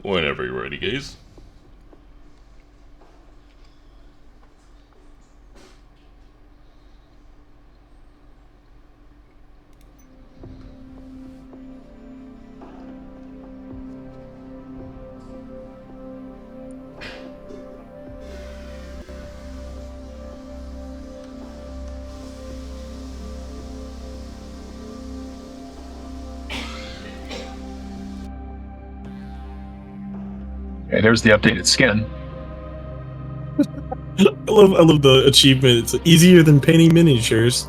Whenever you're ready, guys. Okay, there's the updated skin. I love the achievement. It's easier than painting miniatures.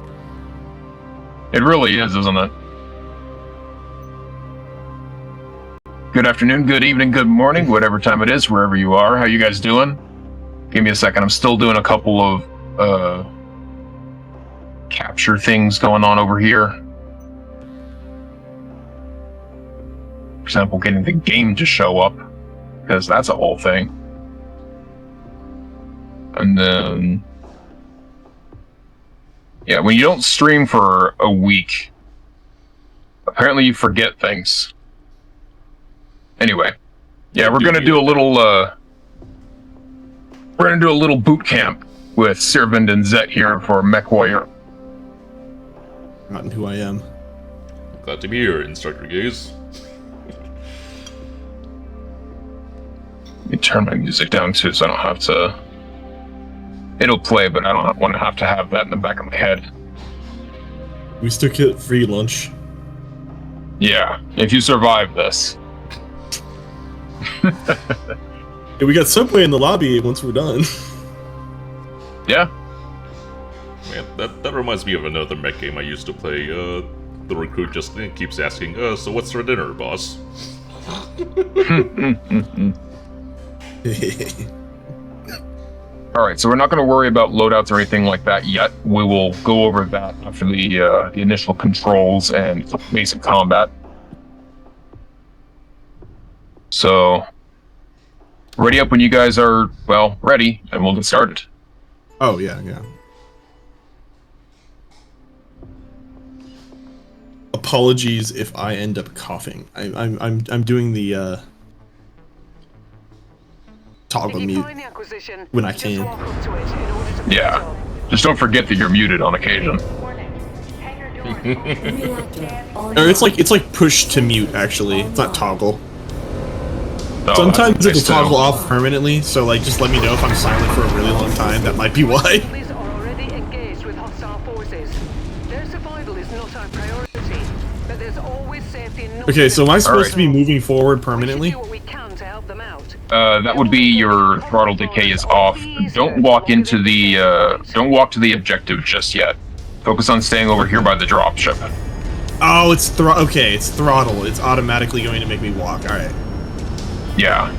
It really is, isn't it? Good afternoon, good evening, good morning, whatever time it is, wherever you are. How you guys doing? Give me a second. I'm still doing a couple of capture things going on over here. For example, getting the game to show up, because that's a whole thing. And then, yeah, when you don't stream for a week, apparently you forget things. Anyway, yeah, we're gonna do a little boot camp with Sirvind and Zet here for MechWarrior. Forgotten who I am. Glad to be here, Instructor guys. Let me turn my music down too, so I don't have to. It'll play, but I don't want to have that in the back of my head. We still get free lunch. Yeah, if you survive this. Hey, we got Subway in the lobby once we're done. Yeah. Man, that reminds me of another mech game I used to play. The recruit just keeps asking, so what's for dinner, boss? Alright, so we're not going to worry about loadouts or anything like that yet. We will go over that after the initial controls and basic combat. So, ready up when you guys are, well, ready, and we'll get started. Oh yeah, yeah. Apologies if I end up coughing. I'm doing the toggle mute when I can. Yeah, just don't forget that you're muted on occasion. Or it's like push to mute actually. It's not toggle. Oh, Sometimes it'll nice toggle off permanently, so like just let me know if I'm silent for a really long time. That might be why. Police are already engaged with hostile forces. Their survival is not our priority, but there's always safety in Okay, so am I supposed Alright. to be moving forward permanently? We should do what we can to help them out. That would be your throttle decay is off. Don't walk into the don't walk to the objective just yet. Focus on staying over here by the dropship. Oh, it's it's throttle. It's automatically going to make me walk. All right. Yeah.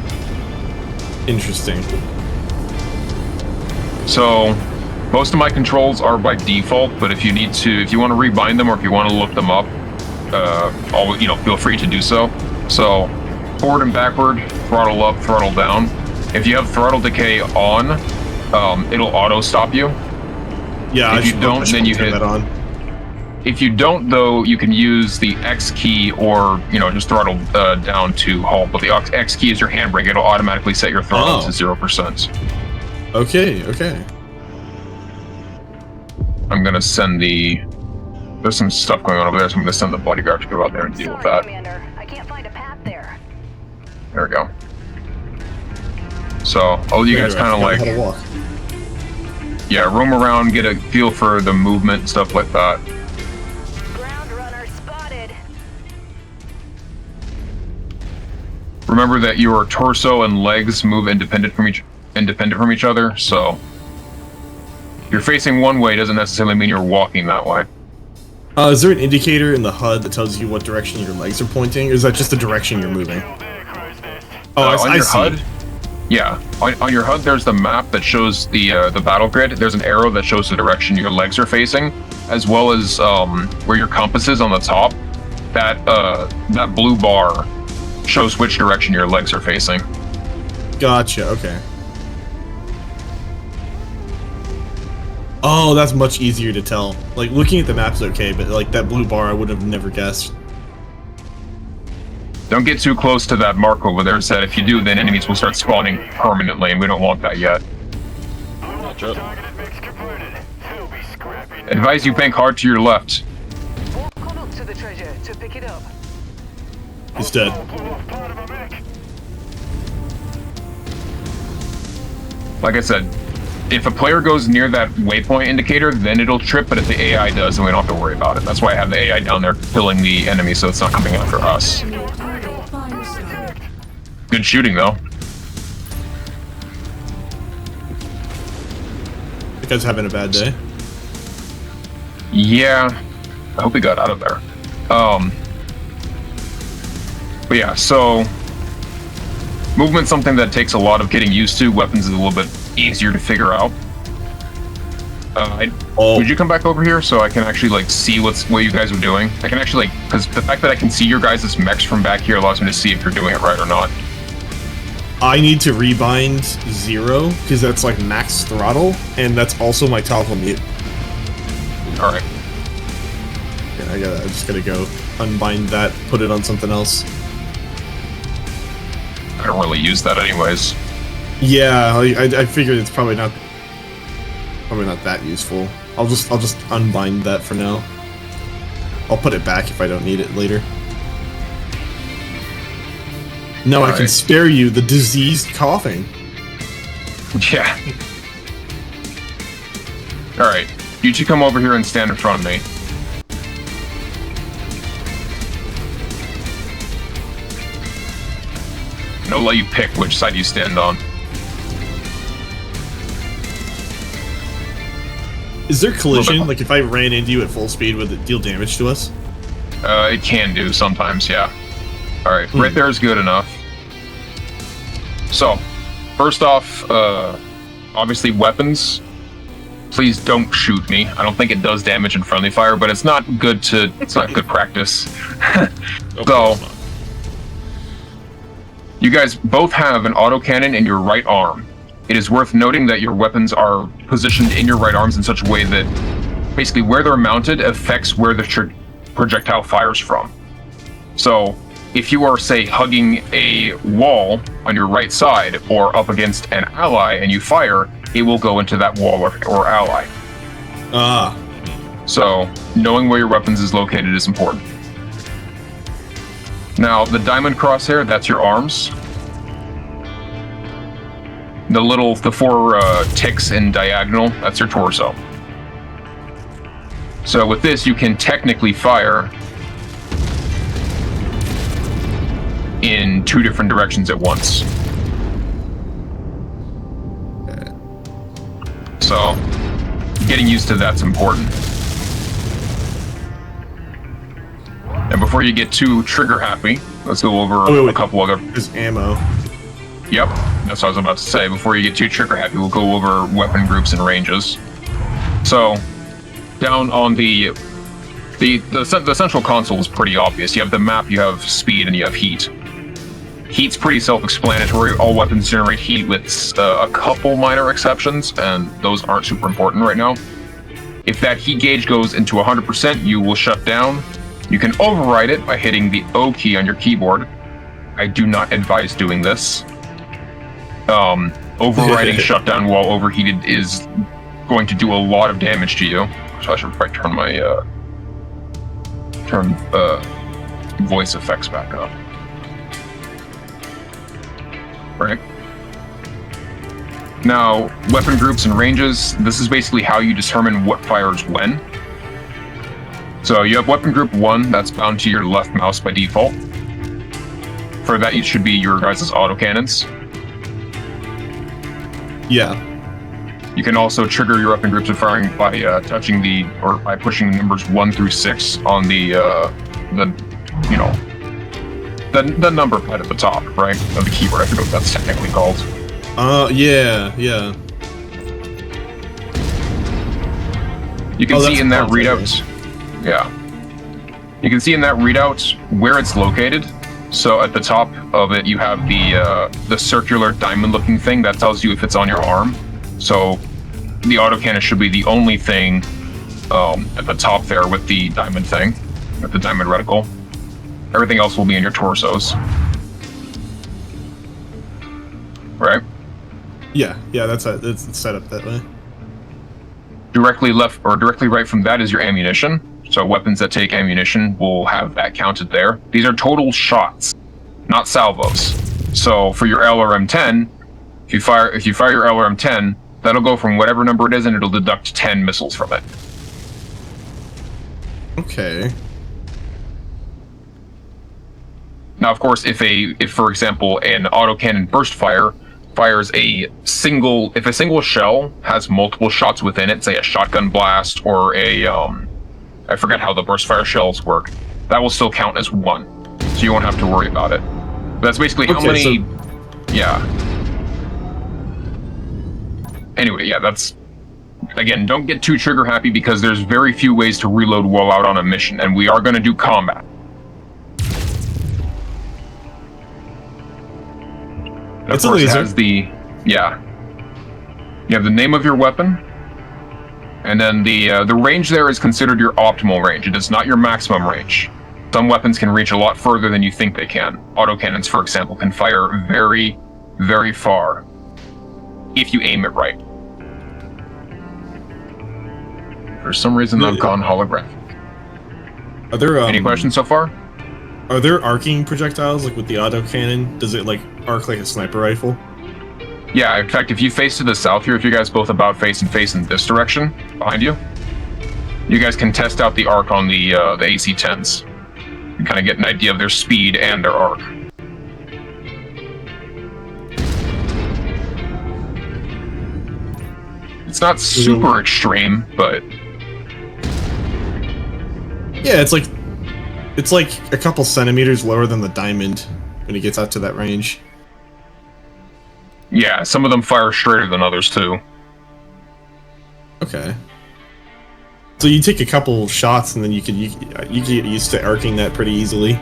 Interesting. So, most of my controls are by default, but if you want to rebind them or if you want to look them up, always, feel free to do so. So, forward and backward, throttle up, throttle down. If you have throttle decay on, it'll auto stop you. Yeah. If you don't, then you hit that on. If you don't, though, you can use the X key or, just throttle down to halt. But the X key is your handbrake. It'll automatically set your throttle to 0%. Okay, okay. I'm going to send there's some stuff going on over there, so I'm going to send the bodyguard to go out there and deal with that. Commander. I can't find a path there. There we go. So, all you guys kind of like, yeah, roam around, get a feel for the movement and stuff like that. Ground runner spotted. Remember that your torso and legs move independent from each other, so if you're facing one way doesn't necessarily mean you're walking that way. Is there an indicator in the HUD that tells you what direction your legs are pointing, or is that just the direction you're moving? Oh, On I your see. HUD, yeah, on your HUD there's the map that shows the battle grid. There's an arrow that shows the direction your legs are facing, as well as where your compass is on the top. That blue bar shows which direction your legs are facing. Gotcha, okay. Oh, that's much easier to tell. Like, looking at the map's okay, but like that blue bar I would have never guessed. Don't get too close to that mark over there. Said if you do, then enemies will start spawning permanently, and we don't want that yet. Gotcha. Advise you bank hard to your left. Walk on up to the treasure to pick it up. He's dead. Like I said, if a player goes near that waypoint indicator, then it'll trip, but if the AI does, then we don't have to worry about it. That's why I have the AI down there killing the enemy, so it's not coming after us. Good shooting, though. The guy's having a bad day. Yeah, I hope he got out of there. But yeah, so movement's something that takes a lot of getting used to. Weapons is a little bit easier to figure out. Would you come back over here so I can actually like see what you guys are doing? I can actually like, because the fact that I can see your guys' mechs from back here allows me to see if you're doing it right or not. I need to rebind 0 because that's like max throttle, and that's also my toggle mute. All right. Yeah, I just gotta go unbind that, put it on something else. I don't really use that anyways. Yeah, I figured it's probably not that useful. I'll just unbind that for now. I'll put it back if I don't need it later. No, I can spare you the diseased coughing. Yeah. All right, you two come over here and stand in front of me. And I'll let you pick which side you stand on. Is there collision? Like if I ran into you at full speed, would it deal damage to us? It can do sometimes, yeah. All right, right there is good enough. So, first off, obviously weapons. Please don't shoot me. I don't think it does damage in friendly fire, but it's not good practice. So, you guys both have an autocannon in your right arm. It is worth noting that your weapons are positioned in your right arms in such a way that basically where they're mounted affects where the projectile fires from. So, if you are, say, hugging a wall on your right side or up against an ally and you fire, it will go into that wall or ally. Ah. So, knowing where your weapons is located is important. Now, the diamond crosshair, that's your arms. The four ticks in diagonal, that's your torso. So with this, you can technically fire in 2 different directions at once. So, getting used to that's important. And before you get too trigger happy, let's go over a couple other... There's ammo. Yep, that's what I was about to say. Before you get too trigger happy, we'll go over weapon groups and ranges. So, down on the central console is pretty obvious. You have the map, you have speed, and you have heat. Heat's pretty self-explanatory. All weapons generate heat with a couple minor exceptions, and those aren't super important right now. If that heat gauge goes into 100%, you will shut down. You can override it by hitting the O key on your keyboard. I do not advise doing this. Overriding shutdown while overheated is going to do a lot of damage to you. So I should probably turn my voice effects back up. Right. Now, weapon groups and ranges, this is basically how you determine what fires when. So you have weapon group 1, that's bound to your left mouse by default. For that, it should be your guys' autocannons. Yeah. You can also trigger your weapon groups of firing by by pushing numbers 1 through 6 on the number pad at the top, right, of the keyboard. I forget what that's technically called. Yeah. You can see in that readout. Yeah. You can see in that readout where it's located. So at the top of it, you have the circular diamond-looking thing that tells you if it's on your arm. So the autocannon should be the only thing at the top there with the diamond thing, with the diamond reticle. Everything else will be in your torsos. Right? Yeah, that's set up that way. Directly left or directly right from that is your ammunition. So weapons that take ammunition will have that counted there. These are total shots, not salvos. So for your LRM-10, if you fire your LRM-10, that'll go from whatever number it is, and it'll deduct 10 missiles from it. Okay. Now, of course, if for example an autocannon burst fire fires if a single shell has multiple shots within it, say a shotgun blast or a I forget how the burst fire shells work, that will still count as 1, so you won't have to worry about it. But that's basically how many. Yeah. Anyway, yeah, that's. Again, don't get too trigger happy because there's very few ways to reload while out on a mission, and we are going to do combat. It's a laser. You have the name of your weapon, and then the range there is considered your optimal range. It is not your maximum range. Some weapons can reach a lot further than you think they can. Autocannons, for example, can fire very, very far if you aim it right. For some reason, I've gone holographic. Are there any questions so far? Are there arcing projectiles like with the autocannon? Does it like arc like a sniper rifle? Yeah, in fact, if you face to the south here, if you guys both about face in this direction, behind you, you guys can test out the arc on the AC-10s. You kind of get an idea of their speed and their arc. It's not super extreme, but yeah, it's like a couple centimeters lower than the diamond when it gets out to that range. Yeah, some of them fire straighter than others too. Okay. So you take a couple shots and then you get used to arcing that pretty easily.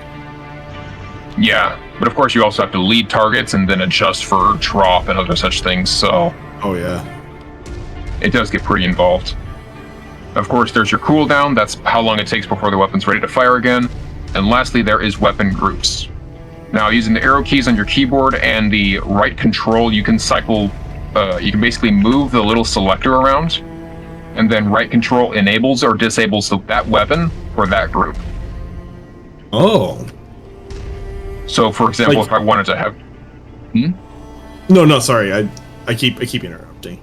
Yeah, but of course you also have to lead targets and then adjust for drop and other such things, so... Oh yeah. It does get pretty involved. Of course, there's your cooldown, that's how long it takes before the weapon's ready to fire again. And lastly, there is weapon groups. Now, using the arrow keys on your keyboard and the right control, you can you can basically move the little selector around, and then right control enables or disables that weapon or that group. Oh. So, for example, if I wanted to have... No, sorry, I keep interrupting.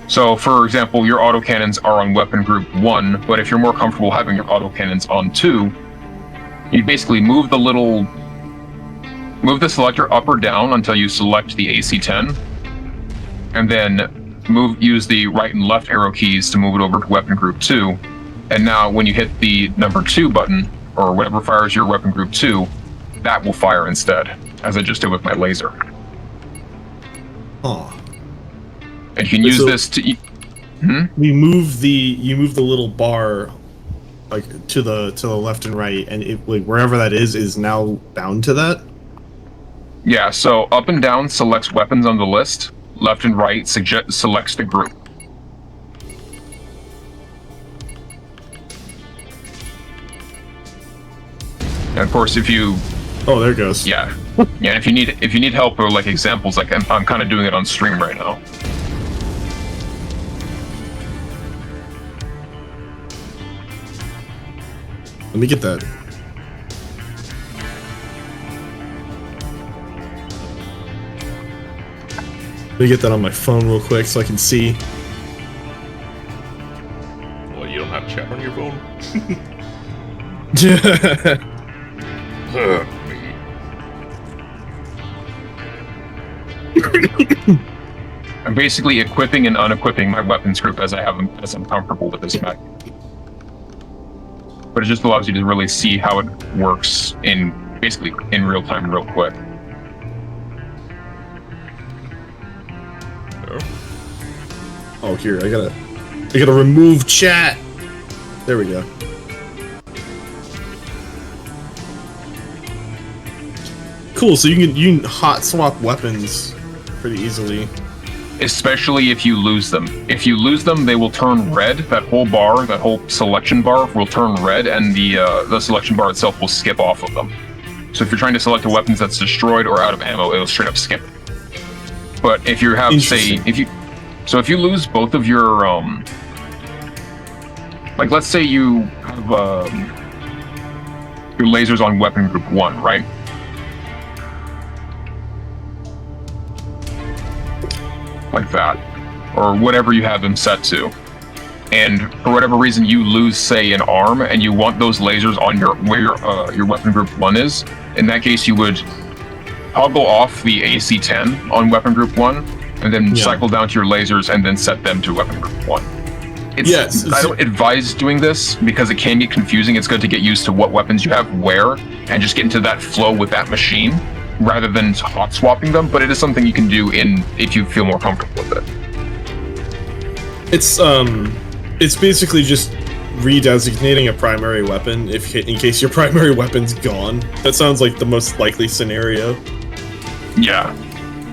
So, for example, your autocannons are on weapon group 1, but if you're more comfortable having your autocannons on 2, you basically move the selector up or down until you select the AC-10, and then use the right and left arrow keys to move it over to weapon group 2. And now when you hit the number 2 button, or whatever fires your weapon group 2, that will fire instead, as I just did with my laser. Oh. And you can use this to... You move the little bar like to the left and right, and it, like, wherever that is now bound to that. Yeah, so up and down selects weapons on the list. Left and right selects the group. And of course, if you... Oh, there it goes. Yeah. Yeah, if you need help or like examples, like I'm kind of doing it on stream right now. Let me get that. Let me get that on my phone real quick so I can see. Well, you don't have chat on your phone? I'm basically equipping and unequipping my weapons group as I'm comfortable with this mech. But it just allows you to really see how it works basically in real time, real quick. Oh, here, I gotta remove chat. There we go. Cool, so you can hot swap weapons pretty easily. especially if you lose them. If you lose them, they will turn red. That whole bar, that whole selection bar will turn red, and the selection bar itself will skip off of them. So if you're trying to select a weapon that's destroyed or out of ammo, it'll straight up skip. But if you have, say, if you lose both of your, like let's say you have your lasers on weapon group 1, right? Like that, or whatever you have them set to. And for whatever reason you lose, say, an arm, and you want those lasers on where your weapon group 1 is, in that case you would toggle off the AC-10 on weapon group 1, and then cycle down to your lasers and then set them to weapon group 1. I don't advise doing this because it can get confusing. It's good to get used to what weapons you have where and just get into that flow with that machine rather than hot swapping them, but it is something you can do if you feel more comfortable with it. It's basically just redesignating a primary weapon in case your primary weapon's gone. That sounds like the most likely scenario. Yeah.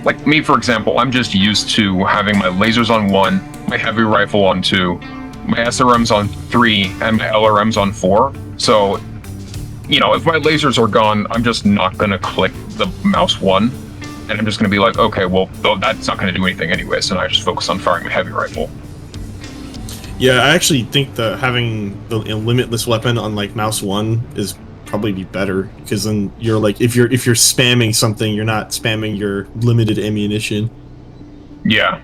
Like me, for example, I'm just used to having my lasers on 1, my heavy rifle on 2, my SRMs on 3, and my LRMs on 4. So, you know, if my lasers are gone, I'm just not going to click the mouse 1, and I'm just going to be like, okay, well, that's not going to do anything anyway, so now I just focus on firing my heavy rifle. Yeah, I actually think that having the limitless weapon on like mouse 1 is probably be better, because then you're like, if you're spamming something, you're not spamming your limited ammunition. Yeah.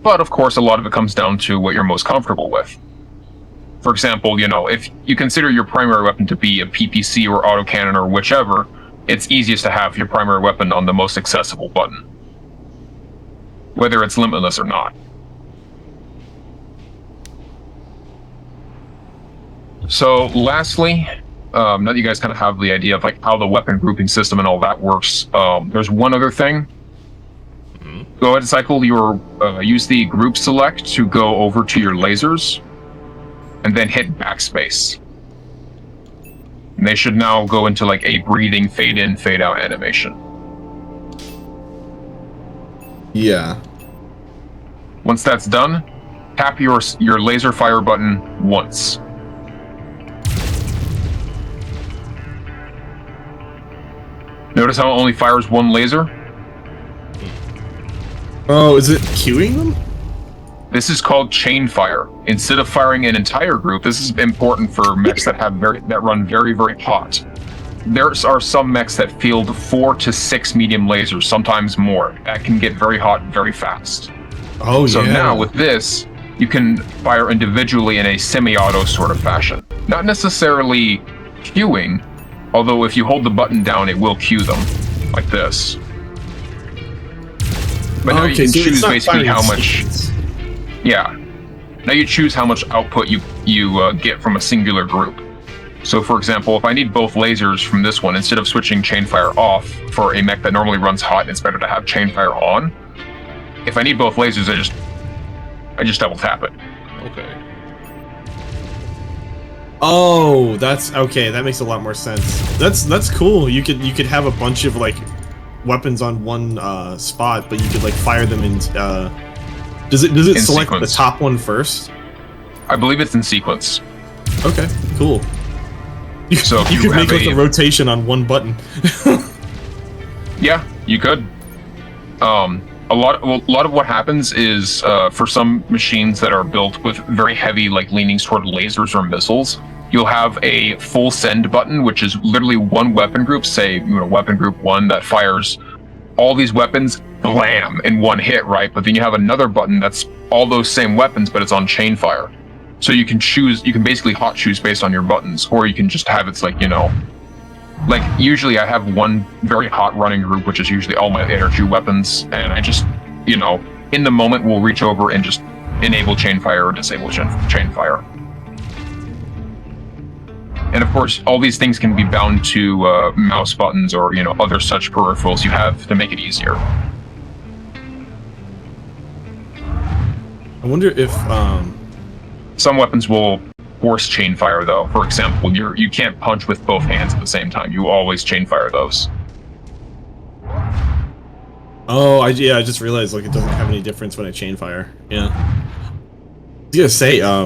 But of course, a lot of it comes down to what you're most comfortable with. For example, you know, if you consider your primary weapon to be a PPC or autocannon or whichever, it's easiest to have your primary weapon on the most accessible button, whether it's limitless or not. So lastly, now that you guys kind of have the idea of like how the weapon grouping system and all that works, there's one other thing. Go ahead and cycle your, use the group select to go over to your lasers, and then hit backspace. And they should now go into like a breathing fade in, fade out animation. Yeah. Once that's done, tap your laser fire button once. Notice how it only fires one laser? Oh, is it queuing them? This is called chain fire. Instead of firing an entire group, this is important for mechs that run very, very hot. There are some mechs that field 4 to 6 medium lasers, sometimes more. That can get very hot very fast. Oh, so yeah. now with this, you can fire individually in a semi-auto sort of fashion. Not necessarily queuing, although if you hold the button down, it will queue them, like this. But now you can choose basically how much. Yeah. Now you choose how much output you get from a singular group. So for example, if I need both lasers from this one, instead of switching chainfire off for a mech that normally runs hot, it's better to have chainfire on. If I need both lasers, I just double tap it. Okay. Oh, that's okay. That makes a lot more sense. That's cool. You could have a bunch of like weapons on one spot, but you could like fire them in. Does it select sequence. The top one first? I believe it's in sequence. Okay, cool. So you could make like a rotation on one button. Yeah, you could. A lot of what happens is for some machines that are built with very heavy like leanings toward lasers or missiles, you'll have a full send button, which is literally one weapon group, say weapon group 1 that fires all these weapons, blam, in one hit, right? But then you have another button that's all those same weapons, but it's on chain fire. So you can choose, you can basically hot choose based on your buttons, or you can just have it's like, like usually I have one very hot running group, which is usually all my energy weapons, and I just, in the moment will reach over and just enable chain fire or disable chain fire. And of course, all these things can be bound to mouse buttons or other such peripherals you have to make it easier. I wonder if some weapons will force chain fire though. For example, you can't punch with both hands at the same time. You always chain fire those. Oh, I just realized like it doesn't have any difference when I chain fire. Yeah. I was gonna say, I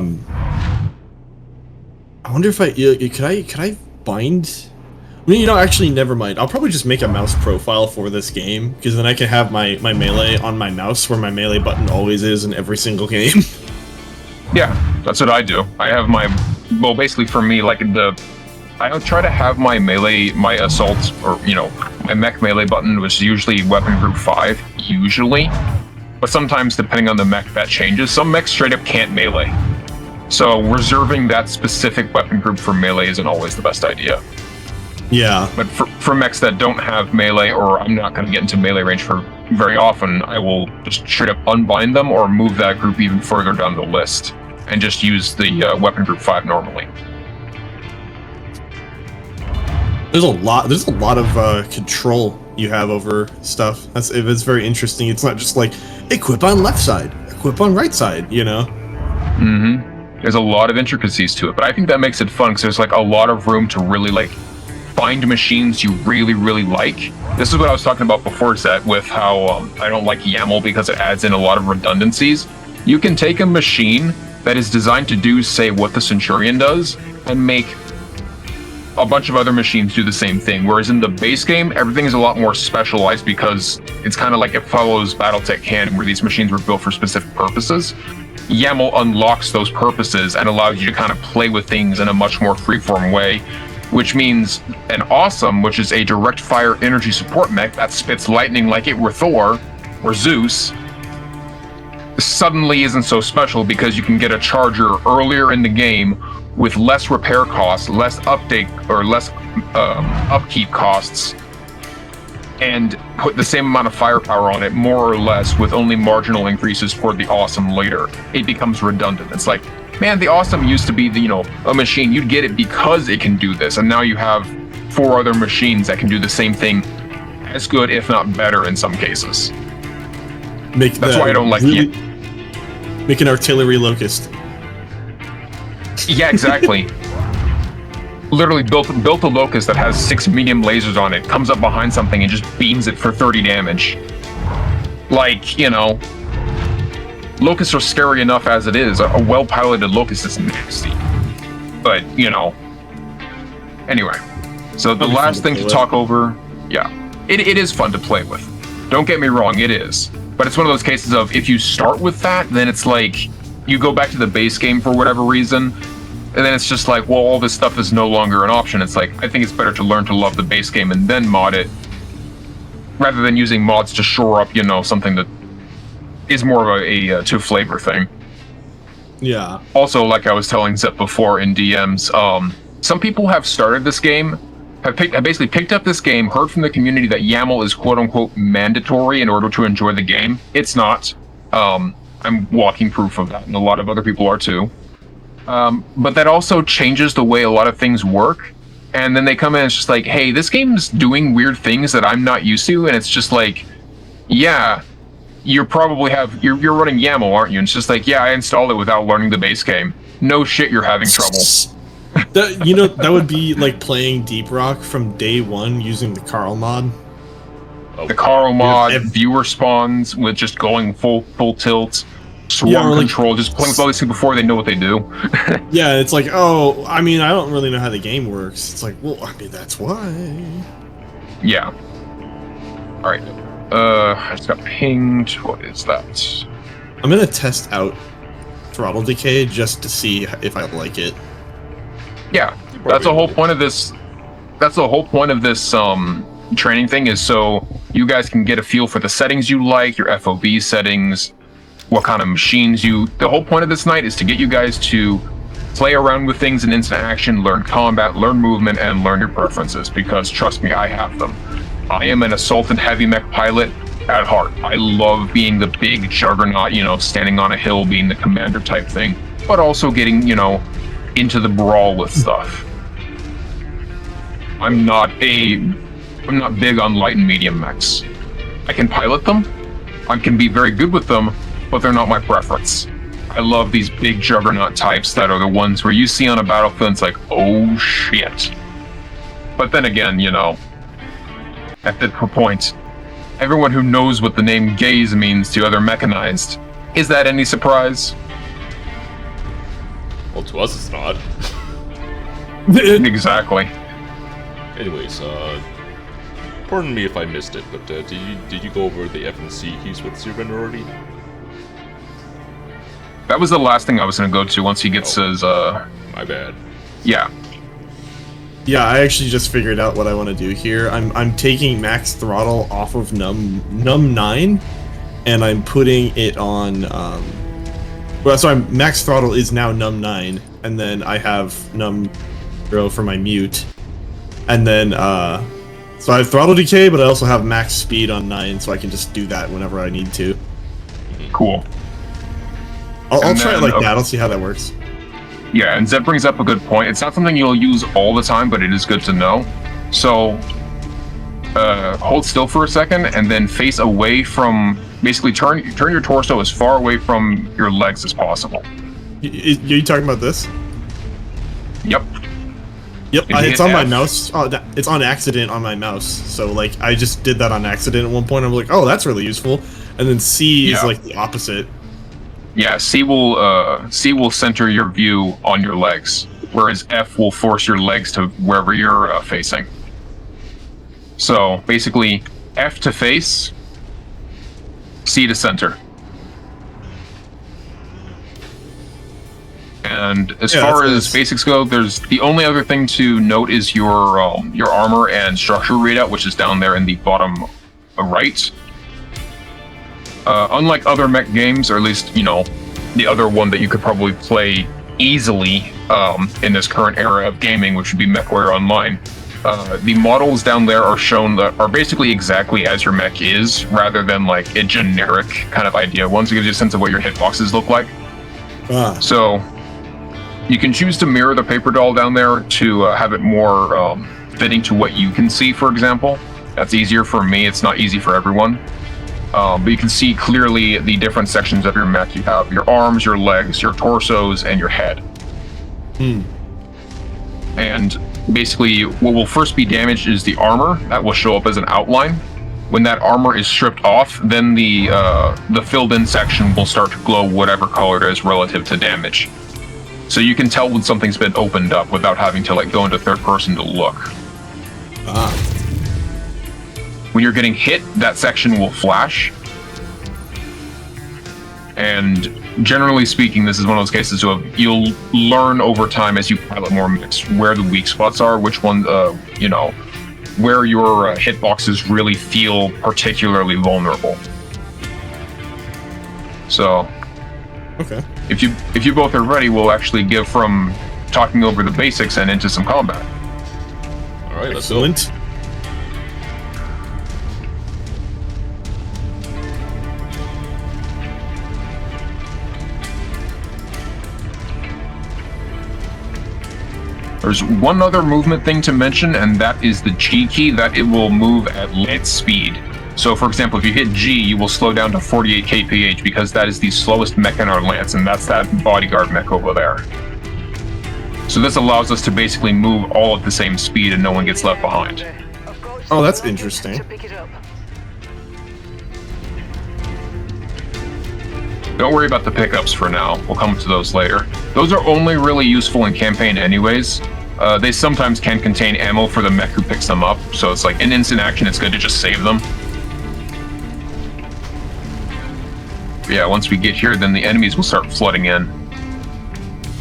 wonder if could I bind? I mean, actually, never mind. I'll probably just make a mouse profile for this game, because then I can have my melee on my mouse, where my melee button always is in every single game. Yeah, that's what I do. I have well, basically for me, like I don't try to have my melee, my assault, or, my mech melee button was usually weapon group 5, usually. But sometimes, depending on the mech, that changes. Some mechs straight up can't melee. So reserving that specific weapon group for melee isn't always the best idea. Yeah. But for mechs that don't have melee, or I'm not going to get into melee range for very often, I will just straight up unbind them or move that group even further down the list and just use the weapon group 5 normally. There's a lot of control you have over stuff. It's very interesting. It's not just like equip on left side, equip on right side, Mm-hmm. There's a lot of intricacies to it, but I think that makes it fun because there's like a lot of room to really find machines you really, really like. This is what I was talking about before, Zet, with how I don't like YAML because it adds in a lot of redundancies. You can take a machine that is designed to do, say, what the Centurion does, and make a bunch of other machines do the same thing. Whereas in the base game, everything is a lot more specialized because it's kind of like it follows BattleTech canon, where these machines were built for specific purposes. YAML unlocks those purposes and allows you to kind of play with things in a much more freeform way, which means an Awesome, which is a direct fire energy support mech that spits lightning like it were Thor or Zeus, suddenly isn't so special because you can get a charger earlier in the game with less repair costs, less update or less upkeep costs, and put the same amount of firepower on it, more or less, with only marginal increases for the Awesome later. It becomes redundant. It's like, man, the Awesome used to be a machine. You'd get it because it can do this, and now you have 4 other machines that can do the same thing as good, if not better, in some cases. That's why I don't like it. Make an artillery locust. Yeah, exactly. Literally built a locust that has 6 medium lasers on it, comes up behind something and just beams it for 30 damage. Like, locusts are scary enough as it is. A well-piloted locust is nasty. But, Anyway. So the last thing to talk over... Yeah. It is fun to play with. Don't get me wrong, it is. But it's one of those cases of, if you start with that, then it's like, you go back to the base game for whatever reason, and then it's just like, well, all this stuff is no longer an option. It's like, I think it's better to learn to love the base game and then mod it, rather than using mods to shore up, something that is more of a to-flavor thing. Yeah. Also, like I was telling Zep before in DMs, some people have started this game, have basically picked up this game, heard from the community that YAML is quote-unquote mandatory in order to enjoy the game. It's not. I'm walking proof of that, and a lot of other people are too. But that also changes the way a lot of things work. And then they come in and it's just like, hey, this game's doing weird things that I'm not used to. And it's just like, yeah, you're running YAML, aren't you? And it's just like, yeah, I installed it without learning the base game. No shit, you're having trouble. That would be like playing Deep Rock from day one using the Carl mod. The Carl mod, viewer spawns with just going full tilt. Swarm control, just playing with all these things before they know what they do. Yeah, it's like, oh, I mean, I don't really know how the game works. It's like, well, I mean, that's why. Yeah. Alright. I just got pinged. What is that? I'm gonna test out throttle decay just to see if I like it. Yeah, that's the whole point of this. That's the whole point of this training thing, is so you guys can get a feel for the settings you like, your FOV settings, what kind of machines the whole point of this night is to get you guys to play around with things in instant action, learn combat, learn movement, and learn your preferences, because trust me, I have them. I am an assault and heavy mech pilot at heart. I love being the big juggernaut, standing on a hill, being the commander type thing, but also getting, into the brawl with stuff. I'm not big on light and medium mechs. I can pilot them, I can be very good with them, but they're not my preference. I love these big juggernaut types that are the ones where you see on a battlefield, it's like, oh shit. But then again, at the point, everyone who knows what the name gaze means to other mechanized. Is that any surprise? Well, to us it's not. Exactly. Anyways, pardon me if I missed it, but did you go over the F and C keys with Sylvan already? That was the last thing I was going to go to once he gets his, My bad. Yeah. Yeah, I actually just figured out what I want to do here. I'm taking max throttle off of num 9, and I'm putting it on. Well, sorry, max throttle is now num 9, and then I have num 0 for my mute, and then so I have throttle decay, but I also have max speed on 9, so I can just do that whenever I need to. Cool. I'll try it like that. I'll see how that works. Yeah, and Zeb brings up a good point. It's not something you'll use all the time, but it is good to know. So, hold still for a second, and then face away from... Basically, turn your torso as far away from your legs as possible. You talking about this? Yep. Yep, it's on my mouse. Oh, it's on accident on my mouse. So, like, I just did that on accident at one point. I'm like, oh, that's really useful. And then C is, like, the opposite. Yeah, C will center your view on your legs, whereas F will force your legs to wherever you're facing. So basically, F to face, C to center. And as far as basics go, there's the only other thing to note is your armor and structure readout, which is down there in the bottom right. Unlike other mech games, or at least, you know, the other one that you could probably play easily in this current era of gaming, which would be MechWarrior Online, the models down there are shown that are basically exactly as your mech is, rather than like a generic kind of idea. One, to give you a sense of what your hitboxes look like. So you can choose to mirror the paper doll down there to have it more fitting to what you can see, for example. That's easier for me. It's not easy for everyone. But you can see clearly the different sections of your mech. You have your arms, your legs, your torsos, and your head. And basically, what will first be damaged is the armor. That will show up as an outline. When that armor is stripped off, then the filled-in section will start to glow whatever color it is relative to damage. So you can tell when something's been opened up without having to like go into third person to look. When you're getting hit, that section will flash. And generally speaking, this is one of those cases of you'll learn over time as you pilot more mechs where the weak spots are, which one, you know, where your hitboxes really feel particularly vulnerable. So, okay. If you both are ready, we'll actually give from talking over the basics and into some combat. All right, let's go. Excellent. There's one other movement thing to mention, and that is the G key, that it will move at light speed. So for example, if you hit G, you will slow down to 48 kph because that is the slowest mech in our lance, and that's that bodyguard mech over there. So this allows us to basically move all at the same speed and no one gets left behind. Oh, that's interesting. Don't worry about the pickups for now. We'll come to those later. Those are only really useful in campaign anyways. They sometimes can contain ammo for the mech who picks them up, so it's like in instant action, it's good to just save them. But yeah, once we get here, then the enemies will start flooding in.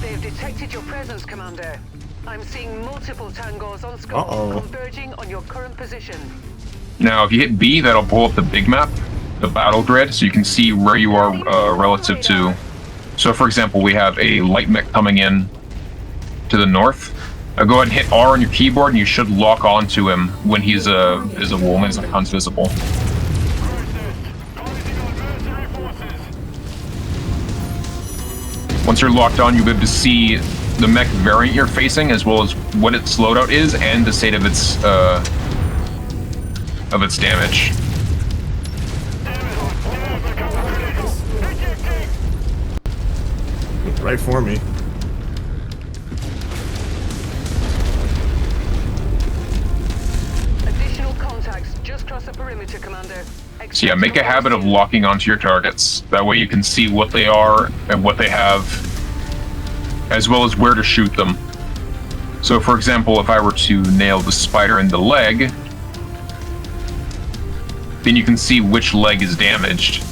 They've detected your presence, Commander. I'm seeing multiple tangos on Skull converging on your current position. Now, if you hit B, that'll pull up the big map, the battle grid, so you can see where you are relative to. So, for example, we have a light mech coming in to the north. Go ahead and hit R on your keyboard, and you should lock onto him when he's visible, when his icon's visible. Once you're locked on, you'll be able to see the mech variant you're facing, as well as what its loadout is and the state of its damage. Right for me. Additional contacts just cross the perimeter, Commander. So yeah, make a habit of locking onto your targets. That way you can see what they are and what they have, as well as where to shoot them. So for example, if I were to nail the spider in the leg, then you can see which leg is damaged.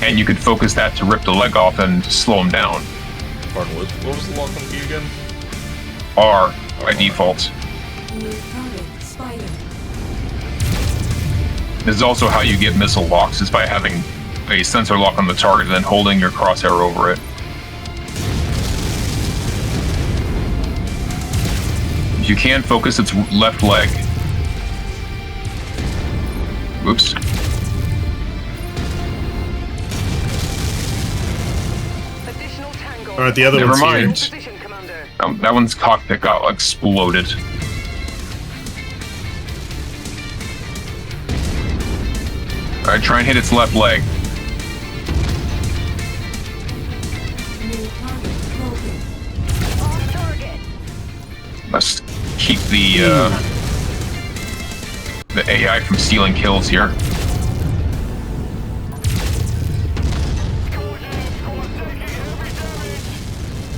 And you could focus that to rip the leg off and slow him down. Pardon, what was the lock on key again? R by default. This is also how you get missile locks, is by having a sensor lock on the target and then holding your crosshair over it. If you can, focus its left leg. Oops. Alright, the other Never one's mind. here. That one's cockpit got exploded. Alright, try and hit its left leg. Let's keep the AI from stealing kills here.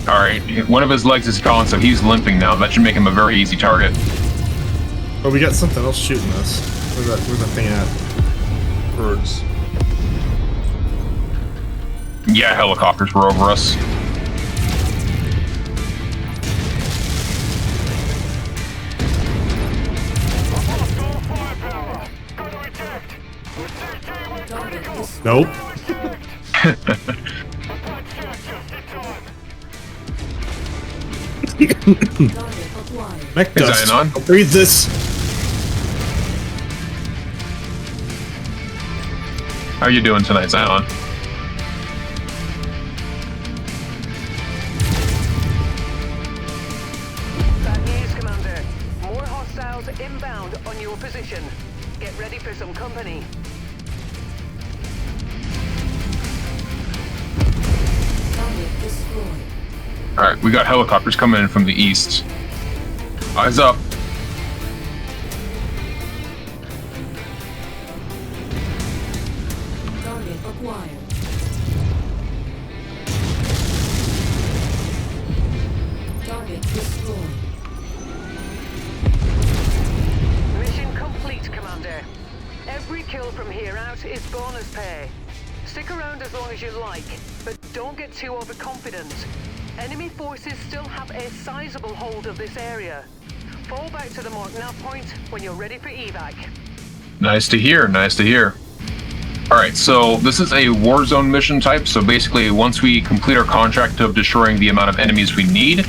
Alright, one of his legs is gone, so he's limping now. That should make him a very easy target. Oh, we got something else shooting us. Where's that thing at? Birds. Yeah, helicopters were over us. Nope. Mech Is dust. that on? I'll breathe this. How are you doing tonight, Zion? Bad news, Commander. More hostiles inbound on your position. Get ready for some company. Alright, we got helicopters coming in from the east. Eyes up. Target acquired. Target destroyed. Mission complete, Commander. Every kill from here out is bonus pay. Stick around as long as you like, but don't get too overconfident. Enemy forces still have a sizable hold of this area. Fall back to the mark nav point when you're ready for evac. Nice to hear, nice to hear. Alright, so this is a war zone mission type, so basically once we complete our contract of destroying the amount of enemies we need,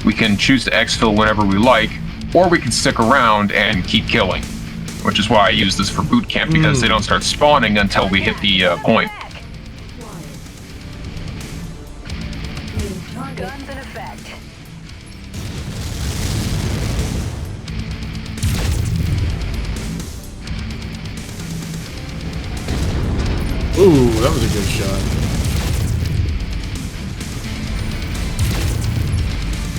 we can choose to exfil whenever we like, or we can stick around and keep killing. Which is why I use this for boot camp, because they don't start spawning until we hit the point. Guns in effect. Ooh, that was a good shot.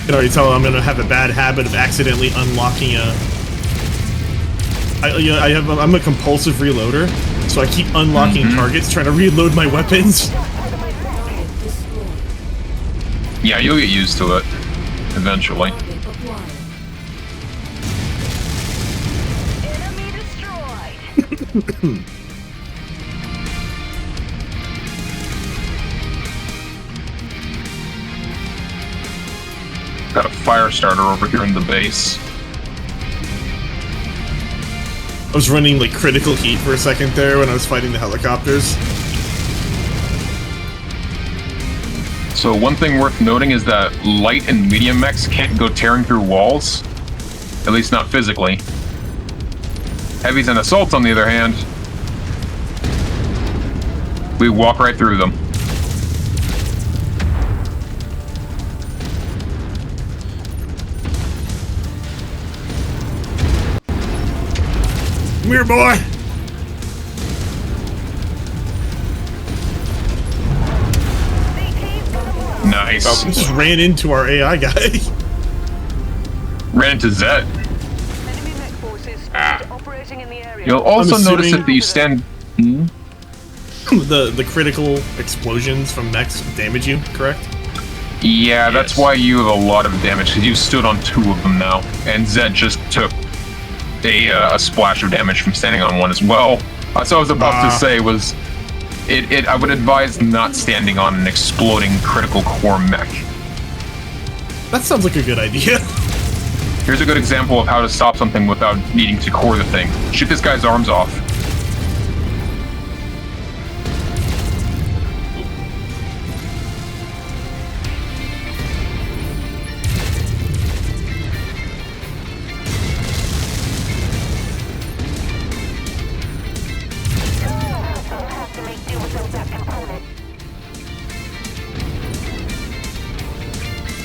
You can already tell I'm gonna have a bad habit of accidentally unlocking I'm a compulsive reloader, so I keep unlocking targets, trying to reload my weapons. Yeah, you'll get used to it eventually. Enemy destroyed. Got a fire starter over here in the base. I was running like critical heat for a second there when I was fighting the helicopters. So one thing worth noting is that light and medium mechs can't go tearing through walls. At least not physically. Heavies and assaults, on the other hand, we walk right through them. Come here, boy! Nice. Just ran into our AI guy. Ran into Zed. Enemy mech forces operating in the area. You'll also I'm notice assuming- that you stand... Hmm? the critical explosions from mechs damage you, correct? Yeah, that's Yes. why you have a lot of damage, because you stood on 2 of them now, and Zed just took a splash of damage from standing on 1 as well. That's what I was about to say was, I would advise not standing on an exploding critical core mech. That sounds like a good idea. Here's a good example of how to stop something without needing to core the thing. Shoot this guy's arms off.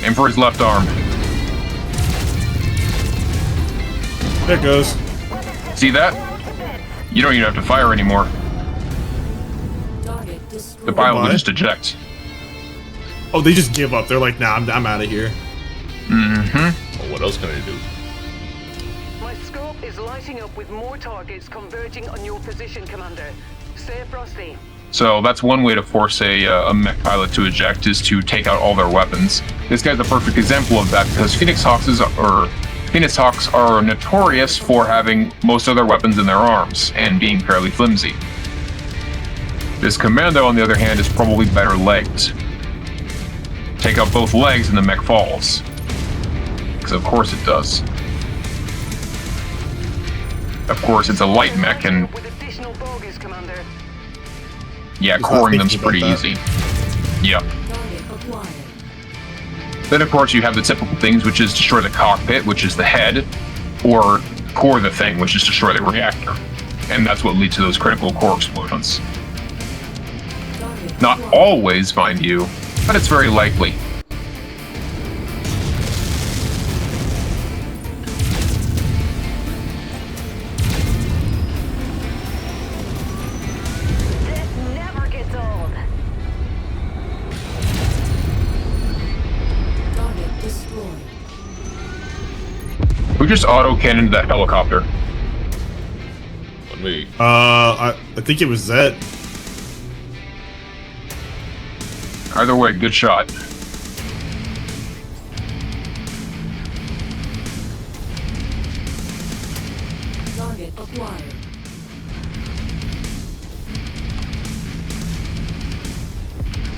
Aim for his left arm. There it goes. See that? You don't even have to fire anymore. Target destroyed. The pilot will Goodbye. just eject. Oh, they just give up. They're like, nah, I'm out of here. Mm-hmm. Well, what else can I do? My scope is lighting up with more targets converging on your position, Commander. Stay frosty. So that's one way to force a mech pilot to eject, is to take out all their weapons. This guy's a perfect example of that, because Phoenix Hawks are notorious for having most of their weapons in their arms and being fairly flimsy. This Commando, on the other hand, is probably better legged. Take out both legs and the mech falls. Because of course it does. Of course, it's a light mech, and With additional bogies, Commander. yeah, Was not coring them's thinking pretty about easy. Yep. Target acquired. Then, of course, you have the typical things, which is destroy the cockpit, which is the head, or core the thing, which is destroy the reactor. And that's what leads to those critical core explosions. Target Not acquired. always, mind you, but it's very likely. This never gets old. Target destroyed. Who just auto-cannoned that helicopter? On me. I think it was Zed. Either way, good shot. Target acquired.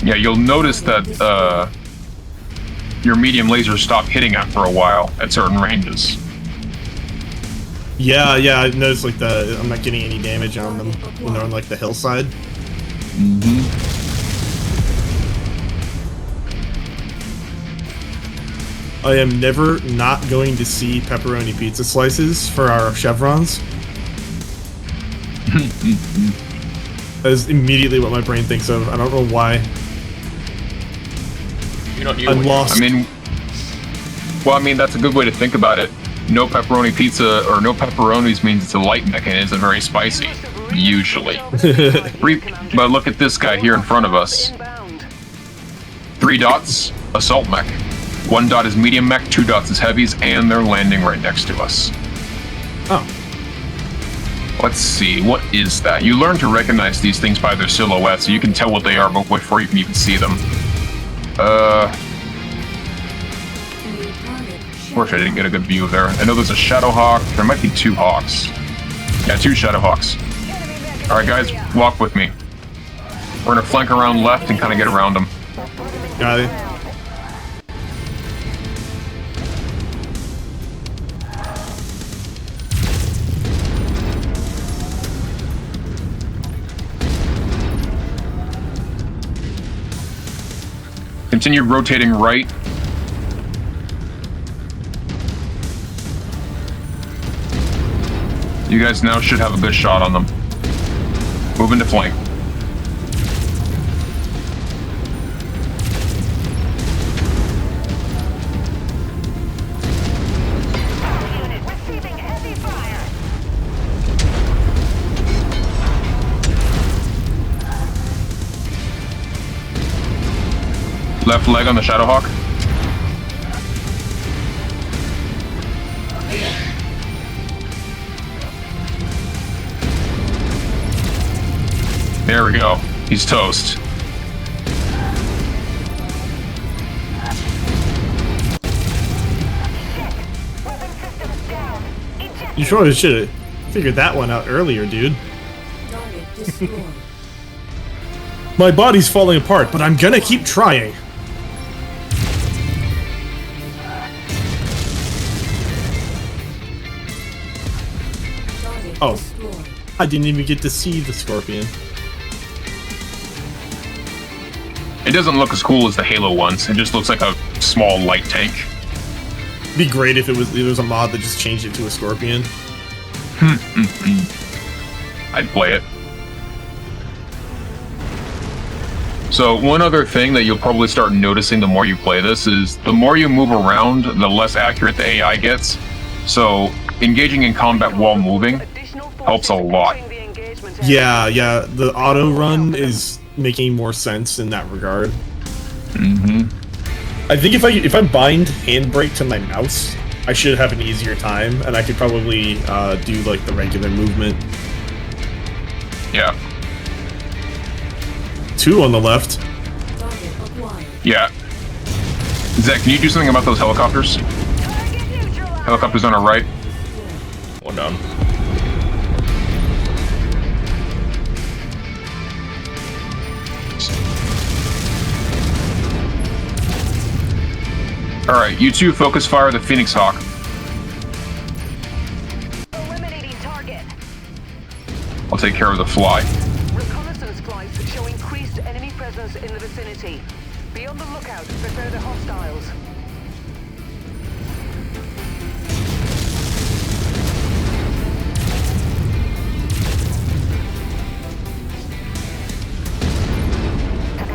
Yeah, you'll notice that your medium lasers stop hitting after a while at certain ranges. Yeah, I noticed like I'm not getting any damage on them when they're on like the hillside. I am never not going to see pepperoni pizza slices for our chevrons. That is immediately what my brain thinks of. I don't know why. You know, you. I'm lost. I mean, that's a good way to think about it. No pepperoni pizza or no pepperonis means it's a light mech and isn't very spicy, usually. But look at this guy here in front of us. Inbound. 3 dots, assault mech. 1 dot is medium mech, 2 dots is heavies, and they're landing right next to us. Oh, Let's see, what is that? You learn to recognize these things by their silhouettes, so you can tell what they are before you can even see them. New target. Unfortunately, I didn't get a good view there. I know there's a Shadow Hawk. There might be 2 Hawks. Yeah, 2 Shadow Hawks. Alright guys, walk with me. We're gonna flank around left and kind of get around them. got it. Continue rotating right. You guys now should have a good shot on them. Move into flank. Unit receiving heavy fire. Left leg on the Shadowhawk. There we go. He's toast. You probably should have figured that one out earlier, dude. Target destroyed. My body's falling apart, but I'm gonna keep trying. Target Oh. destroyed. I didn't even get to see the scorpion. It doesn't look as cool as the Halo ones. It just looks like a small light tank. It'd be great if it was a mod that just changed it to a scorpion. I'd play it. So one other thing that you'll probably start noticing the more you play this is the more you move around, the less accurate the AI gets. So engaging in combat while moving helps a lot. Yeah, the auto run is making more sense in that regard. I think if I bind handbrake to my mouse, I should have an easier time, and I could probably do like the regular movement. Yeah. 2 on the left. Target acquired. Yeah. Zach, can you do something about those helicopters? Helicopters on our right. One down. Alright, you two focus fire the Phoenix Hawk. Eliminating target. I'll take care of the fly. Reconnaissance flights show increased enemy presence in the vicinity. Be on the lookout for further hostiles.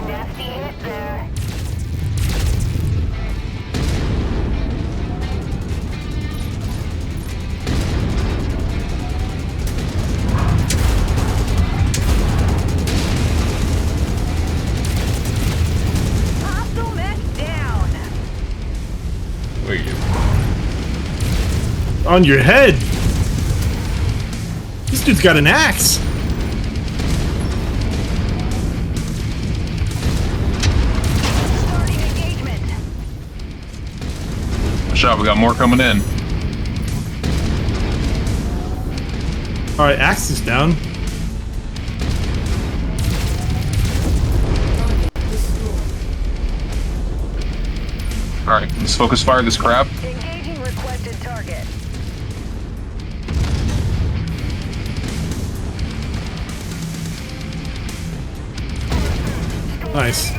Nasty hit there. Hostile mech down. Wait. On your head! This dude's got an axe! Starting engagement. Shot, we got more coming in. Alright, axe is down. Target destroyed. Alright, let's focus fire this crab. Engaging requested target. Nice.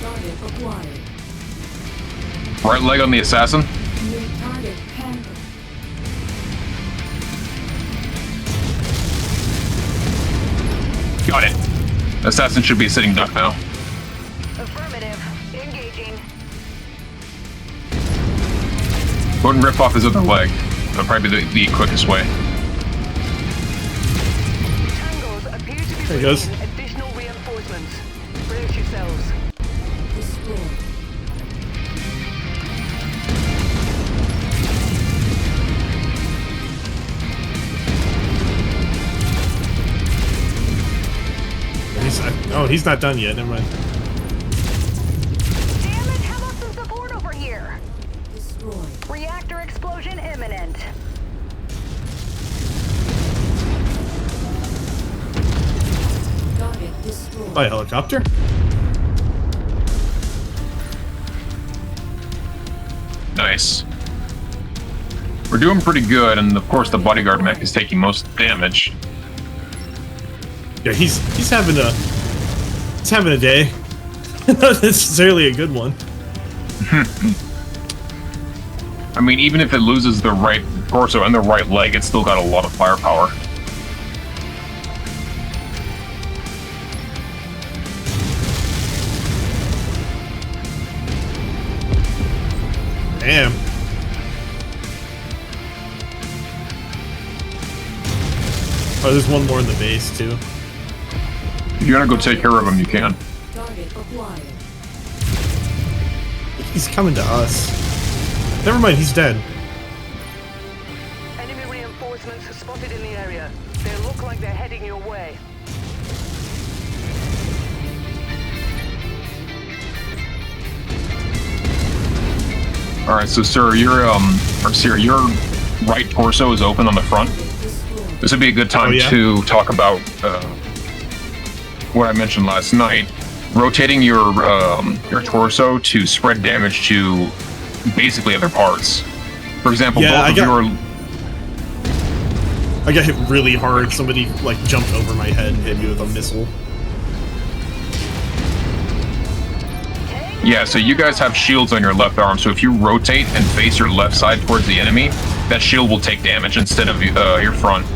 Target acquired. Right leg on the assassin. New target handled. Got it. Assassin should be a sitting duck now. Affirmative. Engaging. Go ahead and rip off his other leg. That'll probably be the quickest way. Tangos appear to be There he goes. bringing additional reinforcements. Brace yourselves. Destroyed. He's not done yet. Never mind. Damn it, how about some support over here? Destroyed. Reactor explosion imminent. Target destroyed. By a helicopter? Nice. We're doing pretty good, and of course the bodyguard mech is taking most damage. Yeah, he's having a day. Not necessarily a good one. I mean, even if it loses the right torso and the right leg, it's still got a lot of firepower. Damn. Oh, there's one more in the base too. If you want to go take care of him, you can. Target acquired. He's coming to us. Never mind, he's dead. Enemy reinforcements All right, so sir, your right torso is open on the front. This would be a good time to talk about what I mentioned last night. Rotating your torso to spread damage to basically other parts. For example, I got hit really hard. Somebody like jumped over my head and hit me with a missile. Yeah, so you guys have shields on your left arm, so if you rotate and face your left side towards the enemy, that shield will take damage instead of your front.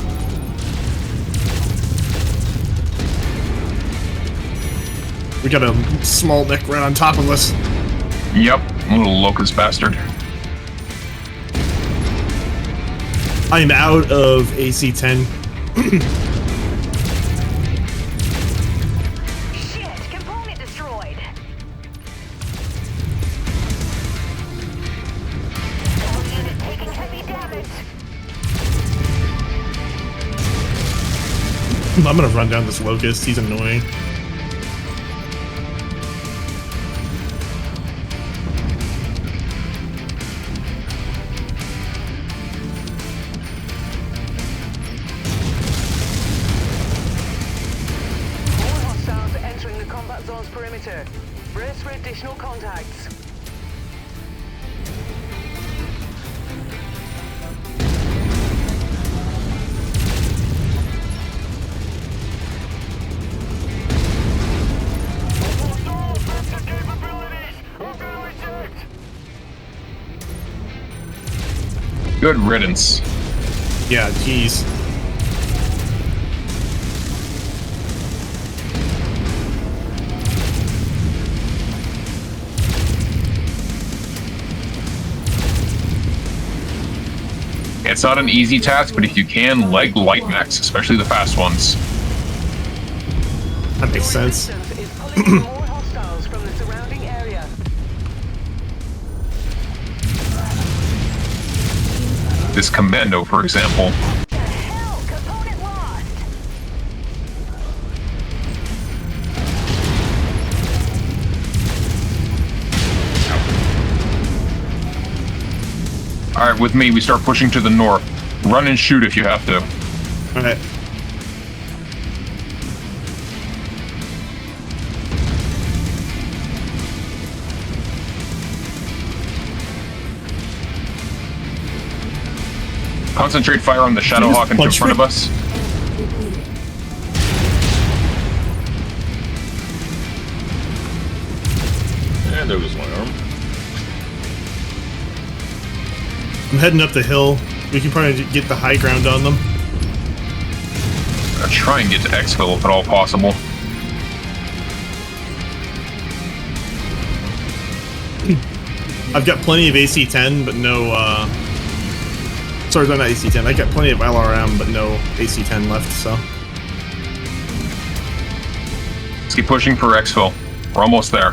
We got a small mech right on top of us. Yep, little locust bastard. I'm out of AC-10. Shit! Component destroyed! All unit taking heavy damage! I'm gonna run down this locust, he's annoying. Brace for additional contacts. Good riddance. Yeah, jeez. It's not an easy task, but if you can, leg light mechs, especially the fast ones. That makes sense. Is pulling in more hostiles from the surrounding area. This commando, for example. What the hell? Component lost! Alright, with me, we start pushing to the north. Run and shoot if you have to. Alright. Concentrate fire on the Shadowhawk in front of us. And there goes my arm. I'm heading up the hill. We can probably get the high ground on them. I'll try and get to exfil if at all possible. I've got plenty of AC-10, but no, sorry, not AC-10. I got plenty of LRM, but no AC-10 left, so. Let's keep pushing for exfil. We're almost there.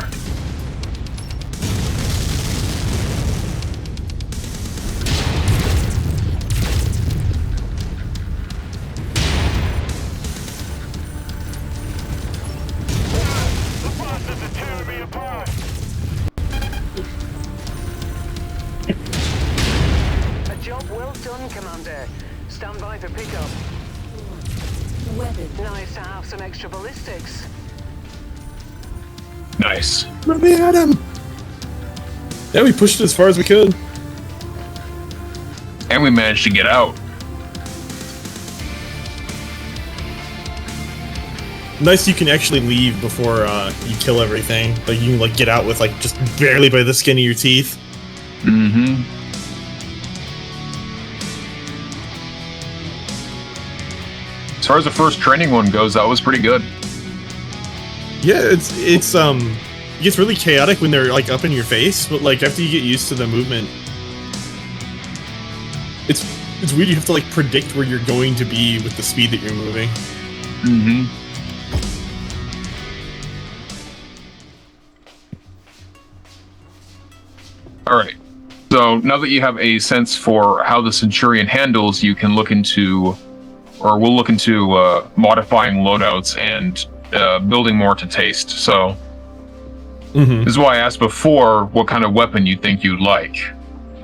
Job well done, Commander. Stand by for pickup. Weapon. Nice to have some extra ballistics. Nice. Let me at him! Yeah, we pushed it as far as we could. And we managed to get out. Nice you can actually leave before you kill everything. Like, you can, like, get out with, like, just barely by the skin of your teeth. Mm-hmm. As far as the first training one goes, that was pretty good. Yeah, it gets really chaotic when they're like up in your face, but like after you get used to the movement, it's weird. You have to like predict where you're going to be with the speed that you're moving. Mm-hmm. All right. So now that you have a sense for how the Centurion handles, you can look into, or we'll look into modifying loadouts and building more to taste. So this is why I asked before what kind of weapon you think you'd like.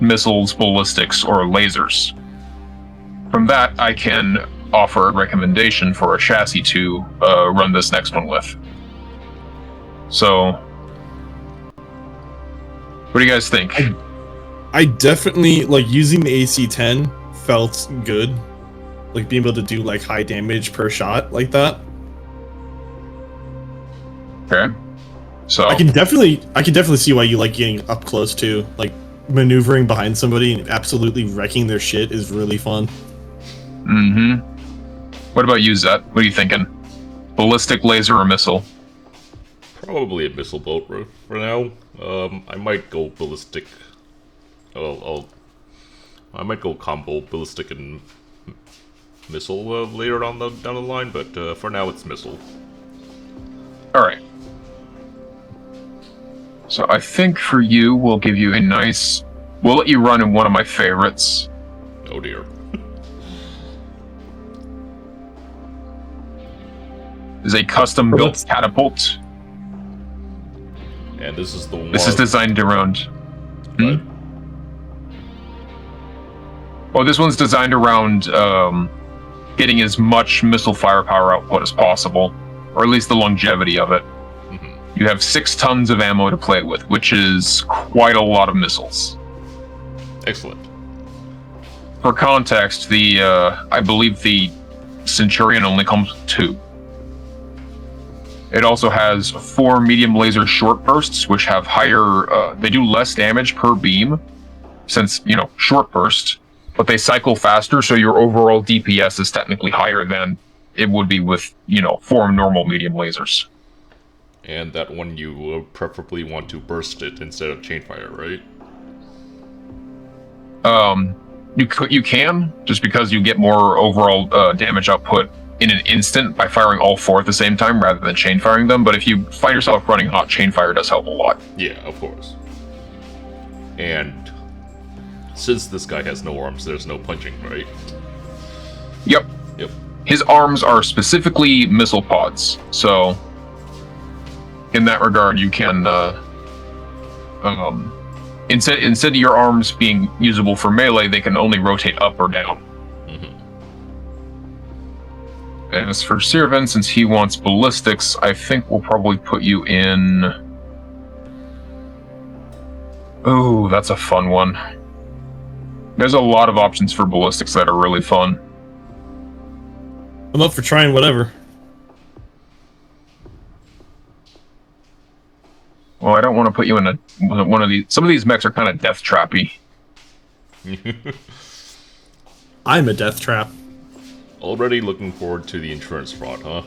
missiles, ballistics, or lasers. From that, I can offer a recommendation for a chassis to run this next one with. So, what do you guys think? I definitely like using the AC-10 felt good, like being able to do like high damage per shot like that. Okay. So I can definitely see why you like getting up close too. Like maneuvering behind somebody and absolutely wrecking their shit is really fun. Mm-hmm. What about you, Zet? What are you thinking? Ballistic, laser, or missile? Probably a missile bolt for now. I might go ballistic. I might go combo ballistic and missile later down the line, but for now it's missile. All right. So I think for you, we'll give you a nice. We'll let you run in one of my favorites. Oh dear. Is a custom-built catapult. And this is the one. This is designed around. Oh, this one's designed around getting as much missile firepower output as possible, or at least the longevity of it. You have 6 tons of ammo to play with, which is quite a lot of missiles. Excellent. For context, I believe the Centurion only comes with 2. It also has 4 medium laser short bursts, which have higher. They do less damage per beam, since short burst, but they cycle faster, so your overall DPS is technically higher than it would be with 4 normal medium lasers. And that one you preferably want to burst it instead of chainfire, right? You can, just because you get more overall damage output in an instant by firing all 4 at the same time rather than chain firing them, but if you find yourself running hot, chain fire does help a lot. Yeah, of course. And since this guy has no arms, there's no punching, right? Yep. His arms are specifically missile pods, so in that regard, you can instead of your arms being usable for melee, they can only rotate up or down. As for Sirven, since he wants ballistics, I think we'll probably put you in. Oh, that's a fun one. There's a lot of options for ballistics that are really fun. I'm up for trying whatever. Well, I don't want to put you in one of these. Some of these mechs are kind of death trappy. I'm a death trap. Already looking forward to the insurance fraud, huh?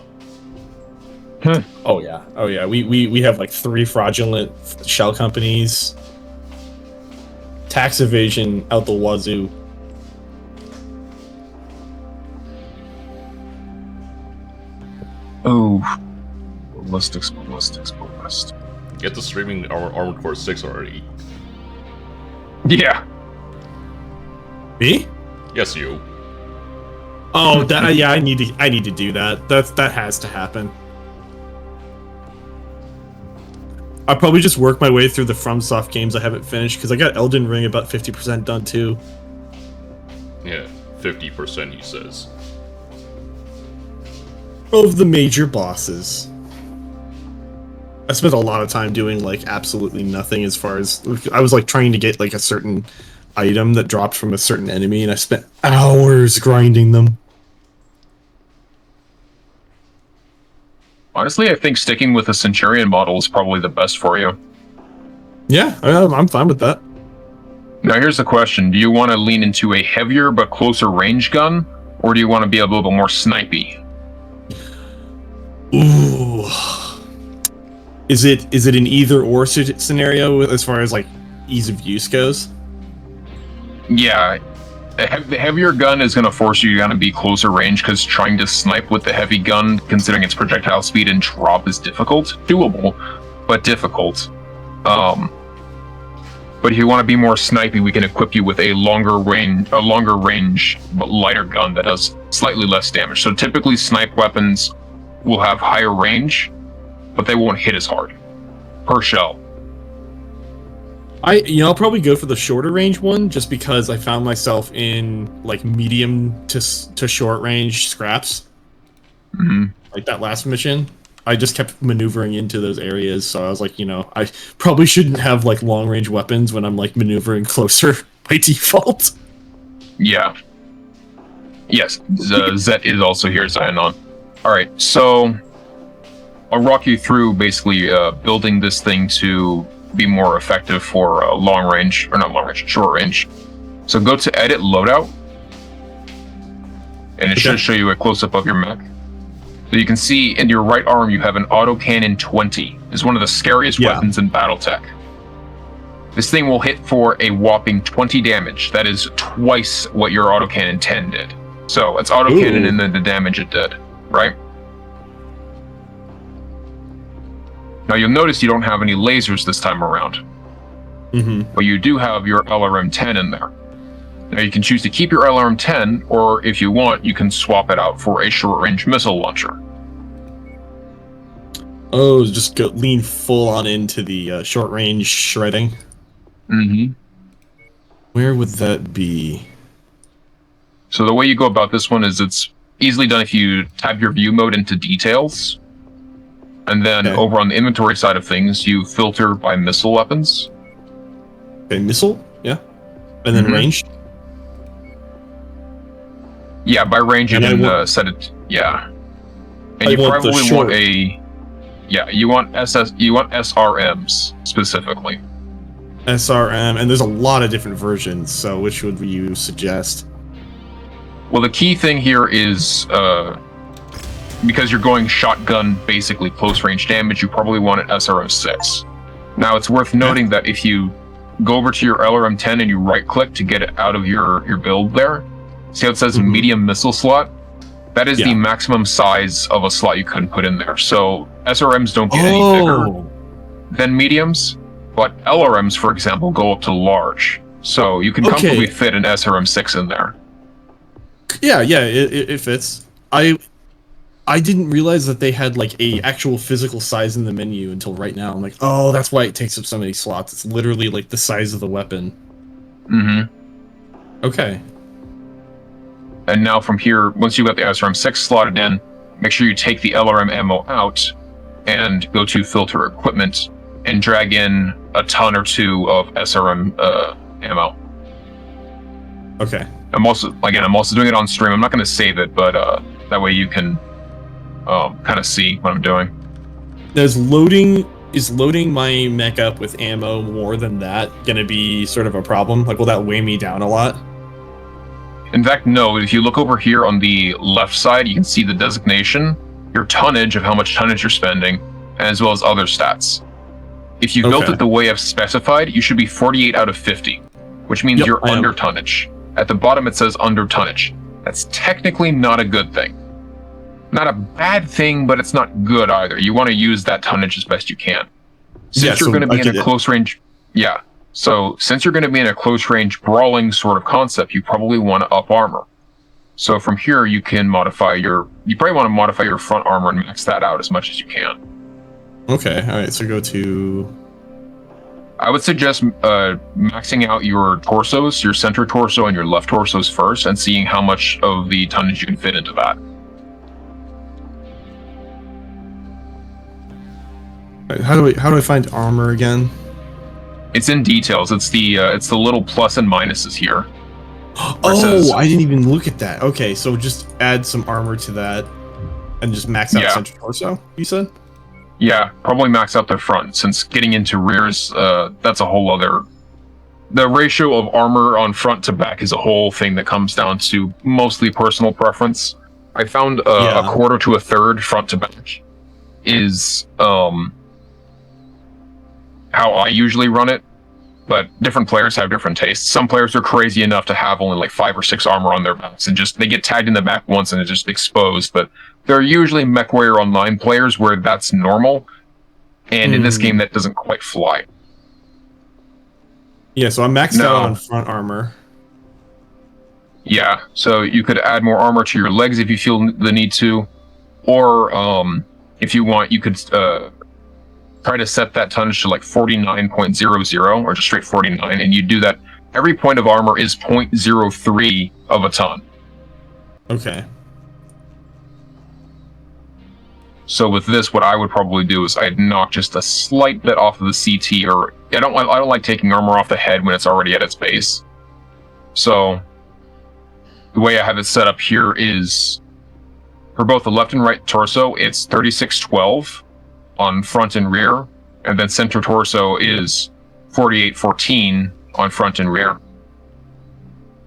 Oh yeah. We have like 3 fraudulent shell companies. Tax evasion out the wazoo. Oh, ballistics. Get the streaming Armored Core 6 already. Yeah. Me? Yes, you. Oh, that yeah. I need to do that. That has to happen. I'll probably just work my way through the FromSoft games I haven't finished, because I got Elden Ring about 50% done too. Yeah, 50% he says. Of the major bosses. I spent a lot of time doing like absolutely nothing as far as I was like trying to get like a certain item that dropped from a certain enemy, and I spent hours grinding them. Honestly, I think sticking with the Centurion model is probably the best for you. Yeah, I'm fine with that. Now here's the question. Do you want to lean into a heavier but closer range gun, or do you want to be a little bit more snipey? Ooh. Is it an either-or scenario as far as like ease of use goes? Yeah. The heavier gun is going to force you to be closer range, because trying to snipe with the heavy gun, considering its projectile speed and drop, is difficult. Doable, but difficult. But if you want to be more snipey, we can equip you with a longer range but lighter gun that does slightly less damage. So typically snipe weapons will have higher range, but they won't hit as hard per shell. I'll probably go for the shorter range one just because I found myself in like medium to short range scraps. Mm-hmm. Like that last mission, I just kept maneuvering into those areas, so I was like, I probably shouldn't have like long range weapons when I'm like maneuvering closer by default. Yeah. Yes, Zet is also here, Zion. Alright, so I'll walk you through basically building this thing to be more effective for long range, or not long range, short range. So go to Edit Loadout, and it should show you a close-up of your mech. So you can see in your right arm you have an autocannon 20. It's one of the scariest weapons in BattleTech. This thing will hit for a whopping 20 damage. That is twice what your autocannon 10 did. So it's autocannon and then the damage it did, right? Now you'll notice you don't have any lasers this time around. But you do have your LRM-10 in there. Now you can choose to keep your LRM-10, or if you want, you can swap it out for a short-range missile launcher. Oh, just lean full on into the short-range shredding? Where would that be? So the way you go about this one is it's easily done if you tab your view mode into details. And then over on the inventory side of things, you filter by missile weapons. Okay, missile? Yeah. And then range? Yeah, by range you can set it. Yeah. And you probably want a... Yeah, you want SRMs specifically. SRM, and there's a lot of different versions, so which would you suggest? Well, the key thing here is, because you're going shotgun, basically close range damage, you probably want an SRM-6. Now, it's worth noting that if you go over to your LRM-10 and you right-click to get it out of your build there, see how it says medium missile slot? That is the maximum size of a slot you couldn't put in there. So SRMs don't get any bigger than mediums, but LRMs, for example, go up to large. So you can comfortably fit an SRM-6 in there. Yeah, it fits. I didn't realize that they had like a actual physical size in the menu until right now. I'm like, oh, that's why it takes up so many slots. It's literally like the size of the weapon. Okay. And now from here, once you've got the SRM-6 slotted in, make sure you take the LRM ammo out and go to filter equipment and drag in a ton or two of SRM ammo. Okay. I'm also doing it on stream. I'm not going to save it, but that way you can kind of see what I'm doing. Is loading my mech up with ammo more than that going to be sort of a problem? Like, will that weigh me down a lot? In fact, no. If you look over here on the left side, you can see the designation, your tonnage of how much tonnage you're spending, as well as other stats. If you built it the way I've specified, you should be 48 out of 50, which means you're under tonnage. At the bottom, it says under tonnage. That's technically not a good thing. Not a bad thing, but it's not good either. You want to use that tonnage as best you can. Since you're going to be in a close range... Yeah. So, since you're going to be in a close-range brawling sort of concept, you probably want to up armor. So from here, you can modify your... You probably want to modify your front armor and max that out as much as you can. Okay, alright, so go to... I would suggest maxing out your torsos, your center torso and your left torsos first, and seeing how much of the tonnage you can fit into that. How do I find armor again? It's in details. It's the little plus and minuses here. Oh, I didn't even look at that. Okay, so just add some armor to that, and just max out center torso. You said? Yeah, probably max out the front, since getting into rears, that's a whole other... The ratio of armor on front to back is a whole thing that comes down to mostly personal preference. I found a quarter to a third front to back is how I usually run it, but different players have different tastes. Some players are crazy enough to have only like 5 or 6 armor on their backs, and they get tagged in the back once and it's just exposed, but there are usually MechWarrior Online players where that's normal, and in this game that doesn't quite fly. Yeah, so I'm maxed out on front armor. Yeah, so you could add more armor to your legs if you feel the need to, or if you want, you could try to set that tonnage to like 49.00 or just straight 49, and you do that. Every point of armor is 0.03 of a ton. Okay. So with this, what I would probably do is I'd knock just a slight bit off of the CT, or I don't like taking armor off the head when it's already at its base. So the way I have it set up here is for both the left and right torso, it's 3612 on front and rear, and then center torso is 4814 on front and rear.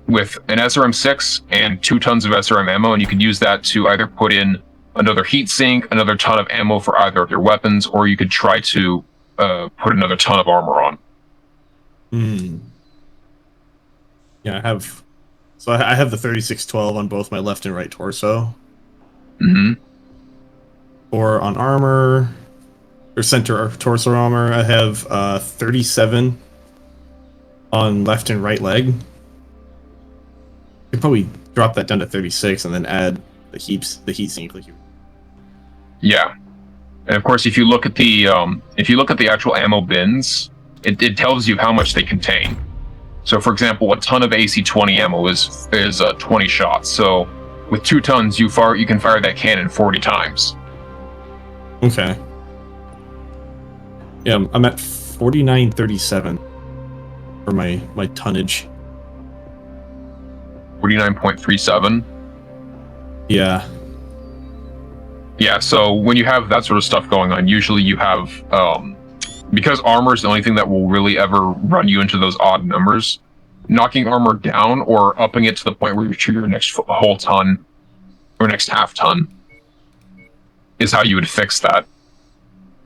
With an SRM-6 and 2 tons of SRM ammo, and you can use that to either put in another heat sink, another ton of ammo for either of your weapons, or you could try to put another ton of armor on. Yeah, I have the 3612 on both my left and right torso. Or on armor, or center torso armor, I have 37 on left and right leg. Could probably drop that down to 36 and then add the heat sink like you. Yeah, and of course, if you look at the actual ammo bins, it tells you how much they contain. So, for example, a ton of AC-20 ammo is 20 shots. So, with 2 tons, you can fire that cannon 40 times. Okay. Yeah, I'm at 4937 for my tonnage. 49.37. Yeah. Yeah, so when you have that sort of stuff going on, usually you have, because armor is the only thing that will really ever run you into those odd numbers, knocking armor down or upping it to the point where you trigger your next whole ton or next half ton is how you would fix that.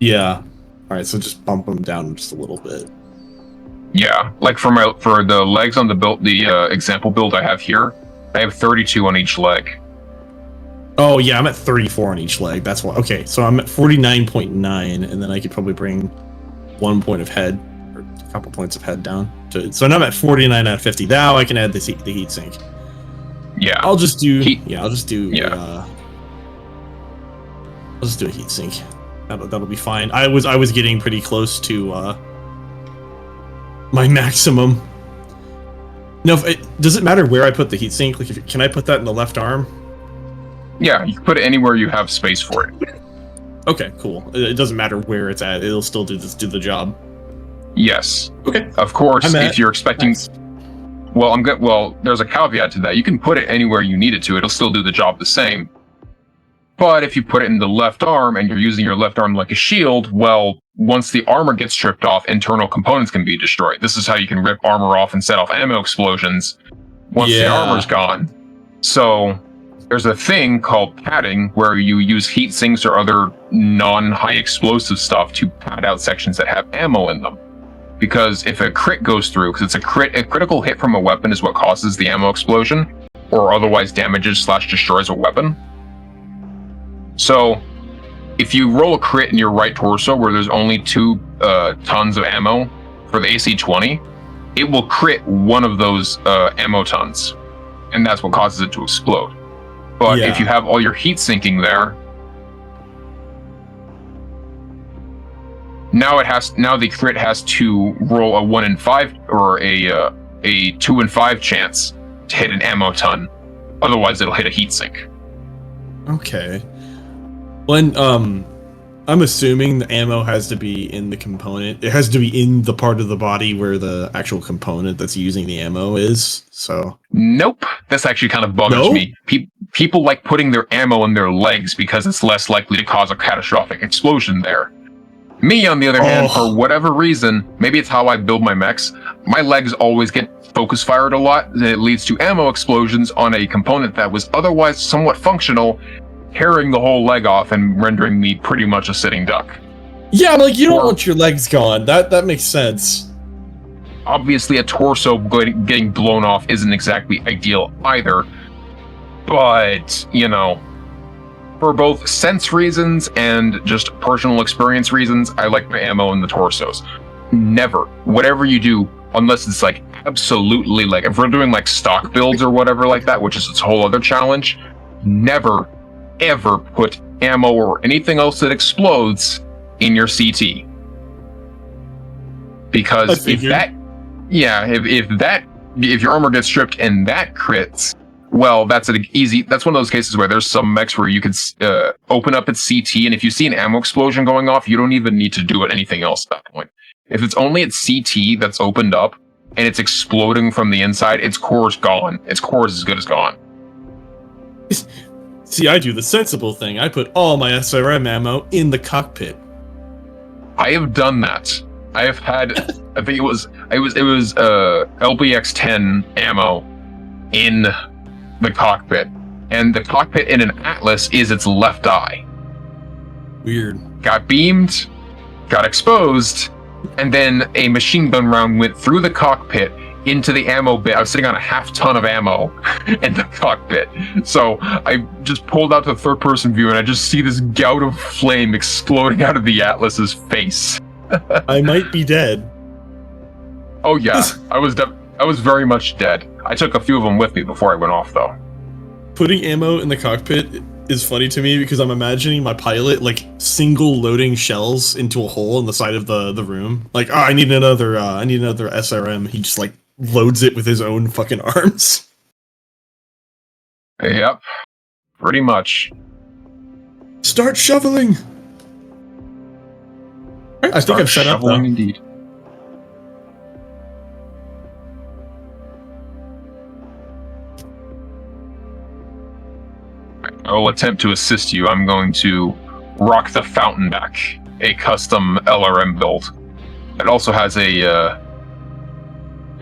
Yeah. Alright, so just bump them down just a little bit. Yeah, like for the legs on the example build I have here, I have 32 on each leg. Oh yeah, I'm at 34 on each leg. That's why. Okay, so I'm at 49.9, and then I could probably bring 1 point of head or a couple points of head down. So now I'm at 49 out of 50. Now I can add the heat sink. Yeah, I'll just do. Yeah. I'll just do a heat sink. That'll be fine. I was getting pretty close to my maximum. No, does it matter where I put the heat sink? Like, can I put that in the left arm? Yeah, you can put it anywhere you have space for it. Okay, cool. It doesn't matter where it's at. It'll still do the job. Yes. Okay. Of course, if you're expecting... Nice. Well, Well, there's a caveat to that. You can put it anywhere you need it to. It'll still do the job the same. But if you put it in the left arm and you're using your left arm like a shield, well, once the armor gets stripped off, internal components can be destroyed. This is how you can rip armor off and set off ammo explosions once the armor's gone. So there's a thing called padding where you use heat sinks or other non-high explosive stuff to pad out sections that have ammo in them. Because if a crit goes through, because a critical hit from a weapon is what causes the ammo explosion, or otherwise damages / destroys a weapon. So if you roll a crit in your right torso where there's only 2 tons of ammo for the AC-20, it will crit one of those ammo tons, and that's what causes it to explode. But if you have all your heat sinking there, now the crit has to roll a 1 in 5 or a 2 in 5 chance to hit an ammo ton. Otherwise, it'll hit a heat sink. Okay. When I'm assuming the ammo has to be in the component. It has to be in the part of the body where the actual component that's using the ammo is. So nope, this actually kind of bothers me. People like putting their ammo in their legs because it's less likely to cause a catastrophic explosion there. Me, on the other hand, for whatever reason, maybe it's how I build my mechs, my legs always get focus fired a lot, and it leads to ammo explosions on a component that was otherwise somewhat functional, tearing the whole leg off and rendering me pretty much a sitting duck. Yeah, like, you don't want your legs gone. That makes sense. Obviously, a torso getting blown off isn't exactly ideal either, but, you know, for both sense reasons and just personal experience reasons, I like my ammo in the torsos. Never, whatever you do, unless it's like absolutely, like if we're doing like stock builds or whatever like that, which is its whole other challenge, never ever put ammo or anything else that explodes in your CT. Because if your armor gets stripped and that crits, well, that's one of those cases where there's some mechs where you can open up its CT, and if you see an ammo explosion going off, you don't even need to do anything else at that point. If it's only its CT that's opened up and it's exploding from the inside, its core's gone. Its core is as good as gone. See, I do the sensible thing. I put all my SRM ammo in the cockpit. I have done that. I have had, I think it was LBX-10 ammo in the cockpit, and the cockpit in an Atlas is its left eye. Weird. Got beamed, got exposed, and then a machine gun round went through the cockpit into the ammo bin. I was sitting on a half ton of ammo in the cockpit. So I just pulled out to the third person view and I just see this gout of flame exploding out of the Atlas's face. I might be dead. Oh yeah, I was very much dead. I took a few of them with me before I went off though. Putting ammo in the cockpit is funny to me because I'm imagining my pilot like single loading shells into a hole in the side of the room. Like, oh, I need another SRM. He just like loads it with his own fucking arms. Yep, pretty much. Start shoveling. I think I'm set up though. Indeed. I will attempt to assist you. I'm going to rock the fountain back, a custom LRM build. It also has a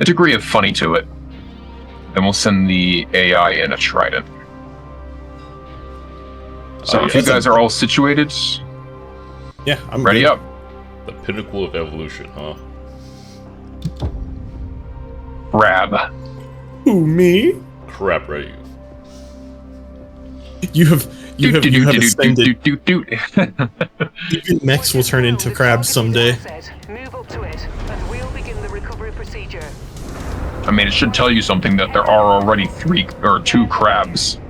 degree of funny to it. Then we'll send the AI in a trident. So if you guys are all situated, yeah, I'm ready good. up. The pinnacle of evolution, huh? Grab. Who, me? Crap, right? You have ascended. Even mechs will turn into crabs someday. Move up to it, and we'll begin the recovery procedure. I mean, it should tell you something that there are already 2 crabs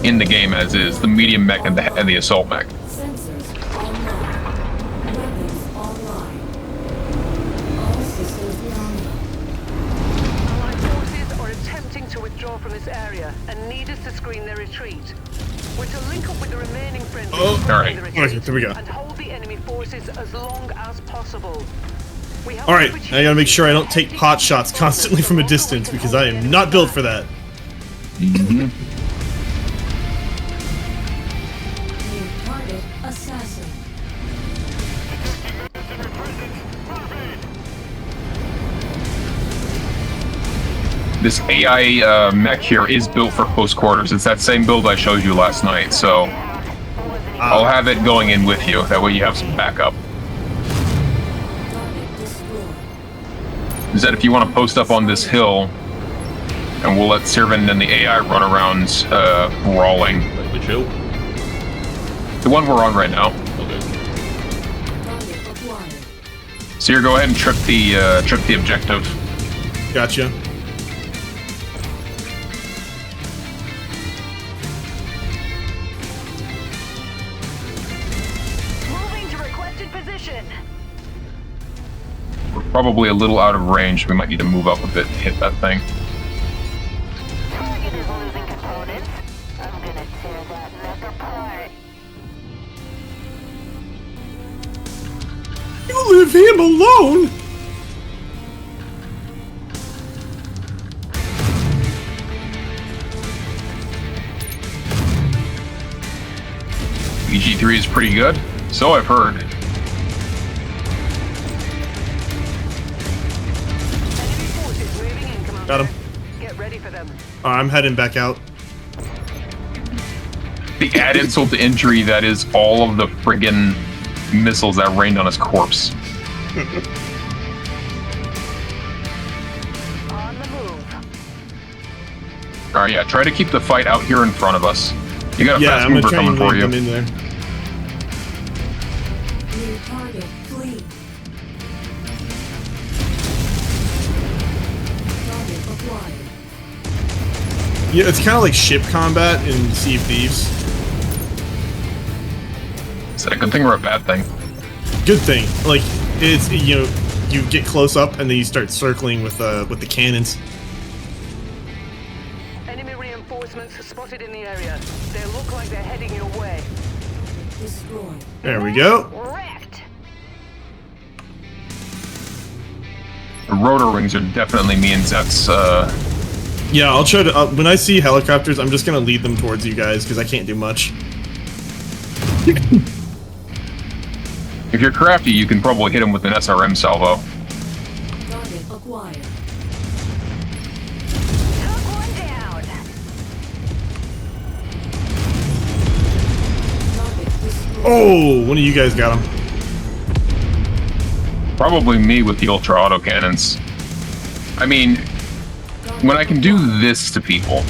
in the game as is, the medium mech and the assault mech. Sensors online. Weapons online. All systems online. Allied forces are attempting to withdraw from this area and need us to screen their retreat. We're to link up with the remaining friendly Oh, alright. Okay, here we go. and hold the enemy forces as long as possible. We have Alright, an I gotta make sure I don't take pot shots constantly from a distance because I am not built for that. Mm-hmm. New target assassin. This AI mech here is built for close quarters. It's that same build I showed you last night, so I'll have it going in with you. That way you have some backup. Target destroyed. Is that if you want to post up on this hill, and we'll let Sirvin and the AI run around brawling. Which hill? The one we're on right now. Okay. Target acquired. So go ahead and trip the objective. Gotcha. moving to requested position. We're probably a little out of range. We might need to move up a bit to hit that thing. Target is losing components. I'm gonna tear that mech apart. You leave him alone! EG3 is pretty good, so I've heard. Enemy forces moving in, Commander. Got him. Get ready for them. I'm heading back out. The add insult to injury, that is all of the friggin' missiles that rained on his corpse. On the move. Alright, yeah, try to keep the fight out here in front of us. You got a Yeah, fast I'm gonna mover try coming and for link you. them in there. New target flee. Target acquired. Yeah, it's kind of like ship combat in Sea of Thieves. Is that a good thing or a bad thing? Good thing, like it's you get close up and then you start circling with the cannons. Enemy reinforcements spotted in the area. They look like they're heading your way. Destroy. There we go. Wrecked. The rotor wings are definitely me and Zet's. Yeah, I'll try to. When I see helicopters, I'm just gonna lead them towards you guys because I can't do much. If you're crafty, you can probably hit him with an SRM salvo. Target acquired. Took one down. Target destroyed. Oh, one of you guys got him. Probably me with the ultra auto cannons. I mean, when I can do this to people.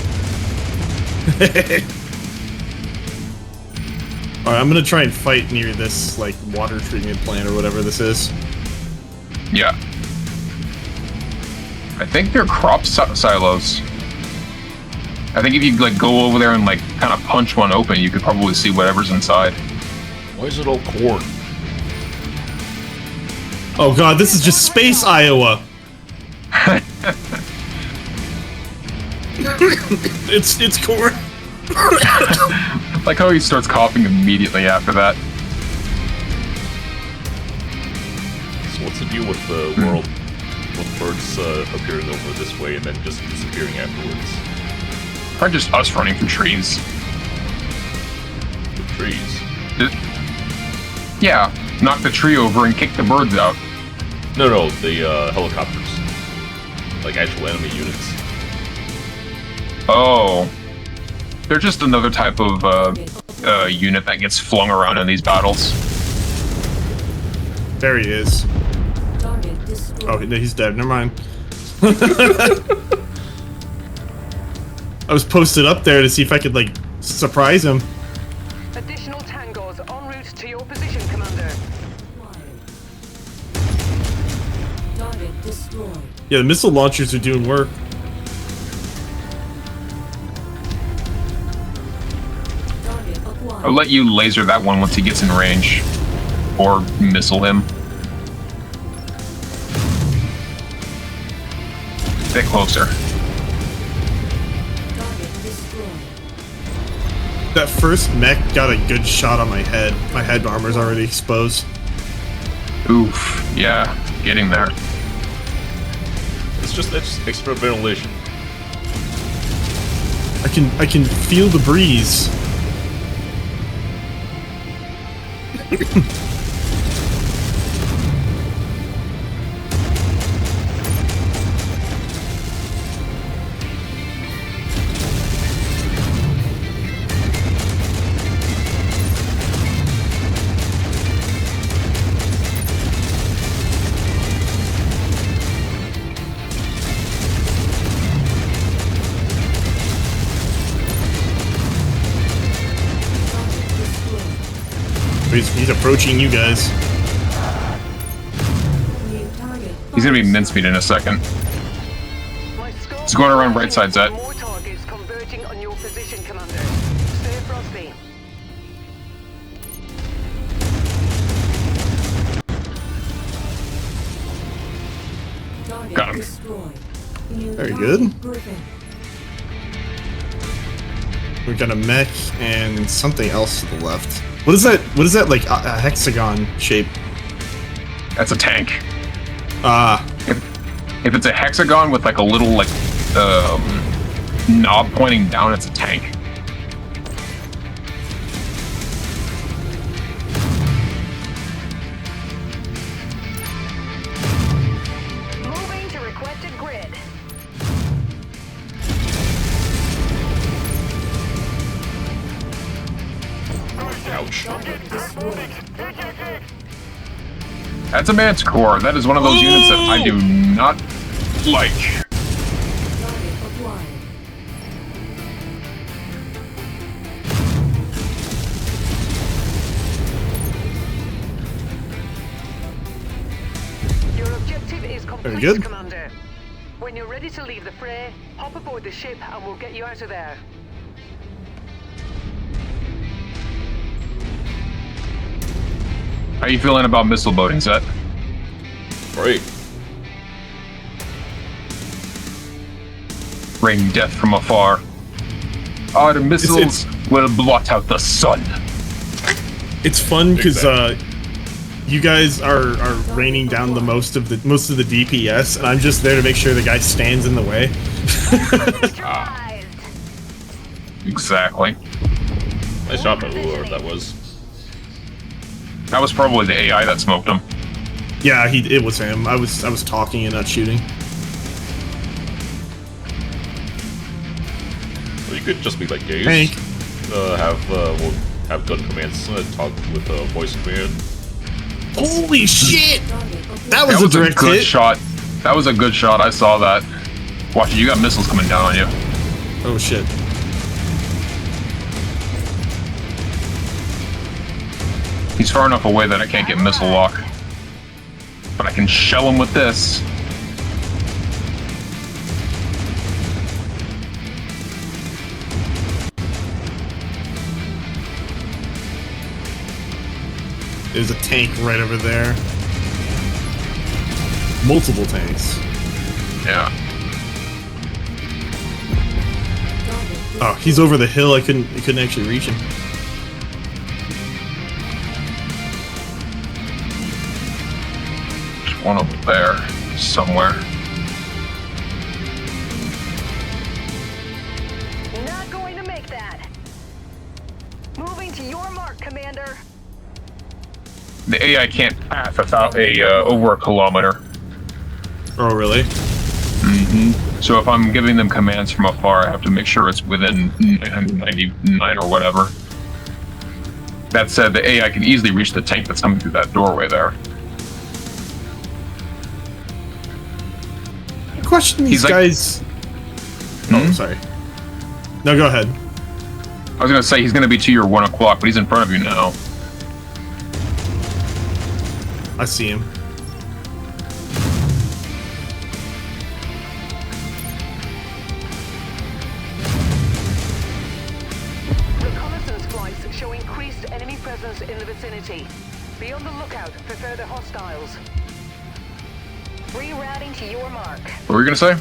Alright, I'm gonna try and fight near this, like, water treatment plant or whatever this is. Yeah. I think they're crop silos. I think if you like go over there and like kind of punch one open, you could probably see whatever's inside. Why is it all corn? Oh god, this is just space Iowa! it's corn. Like how he starts coughing immediately after that. So what's the deal with the world with birds appearing over this way and then just disappearing afterwards? Or just us running through trees. The trees. Yeah, knock the tree over and kick the birds out. No, the helicopters. Like actual enemy units. Oh. They're just another type of unit that gets flung around in these battles. There he is. Target destroyed. Oh, no, he's dead. Never mind. I was posted up there to see if I could, like, surprise him. Additional tangos en route to your position, Commander. Acquired. Target destroyed. Yeah, the missile launchers are doing work. Target acquired. I'll let you laser that one once he gets in range. Or missile him. Bit closer. Target destroyed. That first mech got a good shot on my head. My head armor's already exposed. Oof. Yeah, getting there. It's just extra ventilation. I can feel the breeze. Target destroyed. He's approaching you guys. New target. He's gonna be mincemeat in a second. My scope He's going around right side, Zed. More targets converging on your position, Commander. Stay frosty. Target Got him. destroyed. New Very target good. Griffin. We've got a mech and something else to the left. What is that? What is that, like, a hexagon shape? That's a tank. Ah, If it's a hexagon with like a little like knob pointing down, it's a tank. Moving to requested grid. Ouch. Target destroyed. That's a manticore. That is one of those units that I do not like. Target acquired. Your objective is complete, good. Commander. When you're ready to leave the fray, hop aboard the ship and we'll get you out of there. How you feeling about missile boating, Zet? Great. Rain death from afar. Our missiles will blot out the sun. It's fun because Exactly. you guys are raining down the most of the DPS, and I'm just there to make sure the guy stands in the way. Exactly. Nice job by whoever that was. That was probably the AI that smoked him. Yeah, it was him. I was talking and not shooting. Well, you could just be like Gaze. Hank. Have gun commands talk with voice command. Holy shit! That That was a was a direct good hit. shot. That was a good shot. I saw that. Watch it. You got missiles coming down on you. Oh shit. He's far enough away that I can't get missile lock. But I can shell him with this. There's a tank right over there. Multiple tanks. Yeah. Oh, he's over the hill. I couldn't actually reach him. There's one over there somewhere. Not going to make that. Moving to your mark, Commander. The AI can't pass without over a kilometer. Oh really? So if I'm giving them commands from afar, I have to make sure it's within 999 or whatever. That said, the AI can easily reach the tank that's coming through that doorway there. I question these He's like- guys. Oh, sorry. No, go ahead. I was gonna say he's gonna be to your 1 o'clock, but he's in front of you now. I see him. Reconnaissance flights show increased enemy presence in the vicinity. Be on the lookout for further hostiles. Rerouting to your mark. What were you gonna say?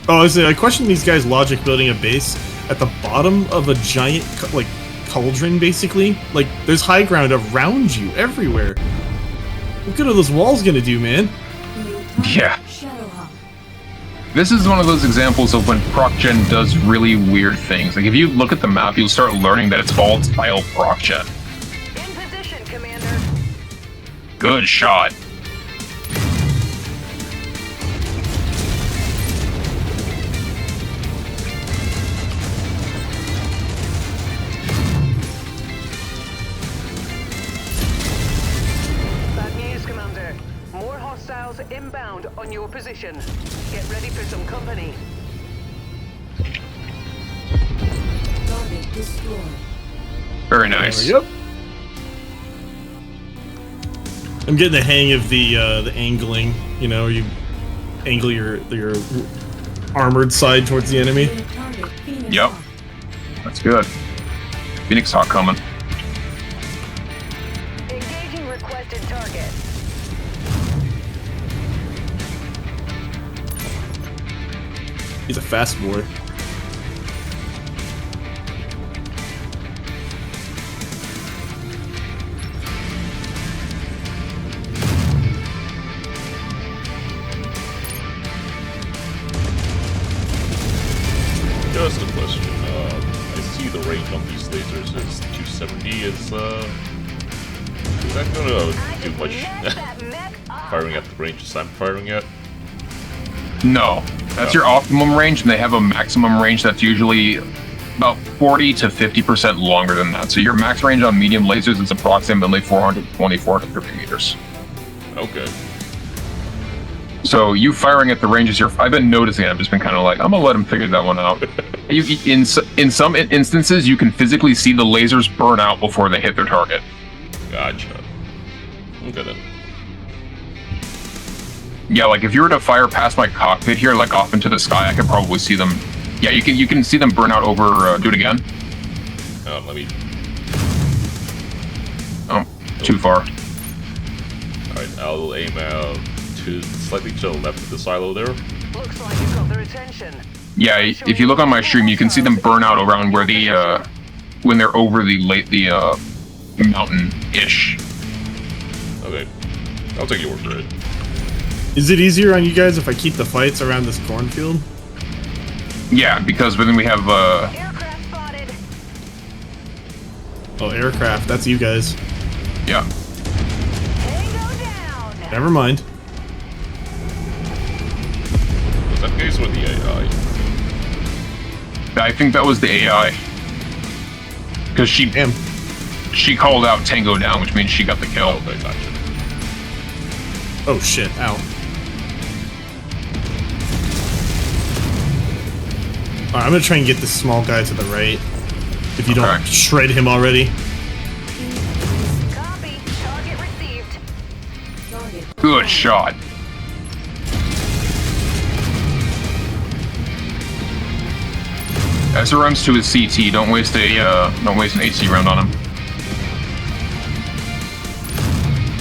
Oh, I question these guys' logic building a base at the bottom of a giant cauldron, basically. Like there's high ground around you everywhere. What good are those walls gonna do, man? Yeah. Shadowhawk. This is one of those examples of when ProcGen does really weird things. Like if you look at the map, you'll start learning that it's all tile ProcGen. In position, Commander. Good shot. Bad news, Commander. More hostiles inbound on your position. Get ready for some company. Target destroyed. Very nice. Yep. I'm getting the hang of the angling. You know, you angle your armored side towards the enemy. Target Phoenix Yep. Hawk. That's good. Phoenix Hawk coming. Engaging requested target. He's a fast boy. Just a question. I see the range on these lasers is 270. Is that gonna do much firing at the ranges I'm firing at? No. That's your optimum range, and they have a maximum range that's usually about 40 to 50% longer than that. So your max range on medium lasers is approximately 420, 450 meters. Okay. So you firing at the ranges I've been noticing, I've just been kind of like, I'm gonna let him figure that one out. In some instances, you can physically see the lasers burn out before they hit their target. Gotcha. Okay then. Yeah, like if you were to fire past my cockpit here, like off into the sky, I could probably see them. Yeah, you can see them burn out over. Do it again. Let me. Oh, too far. Alright, I'll aim slightly to the left of the silo there. Looks like you've got their attention. Yeah, if you look on my stream, you can see them burn out around where the when they're over the mountain-ish. Okay, I'll take your word for it. Is it easier on you guys if I keep the fights around this cornfield? Yeah, because then we have Aircraft spotted. Oh, aircraft. That's you guys. yeah. Tango down. Never mind. Was that case with the AI? I think that was the AI. Because Damn. she called out Tango down, which means she got the kill. Okay, gotcha. Oh shit. Ow. Alright, I'm gonna try and get this small guy to the right. If you don't Okay. shred him already. Copy. Target received. Target. Good shot. SRM's to his CT. Don't waste an AC round on him.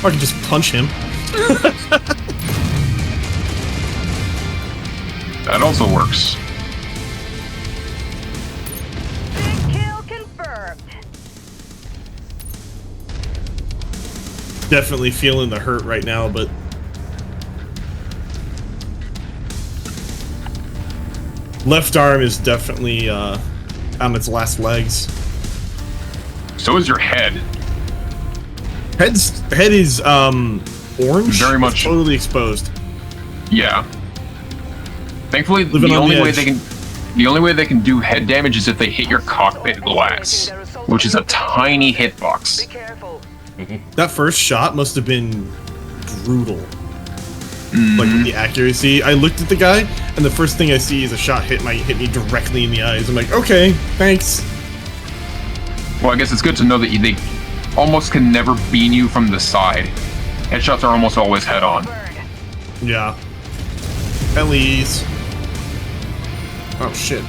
Or I can just punch him. That also works. Big kill confirmed. Definitely feeling the hurt right now, but left arm is definitely on its last legs. So is your head. Head is orange. Very much. It's totally exposed. Yeah. Thankfully, Living the on only the way edge. they can do head damage is if they hit your cockpit glass, which is a tiny hitbox. Be careful. That first shot must have been brutal. Like with the accuracy. I looked at the guy, and the first thing I see is a shot hit me directly in the eyes. I'm like, okay, thanks. Well, I guess it's good to know that they almost can never beam you from the side. Headshots are almost always head on. Bird. Yeah. Ellie's. Oh shit.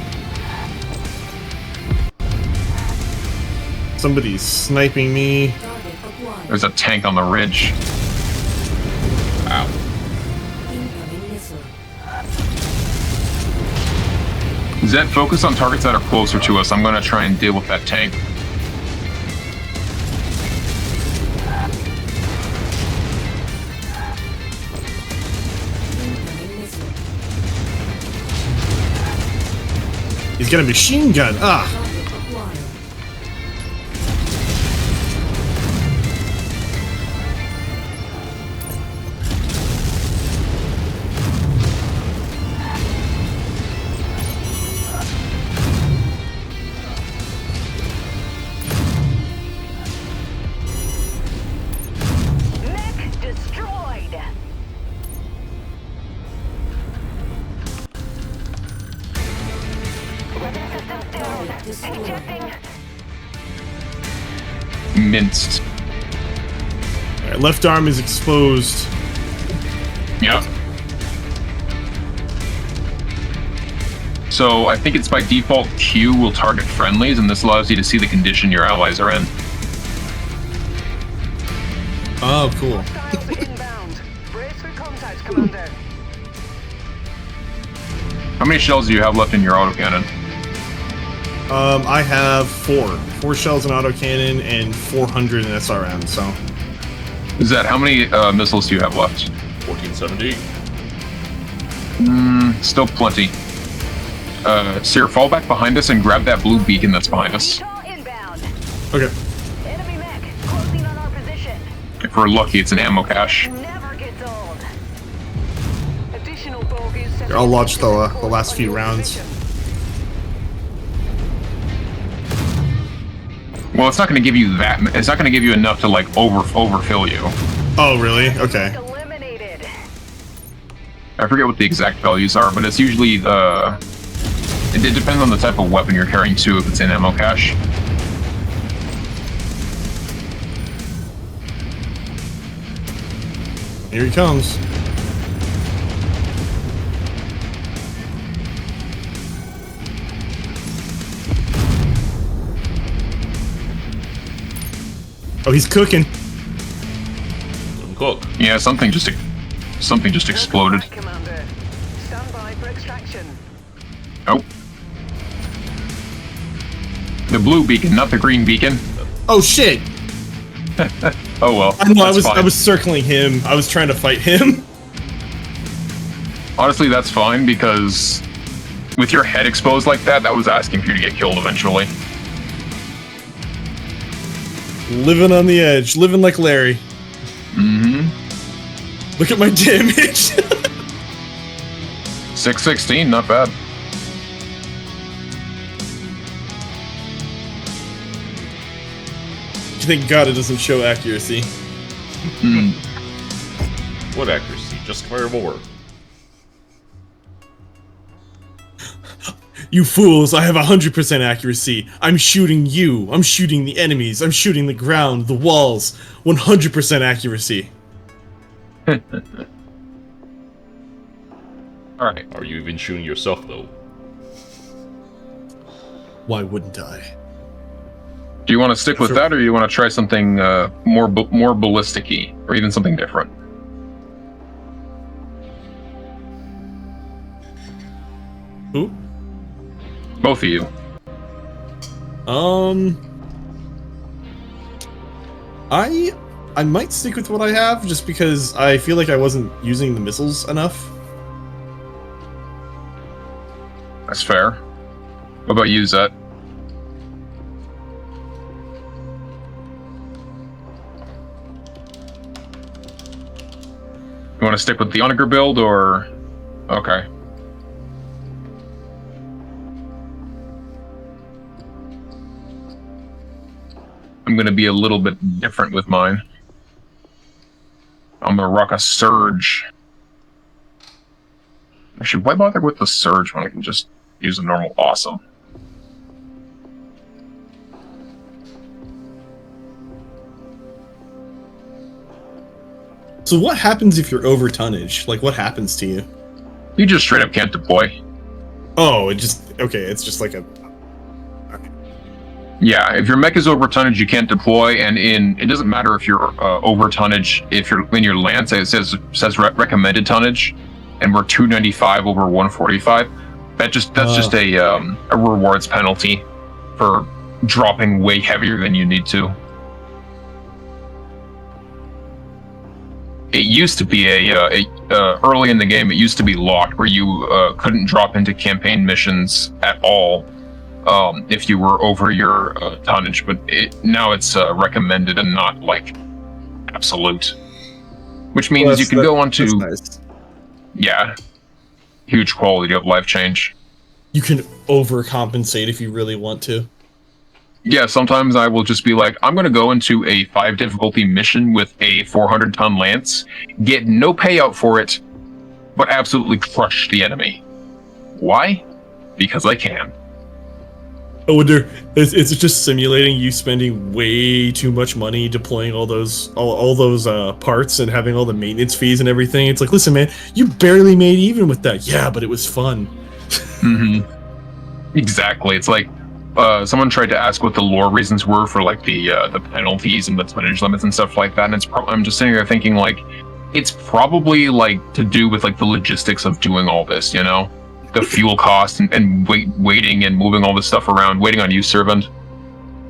Somebody's sniping me. Target acquired. There's a tank on the ridge. Ow. Incoming missile. Zed, focus on targets that are closer to us. I'm gonna try and deal with that tank. Incoming missile. He's got a machine gun. Ah. Target acquired. Mech destroyed. Weapon systems down. Target destroyed. Ejecting. Minced. Alright, left arm is exposed. Yep. So I think it's by default Q will target friendlies, and this allows you to see the condition your allies are in. Oh, cool. Hostiles inbound. Brace for contact, Commander. How many shells do you have left in your autocannon? I have 4 shells in autocannon and 400 in SRM. So Zed, how many missiles do you have left? 1470. Still plenty. Seer, fall back behind us and grab that blue beacon that's behind us. Utah inbound. okay. Enemy mech closing on our position. If we're lucky, it's an ammo cache. Never gets old. Additional bogies. set I'll up launch the for last few your rounds. position. Well, it's not going to give you that. It's not going to give you enough to like overfill you. Oh, really? Okay. Eliminated. I forget what the exact values are, but it's usually it depends on the type of weapon you're carrying too. If it's in ammo cache. Here he comes. Oh, he's cooking. cook. Yeah, something just exploded. Welcome back, Commander. Stand by for extraction. Oh. The blue beacon, not the green beacon. Oh shit! Oh well. I know. that's fine. I was circling him. I was trying to fight him. Honestly, that's fine because with your head exposed like that, that was asking for you to get killed eventually. Living on the edge, living like Larry. Mm-hmm. Look at my damage. 616, not bad. Thank God it doesn't show accuracy. Mm. What accuracy? Just fire more. You fools, I have 100% accuracy. I'm shooting you. I'm shooting the enemies. I'm shooting the ground, the walls. 100% accuracy. Alright. Are you even shooting yourself, though? Why wouldn't I? Do you want to stick with that, or do you want to try something more ballistic-y, or even something different? Who? Both of you. I might stick with what I have, just because I feel like I wasn't using the missiles enough. That's fair. What about you, Zet? You want to stick with the Onager build, or... Okay. I'm going to be a little bit different with mine. I'm going to rock a Surge. Actually, why bother with the Surge when I can just use a normal Awesome? So what happens if you're over tonnage? Like, what happens to you? You just straight up can't deploy. Oh, okay, it's just like a... Yeah, if your mech is over tonnage, you can't deploy, and it doesn't matter if you're over tonnage. If you're in your land, it says recommended tonnage, and we're 295 over 145. That's just a rewards penalty for dropping way heavier than you need to. It used to be early in the game. It used to be locked, where you couldn't drop into campaign missions at all. If you were over your tonnage, but now it's recommended and not like absolute, which means you can go on to nice. Yeah, huge quality of life change. You can overcompensate if you really want to. Yeah, sometimes I will just be like, I'm going to go into a 5 difficulty mission with a 400-ton lance, get no payout for it, but absolutely crush the enemy. Why? Because I can. I wonder, it's just simulating you spending way too much money deploying all those parts and having all the maintenance fees and everything. It's like, listen, man, you barely made even with that. Yeah, but it was fun. Mm-hmm. Exactly. It's like someone tried to ask what the lore reasons were for like the penalties and the tonnage limits and stuff like that, and I'm just sitting there thinking like, it's probably like to do with like the logistics of doing all this, you know? The fuel cost and waiting and moving all this stuff around, waiting on you, servant.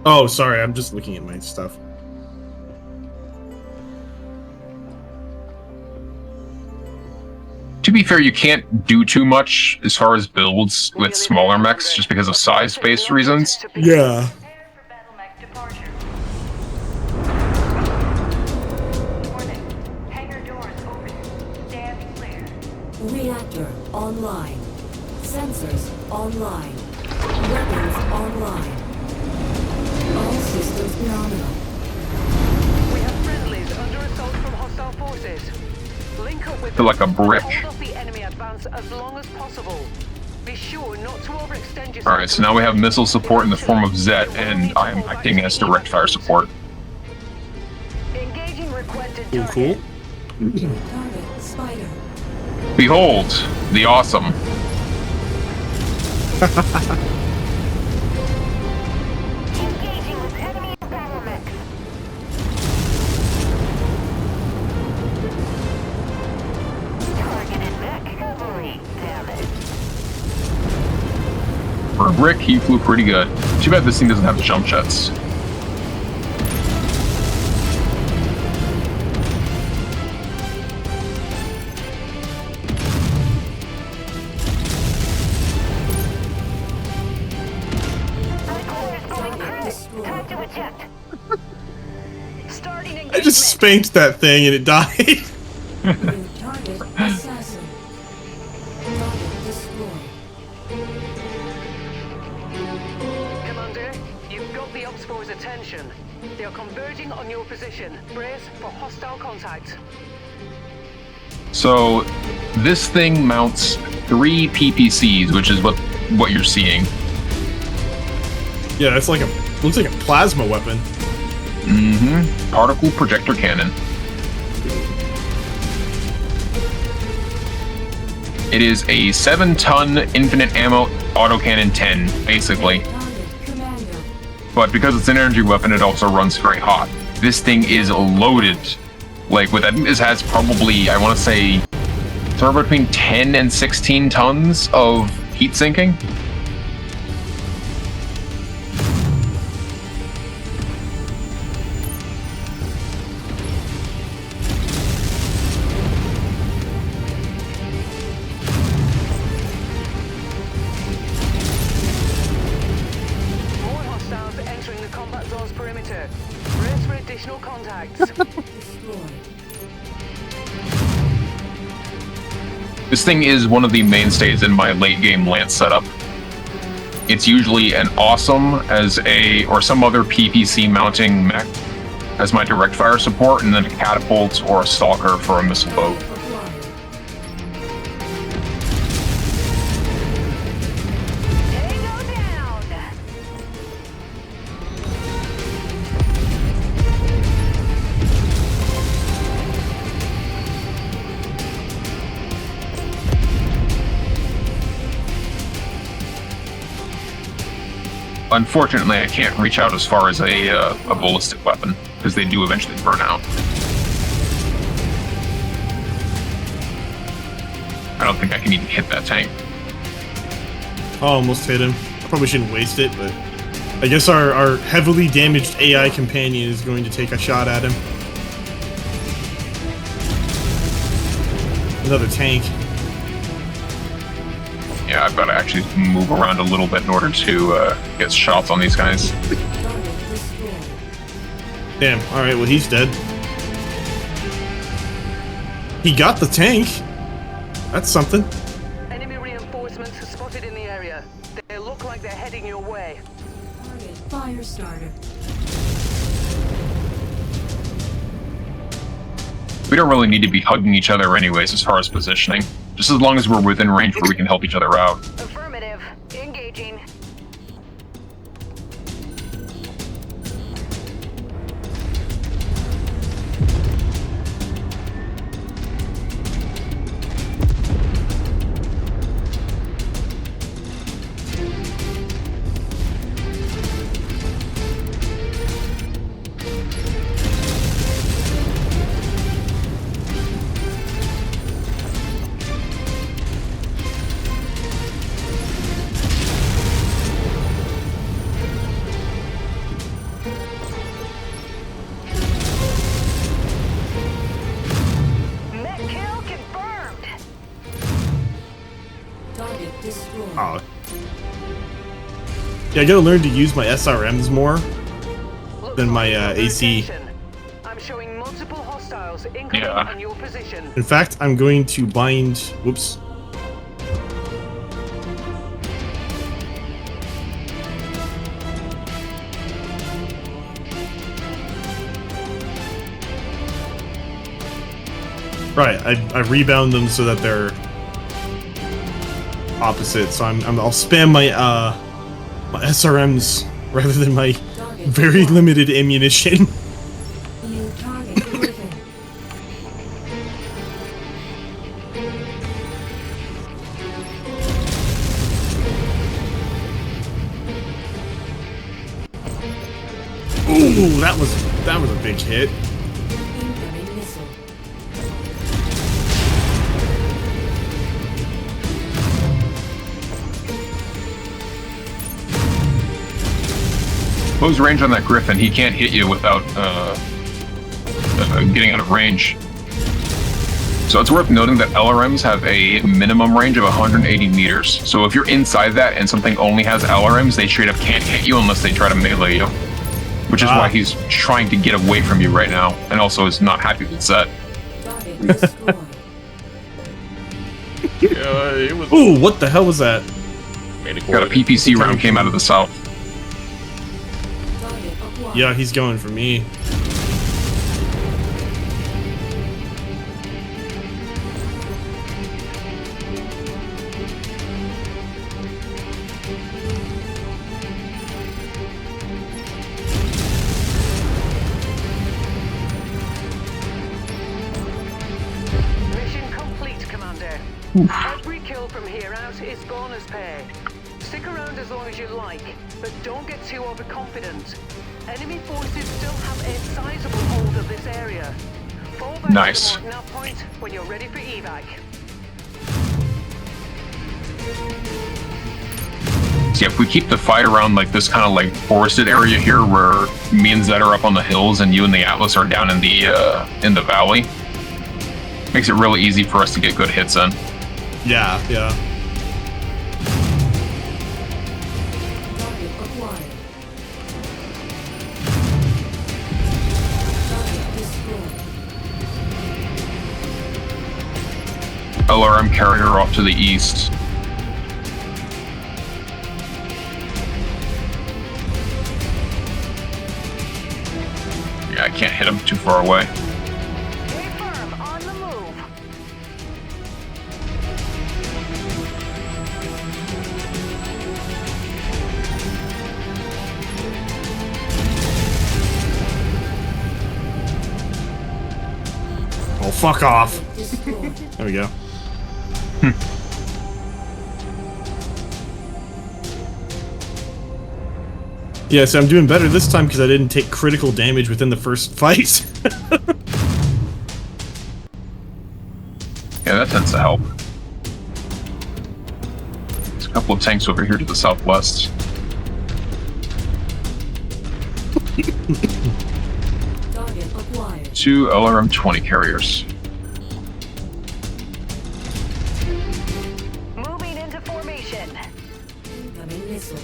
Oh, sorry, I'm just looking at my stuff. To be fair, you can't do too much as far as builds with smaller mechs just because of size-based reasons. Yeah. Reactor online. Sensors online. Weapons online. All systems nominal. We have friendlies under assault from hostile forces. Link up with They're like a brick. hold off the enemy advance as long as possible. Be sure not to overextend yourself. Alright, so now we have missile support in the form of Zet, and I am acting as direct fire support. Engaging requested Cool, target. cool. Target Spider. Behold, the awesome. Engaging with enemy battle mechs. For a brick, he flew pretty good. Too bad this thing doesn't have jump jets. I just spanked that thing and it died. New target assassin. Target destroyed. Commander, you've got the Ops Force's attention. They are converging on your position. Brace for hostile contact. So this thing mounts 3 PPCs, which is what you're seeing. Yeah, that's like looks like a plasma weapon. Mm-hmm. Particle projector cannon. It is a 7-ton infinite ammo autocannon 10, basically. Target commander. But because it's an energy weapon, it also runs very hot. This thing is loaded. Like, with that, this has probably, I want to say, somewhere between 10 and 16 tons of heat sinking. More hostiles entering the combat zone's perimeter. Brace for additional contacts. Destroyed. This thing is one of the mainstays in my late game Lance setup. It's usually an awesome or some other PPC mounting mech as my direct fire support, and then a catapult or a stalker for a missile boat. Acquired. Tango down! Unfortunately, I can't reach out as far as a ballistic weapon, because they do eventually burn out. I don't think I can even hit that tank. Oh, almost hit him. I probably shouldn't waste it, but I guess our heavily damaged AI companion is going to take a shot at him. Another tank. Yeah, I've got to actually move around a little bit in order to get shots on these guys. Target destroyed. Damn, alright, well he's dead. He got the tank. That's something. Enemy reinforcements are spotted in the area. They look like they're heading your way. Target fire starter. We don't really need to be hugging each other anyways as far as positioning. Just as long as we're within range where we can help each other out. Affirmative. Engaging. Met kill confirmed. Target destroyed. Oh. Yeah, I gotta learn to use my SRMs more. Looks Then my, like AC. location. I'm showing multiple hostiles incoming Yeah. on your position. In fact, I'm going to bind... Whoops. Right, I rebound them so that they're opposite. So I'll spam my my SRMs rather than my very limited ammunition. New target driven. Ooh, that was a big hit. Incoming missile. close range on that Griffin. He can't hit you without getting out of range. So it's worth noting that LRMs have a minimum range of 180 meters. So if you're inside that and something only has LRMs, they straight up can't hit you unless they try to melee you. Which is why he's trying to get away from you right now, and also is not happy with Zed. Target destroyed. It was Ooh, what the hell was that? Got a PPC round came out of the south. Target acquired. Yeah, he's going for me. Mission complete, Commander. Every kill from here out is bonus pay. Stick around as long as you like, but don't get too overconfident. Enemy forces still have a sizable hold of this area. Fall back Nice. to the mark point when you're ready for evac. So yeah, if we keep the fight around like this kind of like forested area here where me and Zed are up on the hills and you and the Atlas are down in the valley, makes it really easy for us to get good hits in. Yeah, yeah. Target acquired. Target destroyed. LRM carrier off to the east. Yeah, I can't hit him too far away. Stay firm, on the move. Oh, fuck off. Destroyed. There we go. Yeah, so I'm doing better this time because I didn't take critical damage within the first fight. Yeah, that tends to help. There's a couple of tanks over here to the southwest. Target acquired. 2 LRM-20 carriers. Moving into formation. Incoming missile.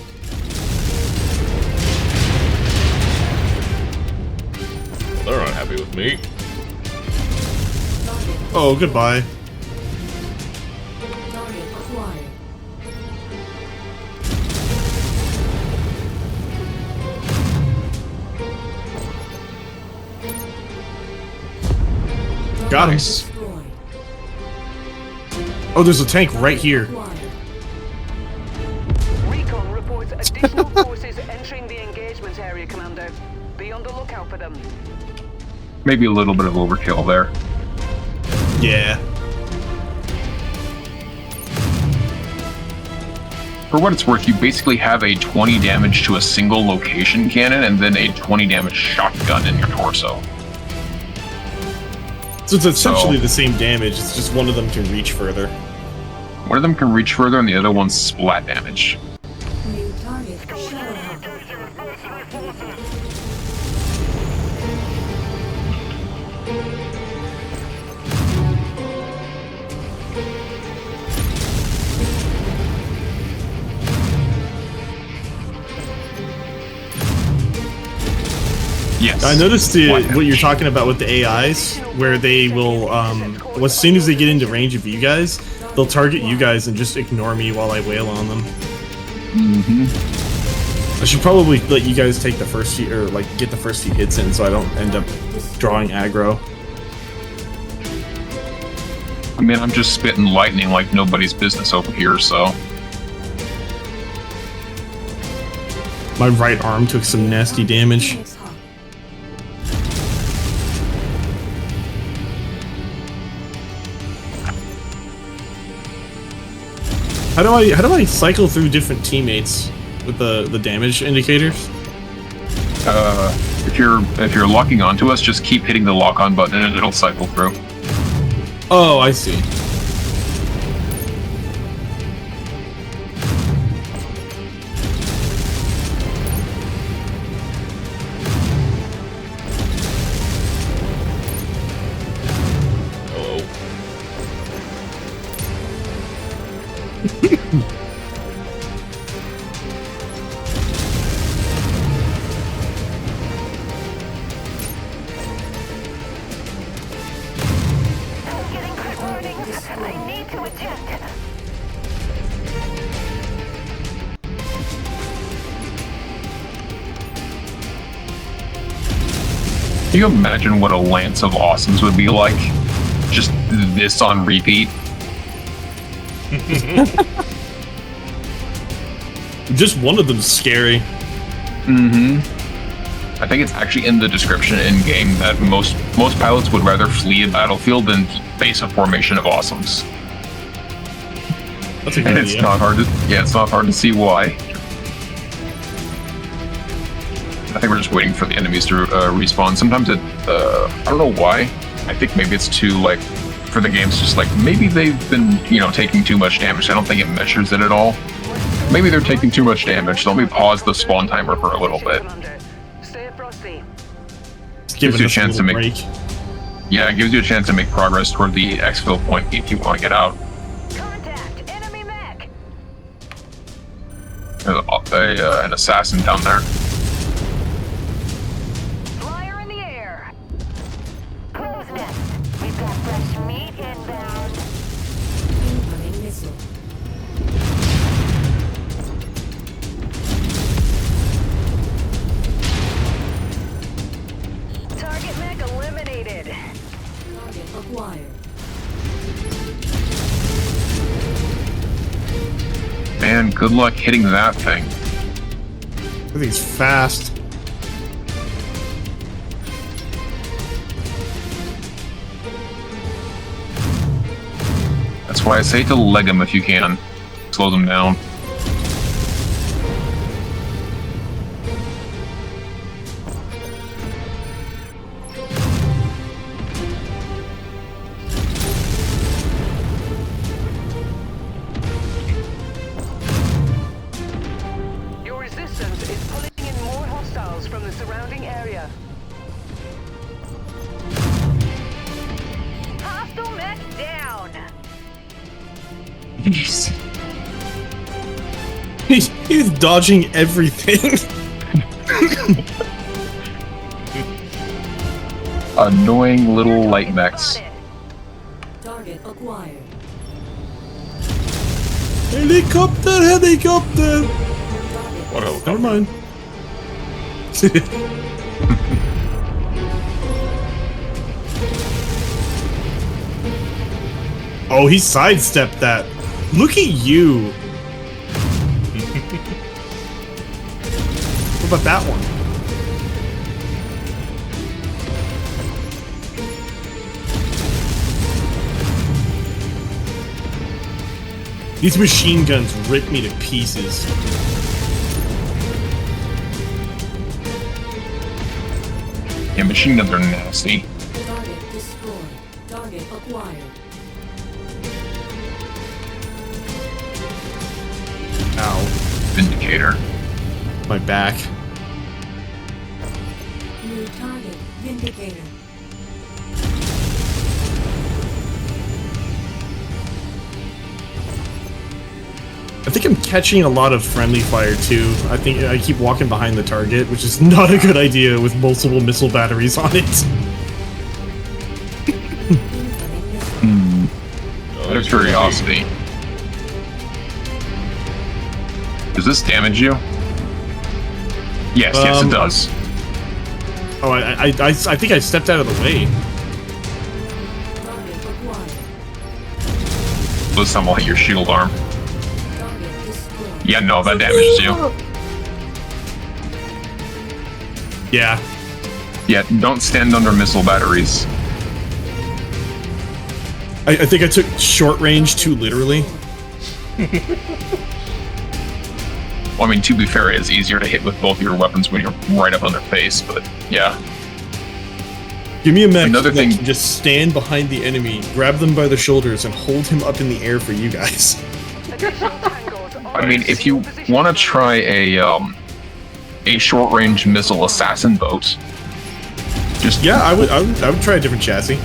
They're not happy with me. Target. Oh, goodbye. Target acquired. Got him. Nice. Destroyed. Oh, there's a tank right here. Acquired. Recon reports additional forces entering the engagement area, Commander. Be on the lookout for them. Maybe a little bit of overkill there. Yeah. For what it's worth, you basically have a 20 damage to a single location cannon and then a 20 damage shotgun in your torso. So it's essentially So- the same damage, it's just one of them can reach further. One of them can reach further and the other one's splat damage. New target. Shadowhawk. Yes. I noticed Splat what you're damage. talking about with the AIs, where they will, as soon as they get into range of you guys, they'll target you guys and just ignore me while I wail on them. I should probably let you guys take the first few, or like get the first few hits in, so I don't end up drawing aggro. I mean, I'm just spitting lightning like nobody's business over here, so. My right arm took some nasty damage. Phoenix Hawk. How do I cycle through different teammates with the damage indicators? If you're locking onto us, just keep hitting the lock on button and it'll cycle through. Oh, I see. Getting quick warnings. I need to eject. Can you imagine what a Lance of Awesomes would be like? Just this on repeat. Just one of them's scary. Mm-hmm. I think it's actually in the description in game that most pilots would rather flee a battlefield than face a formation of Awesomes. That's a good And idea. it's not hard to it's not hard to see why. I think we're just waiting for the enemies to respawn. Sometimes it, I don't know why. I think maybe it's too, like, for the game's just like, maybe they've been, taking too much damage. I don't think it measures it at all. Maybe they're taking too much damage. So let me pause the spawn timer for a little bit. Commander. Stay frosty. It's giving gives you a us chance to little make- break. Yeah, it gives you a chance to make progress toward the exfil point if you want to get out. Contact. Enemy mech. There's an assassin down there. Flyer in the air. Crow's nest. We've got fresh meat inbound. Incoming missile. Target mech eliminated. Target acquired. Man, good luck hitting that thing. I think it's fast. That's why I say to leg them if you can. Slow them down. Your resistance is pulling in more hostiles from the surrounding area. Hostile mech down. He's dodging everything. Annoying little light mechs. Spotted. Target acquired. Helicopter, helicopter. What else? Never mind. Oh, he sidestepped that. Look at you. What about that one? These machine guns rip me to pieces. Yeah, machine guns are nasty. Target destroyed. Target acquired. Ow. Vindicator. My back. New target. Vindicator. I think I'm catching a lot of friendly fire too. I think I keep walking behind the target, which is not a good idea with multiple missile batteries on it. Incoming missile. Oh, Out of curiosity. Does this damage you? Yes, yes it does. Oh, I think I stepped out of the way. Target acquired. Let's somehow hit your shield arm. Target destroyed. Yeah, no, that damages you. Yeah. Yeah, don't stand under missile batteries. I think I took short range too literally. Well, I mean, to be fair, it is easier to hit with both your weapons when you're right up on their face, but yeah. Give me a mech Another that thing- can just stand behind the enemy, grab them by the shoulders, and hold him up in the air for you guys. Additional tangos are I mean, in if you your position. want to try a short-range missile assassin boat, just Yeah, I would try a different chassis.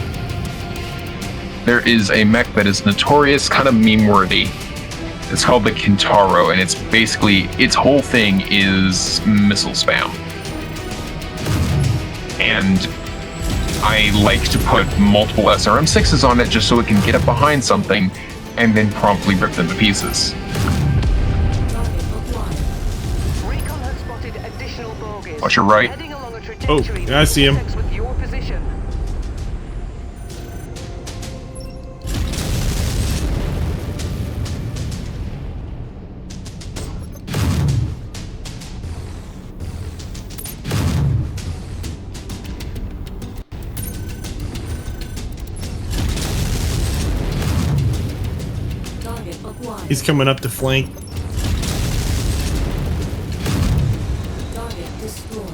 there is a mech that is notorious, kind of meme-worthy. It's called the Kintaro, and it's basically, its whole thing is missile spam. And I like to put multiple SRM-6s on it just so it can get up behind something and then promptly rip them to pieces. Recon has spotted additional bogies. Watch your right. Heading along a Oh, trajectory yeah, I see him. that intersects with your position. Target acquired. He's coming up to flank. Target destroyed.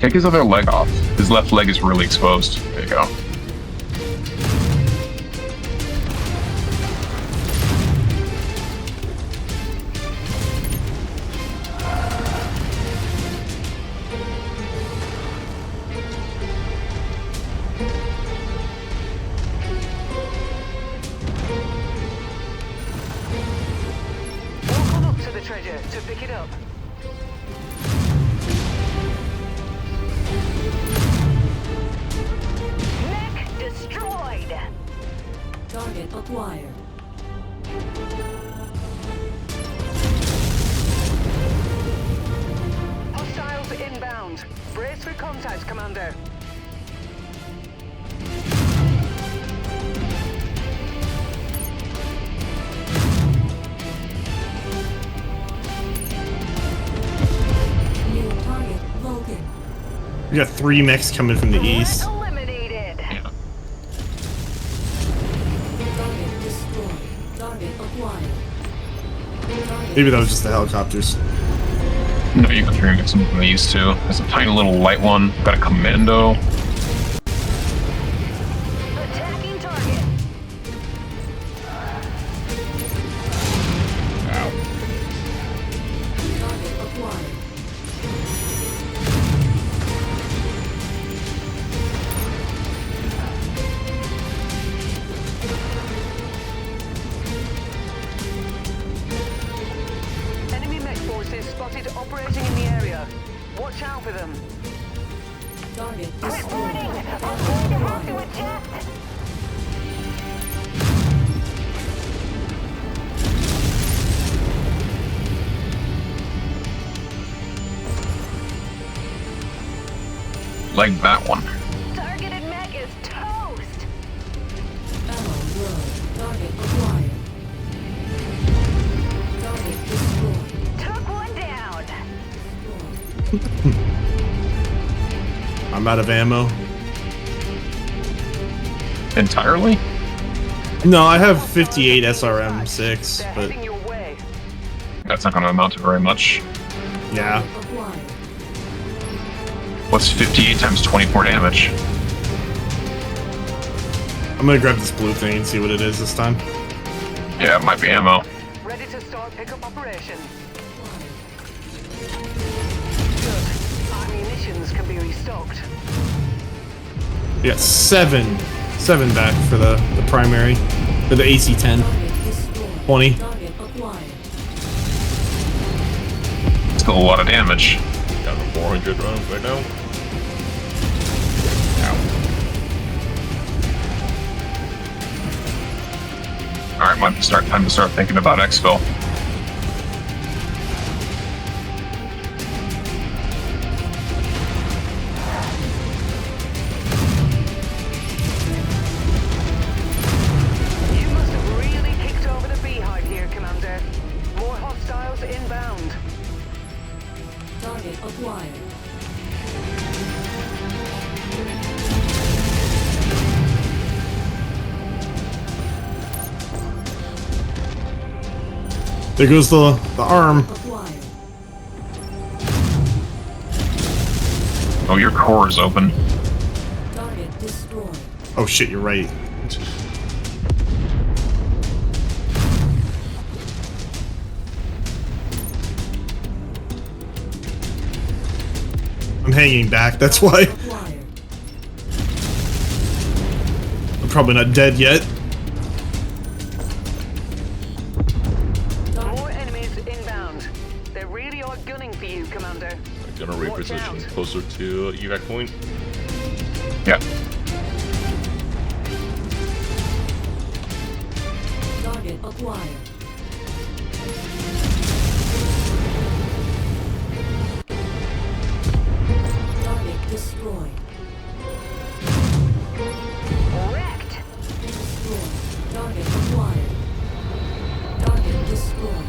Take his other leg off. His left leg is really exposed. There you go. Walk on up to the treasure to pick it up. Mech destroyed. Target acquired. Hostiles inbound. Brace for contact, Commander. New target Vulcan. We got 3 mechs coming from the east. Eliminated. Yeah. Target destroyed. Target acquired. Target Maybe that was just the helicopters. No, you got 3 mix them from the east too. There's a tiny little light one. Got a commando. Attacking target. Ow. target acquired. Enemy mech forces spotted operating in the area. Watch out for them. Target Reporting. destroyed. I'm going to have to adjust. Like that one. Targeted mech is toast. Ammo low. Target acquired. Target destroyed. Took one down. Destroyed. I'm out of ammo. Entirely? No, I have 58 SRM-6, They're but heading your way. That's not going to amount to very much. yeah. Acquired. What's 58 times 24 damage? I'm gonna grab this blue thing and see what it is this time. Yeah, it might be ammo. Ready to start pickup operation. Acquired. Good. Our munitions can be restocked. We got 7 back for the primary. For the AC-10. Target destroyed. 20. Target acquired. Still a lot of damage. Down to 400 rounds right now. Ow. Alright, might be time to start thinking about exfil. You must have really kicked over the beehive here, Commander. More hostiles inbound. Target acquired. There goes the arm. Acquired. Oh, your core is open. Target destroyed. Oh shit, you're right. I'm hanging back, that's why. Acquired. I'm probably not dead yet. closer to evac point. Yeah. Target acquired. Target destroyed. Wrecked. Destroyed. Target acquired. Target destroyed.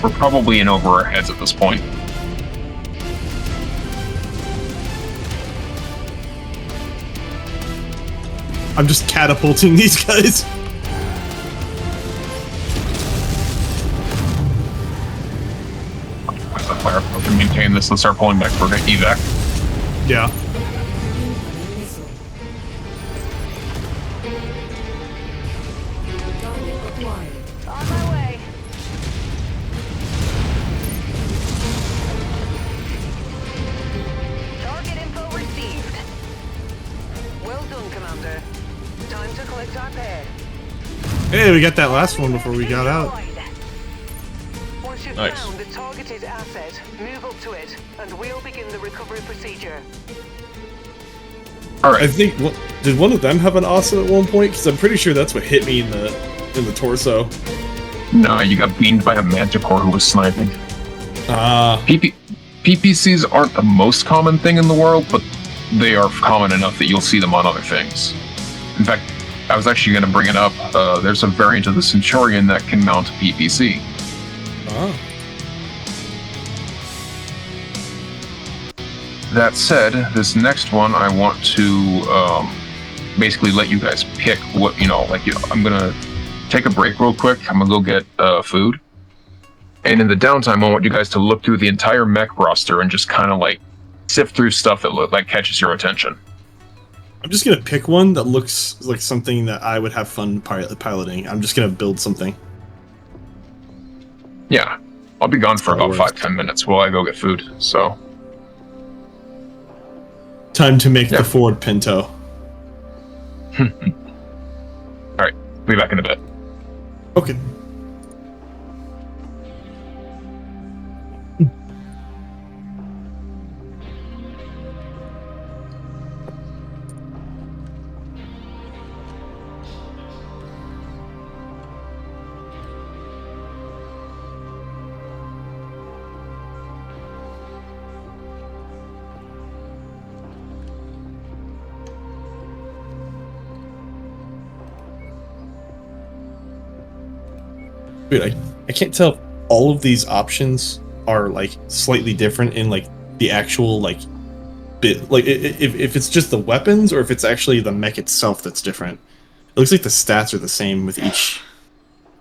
We're probably in over our heads at this point. I'm just catapulting these guys. Where's the fire? We can maintain this. Let's start pulling back for evac. Yeah. Incoming missile. Target acquired. On my way. Target info received. Well done, Commander. Time to collect our pay. Hey, we got that last one before we got out. Once you've Nice. found the targeted asset, move up to it, and we'll begin the recovery procedure. All I right. think did one of them have an awesome at one point? Because I'm pretty sure that's what hit me in the torso. No, you got beamed by a manticore who was sniping. Ah, PPCs aren't the most common thing in the world, but they are common enough that you'll see them on other things. In fact, I was actually going to bring it up. There's a variant of the Centurion that can mount a PPC. ah. That said, this next one I want to basically let you guys pick what, I'm going to take a break real quick. I'm going to go get food. And in the downtime, I want you guys to look through the entire mech roster and just kind of like sift through stuff that catches your attention. I'm just gonna pick one that looks like something that I would have fun piloting. I'm just gonna build something. Yeah, I'll be gone for That about works. 5-10 minutes while I go get food. So, Time to make Yeah. the Ford Pinto. all right, be back in a bit. Okay. Dude, I can't tell if all of these options are like slightly different in like the actual like bit, like if it's just the weapons or if it's actually the mech itself that's different. It looks like the stats are the same with each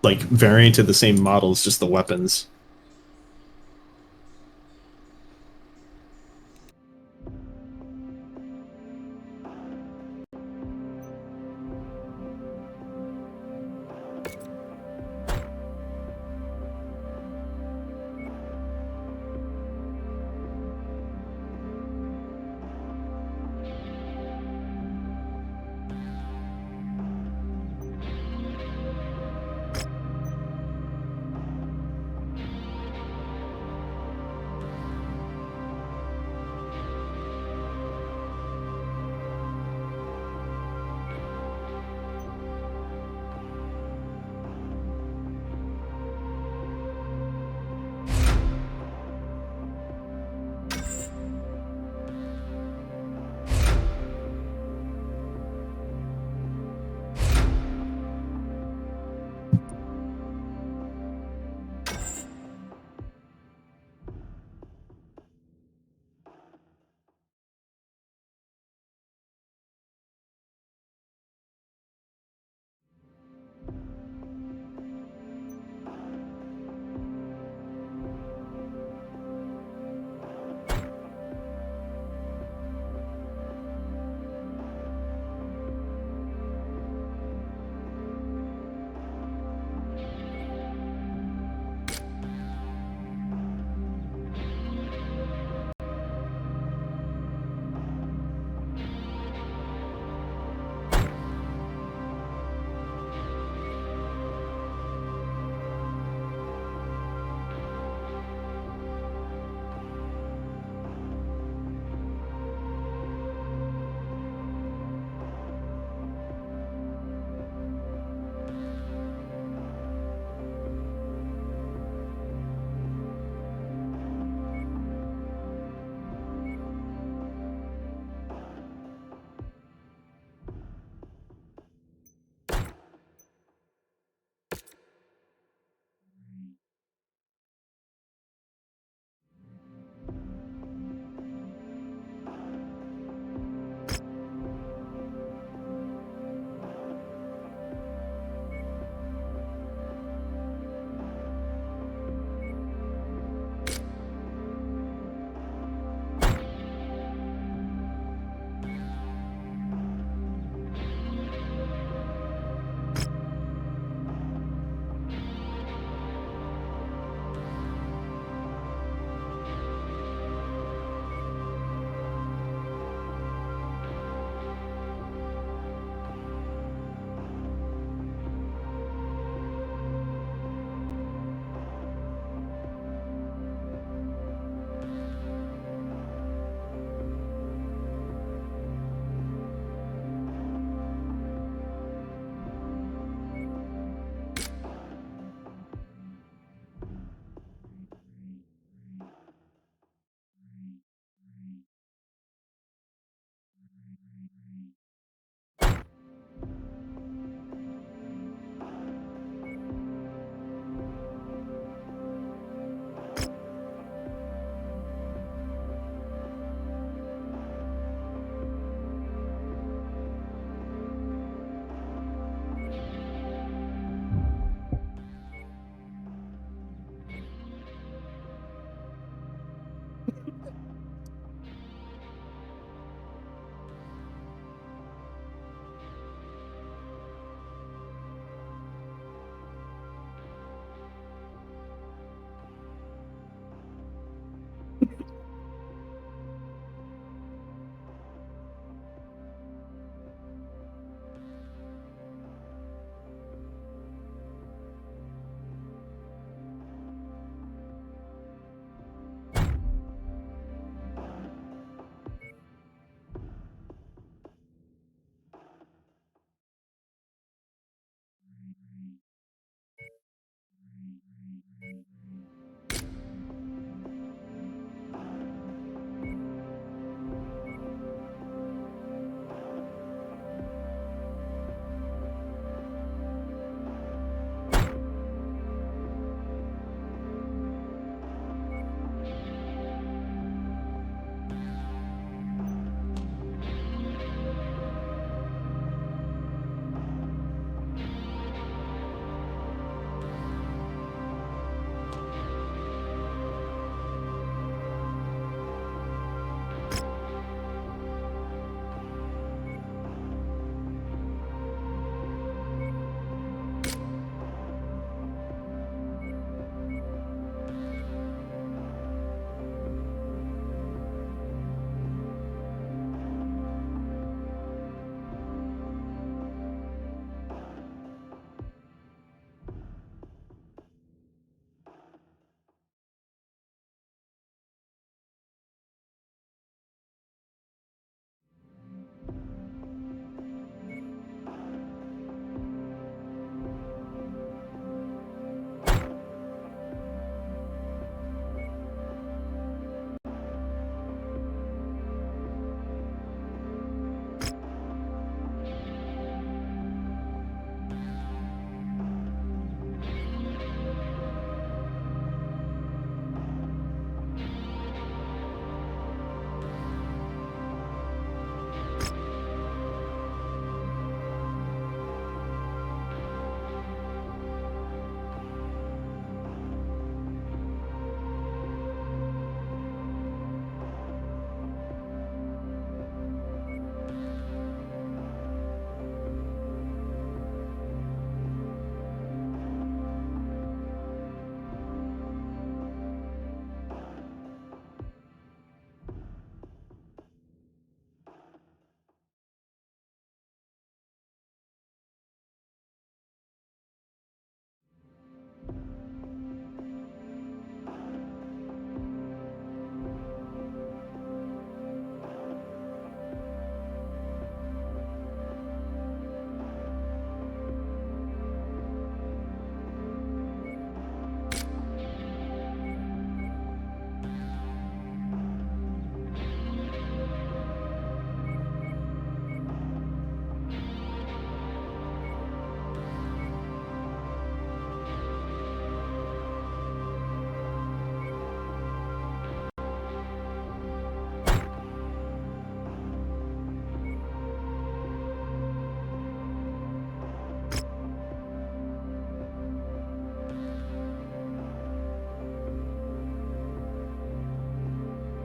like variant of the same model. It's just the weapons.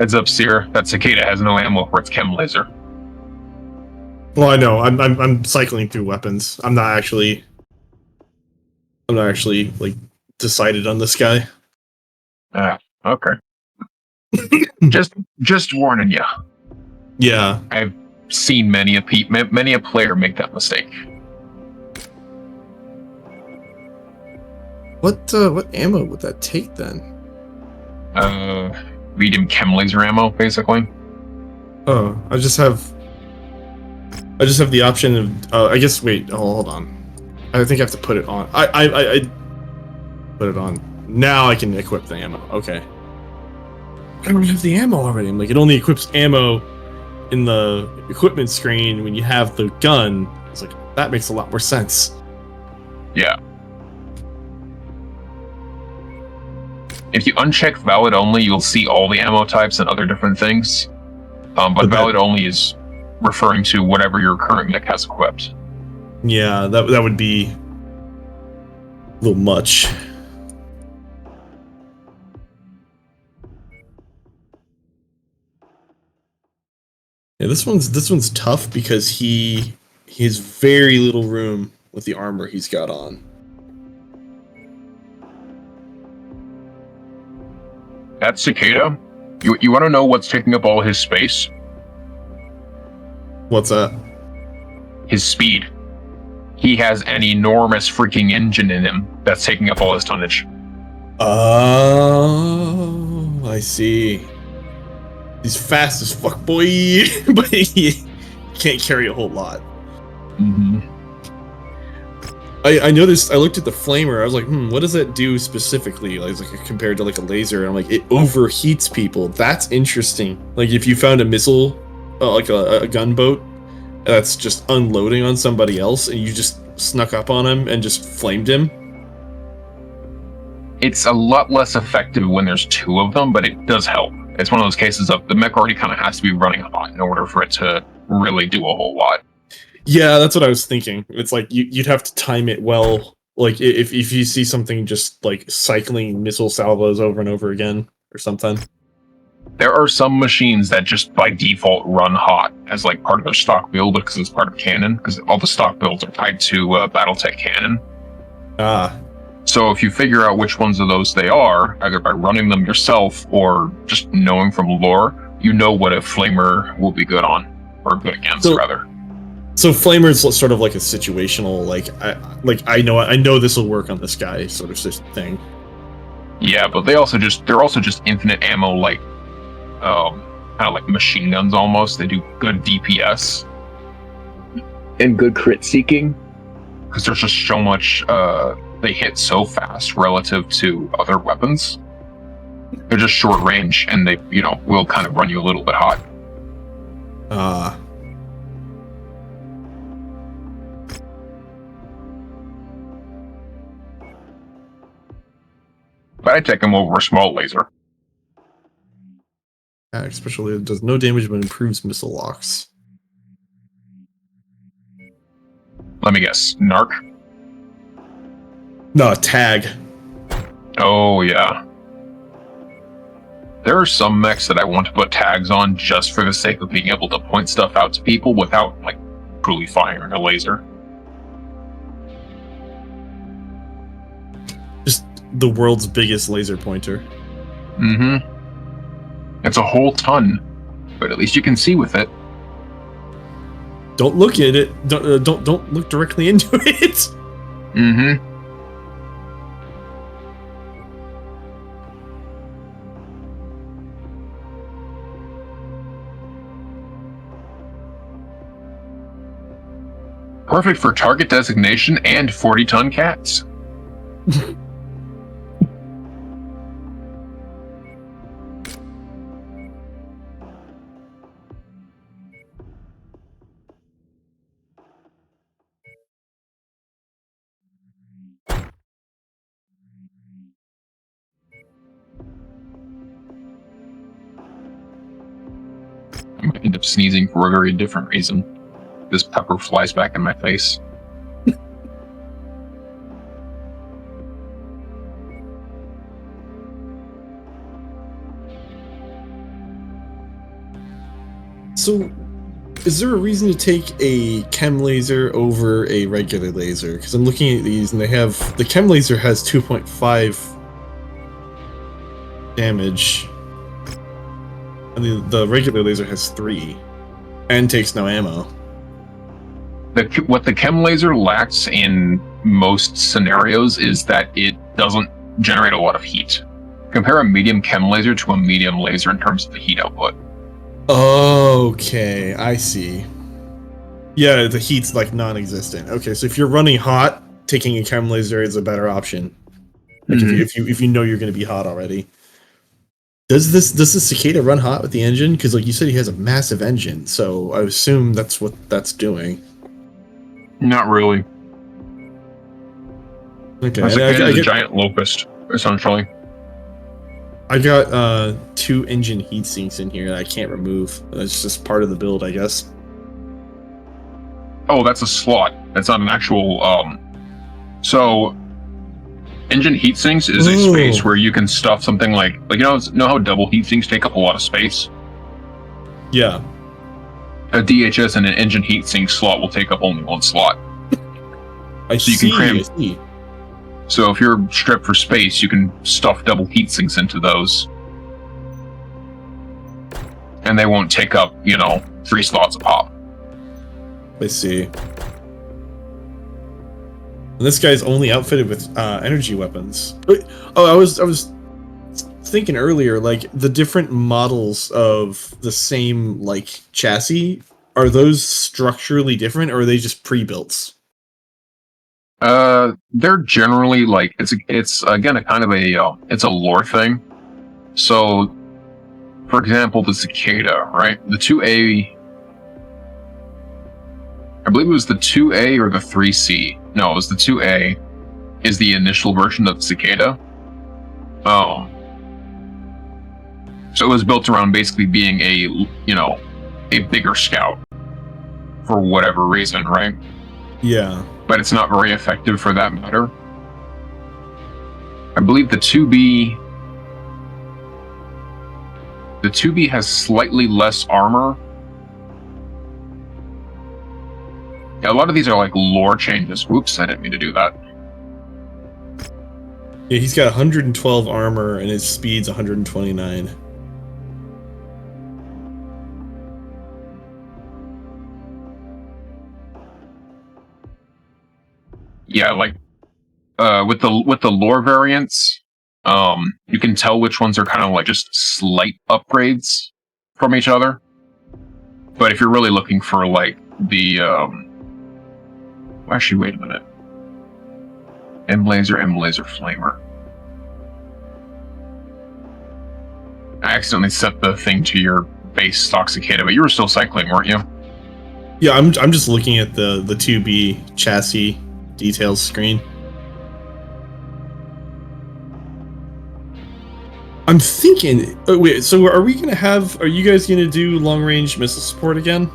Heads up, Seer. That cicada has no ammo for its chem laser. Well, I know. I'm cycling through weapons. I'm not actually like decided on this guy. Ah, okay. just warning you. Yeah. I've seen many a player make that mistake. What ammo would that take then? Medium chem laser ammo, basically. Oh, I just have the option of. I guess. Wait. Hold on. I think I have to put it on. I put it on. Now I can equip the ammo. Okay. I don't have the ammo already. I'm like, it only equips ammo in the equipment screen when you have the gun. It's like, that makes a lot more sense. Yeah. If you uncheck valid only, you'll see all the ammo types and other different things. But valid only is referring to whatever your current mech has equipped. Yeah, that would be a little much. Yeah, this one's tough because he has very little room with the armor he's got on. That cicada, you want to know what's taking up all his space? What's that? His speed. He has an enormous freaking engine in him that's taking up all his tonnage. Oh, I see. He's fast as fuck, boy, but he can't carry a whole lot. Mm-hmm. I noticed. I looked at the flamer. I was like, what does that do specifically? Like compared to like a laser, and I'm like, it overheats people. That's interesting. Like if you found a missile, like a gunboat, that's just unloading on somebody else, and you just snuck up on him and just flamed him. It's a lot less effective when there's two of them, but it does help. It's one of those cases of the mech already kind of has to be running hot in order for it to really do a whole lot. Yeah, that's what I was thinking. It's like you'd have to time it well. Like if you see something just like cycling missile salvos over and over again or something. There are some machines that just by default run hot as like part of their stock build because it's part of cannon, because all the stock builds are tied to BattleTech cannon. Ah. So if you figure out which ones of those they are, either by running them yourself or just knowing from lore, you know what a flamer will be good on, or good against, rather. So flamer's sort of like a situational, I know this will work on this guy sort of thing. Yeah, but they're also just infinite ammo, like kind of like machine guns almost. They do good DPS and good crit seeking because there's just so much. They hit so fast relative to other weapons. They're just short range, and they will kind of run you a little bit hot. But I take them over a small laser. Especially it does no damage but improves missile locks. Let me guess, Narc? No, tag. Oh yeah. There are some mechs that I want to put tags on just for the sake of being able to point stuff out to people without like truly firing a laser. Just the world's biggest laser pointer. Mm-hmm. It's a whole ton, but at least you can see with it. Don't look at it. Don't look directly into it. Mm-hmm. Perfect for target designation and 40-ton cats. I might end up sneezing for a very different reason. This pepper flies back in my face. So, is there a reason to take a chem laser over a regular laser? Because I'm looking at these, and they have the chem laser has 2.5 damage, and the regular laser has 3, and takes no ammo. What the chem laser lacks in most scenarios is that it doesn't generate a lot of heat. Compare a medium chem laser to a medium laser in terms of the heat output. Okay, I see. Yeah, the heat's like non-existent. Okay, so if you're running hot, taking a chem laser is a better option. Like if you know you're going to be hot already. Does the cicada run hot with the engine? Because like you said, he has a massive engine, so I assume that's what that's doing. Not really. Okay, The cicada is a giant locust, essentially. I got 2 engine heat sinks in here that I can't remove. That's just part of the build, I guess. Oh, that's a slot. That's not an actual. So, engine heat sinks is a space where you can stuff something like you know how double heat sinks take up a lot of space. Yeah. A DHS and an engine heat sink slot will take up only 1 slot. I see. So if you're strapped for space, you can stuff double heat sinks into those. And they won't take up, 3 slots a pop. I see. And this guy's only outfitted with energy weapons. Oh, I was thinking earlier, like the different models of the same like chassis, are those structurally different, or are they just pre-built? They're generally like it's again a kind of it's a lore thing. So, for example, the cicada, right? The 2A, I believe it was the 2A or the 3C. No, it was the 2A. Is the initial version of the cicada. So it was built around basically being a bigger scout for whatever reason, right? Yeah. But it's not very effective for that matter. I believe the 2B has slightly less armor. Yeah, a lot of these are like lore changes. Whoops, I didn't mean to do that. Yeah, he's got 112 armor and his speed's 129. Yeah, like with the lore variants, you can tell which ones are kind of like just slight upgrades from each other. But if you're really looking for like the actually, wait a minute. M laser, flamer. I accidentally set the thing to your base stock cicada, but you were still cycling, weren't you? Yeah, I'm just looking at the 2B chassis details screen. I'm thinking. Oh, wait. So are you guys gonna do long range missile support again?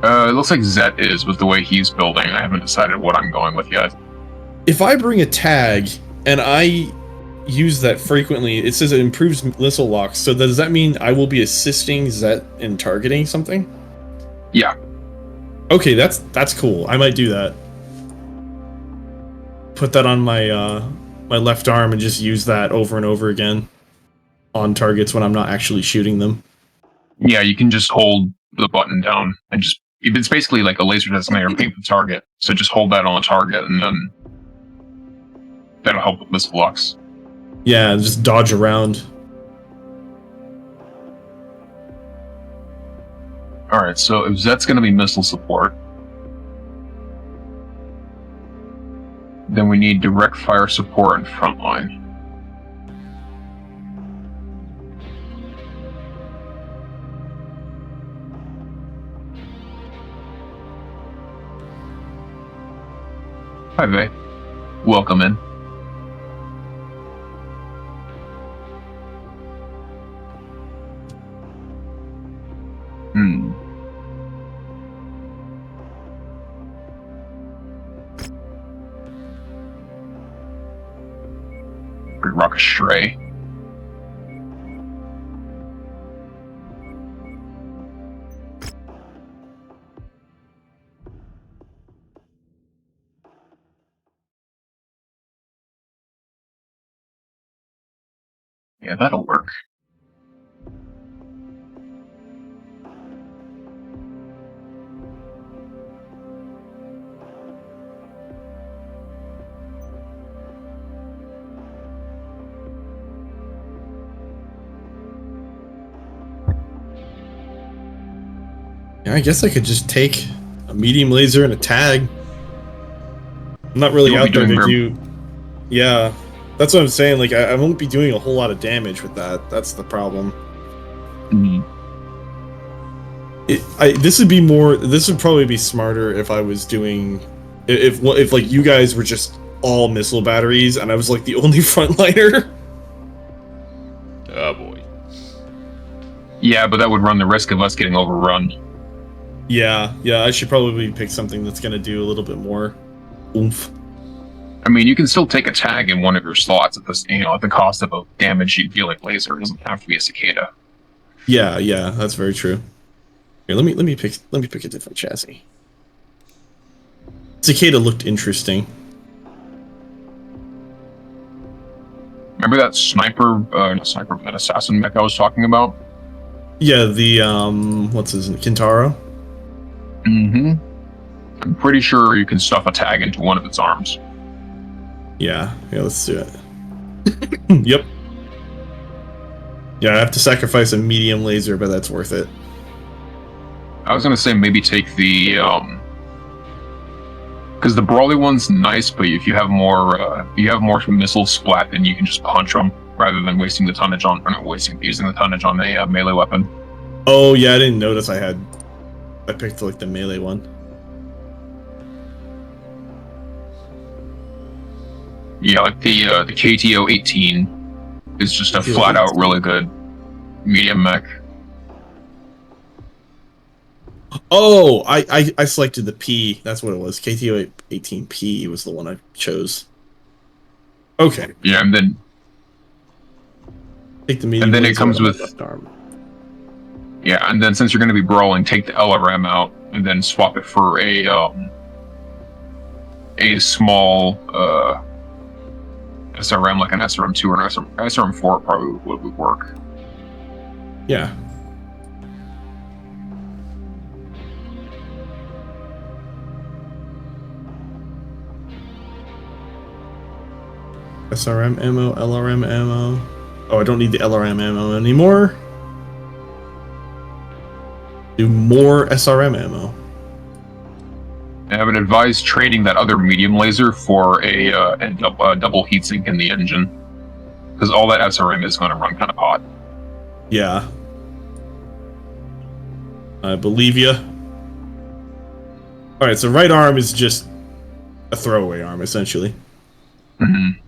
It looks like Zet is with the way he's building. I haven't decided what I'm going with yet. If I bring a tag and I use that frequently, it says it improves missile locks. So does that mean I will be assisting Zet in targeting something? Yeah. Okay, that's cool. I might do that. Put that on my my left arm and just use that over and over again on targets when I'm not actually shooting them. Yeah, you can just hold the button down and just. It's basically like a laser designator paint the target. So just hold that on the target and then that'll help with missile locks. Yeah, just dodge around. Alright, so if Zet's going to be missile support, then we need direct fire support and frontline. Hi, Vay. Welcome in. Rock astray. Yeah, that'll work. Yeah, I guess I could just take a medium laser and a tag. I'm not really You won't out be there doing to very- do. Yeah, that's what I'm saying. Like, I won't be doing a whole lot of damage with that. That's the problem. Mhm. This would be more. This would probably be smarter if I was doing, if like you guys were just all missile batteries and I was like the only frontliner. Oh boy. Yeah, but that would run the risk of us getting overrun. Yeah, I should probably pick something that's gonna do a little bit more oomph. I mean, you can still take a tag in one of your slots at this, at the cost of a damage you deal like laser. It doesn't have to be a cicada. Yeah, that's very true. Here, let me pick a different chassis. Cicada looked interesting. Remember that not sniper, that assassin mech I was talking about? Yeah, the what's his name? Kintaro? Mm-hmm. I'm pretty sure you can stuff a tag into one of its arms. Yeah, let's do it. Yep. Yeah, I have to sacrifice a medium laser, but that's worth it. I was gonna say maybe take the because the brawly one's nice, but if you have more missile splat, then you can just punch them rather than wasting the tonnage on, or not wasting, using the tonnage on a melee weapon. Oh yeah, I didn't notice I picked like the melee one. Yeah, like the KTO 18 is just a flat out really good medium mech. Oh, I selected the P. That's what it was. KTO 18P was the one I chose. Okay. Yeah, and then Take the medium and then it laser comes on my with left arm. yeah, and then since you're going to be brawling, take the LRM out and then swap it for a small SRM, like an SRM2 or an SRM4 probably would work. Yeah. SRM ammo, LRM ammo. Oh, I don't need the LRM ammo anymore. Do more SRM ammo. I would advise trading that other medium laser for a double heatsink in the engine, because all that SRM is going to run kind of hot. Yeah. I believe you. Alright, so right arm is just a throwaway arm, essentially. Mm-hmm.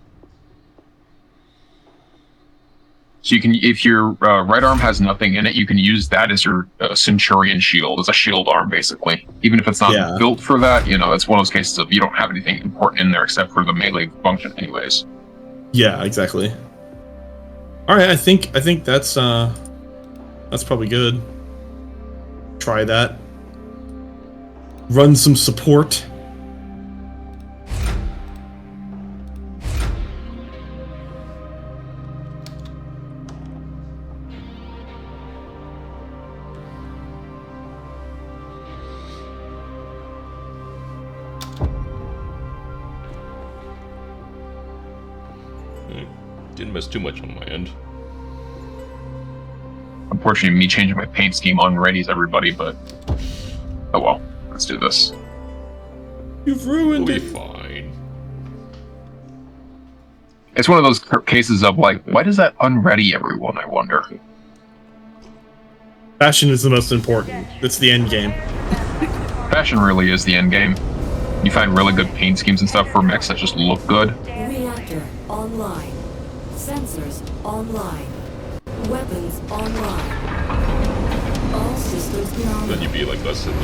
So you can, if your right arm has nothing in it, you can use that as your Centurion shield, as a shield arm, basically. Even if it's not built for that, it's one of those cases of you don't have anything important in there except for the melee function, anyways. Yeah, exactly. All right, I think that's probably good. Try that. Run some support. Didn't miss too much on my end. Unfortunately, me changing my paint scheme unreadies everybody, but oh well. Let's do this. You've We'll ruined be it. fine. It's one of those cases of like, why does that unready everyone, I wonder? Fashion is the most important. It's the end game. Fashion really is the end game. You find really good paint schemes and stuff for mechs that just look good. Reactor online. Sensors online. Weapons online. All systems Then nominal. you'd be like us and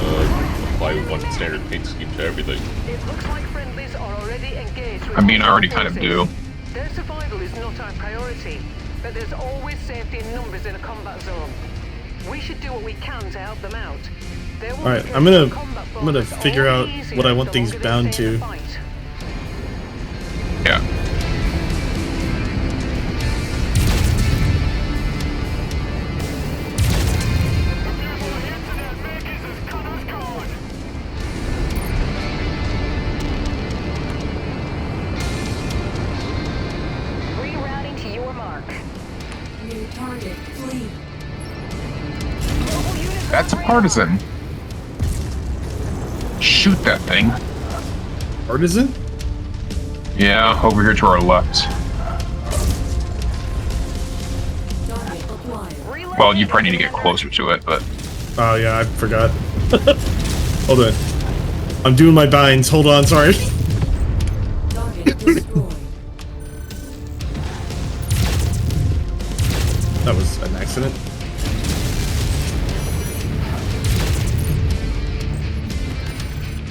apply one standard paint scheme to everything. It looks like friendlies are already engaged with I mean, I already kind of do. Their survival is not our priority, but there's always safety in numbers in a combat zone. We should do what we can to help them out. All right, I'm gonna figure out what I want things bound to. Yeah. Partisan. Shoot that thing. Artisan? Yeah, over here to our left. Target acquired. Well, you probably need to get closer to it, but Oh yeah, I forgot. Hold on. I'm doing my binds. Hold on, sorry. Target destroyed. That was an accident.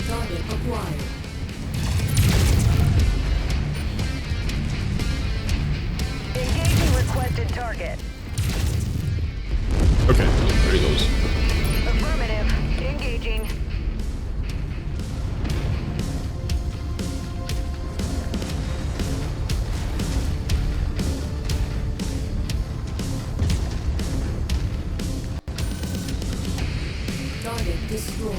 Target acquired. Engaging requested target. Okay. There he goes. Affirmative. Engaging. Target destroyed.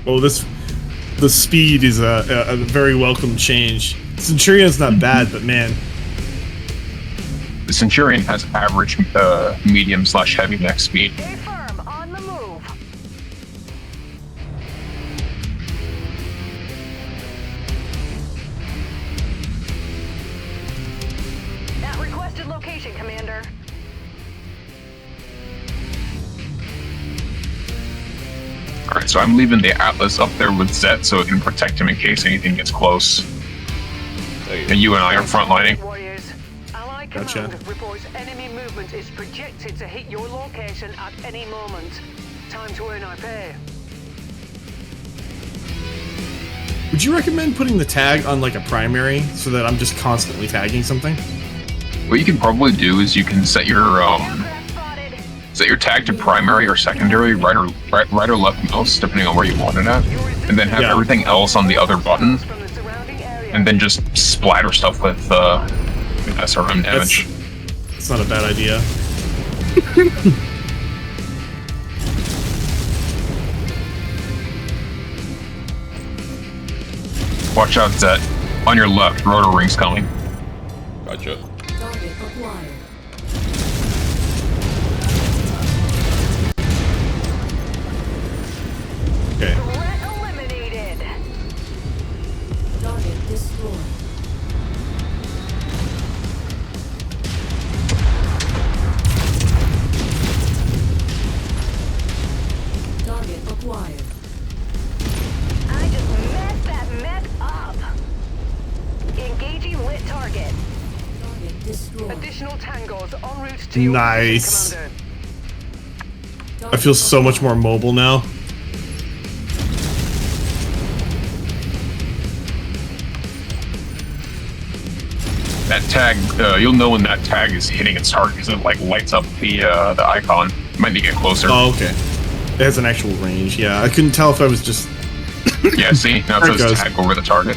Oh, the speed is a very welcome change. Centurion's not bad, but man, the Centurion has average medium/heavy mech speed. Stay firm. On the move. At requested location, Commander. Alright, so I'm leaving the Atlas up there with Zet so it can protect him in case anything gets close. There you And you and I are frontlining. Warriors, Allied Gotcha. Command reports enemy movement is projected to hit your location at any moment. Time to earn our pay. would you recommend putting the tag on like a primary so that I'm just constantly tagging something? What you can probably do is you can set your Aircraft spotted. tag to primary or secondary, right or left mouse, depending on where you want it at, and then have Yeah. everything else on the other button, From the surrounding area. and then just splatter stuff with SRM damage. It's not a bad idea. Watch out, Zet. On your left, rotor ring's coming. Gotcha. Target acquired. Okay. Threat eliminated. Target destroyed. Target acquired. I just messed that mech up. Engaging lit target. Target destroyed. Additional tangos en route to your Nice. position, Commander. I feel so much more mobile now. That tag, you'll know when that tag is hitting its target because it like lights up the icon. You might need to get closer. Oh, okay. It has an actual range. Yeah, I couldn't tell if I was just. Yeah, see? Now There it it says goes. tag over the target.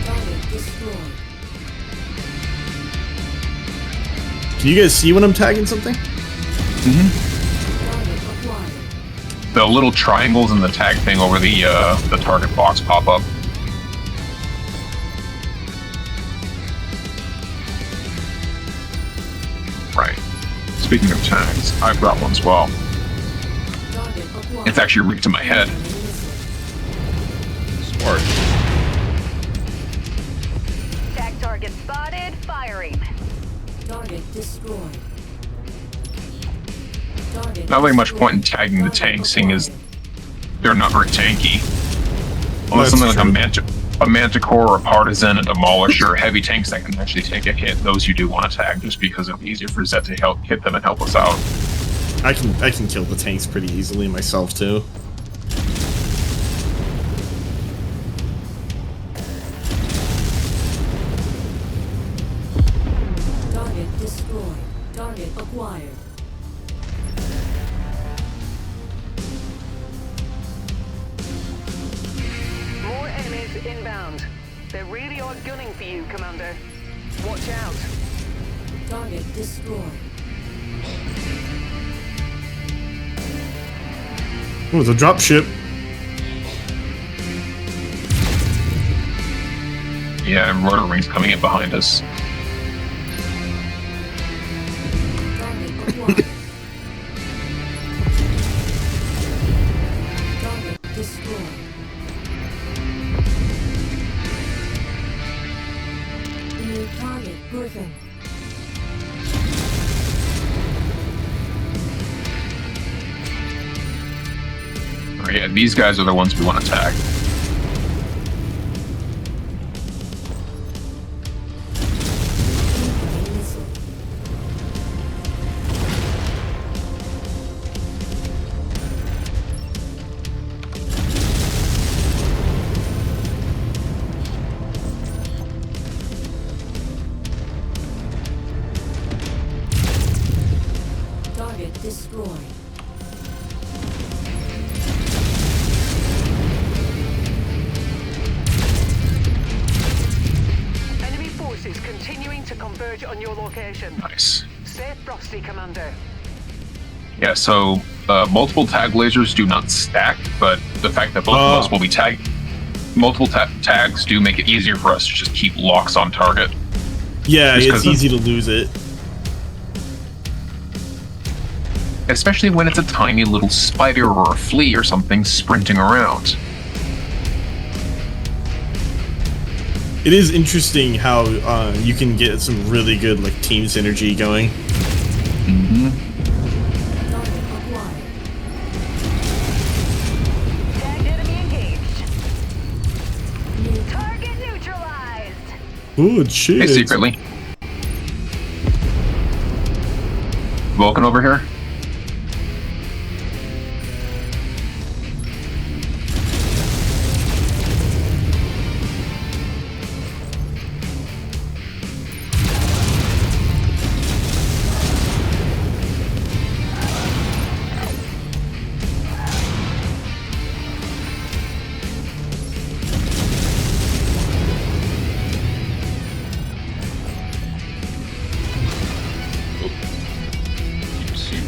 Target destroyed. Can you guys see when I'm tagging something? Target acquired. The little triangles in the tag thing over the target box pop up. Right. Speaking of tags, I've got one as well. Target acquired. It's actually rigged to my head. Smart. Tag target spotted. Firing. Target destroyed. Target Not really much destroyed. point in tagging the tanks, seeing as they're not very tanky. Unless That's something like true. a Manticore, a Partisan, a Demolisher, heavy tanks that can actually take a hit, those you do want to tag just because it'll be easier for Zet to help hit them and help us out. I can kill the tanks pretty easily myself too. Target destroyed. Target acquired. More enemies inbound. They really are gunning for you, Commander. Watch out. Target destroyed. Oh, it's a drop ship. Yeah, and rotor ring's coming in behind us. Target acquired. Griffin. Alright, yeah, these guys are the ones we want to attack. Missile. Target destroyed. Enemy forces continuing to converge on your location. Nice. Stay frosty, Commander. Yeah, so multiple tag lasers do not stack, but the fact that both of us will be tagged, multiple tags do make it easier for us to just keep locks on target. Yeah, Just it's 'cause of- easy to lose it. Especially when it's a tiny little spider or a flea or something sprinting around. It is interesting how you can get some really good like team synergy going. Mm-hmm. Target acquired. Tagged enemy engaged. New Target neutralized. Good shit. Hey, secretly. Vulcan over here.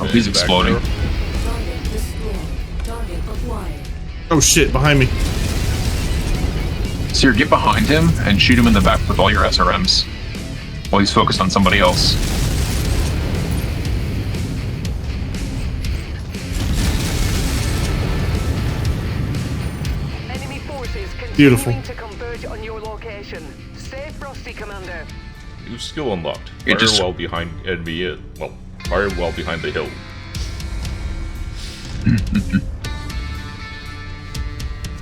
Oh, he's exploding. target destroyed. Target acquired. Oh shit, behind me. Seer, get behind him and shoot him in the back with all your SRMs while he's focused on somebody else. Enemy forces continuing Beautiful. to converge on your location. Stay frosty, Commander. New skill unlocked. It Fire just- while behind enemy. Well, fire while behind the hill.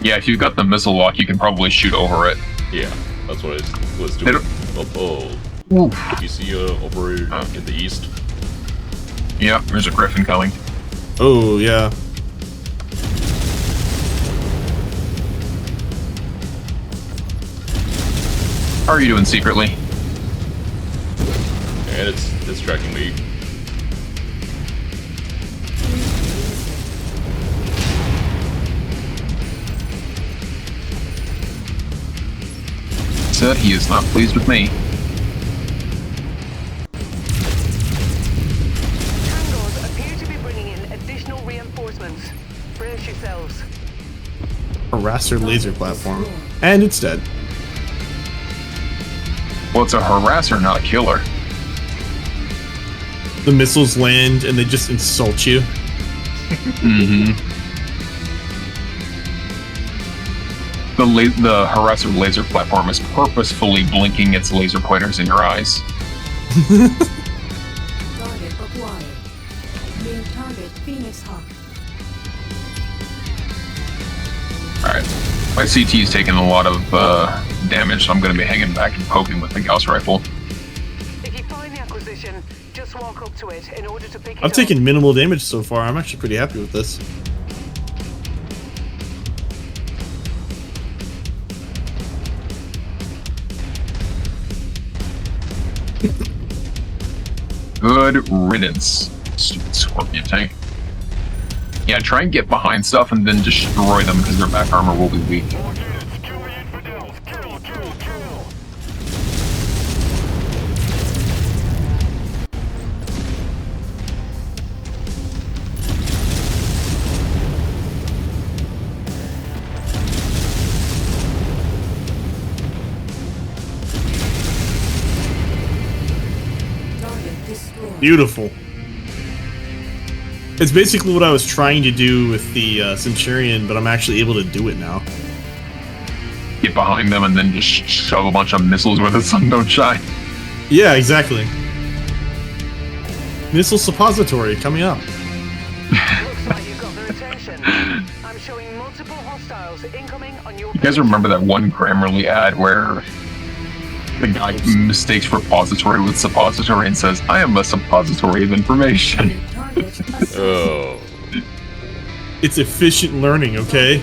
Yeah, if you've got the missile lock, you can probably shoot over it. Yeah, that's what I was They doing. don't- You see over in the east? Yeah, there's a griffin coming. Oh yeah. How are you doing secretly? And it's tracking me. Said he is not pleased with me. Tangos appear to be bringing in additional reinforcements. Brace yourselves. Harasser laser platform. And it's dead. Well, it's a harasser, not a killer. The missiles land and they just insult you. Mm-hmm. The harasser laser platform is purposefully blinking its laser pointers in your eyes. Target acquired. New target Phoenix Hawk. Alright. My CT is taking a lot of damage, so I'm going to be hanging back and poking with the Gauss rifle. If you find the acquisition, just walk up to it in order to pick it I've up. taken minimal damage so far. I'm actually pretty happy with this. Good riddance, stupid scorpion tank. Yeah, try and get behind stuff and then destroy them because their back armor will be weak. Target destroyed. Beautiful. It's basically what I was trying to do with the Centurion, but I'm actually able to do it now. Get behind them and then just shove a bunch of missiles where the sun don't shine. Yeah, exactly. Missile suppository coming up. Looks like you got their attention. I'm showing multiple hostiles incoming on your You guys remember that one Grammarly ad where the guy mistakes repository with suppository and says, "I am a suppository of information." Target assigned. Oh. It's efficient learning, okay?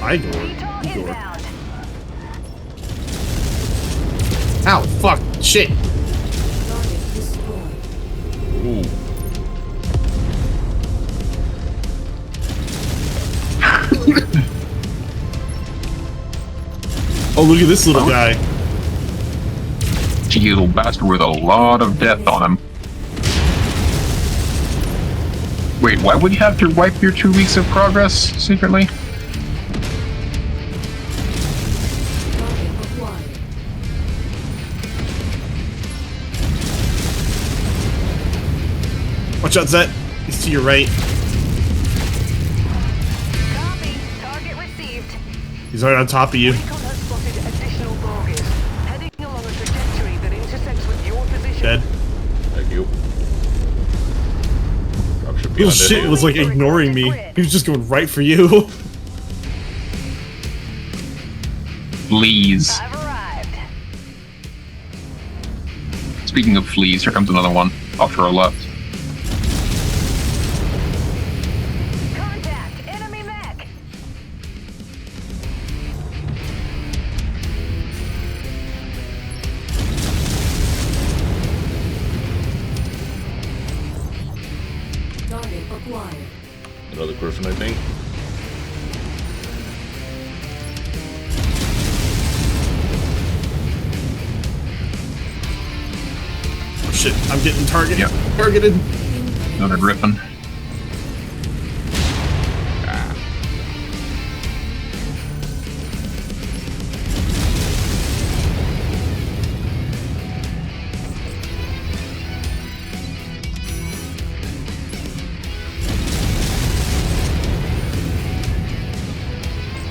Acquired. VTOL Igor. inbound. Ow, fuck, shit. Target destroyed. Ooh. Oh, look at this little guy. Cheeky little bastard with a lot of death on him. Wait, why would you have to wipe your 2 weeks of progress secretly? Target acquired. Watch out, Zet. He's to your right. Copy. Target received. He's right on top of you. Recon has spotted additional bogies, heading along a trajectory that intersects with your position. Dead. Thank you. Dropship Oh behind shit, that was like ignoring me. He was just going right for you. Fleas. I've arrived. Speaking of fleas, here comes another one. Off to our left. Contact. Enemy mech. Target acquired. Another Griffin, I think. Oh shit, I'm getting targeted. Yeah. Targeted. Another Griffin.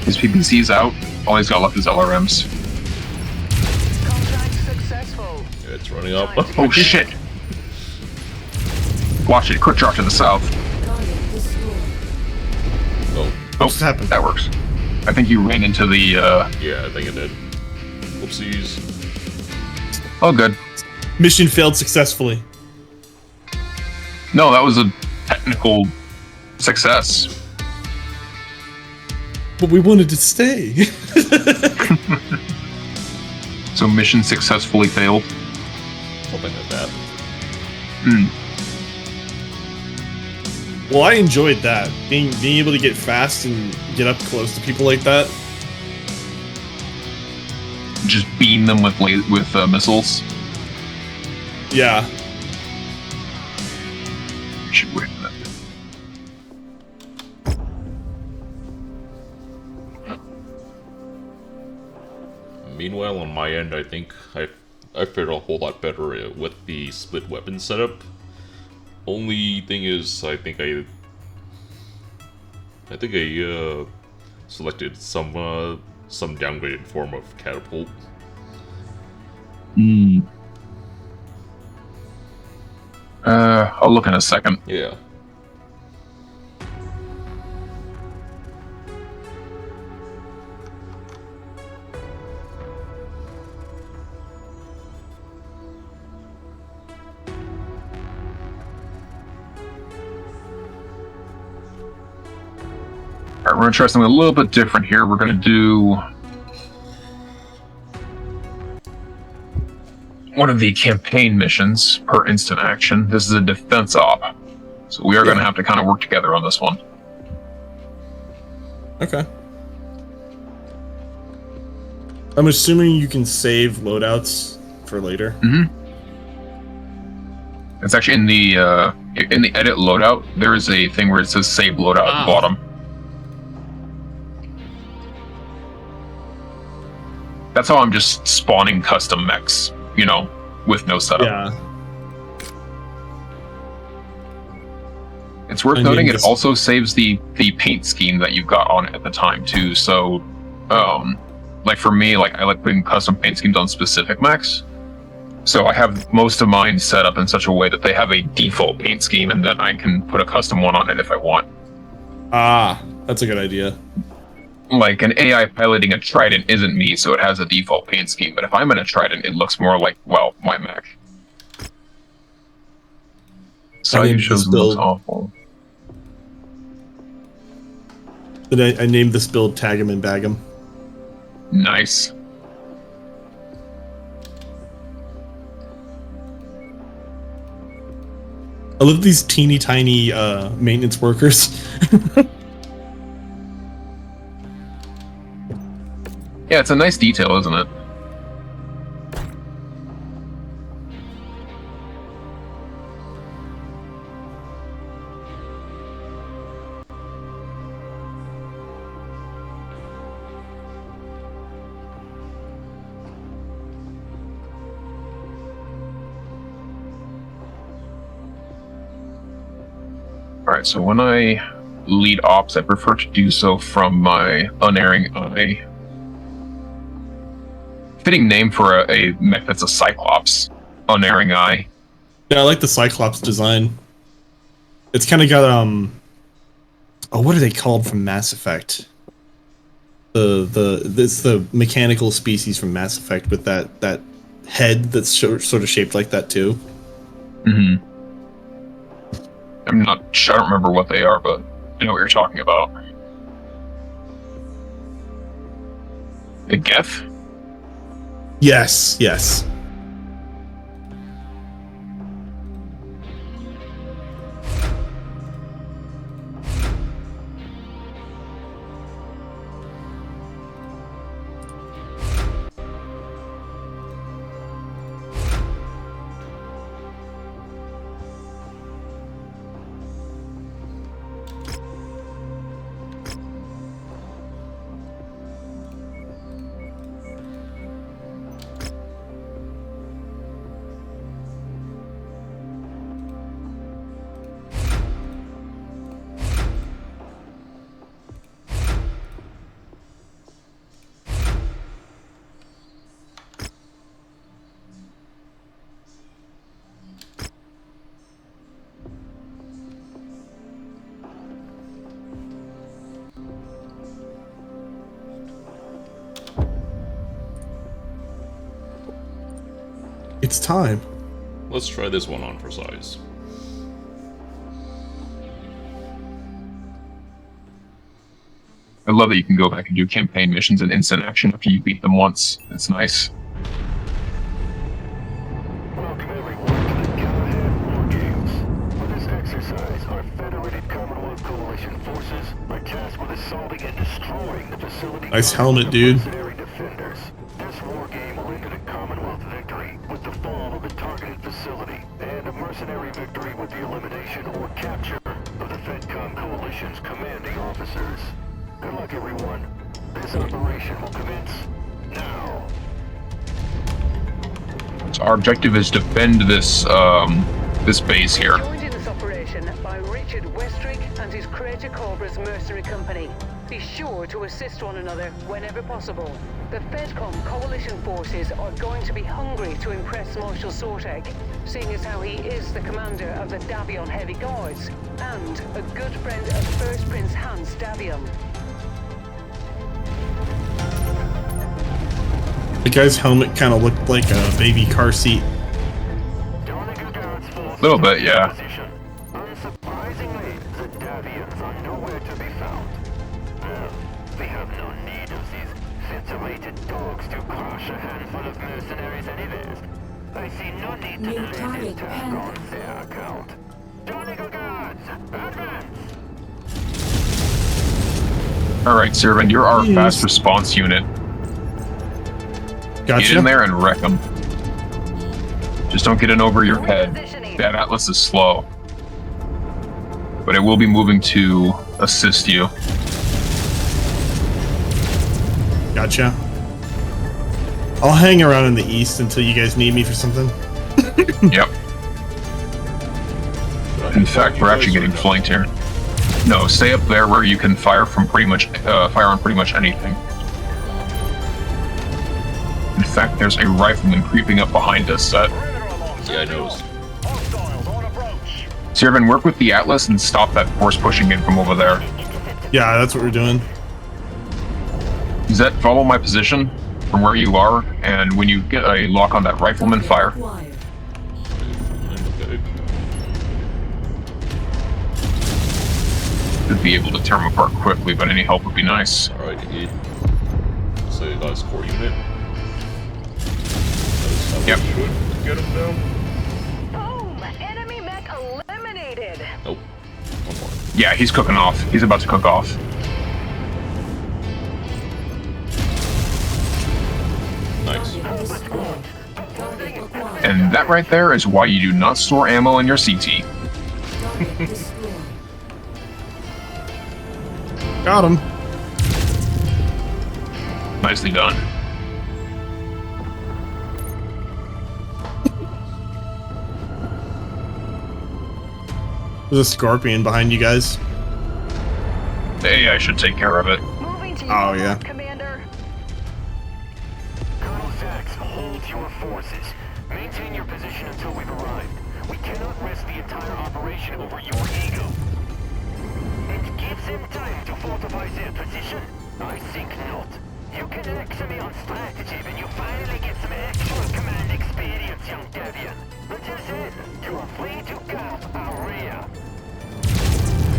His PPC's out. All he's got left is LRMs. Contract successful. Yeah, it's running up. Oh shit! Watch it, quick drop to the south. Target destroyed. Oh, Oh, What's happened? that works. I think you ran into the, yeah, I think it did. Whoopsies. oh good. Mission failed successfully. No, that was a technical success. But we wanted to stay. So mission successfully failed. Something like that. Hmm. Well, I enjoyed that. Being able to get fast and get up close to people like that. Just beam them with missiles. Yeah. Should wait a minute. Meanwhile, on my end, I think I fared a whole lot better with the split weapon setup. Only thing is, I think I selected some downgraded form of catapult. Hmm. I'll look in a second. Yeah. Alright, we're gonna try something a little bit different here. We're gonna do one of the campaign missions per instant action. This is a defense op. So we are gonna have to kind of work together on this one. Okay. I'm assuming you can save loadouts for later. Mm-hmm. It's actually in the edit loadout, there is a thing where it says save loadout at the bottom. That's how I'm just spawning custom mechs, you know, with no setup. Yeah. It's worth I mean, noting it this- also saves the paint scheme that you've got on it at the time too. So, like for me, like I like putting custom paint schemes on specific mechs. So I have most of mine set up in such a way that they have a default paint scheme, and then I can put a custom one on it if I want. Ah, that's a good idea. Like an AI piloting a Trident isn't me, so it has a default paint scheme. But if I'm in a Trident, it looks more like, well, my mech. So you shows looks awful. I named this build Tag 'em and Bag 'em. Nice. I love these teeny tiny maintenance workers. Yeah, it's a nice detail, isn't it? Alright, so when I lead ops, I prefer to do so from my unerring eye. Fitting name for a mech that's a Cyclops. Unerring eye. Yeah, I like the Cyclops design. It's kind of got oh, what are they called from Mass Effect? It's the mechanical species from Mass Effect with that head that's sort of shaped like that too. Mm-hmm. I'm not sure, I don't remember what they are, but I know what you're talking about. The Geth? Yes, yes. It's time. Let's try this one on for size. I love that you can go back and do campaign missions in instant action after you beat them once. It's nice. Welcome everyone to the Galahad War Games. For this exercise, our Federated Commonwealth Coalition forces are tasked with assaulting and destroying the facility. Nice helmet, dude. Mercenary defenders. This war game will end in a Commonwealth victory with the fall of the targeted facility, and a mercenary victory with the elimination or capture of the FedCom Coalition's commanding officers. Good luck, everyone. This operation will commence now. So our objective is to defend this this base here. Joined in this operation by Richard Westrick and his Creator Cobra's mercenary company. Be sure to assist one another whenever possible. The FedCom Coalition forces are going to be hungry to impress Marshal Sortek, seeing as how he is the commander of the Davion Heavy Guards, and a good friend of First Prince Hans Davion. The guy's helmet kind of looked like a baby car seat. A little bit, yeah. Unsurprisingly, the Davions are nowhere to be found. Well, we have no need of these scintillated dogs to crush a handful of mercenaries anyways. I see no need to New lay target this task on panda. their account. Donegal Guards, advance! Alright, Servant, you're our fast response unit. Gotcha. Get in there and wreck them. Just don't get in over your head. That Atlas is slow. But it will be moving to assist you. Gotcha. I'll hang around in the east until you guys need me for something. Yep. In fact, we're actually getting flanked here. No, stay up there where you can fire from pretty much, fire on pretty much anything. fact, there's a rifleman creeping up behind us. Yeah, I noticed. Sirvin, work with the Atlas and stop that force pushing in from over there. Yeah, that's what we're doing. Zet, follow my position from where you are, and when you get a lock on that rifleman, fire. Acquired. Okay. Should be able to tear them apart quickly, but any help would be nice. Alright, it. So you got his core unit. Yep. Should get him down. Boom! Enemy mech eliminated. Nope. One more. Yeah, he's cooking off. He's about to cook off. Nice. Target destroyed. Target acquired. And that right there is why you do not store ammo in your CT. Target destroyed. Got him. Nicely done. There's a scorpion behind you guys. The AI should take care of it. Moving to Oh, your yeah. post, Commander. Colonel Sachs, hold your forces. Maintain your position until we've arrived. We cannot rest the entire operation over your ego. And give them time to fortify their position? I think not. You can lecture me on strategy when you finally get some actual command experience, young Devian. Until then, you are free to guard our rear.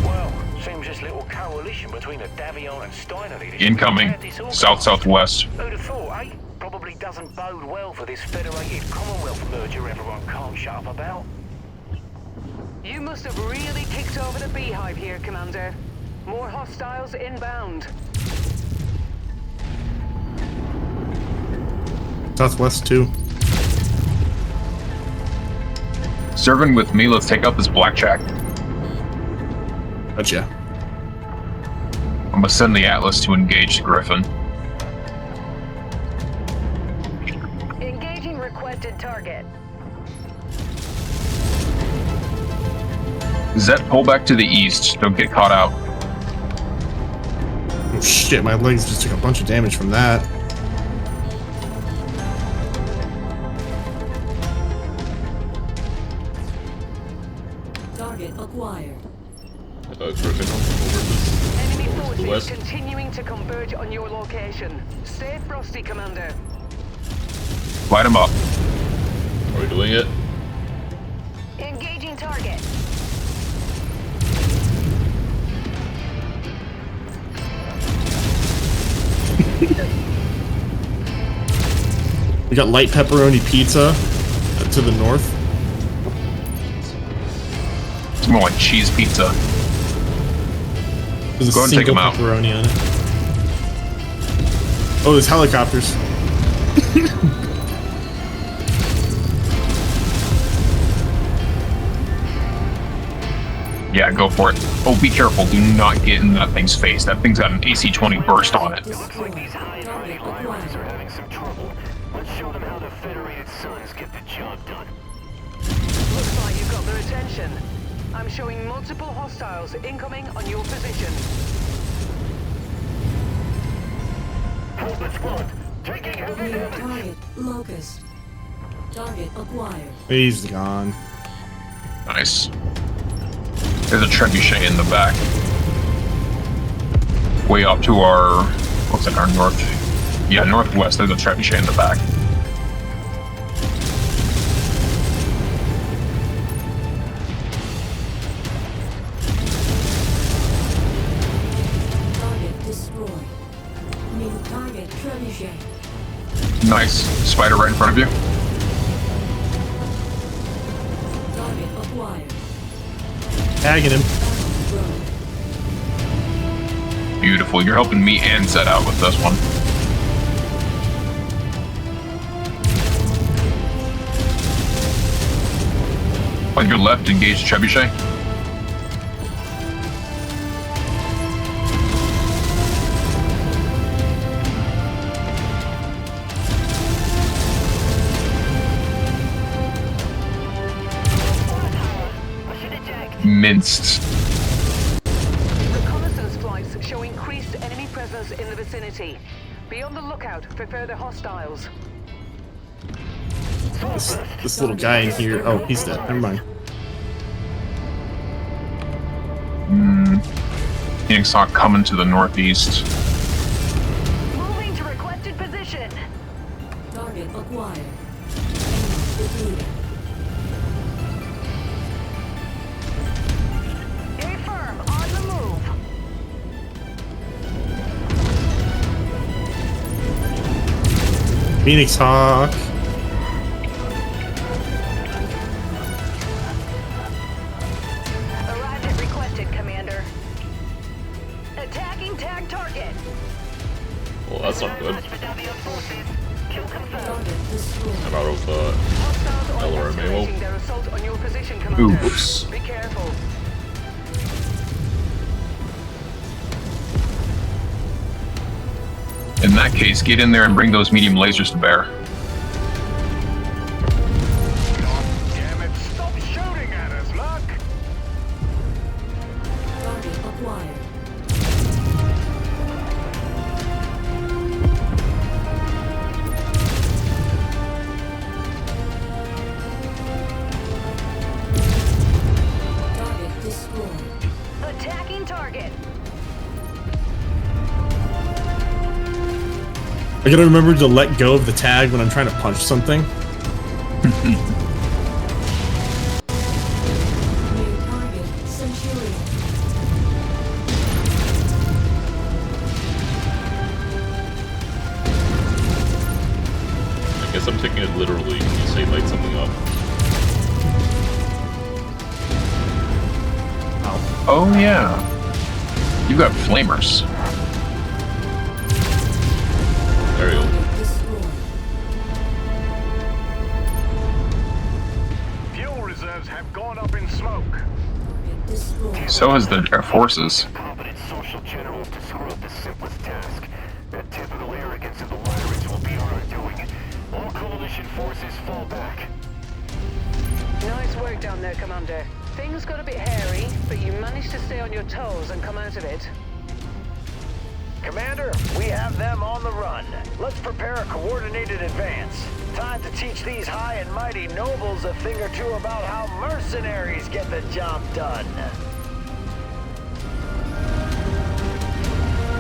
Well, seems this little coalition between the Davion and Steiner leadership Incoming. had this all South-southwest. Who'd have thought, eh? Probably doesn't bode well for this federated Commonwealth merger everyone can't shut up about. You must have really kicked over the beehive here, Commander. More hostiles inbound. Southwest too. Serving with me, let's take out this blackjack. Gotcha. I'm gonna send the Atlas to engage the Griffin. Engaging requested target. Zet, pull back to the east. Don't get caught out. Oh shit, my legs just took a bunch of damage from that. Target acquired. Griffin over Enemy to the forces west. continuing to converge on your location. Stay frosty, Commander. Light him up. Are we doing it? Engaging target. We got light pepperoni pizza to the north. It's more like cheese pizza. There's a Go ahead and take single 'em out. pepperoni on it. Oh, there's helicopters. Yeah, go for it. Oh, be careful. Do not get in that thing's face. That thing's got an AC-20 burst on it. Looks like these high and mighty libraries are having some trouble. Let's show them how the Federated Sons get the job done. Looks like you've got their attention. I'm showing multiple hostiles incoming on your position. Hold squad, taking heavy New damage. target locust. Target acquired. He's gone. Nice. There's a trebuchet in the back. Way up to our, looks like our north, yeah, northwest. There's a trebuchet in the back. Target destroyed. New target trebuchet. Nice. Spider right in front of you. Target acquired. Tagging him. Road. Beautiful. You're helping me and Zed out with this one. On your left, engage trebuchet. Minced. Reconnaissance flights show increased enemy presence in the vicinity. Be on the lookout for further hostiles. This little guy in here. Oh, he's dead. Never mind. Phoenix Hawk coming to the northeast. Moving to requested position. Target acquired. Defeated. Stay firm, on the move. Phoenix Hawk. Arrived at requested, Commander. Attacking tag target. Well, that's not good. Kill confirmed. Target destroyed. I'm out of Hostiles are LRM ammo. activating their assault on your position, Commander. Oops. Be careful. In that case, get in there and bring those medium lasers to bear. Damn it, stop shooting at us, Luck! Target acquired. Target destroyed. Attacking target. I gotta remember to let go of the tag when I'm trying to punch something. New target Centurion. I guess I'm taking it literally when you say light something up. Oh yeah. You got flamers. There you go. Target destroyed. Fuel reserves have gone up in smoke. Target destroyed. So has the Air Forces. Competent social generals to screw up the simplest task. That typical arrogance of the Lyrians will be our undoing. All coalition forces fall back. Nice work down there, Commander. Things got a bit hairy, but you managed to stay on your toes and come out of it. Commander, we have them on the run. Let's prepare a coordinated advance. Time to teach these high and mighty nobles a thing or two about how mercenaries get the job done.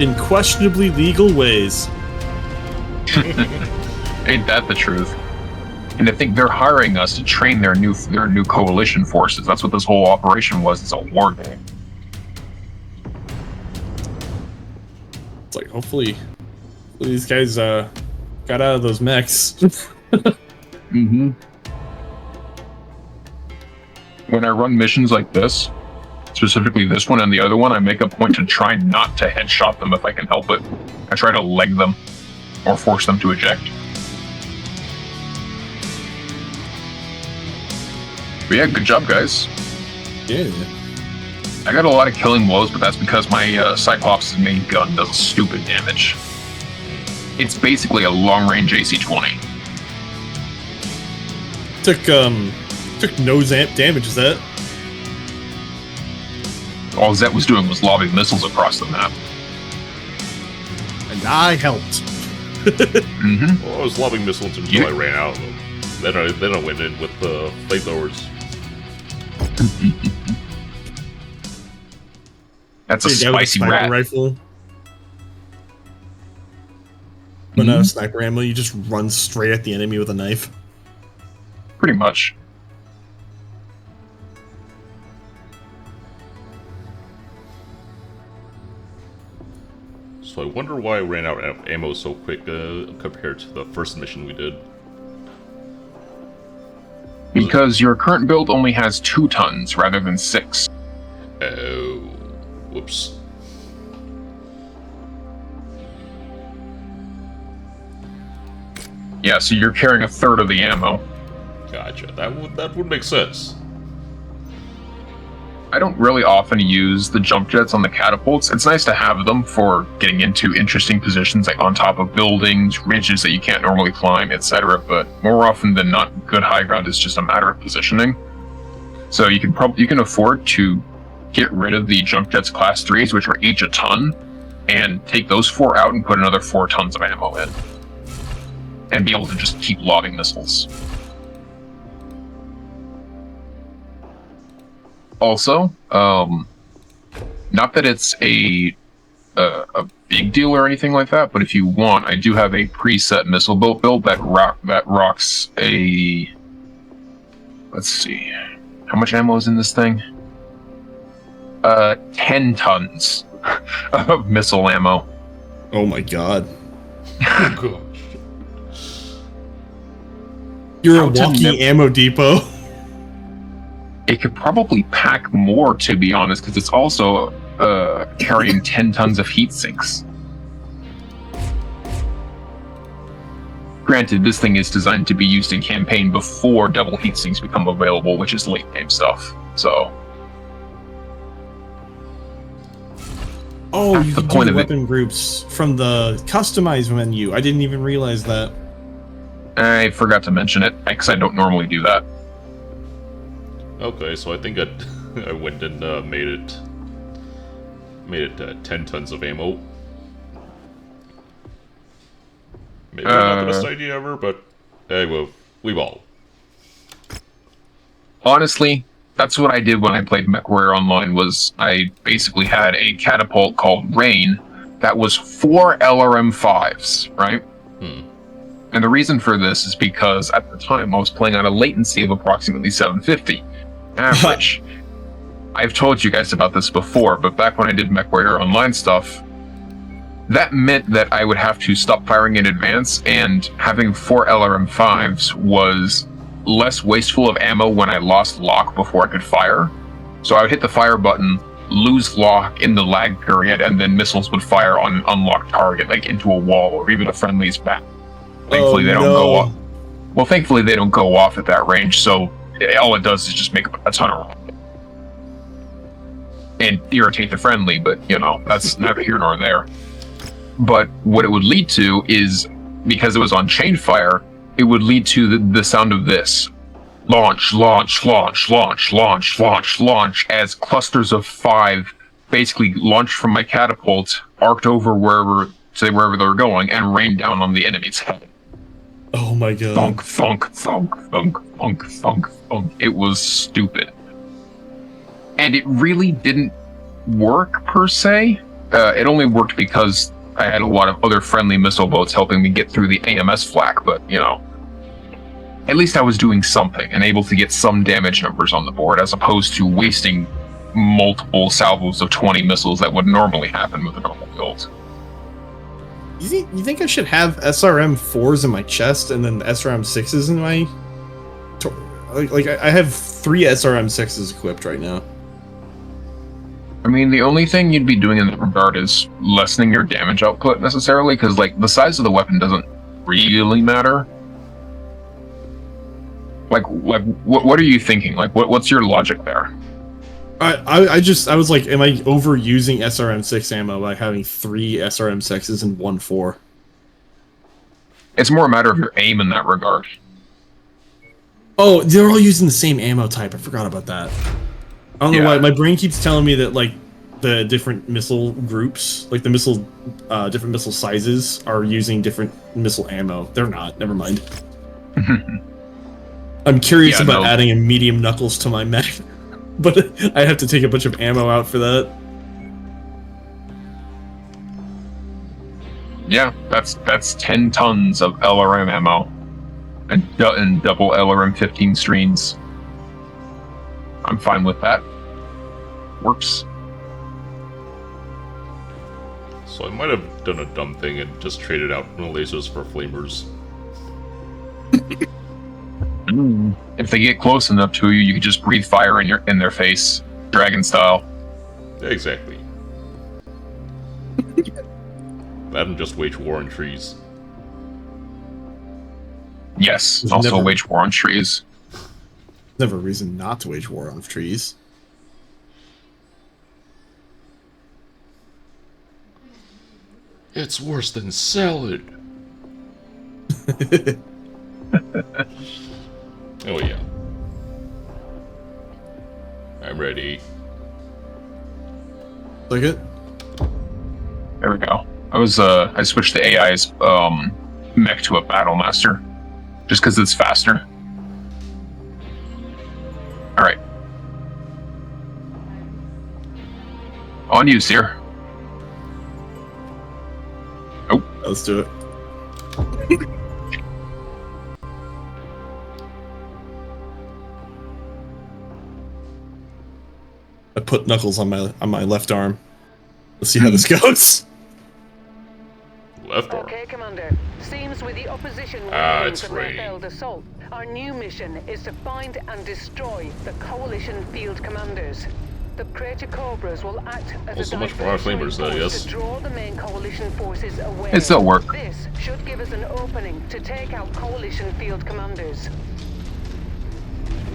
In questionably legal ways. Ain't that the truth? And I think they're hiring us to train their new coalition forces. That's what this whole operation was. It's a war game. It's like, hopefully these guys got out of those mechs. Mm-hmm. When I run missions like this, specifically this one and the other one, I make a point to try not to headshot them if I can help it. I try to leg them or force them to eject. But yeah, good job, guys. Yeah. I got a lot of killing blows, but that's because my Cyclops' main gun does stupid damage. It's basically a long-range AC-20. Took no damage, is that? All Zet was doing was lobbing missiles across the map. And I helped. Mm-hmm. Well, I was lobbing missiles until I ran out of them. Then I went in with the flamethrowers. That's a Take out with spicy sniper rat. rifle. Run out of sniper ammo, you just run straight at the enemy with a knife. Pretty much. So I wonder why I ran out of ammo so quick compared to the first mission we did. Because your current build only has 2 tons rather than 6. Oh, whoops. Yeah, so you're carrying a third of the ammo. Gotcha. That would make sense. I don't really often use the jump jets on the catapults. It's nice to have them for getting into interesting positions, like on top of buildings, ridges that you can't normally climb, etc. But more often than not, good high ground is just a matter of positioning. So you can afford to get rid of the jump jets class 3s, which are each a ton, and take those 4 out and put another 4 tons of ammo in, and be able to just keep lobbing missiles. Also, not that it's a big deal or anything like that, but if you want, I do have a preset missile boat build that rocks a. Let's see, how much ammo is in this thing? 10 tons of missile ammo. Oh my god. Oh gosh. You're a How to walking ammo depot. It could probably pack more, to be honest, because it's also carrying 10 tons of heat sinks. Granted, this thing is designed to be used in campaign before double heat sinks become available, which is late game stuff. So, Oh, you the can point do of it. weapon groups from the customize menu. I didn't even realize that. I forgot to mention it because I don't normally do that. Okay, so I think I went and made it 10 tons of ammo. Maybe not the best idea ever, but hey, well, we've all. Honestly, that's what I did when I played MechWarrior Online. Was I basically had a catapult called Rain that was 4 LRM-5s, right? And the reason for this is because at the time I was playing on a latency of approximately 750 average. I've told you guys about this before, but back when I did MechWarrior Online stuff, that meant that I would have to stop firing in advance, and having 4 LRM-5s was less wasteful of ammo when I lost lock before I could fire. So I would hit the fire button, lose lock in the lag period, and then missiles would fire on an unlocked target, like into a wall or even a friendly's back. Thankfully, they don't go off. Well, thankfully, they don't go off at that range, so all it does is just make a ton of rockets and irritate the friendly, but, you know, that's neither here nor there. But what it would lead to is, because it was on chain fire, it would lead to the sound of this. Launch, launch, launch, launch, launch, launch, launch, as clusters of 5 basically launched from my catapult, arced over wherever they were going, and rained down on the enemy's head. Oh my god. Thunk, thunk, thunk, thunk, thunk, thunk, thunk. It was stupid. And it really didn't work, per se. It only worked because I had a lot of other friendly missile boats helping me get through the AMS flak, but, you know, at least I was doing something and able to get some damage numbers on the board, as opposed to wasting multiple salvos of 20 missiles that would normally happen with a normal build. You think I should have SRM-4s in my chest and then SRM-6s in my... Like I have 3 SRM-6s equipped right now. I mean, the only thing you'd be doing in that regard is lessening your damage output, necessarily, because, like, the size of the weapon doesn't really matter. Like what are you thinking? Like, what's your logic there? I was like, am I overusing SRM-6 ammo by having 3 SRM-6s and 1 4? It's more a matter of your aim in that regard. Oh, they're all using the same ammo type. I forgot about that. I don't know why. My brain keeps telling me that, like, the different missile groups, like the different missile sizes, are using different missile ammo. They're not. Never mind. I'm curious about adding a medium knuckles to my mech, but I have to take a bunch of ammo out for that. Yeah, that's 10 tons of LRM ammo and double LRM 15 streams. I'm fine with that. Works. So I might have done a dumb thing and just traded out lasers for flamers. If they get close enough to you, you can just breathe fire in their face, dragon style. Exactly. That and just wage war on trees. Yes, also wage war on trees. Never a reason not to wage war on trees. It's worse than salad. Oh yeah. I'm ready. Like it? There we go. I switched the AI's mech to a battle master, just because it's faster. All right. On you, Seer. Oh. Let's do it. I put Knuckles on my left arm. Let's see how this goes. Left arm. Okay, Commander. Seems with the opposition It's from their Ray. failed assault, our new mission is to find and destroy the Coalition field commanders. The Crater Cobras will act as Also a much for our diversionary flamers, though, force yes. to draw the main Coalition forces away. It still work. This should give us an opening to take out Coalition field commanders.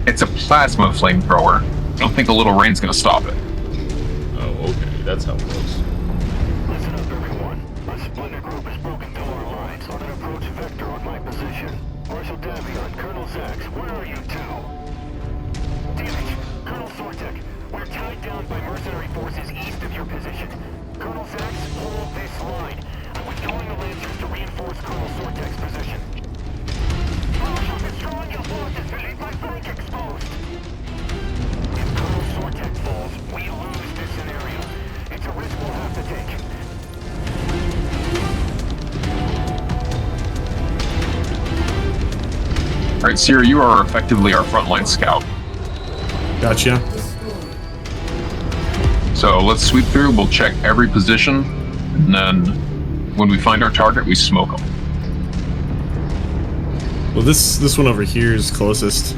It's a plasma flamethrower. I don't think a little rain's gonna stop it. Oh, okay. That's how it goes. Listen up, everyone. A splinter group has broken through our lines on an approach vector on my position. Marshal Davion, Colonel Zax, where are you two? Damn it! Colonel Sortek, we're tied down by mercenary forces east of your position. Colonel Zax, hold this line. I'm withdrawing the Lancers to reinforce Colonel Sortek's position. Marshal, destroying your forces will leave my flank exposed. If Colonel Sortek falls, we lose this scenario. It's a risk we'll have to take. Alright, Seer, you are effectively our frontline scout. Gotcha. So let's sweep through, we'll check every position, and then when we find our target, we smoke them. Well, this one over here is closest.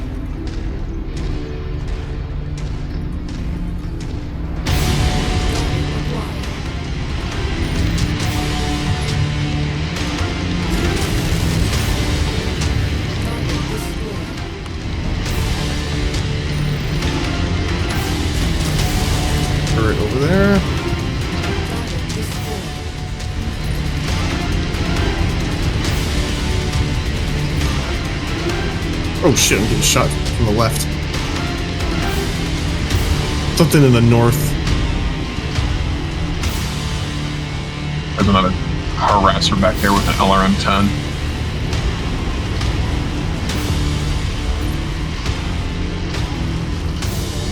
Turret over there. Oh shit, I'm getting shot from the left. Something in the north. There's another harasser back there with an LRM-10.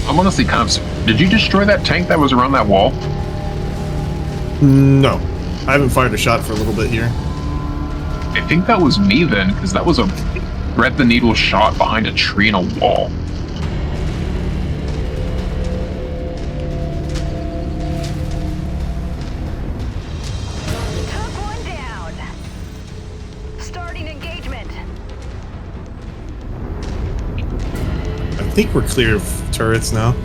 I'm honestly kind of... Did you destroy that tank that was around that wall? No. I haven't fired a shot for a little bit here. I think that was me then, because that was a thread the needle shot behind a tree and a wall. Took one down. Starting engagement. I think we're clear of turrets now.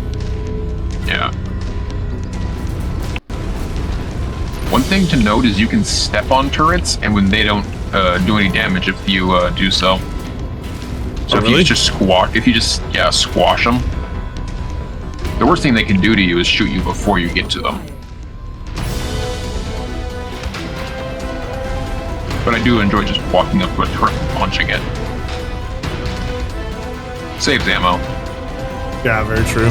Yeah. One thing to note is you can step on turrets, and when they don't do any damage if you do so. So if you just squash them. The worst thing they can do to you is shoot you before you get to them. But I do enjoy just walking up to a turret and punching it. Saves ammo. Yeah, very true.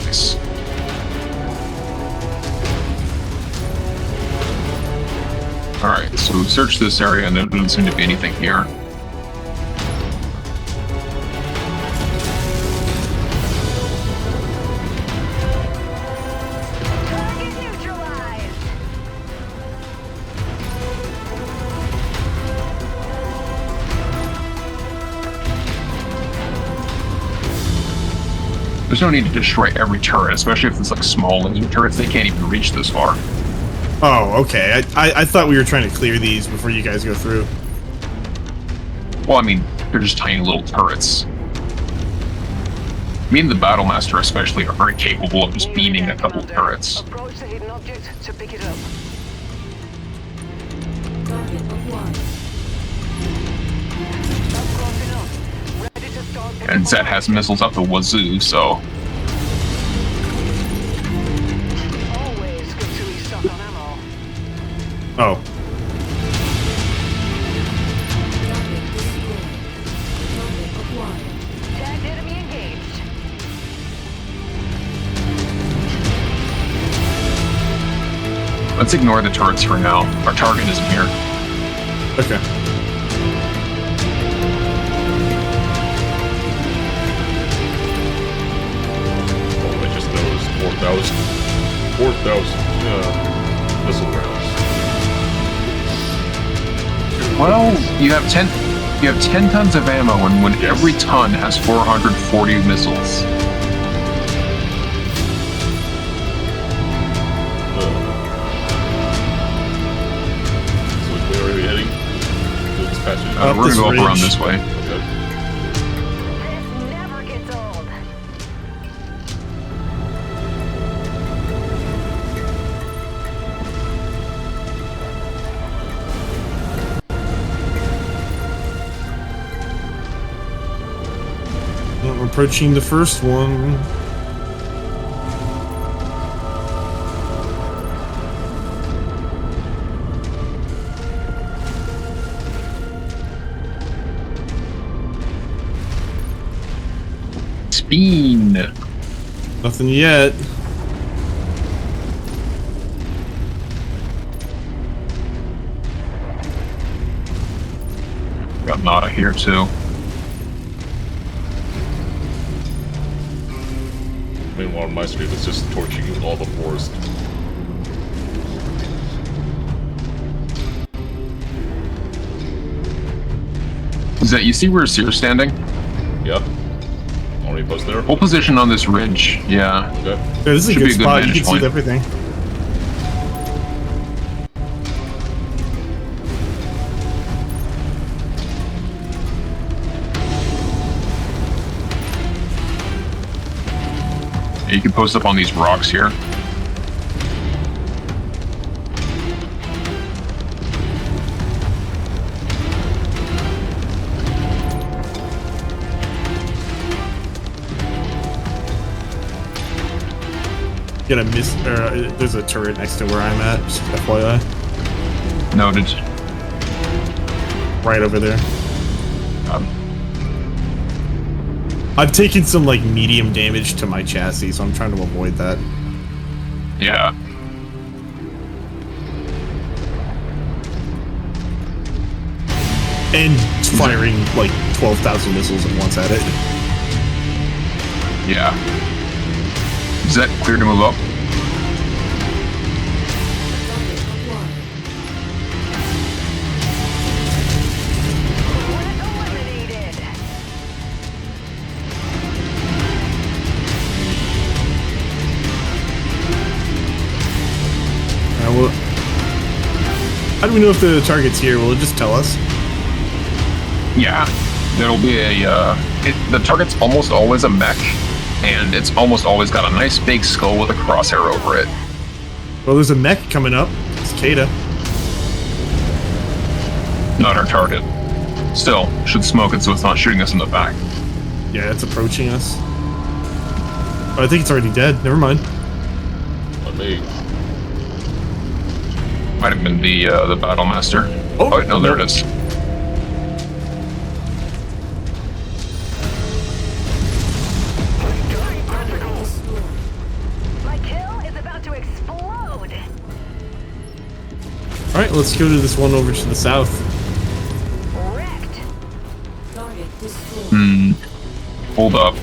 Nice. Alright, so we've searched this area and there doesn't seem to be anything here. Target neutralized. There's no need to destroy every turret, especially if it's like small laser turrets. They can't even reach this far. Oh, okay. I thought we were trying to clear these before you guys go through. Well, I mean, they're just tiny little turrets. Me and the Battlemaster especially are very capable of just beaming a couple turrets. Approach the hidden object to pick it up. Target acquired. That's close enough. Ready to start. And Zed has missiles up the wazoo, so... Always good to restock on ammo. Oh. Target destroyed. Target acquired. Tagged enemy engaged. Let's ignore the turrets for now. Our target isn't here. Okay. Oh, I just noticed 4,000 missile rounds. Well, you have 10 tons of ammo, and when Yes. every ton has 440 missiles. So where are we heading? To this passage? Up We're this gonna go up around ridge. this way. Okay. This never gets old. We're approaching the first one. Spin. Nothing yet. Got Nada here too. Meanwhile, my stream is just torching all the forest. Is that you see where Sear's standing? Yeah. Already post there? Hold position on this ridge. Yeah. Okay. Yeah, this is a Should good be a good spot. You vantage can see point. everything. You can post up on these rocks here. Get a miss. There's a turret next to where I'm at. Just FYI, Noted. right over there. Um, I've taken some like medium damage to my chassis, so I'm trying to avoid that. yeah. And firing like 12,000 missiles at once at it. Yeah. Is that clear to move up? Eliminated. How do we know if the target's here? Will it just tell us? Yeah. There'll be a, the target's almost always a mech, and it's almost always got a nice big skull with a crosshair over it. Well, there's a mech coming up. It's Kata. Not our target. Still, should smoke it so it's not shooting us in the back. Yeah, it's approaching us. Oh, I think it's already dead. Never mind. On me. Might have been the battle master. Oh, Oh, no, there it is. My kill is about to explode. Alright, let's go to this one over to the south. Wrecked. Target destroyed. Hmm. Hold up.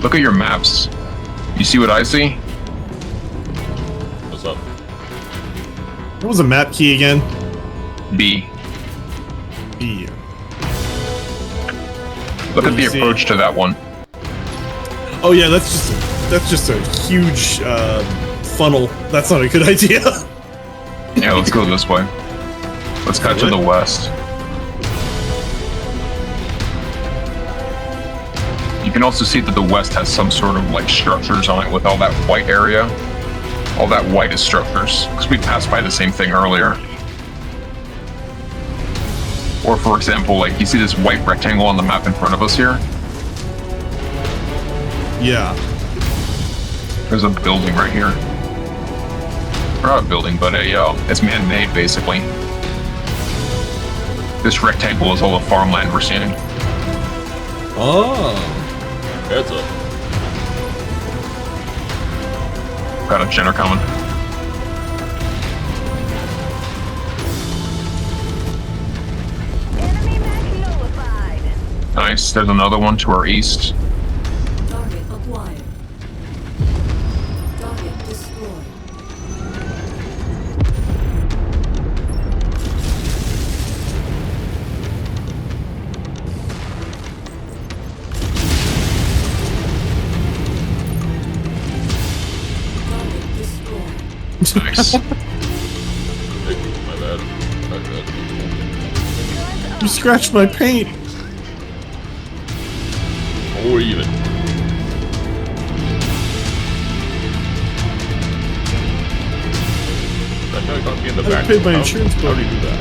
Look at your maps. You see what I see? What's up? What was the map key again? B. B. Look What at do you the see? approach to that one. Oh yeah, that's just a huge funnel. That's not a good idea. Yeah, let's go this way. Let's cut to the west. You can also see that the west has some sort of like structures on it with all that white area. All that white is structures, because we passed by the same thing earlier. Or for example, like you see this white rectangle on the map in front of us here? Yeah. There's a building right here. Or not a building, but it's man-made basically. This rectangle is all the farmland we're seeing. Oh. Heads up. Got a Jenner coming. Nice. There's another one to our east. Target acquired. Target destroyed. Target destroyed. Nice. My bad. My bad. You scratched my paint. Or even. That guy got me in the I back. paid my How- insurance How bill. do you do that?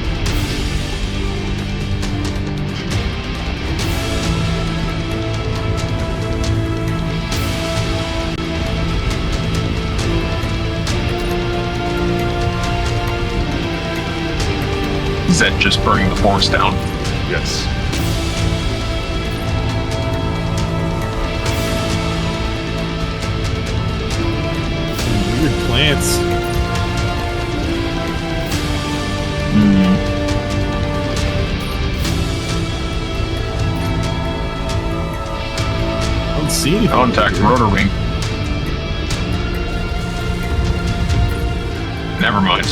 Zed just burning the forest down. Yes. Weird plants. I don't see anything. Contact rotor wing. Never mind.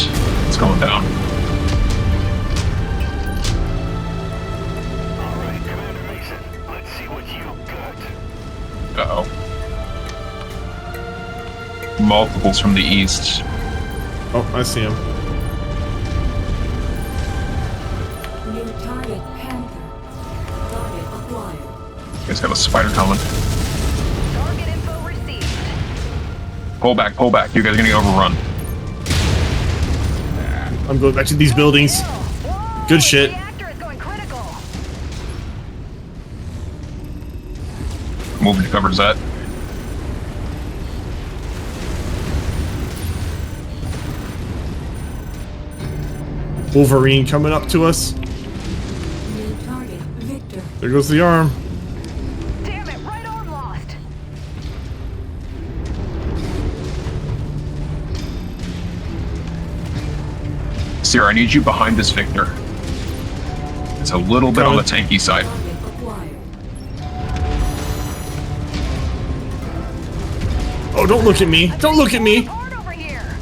It's going down. All right, Commander Mason, let's see what you got. Uh-oh. Multiples from the east. Oh, I see him. New target Panther. Target acquired. You guys got a spider coming. Target info received. Pull back, pull back. You guys are gonna get overrun. I'm going back to these buildings. Whoa, Good shit. Reactor is going critical. Moving to cover Zed. Wolverine coming up to us. New target Victor. There goes the arm. Damn it, right arm lost. Sierra, I need you behind this Victor. It's a little bit on the tanky side. Target acquired. Oh, don't look at me. Don't look at me. Hard over here.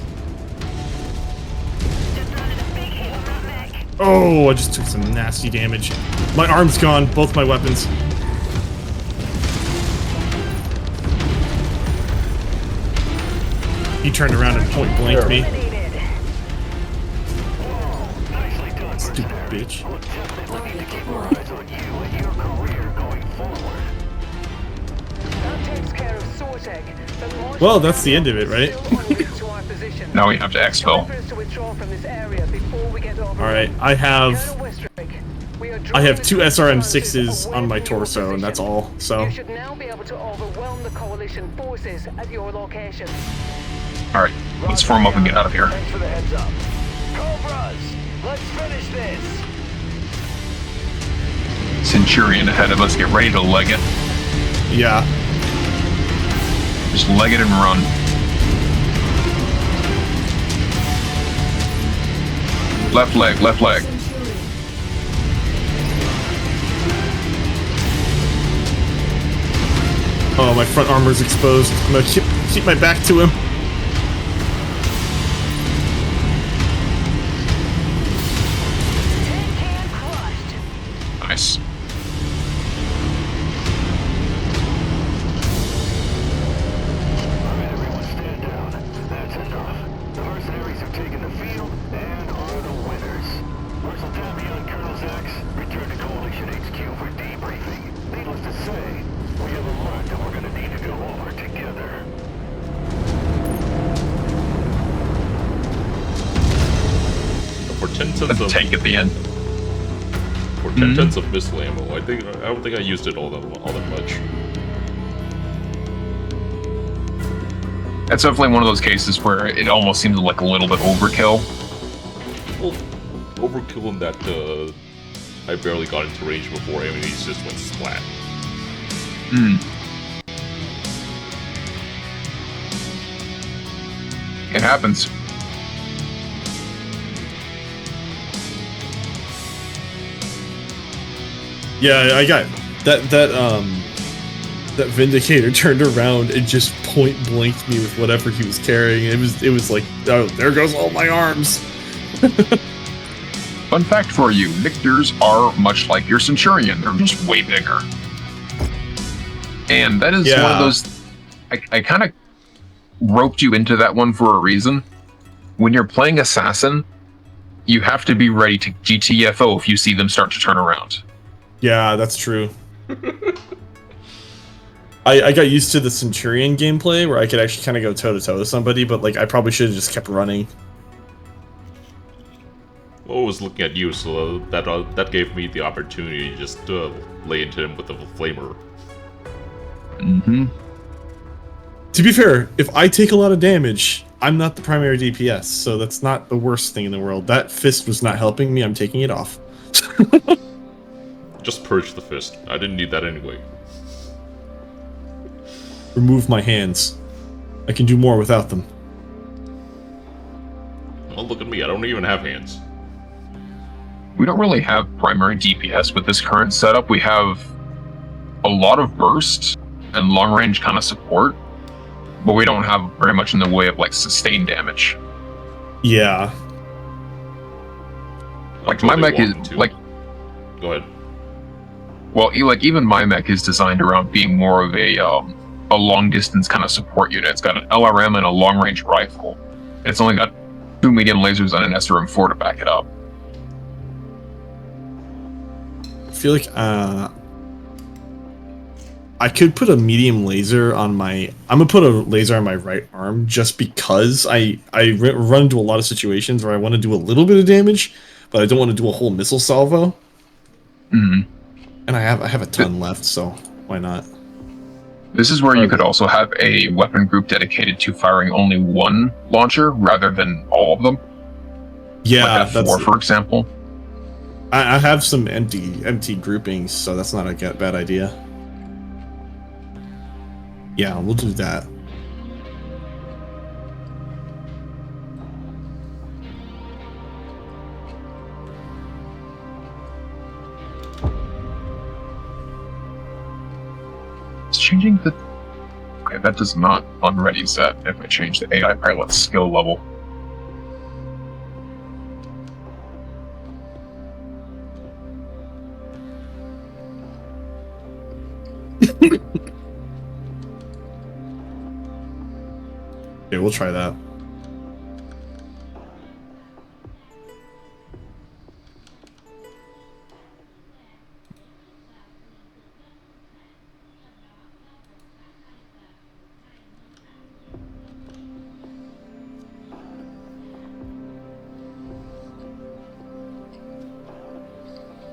Just running a big hit on that mech. Oh, I just took some nasty damage. My arm's gone. Both my weapons. He turned around and point blanked me. Eliminated. Nicely done, Stupid mercenary. bitch. We'll definitely need to keep our Target eyes on you and your career going forward. That takes care of Sortek. but Marshall Well, that's the end of it, right? still en route to our position. Now we have to exfil. Time for us to withdraw from this area before we get overrun. All right, I have Colonel Westrick, we are I have drawing 2 the SRM6s away on my from your torso, and that's position. all. So You should now be able to overwhelm the coalition forces at your location. Alright, let's form up and get out of here. Thanks for the heads up. Cobras, let's finish this. Centurion ahead of us. Get ready to leg it. yeah, Just leg it and run. Left leg, left leg. Centurion. oh, my front armor's exposed. I'm gonna keep my back to him. Tin can crushed. Nice. All right, everyone, stand down. That's enough. The mercenaries have taken the field and are the winners. Marshal Tavion, Colonel Zax, return to Coalition HQ for debriefing. Needless to say, we have a lot that we're going to need to go over together. For 10 The cents of tank at the end. for 10 cents of missile ammo, I don't think I used it all that much. That's definitely one of those cases where it almost seems like a little bit overkill. Well, overkill in that I barely got into range before enemies just went splat. It happens. Yeah, I got that Vindicator turned around and just point blanked me with whatever he was carrying. It was like, oh, there goes all my arms. Fun fact for you, Lictors are much like your Centurion. They're just way bigger. And that is one of those... I kind of roped you into that one for a reason. When you're playing Assassin, you have to be ready to GTFO if you see them start to turn around. Yeah, that's true. I got used to the Centurion gameplay where I could actually kind of go toe-to-toe with somebody, but like I probably should have just kept running. Well, I was looking at you, so that gave me the opportunity to just lay into him with the flamer. Mm-hmm. To be fair, if I take a lot of damage, I'm not the primary DPS, so that's not the worst thing in the world. That fist was not helping me, I'm taking it off. Just purge the fist. I didn't need that anyway. Remove my hands. I can do more without them. Well, look at me, I don't even have hands. We don't really have primary DPS with this current setup. We have a lot of burst and long-range kind of support, but we don't have very much in the way of like sustained damage. Yeah. Like my mech is like... Go ahead. Well, like even my mech is designed around being more of a long-distance kind of support unit. It's got an LRM and a long-range rifle. It's only got 2 medium lasers and an SRM-4 to back it up. I feel like I could put a medium laser on my... I'm gonna put a laser on my right arm just because I run into a lot of situations where I want to do a little bit of damage, but I don't want to do a whole missile salvo. Mm-hmm. And I have a ton left, so why not? This is where you could also have a weapon group dedicated to firing only one launcher rather than all of them. Yeah, like F4, for example. I have some empty groupings, so that's not a bad idea. Yeah, we'll do that. It's changing the... Okay, that does not unready set if I change the AI pilot's skill level. Okay, we'll try that.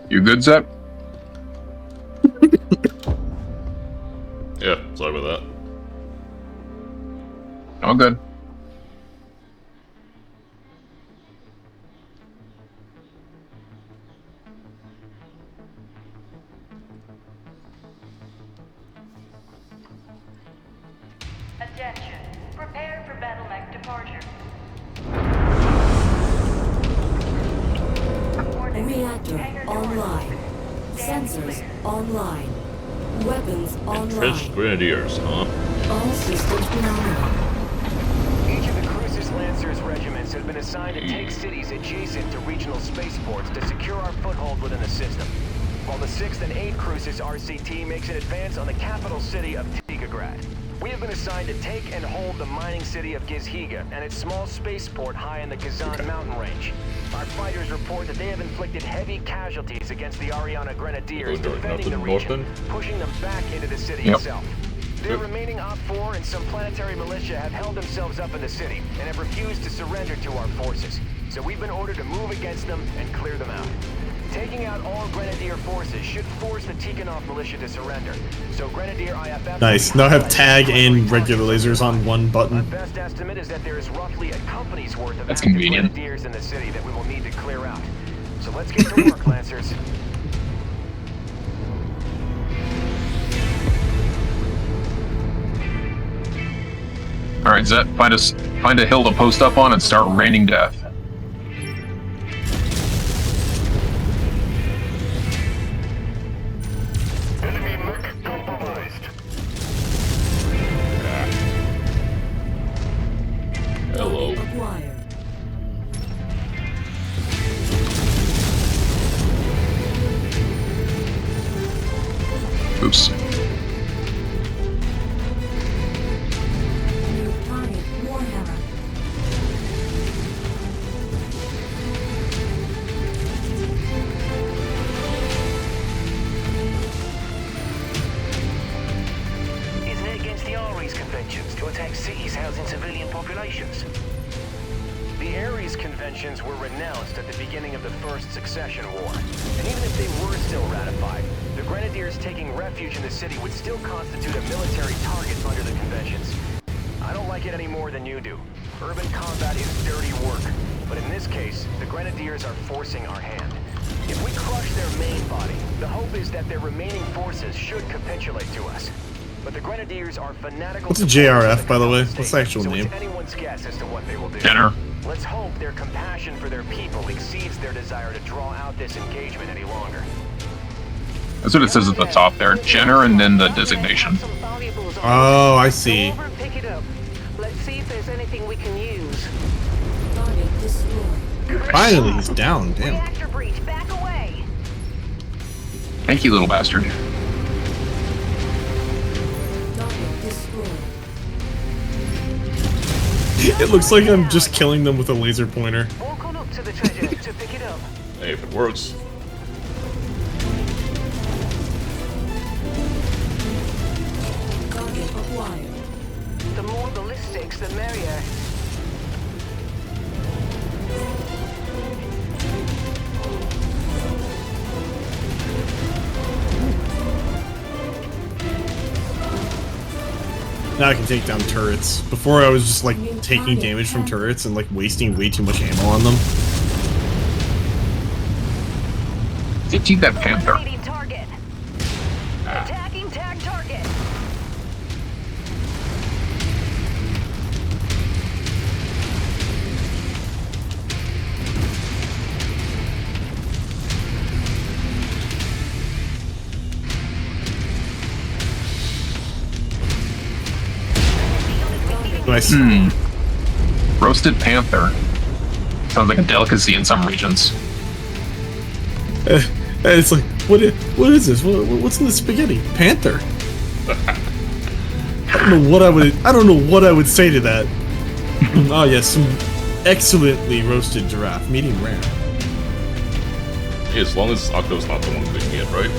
You good, Zep? Yeah, sorry about that. All good. Attention. Prepare for battle mech departure. Reactor online. Sensors online. Weapons Entrenched online. Grenadiers, huh? All systems nominal. Each of the Crucis Lancers regiments has been assigned to take cities adjacent to regional spaceports to secure our foothold within the system, while the 6th and 8th Crucis RCT makes an advance on the capital city of Tigagrad. We have been assigned to take and hold the mining city of Gizhiga and its small spaceport high in the Kazan mountain range. Our fighters report that they have inflicted heavy casualties against the Ariana Grenadiers, defending the region, pushing them back into the city itself. Their remaining Op-4 and some planetary militia have held themselves up in the city and have refused to surrender to our forces. So we've been ordered to move against them and clear them out. Taking out all Grenadier forces should force the Tikhonov militia to surrender. So Grenadier IFF... Nice. Now I have tag and regular lasers on one button. My best estimate is that there is roughly a company's worth of That's active convenient. Grenadiers in the city that we will need to clear out. So let's get to work, Lancers. Alright, Zet, find a hill to post up on and start raining death. Enemy acquired. Oops. New target Warhammer. Isn't it against the Ares conventions to attack cities housing civilian populations? The Ares conventions were renounced at the beginning of the First Succession War. And even if they were still ratified, the Grenadiers taking refuge in the city would still constitute a military target under the conventions. I don't like it any more than you do. Urban combat is dirty work. But in this case, the Grenadiers are forcing our hand. If we crush their main body, the hope is that their remaining forces should capitulate to us. But the Grenadiers are fanatical. What's a JRF, by the way? What's the actual so name? It's anyone's guess as to what they will do. Jenner. Let's hope their compassion for their people exceeds their desire to draw out this engagement any longer. That's what it says at the top there. Jenner and then the designation. Oh, I see. Go over and pick it up. Let's see if there's anything we can use. Target destroyed. Finally, he's down. Damn. Reactor breach, back away. Thank you, little bastard. Target destroyed. It looks like I'm just killing them with a laser pointer. Walk on up to the treasure to pick it up. Hey, if it works. Target acquired. The more ballistics, the merrier. Now I can take down turrets. Before I was just like taking damage from turrets and like wasting way too much ammo on them. Did you that Panther? Eliminating target. Attacking tag target. Nice. Roasted Panther. Sounds like a delicacy in some regions. And it's like, what is this? What's in the spaghetti? Panther. I don't know what I would say to that. Oh yes, some excellently roasted giraffe, medium rare. Hey, as long as Octo's not the one cooking it, right?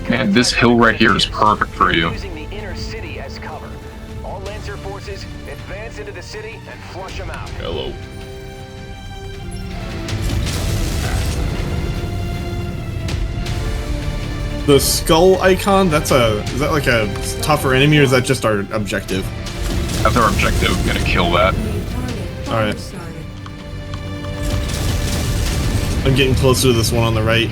Man, this hill right here is perfect for you. Using the inner city as cover. All Lancer forces advance into the city and flush them out. Hello. The skull icon, is that like a tougher enemy or is that just our objective? That's our objective. I'm gonna kill that. New target. Alright. Started. I'm getting closer to this one on the right.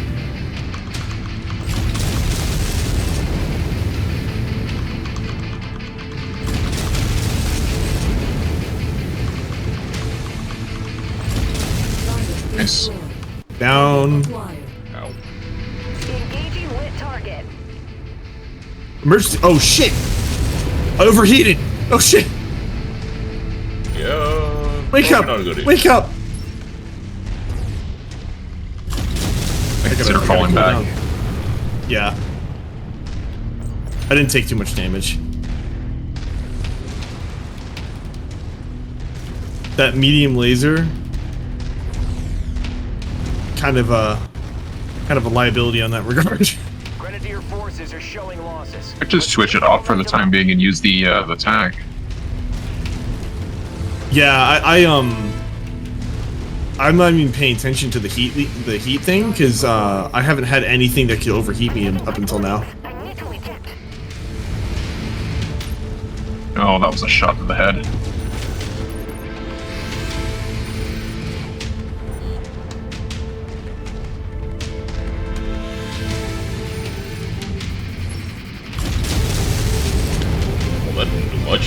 Target Nice. destroyed. Down. Acquired. Ow. Engaging lit target. Emergency. Oh shit! I overheated! Oh shit! Yeah. Wake probably up! not a good idea. Wake up! I consider gotta falling cool back. down. Yeah. I didn't take too much damage. That medium laser, kind of a liability on that regard. Grenadier forces are showing losses. I just switch it off for the time being and use the tag. Yeah, I'm not even paying attention to the heat thing because I haven't had anything that could overheat me up until now. I need to eject. Oh, that was a shot to the head. Well, that didn't do much.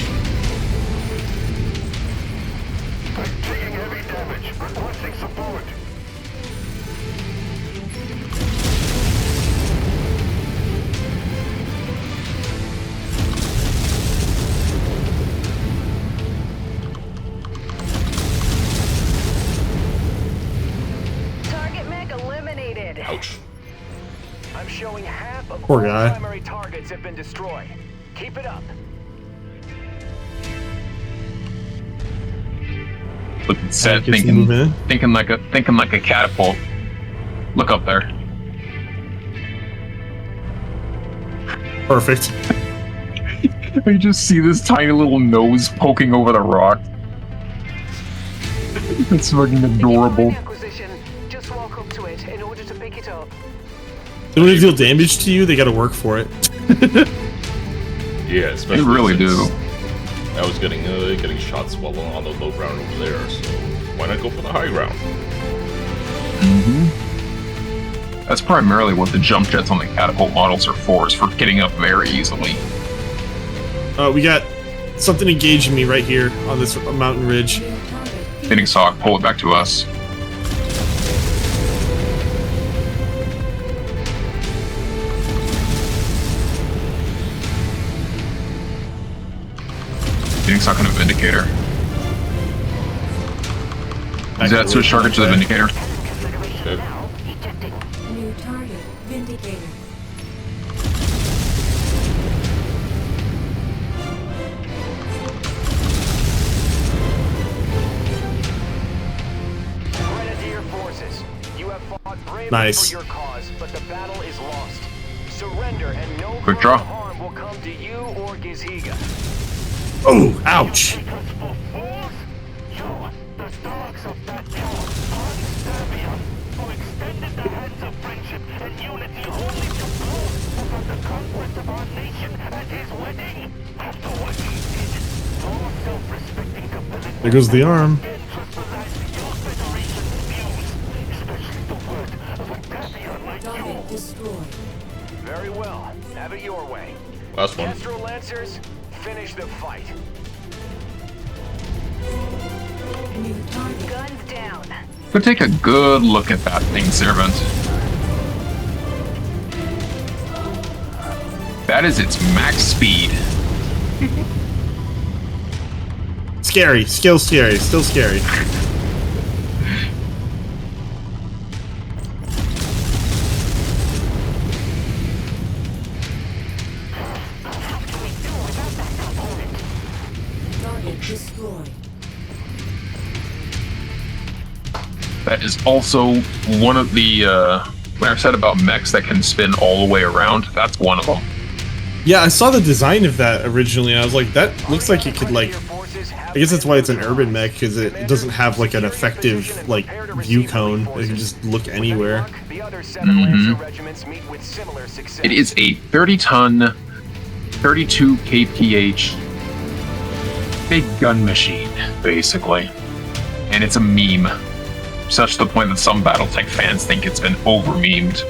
I'm taking heavy damage. Requesting support. I'm showing half of Poor all guy. primary targets have been destroyed. Keep it up. Looking set, Gets the move in. thinking like a catapult. Look up there. Perfect. You just see this tiny little nose poking over the rock. It's fucking adorable. Acquisition. Just walk up to it in order to pick it up. They don't deal damage to you, they gotta work for it. Yeah, especially They really since do. I was getting shots while on the low ground over there, so why not go for the high ground? That's primarily what the jump jets on the catapult models are for, is for getting up very easily. We got something engaging me right here on this mountain ridge. New target. Hitting sock, pull it back to us. Hitting sock on a Vindicator. Is that switch target to the Vindicator? Okay. New target. Vindicator. Grenadier forces, you have fought bravely Nice. for your cause, but the battle is lost. Surrender and no Quick further draw. harm will come to you or Gizhiga. Oh, ouch! Because for fools, you, the dogs of that town, are Serbia, who extended the hands of friendship and unity only to gloat about the conquest of our nation at his wedding. After what he did, all self-respecting capitalists There goes the arm. trespassing your federation's views, especially the word of a champion like you. Target destroyed. Very well. Have it your way. Last one. Castro Lancers, finish the fight. New target. Guns down. Go take a good look at that thing, Servant. That is its max speed. Scary, still scary, still scary. Target destroyed. That is also one of the, when I said about mechs that can spin all the way around, that's one of them. Yeah, I saw the design of that originally, and I was like, that looks like it could, like... I guess that's why it's an urban mech, because it doesn't have, like, an effective, like, view cone. It can just look anywhere. The other 7 Lancer regiments meet with similar success. It is a 30-ton, 32 kph big gun machine, basically. And it's a meme. Such to the point that some Battletech fans think it's been over-memed.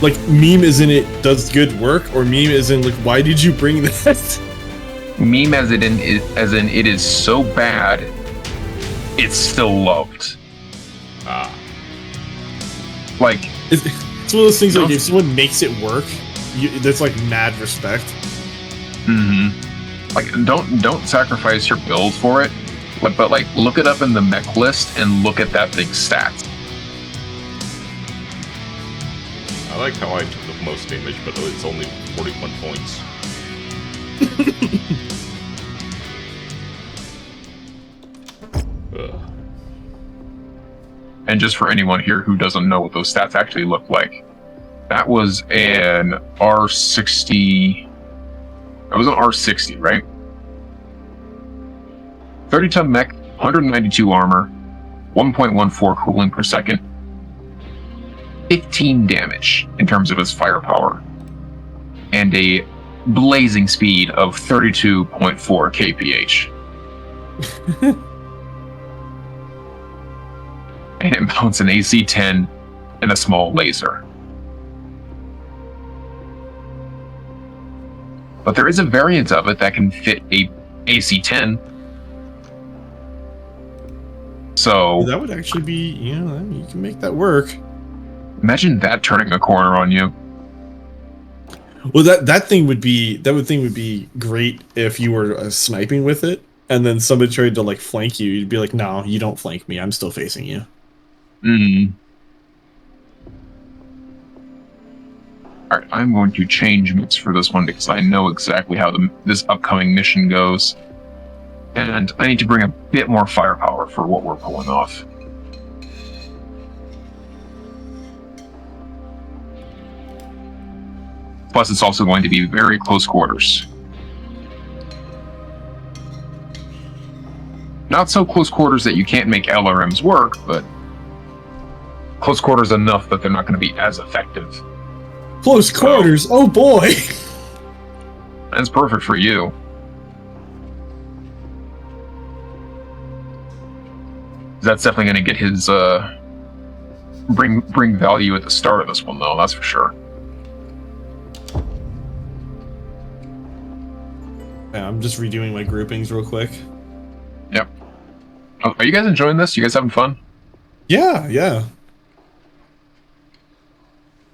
Like, meme as in it does good work, or meme as in, like, why did you bring this? Meme as in it is so bad, it's still loved. Ah. Like, It's one of those things, like, if someone makes it work, that's, like, mad respect. like don't sacrifice your build for it, but like look it up in the mech list and look at that thing's stats. I like how I took the most damage, but it's only 41 points. Ugh. And just for anyone here who doesn't know what those stats actually look like, that was an R60. That was an R60, right? 30-ton mech, 192 armor, 1.14 cooling per second, 15 damage in terms of its firepower, and a blazing speed of 32.4 kph. And it mounts an AC-10 and a small laser. But there is a variant of it that can fit a AC-10. So That would actually be, you know, you can make that work. imagine that turning a corner on you. Well, that thing would be great if you were sniping with it, and then somebody tried to like flank you. You'd be like, "No, you don't flank me. I'm still facing you." All right, I'm going to change moves for this one because I know exactly how this upcoming mission goes. And I need to bring a bit more firepower for what we're pulling off. Plus, it's also going to be very close quarters. Not so close quarters that you can't make LRMs work, but close quarters enough that they're not going to be as effective. Close quarters? Oh boy! That's perfect for you. That's definitely going to get his bring value at the start of this one, though. That's for sure. Yeah, I'm just redoing my groupings real quick. Yep. Oh, are you guys enjoying this? You guys having fun? Yeah.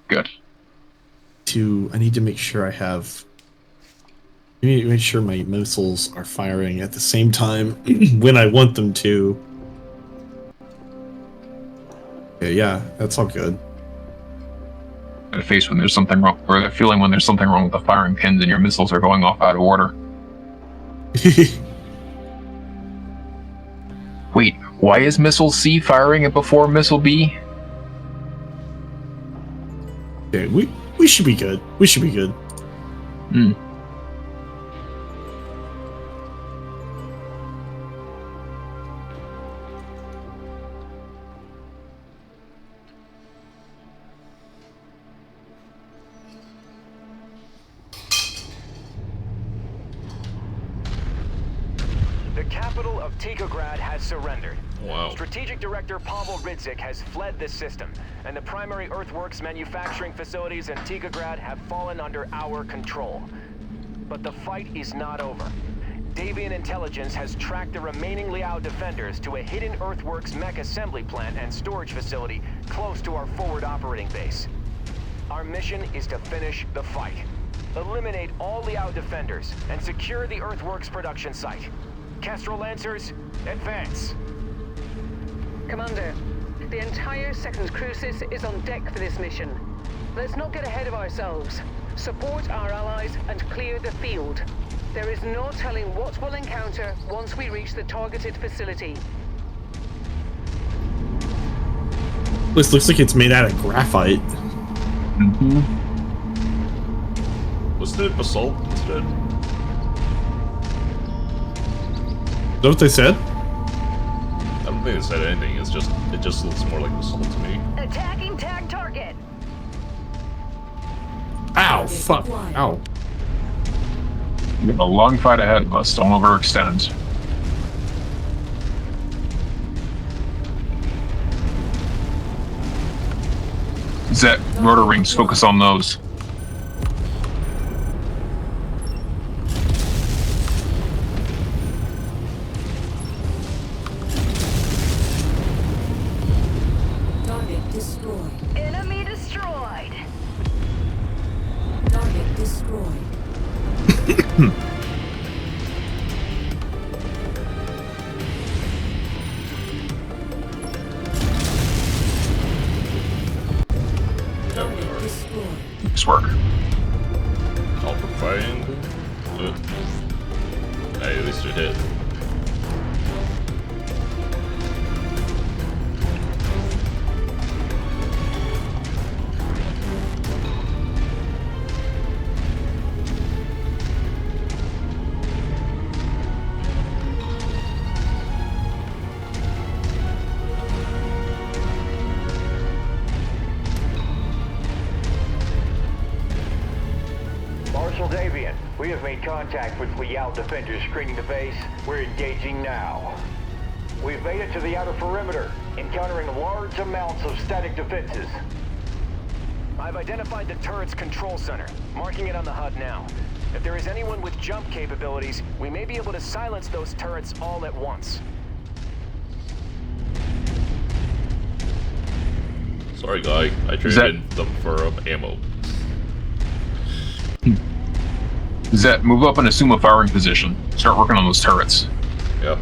Good. I need to make sure I need to make sure my missiles are firing at the same time when I want them to. Okay, yeah, that's all good. Got a face when there's something wrong, or a feeling when there's something wrong with the firing pins and your missiles are going off out of order. Wait, why is missile C firing it before missile B? Okay, we should be good. We should be good. Hmm. The capital of Tikograd has surrendered. Wow. Strategic Director Pavel Ridzik has fled the system, and the primary earthworks manufacturing facilities in Tikograd have fallen under our control. But the fight is not over. Davian intelligence has tracked the remaining Liao defenders to a hidden earthworks mech assembly plant and storage facility close to our forward operating base. Our mission is to finish the fight. Eliminate all Liao defenders and secure the earthworks production site. Kestrel Lancers, advance! Commander, the entire 2nd Crucis is on deck for this mission. Let's not get ahead of ourselves. Support our allies and clear the field. There is no telling what we'll encounter once we reach the targeted facility. This looks like it's made out of graphite. Mm-hmm. Wasn't it basalt instead? Is that what they said? I don't think they said anything. It just looks more like basalt to me. Attacking tag target. Ow, fuck. Ow. We have a long fight ahead of us. Don't overextend. Zet, rotor rings, focus on those. Target destroyed. Enemy destroyed. Target destroyed. Target destroyed. Nice work. Alpha triangle. Hey, at least it hit. Marshal Davian, we have made contact with Liao defenders screening the base. We're engaging now. We've made it to the outer perimeter, encountering large amounts of static defenses. I've identified the turret's control center, marking it on the HUD now. If there is anyone with jump capabilities, we may be able to silence those turrets all at once. Sorry, guy. I traded them for ammo. Zet, move up and assume a firing position. Start working on those turrets. Yep.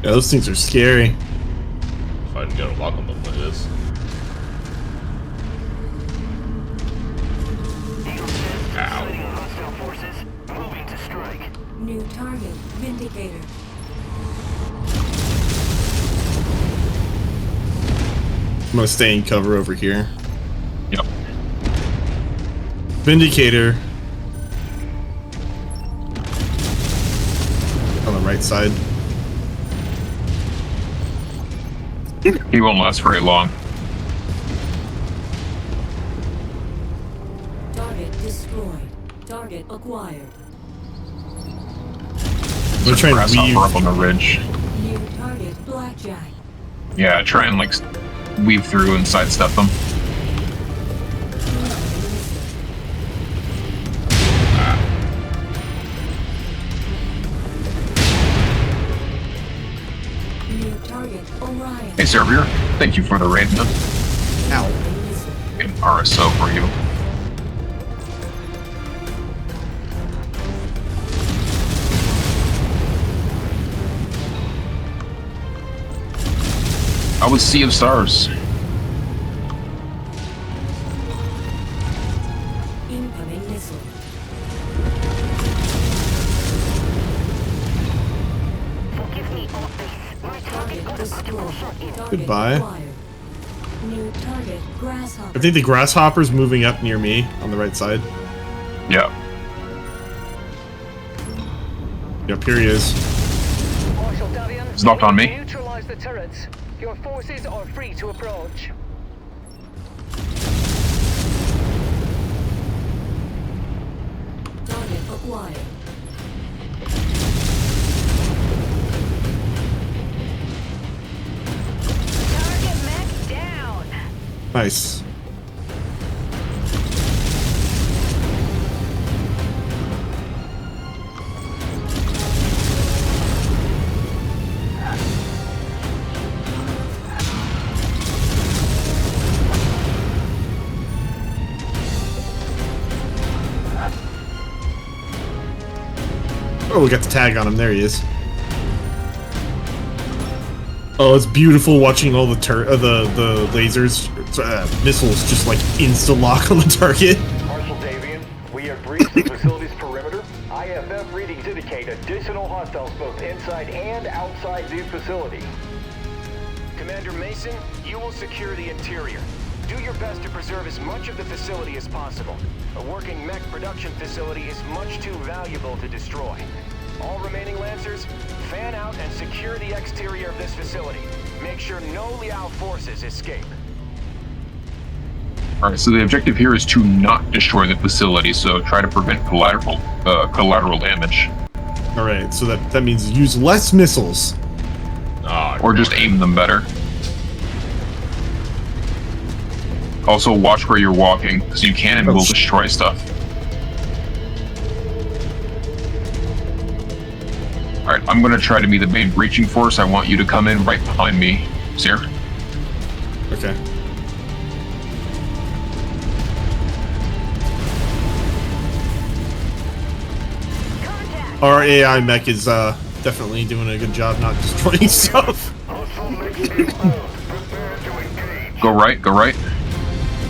Yeah, those things are scary. If I can get a lock on them like this. Ow. Hostile forces moving to strike. New target, Vindicator. I'm gonna stay in cover over here. Yep. Vindicator. On the right side. He won't last very long. Target destroyed. Target acquired. I'm trying to Grasshopper weave. up on the ridge. New target, Blackjack. Yeah, try and like weave through and sidestep them. New target, Orion. Hey, Servier, thank you for the raid, man. Ow. An RSO for you. I was Sea of Stars. Incoming missile. Forgive me, Office. My target got a critical shot in. Target Goodbye. acquired. New target, Grasshopper. I think the grasshopper's moving up near me on the right side. Yeah. Yep, here he is. Marshal Davian, He's knocked on me. neutralize the turrets. Your forces are free to approach. Target acquired. Target mech down. Nice. Oh, we got the tag on him. There he is. Oh, it's beautiful watching all the the lasers, missiles just like insta-lock on the target. Marshal Davian, we have breached the facility's perimeter. IFF readings indicate additional hostiles both inside and outside the facility. Commander Mason, you will secure the interior. Do your best to preserve as much of the facility as possible. A working mech production facility is much too valuable to destroy. All remaining Lancers, fan out and secure the exterior of this facility. Make sure no Liao forces escape. Alright, so the objective here is to not destroy the facility, so try to prevent collateral damage. Alright, so that means use less missiles. Ah, Or just aim them better. Also, watch where you're walking, because you can and will destroy stuff. Alright, I'm gonna try to be the main breaching force. I want you to come in right behind me, Seer. Okay. Contact. Our AI mech is definitely doing a good job not destroying stuff. Hostile mech inbound. Prepare to engage. Go right, go right.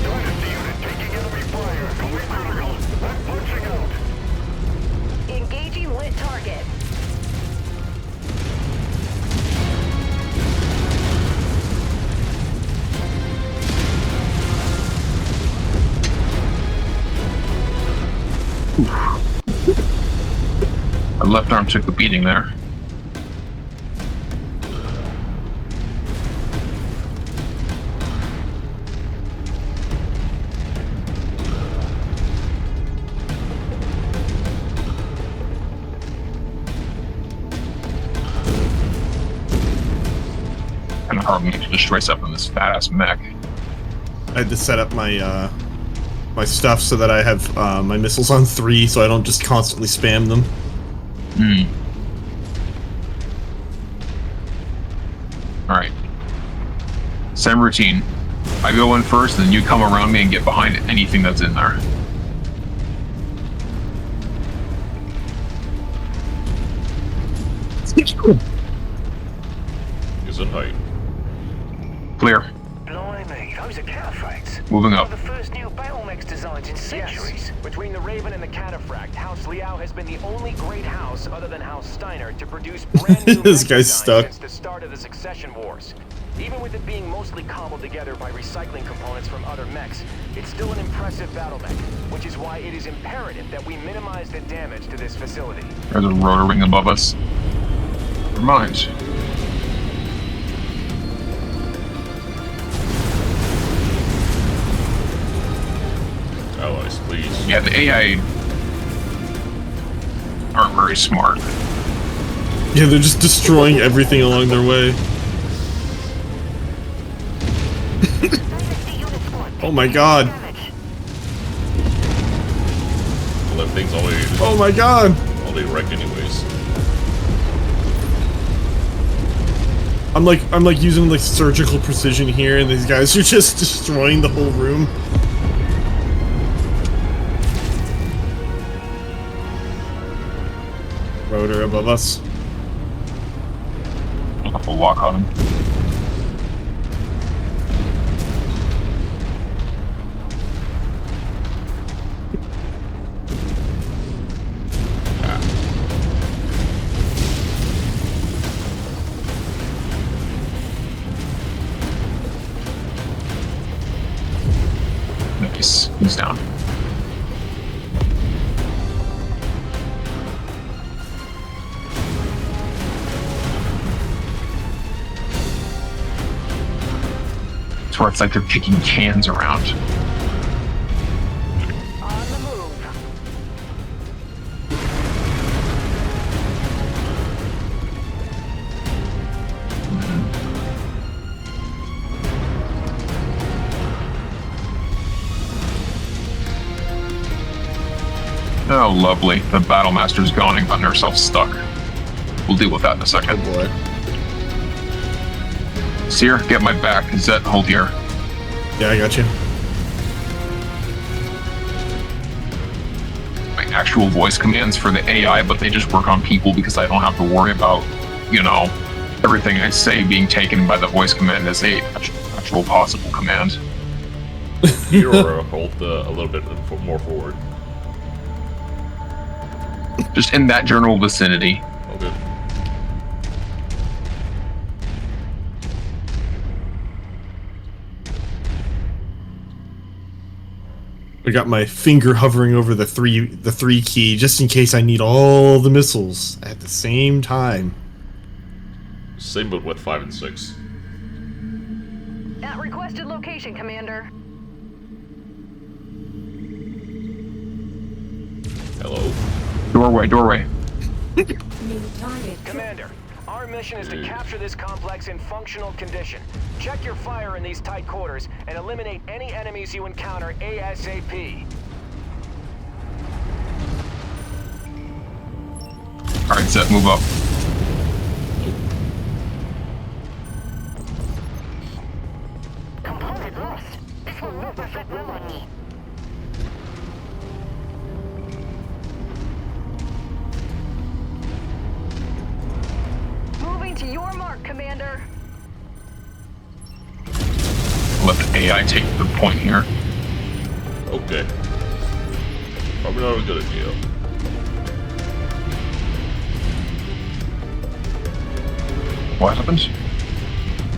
Dynasty unit taking enemy fire. Going critical. Not punching out. Engaging lit target. My left arm took a beating there. Kind of hard to destroy stuff in this fat ass mech. I had to set up my my stuff so that I have my missiles on 3, so I don't just constantly spam them. Alright. Same routine. I go in first, then you come around me and get behind anything that's in there. Buildings in height. Clear. Blimey, those are cataphracts. Moving One up. of the first new battle mechs designs in centuries. Yes. Between the Raven and the Cataphract, House Liao has been the only great house other than House Steiner to produce brand new This mech guy's designs stuck. since the start of the Succession Wars. Even with it being mostly cobbled together by recycling components from other mechs, it's still an impressive battle mech, which is why it is imperative that we minimize the damage to this facility. There's a rotor wing above us. Never mind. Allies, please. Yeah, the AI aren't very smart. Yeah, they're just destroying everything along their way. Oh my god. Well, that thing's already Oh my god. wrecked anyways. I'm like using like surgical precision here, and these guys are just destroying the whole room. Rotor above us. I'll have to walk on him. Nice. He's down. It's where it's like they're kicking cans around. On the move. Oh, lovely. The Battle Master's gone and gotten herself stuck. We'll deal with that in a second. Oh boy. Seer, get my back. Zet, hold here. Yeah, I got you. My actual voice commands for the AI, but they just work on people because I don't have to worry about, you know, everything I say being taken by the voice command as a actual possible command. You're hold a little bit more forward. Just in that general vicinity. Okay. I got my finger hovering over the three key just in case I need all the missiles at the same time. Same but with 5 and 6. At requested location, Commander. Hello. Doorway. New target. Commander, our mission is to capture this complex in functional condition. Check your fire in these tight quarters and eliminate any enemies you encounter ASAP. Alright, Zet, move up. Component lost. This will not reflect well on me. Moving to your mark, Commander. Let the AI take the point here. Okay. Probably not a good idea. What happened?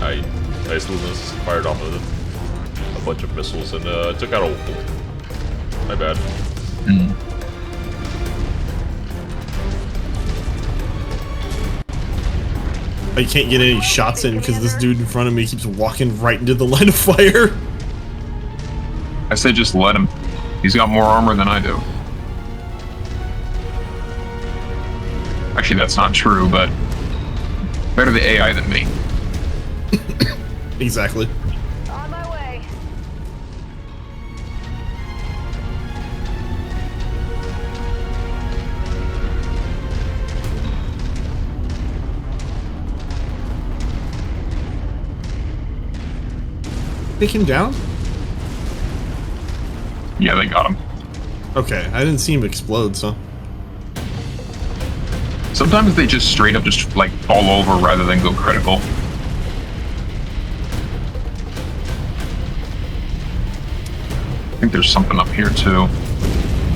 I just fired off a bunch of missiles and took out a wolf. My bad. I can't get any shots in because this dude in front of me keeps walking right into the line of fire. I say just let him. He's got more armor than I do. Actually, that's not true, but better the AI than me. Exactly. On my way. Take him down? Yeah, they got him. Okay, I didn't see him explode, so. Sometimes they just straight up just like fall over rather than go critical. think there's something up here too.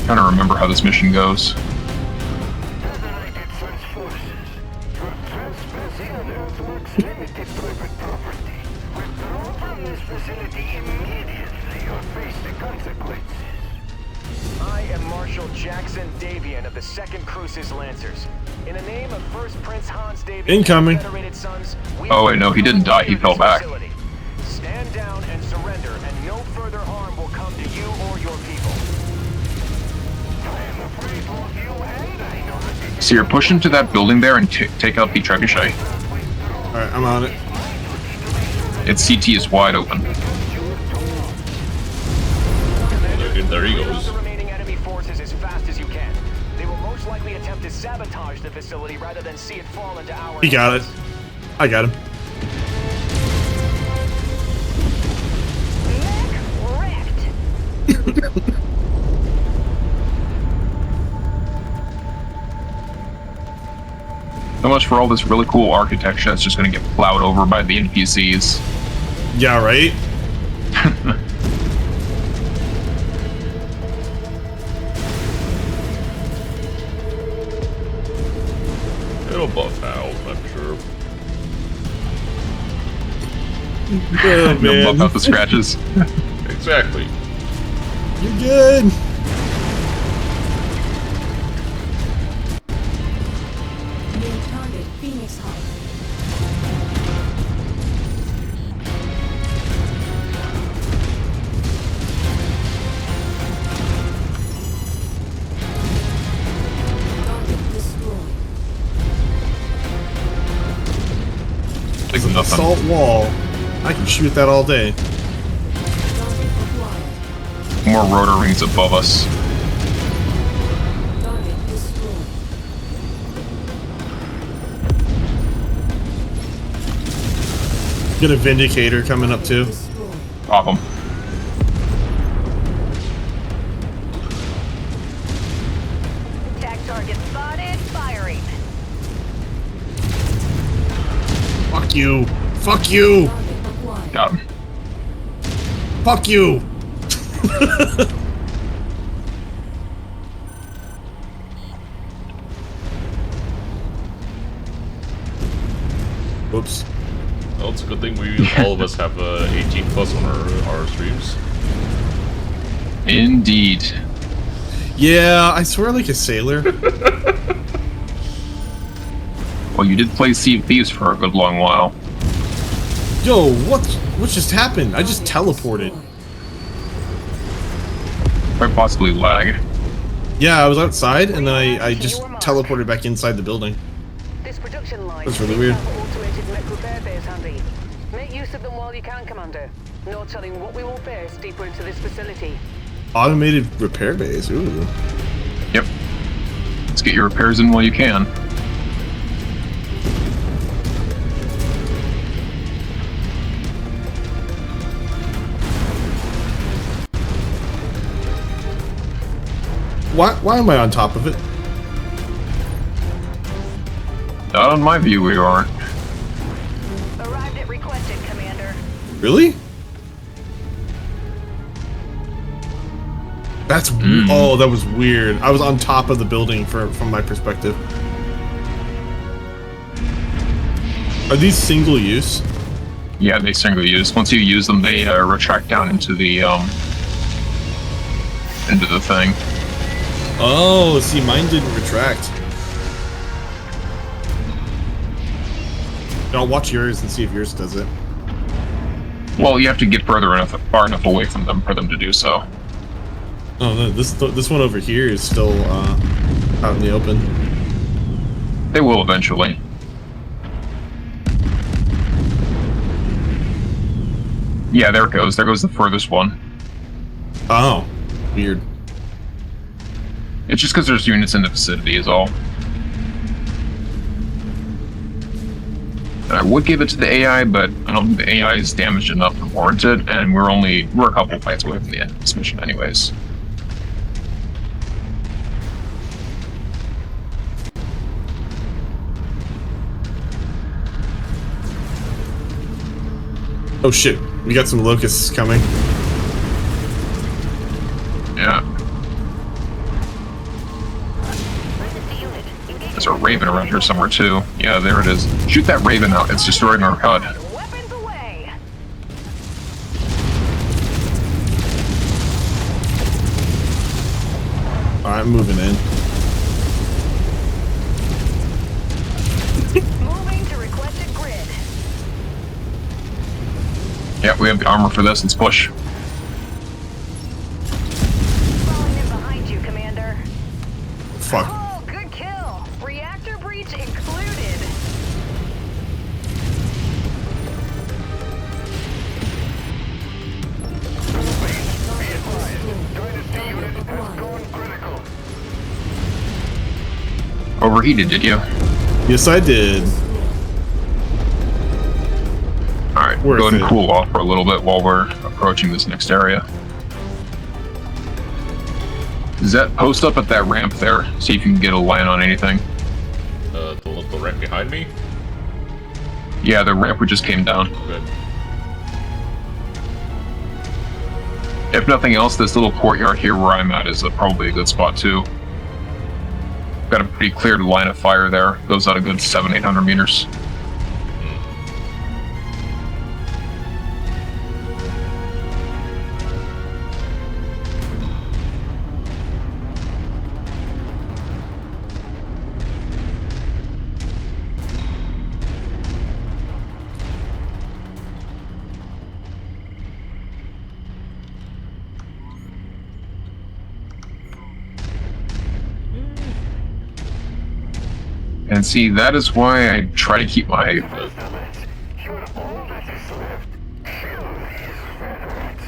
Trying to remember how this mission goes. United States forces. Your trespassing on Earthworks limited private property. Withdraw from this facility immediately or face the consequences. I am Marshal Jackson Davian of the 2nd Crucis Lancers. In the name of First Prince Hans Davian Incoming. and Federated Sons, we Oh, wait, no, he didn't die, he fell back. facility. Stand down and surrender, and no further harm will come to you or your people. I am afraid both you and I know that So you're pushing to that building there and take out the trebuchet. Alright, I'm on it. Its CT is wide open. There he Move goes. the remaining enemy forces as fast as you can. They will most likely attempt to sabotage the facility rather than see it fall into our He got it. hands. I got him. Wrecked. So much for all this really cool architecture that's just going to get plowed over by the NPCs. Yeah, right? It'll buff out, I'm sure. Oh, No buff man. out the scratches. Exactly. You're good. New target Phoenix Hub. Target destroyed. Like nothing. Assault wall. I can shoot that all day. Target acquired. More rotor rings above us. Target destroyed. Get a Vindicator coming up too. Destroyed. Pop them. Attack target spotted. Firing. Fuck you. Fuck you. Target acquired. Got him. Fuck you. Whoops. Well, it's a good thing we all of us have 18 plus on our streams. Indeed. Yeah, I swear like a sailor. Well, you did play Sea of Thieves for a good long while. Yo, what just happened? I just teleported. Quite possibly lag. Yeah, I was outside and then I just teleported back inside the building. This production line That's really weird. have automated mech repair bays handy. Make use of them while you can, Commander. No telling what we will face deeper into this facility. Automated repair bays. Ooh. Yep. Let's get your repairs in while you can. Why am I on top of it? Not on my view, we aren't. Arrived at requested, Commander. Really? That's oh, that was weird. I was on top of the building from my perspective. Are these single use? Yeah, they single use. Once you use them, they retract down into the thing. Oh, see, mine didn't retract. I'll watch yours and see if yours does it. Well, you have to get far enough away from them for them to do so. Oh no, this one over here is still out in the open. They will eventually. Yeah, there it goes. There goes the furthest one. Oh, weird. It's just because there's units in the vicinity is all. And I would give it to the AI, but I don't think the AI is damaged enough to warrant it, and we're a couple fights away from the end of this mission anyways. Oh shit, we got some locusts coming. Raven around here somewhere too. Yeah, there it is. Shoot that Raven out. It's destroying our HUD. Weapons away. Alright, I'm moving in. Moving to requested grid. Yeah, we have the armor for this. Let's push. Falling in behind you, Commander. Fuck. Oh, good kill. Reactor breach included. Overheated, did you? Yes, I did. Alright, Worth go ahead and it. cool off for a little bit while we're approaching this next area. Zet, post up at that ramp there. See if you can get a line on anything. The ramp behind me? Yeah, the ramp we just came down. Good. If nothing else, this little courtyard here where I'm at is probably a good spot too. Got a pretty clear line of fire there. Goes out a good 700-800 meters. And see, that is why I try to keep my... You're all that is left. Kill these veterans.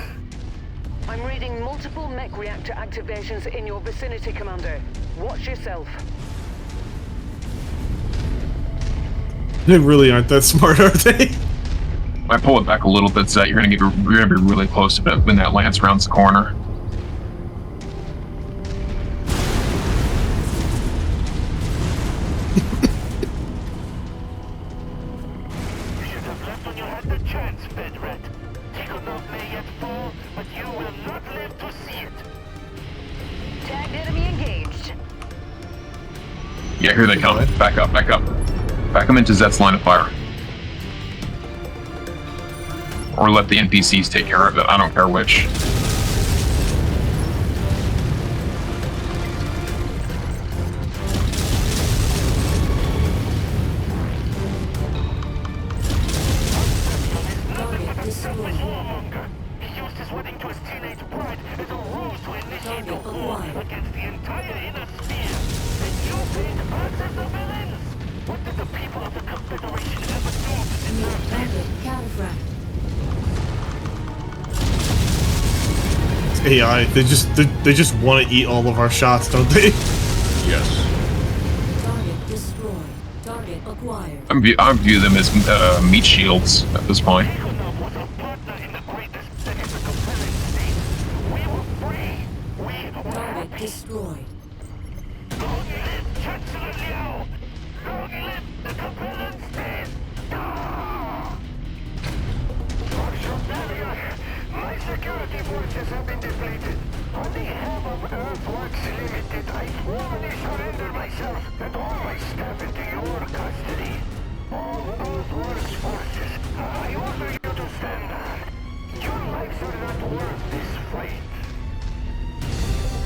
I'm reading multiple mech reactor activations in your vicinity, Commander. Watch yourself. They really aren't that smart, are they? I pull it back a little bit, Zet. You're gonna be really close to it when that lance rounds the corner. You should have left when you had the chance, Bedret. Tikhonov may yet fall, but you will not live to see it. Tagged enemy engaged. Yeah, here they come. Back up, back up. Back them into Zet's line of fire. Or let the NPCs take care of it. I don't care which. Target destroyed. Warmonger. He used his wedding to his teenage bride as a ruse to initiate a war against the entire inner sphere. And you think us as the villains? What did the people of the Confederation ever do to deserve this? Target cataphracт. AI, they just want to eat all of our shots, don't they? Yes. Target destroyed. Target acquired. I view them as meat shields at this point. Tikhonov was a partner in the greatest that is the Confederate state. We were free. We were Target happy. destroyed. Long live Chancellor Liao! Long live the Capellan state! Marshal Barrier, my security forces have been depleted. On behalf of Earthworks Limited, I formally surrender myself and all my staff into your custody. All Earthworks forces, I order you to stand down. Your lives are not worth this fight.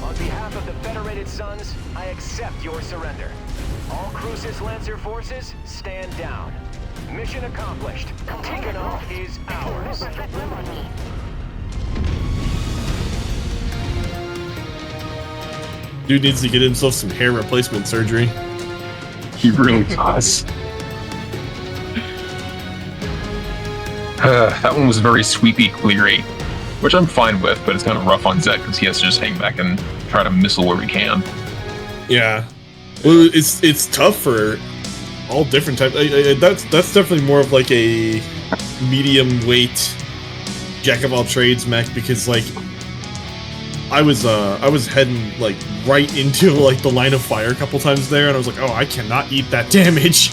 On behalf of the Federated Sons, I accept your surrender. All Crucis Lancer forces, stand down. Mission accomplished. Tikhonov is ours. Dude needs to get himself some hair replacement surgery. He really does. That one was very sweepy, cleary, which I'm fine with, but it's kind of rough on Zet because he has to just hang back and try to missile where he can. Yeah. Well, it's tough for all different types. That's definitely more of like a medium weight jack of all trades mech because like I was heading like right into like the line of fire a couple times there, and I was like, oh, I cannot eat that damage.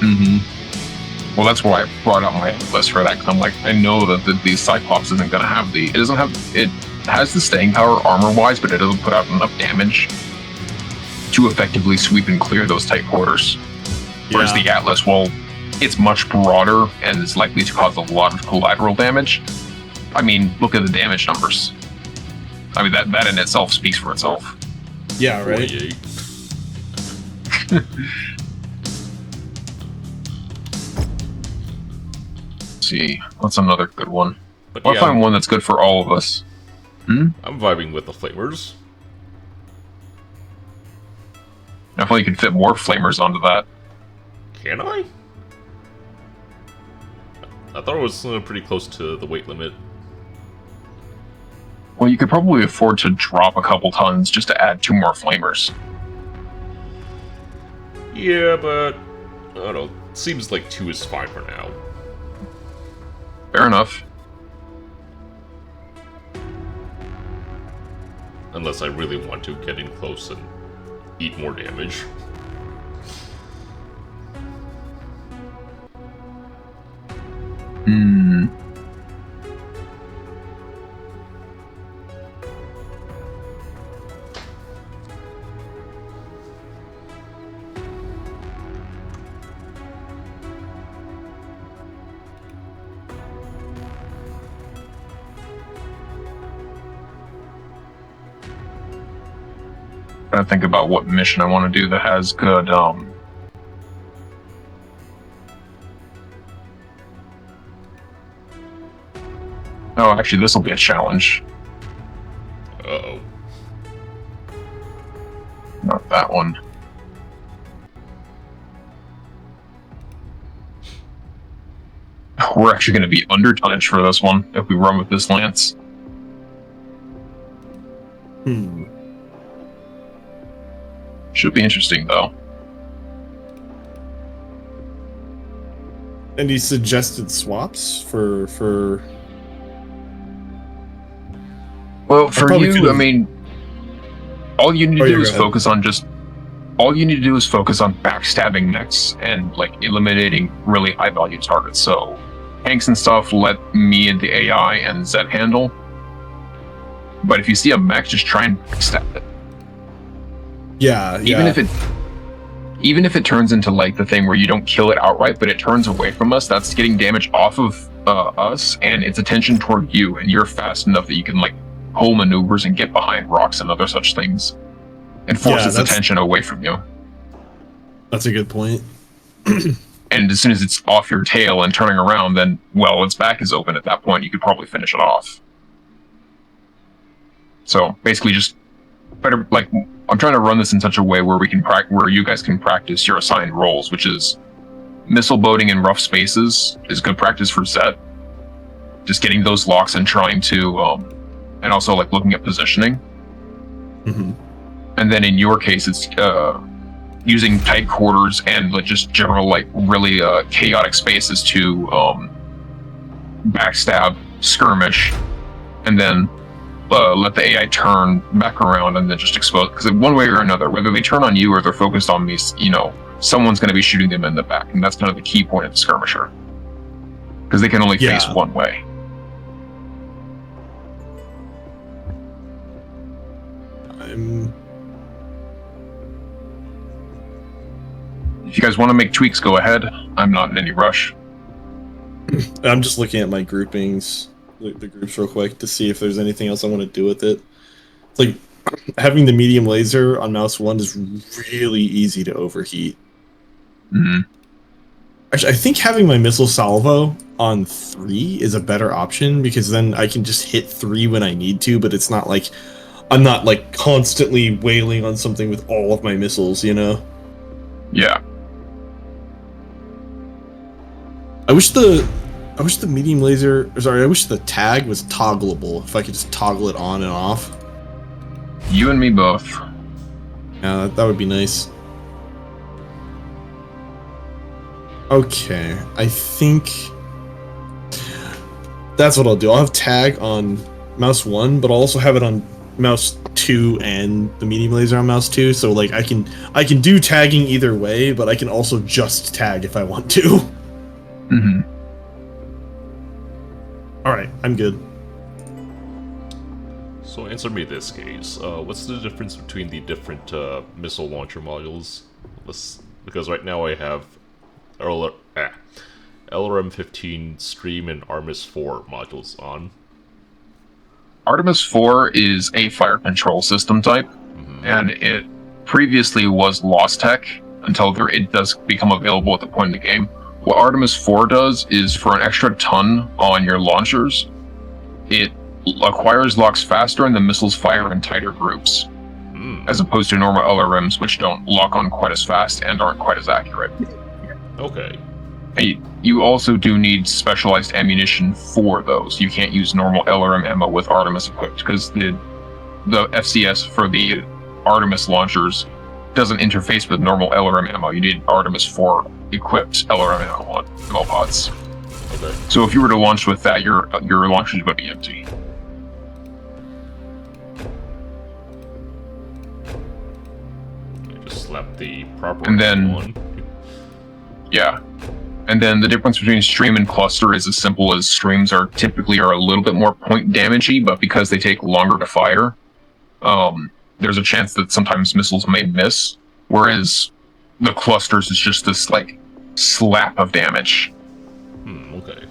Mm-hmm. Well, that's why I brought out my list for that. Cause I'm like, I know that the Cyclops isn't gonna have the. It has the staying power armor wise, but it doesn't put out enough damage. to effectively sweep and clear those tight quarters. Whereas Yeah. the Atlas, well, it's much broader and is likely to cause a lot of collateral damage. I mean, look at the damage numbers. I mean, that in itself speaks for itself. Yeah, right? 48. Let's see, what's another good one? But I'll yeah, find one that's good for all of us. I'm vibing with the flamers. Definitely can fit more flamers onto that. Can I? I thought it was pretty close to the weight limit. Well, you could probably afford to drop a couple tons just to add 2 more flamers. Yeah, but I don't know. Seems like 2 is fine for now. Fair enough. Unless I really want to get in close and eat more damage. Hmm. Trying to think about what mission I want to do that has good, Oh, actually, this will be a challenge. Uh-oh. Not that one. We're actually going to be under tonnage for this one if we run with this lance. Hmm. Should be interesting, though. Any suggested swaps for Well, for probably you, could've- I mean, all you need Oh, to yeah, do go is ahead. focus on just. All you need to do is focus on backstabbing mechs and like eliminating really high value targets. So, tanks and stuff, let me and the AI and Zed handle. But if you see a mech, just try and backstab it. Yeah, Even if it turns into like the thing where you don't kill it outright, but it turns away from us, that's getting damage off of us and its attention toward you, and you're fast enough that you can like pull maneuvers and get behind rocks and other such things, and force Yeah, its that's- attention away from you. That's a good point. And as soon as it's off your tail and turning around, then well, its back is open at that point. You could probably finish it off. So basically, just better like. I'm trying to run this in such a way where we can where you guys can practice your assigned roles, which is missile boating in rough spaces is good practice for Zed. Just getting those locks and trying to, and also like looking at positioning. Mm-hmm. And then in your case, it's using tight quarters and like just general like really chaotic spaces to backstab, skirmish, and then let the AI turn back around and then just expose. Because one way or another, whether they turn on you or they're focused on these, someone's going to be shooting them in the back, and that's kind of the key point of the skirmisher. Because they can only face one way. If you guys want to make tweaks, go ahead. I'm not in any rush. I'm just looking at my groupings, the groups real quick, to see if there's anything else I want to do with it. It's like having the medium laser on mouse 1 is really easy to overheat. Mm-hmm. Actually, I think having my missile salvo on 3 is a better option, because then I can just hit 3 when I need to, but it's not like I'm not like constantly wailing on something with all of my missiles, Yeah. I wish the medium laser, I wish the tag was toggleable, if I could just toggle it on and off. You and me both. Yeah, that would be nice. Okay, I think that's what I'll do. I'll have tag on mouse 1, but I'll also have it on mouse 2 and the medium laser on mouse 2, so like I can do tagging either way, but I can also just tag if I want to. Mm-hmm. Alright, I'm good. So So answer me this, case. What's the difference between the different missile launcher modules? Because right now I have LRM-15 Stream and Artemis 4 modules on. Artemis 4 is a fire control system type, and it previously was lost tech until it does become available at the point in the game. What Artemis 4 does is, for an extra ton on your launchers, it acquires locks faster and the missiles fire in tighter groups, as opposed to normal LRMs, which don't lock on quite as fast and aren't quite as accurate. Okay. You also do need specialized ammunition for those. You can't use normal LRM ammo with Artemis equipped, because the FCS for the Artemis launchers doesn't interface with normal LRM ammo. You need Artemis 4 equipped LRM ammo pods. Okay. So if you were to launch with that, your launchers would be empty. I just slapped the proper And then- one. Yeah. And then the difference between stream and cluster is as simple as streams are typically a little bit more point damagey, but because they take longer to fire, there's a chance that sometimes missiles may miss, whereas the clusters is just this like slap of damage. Okay.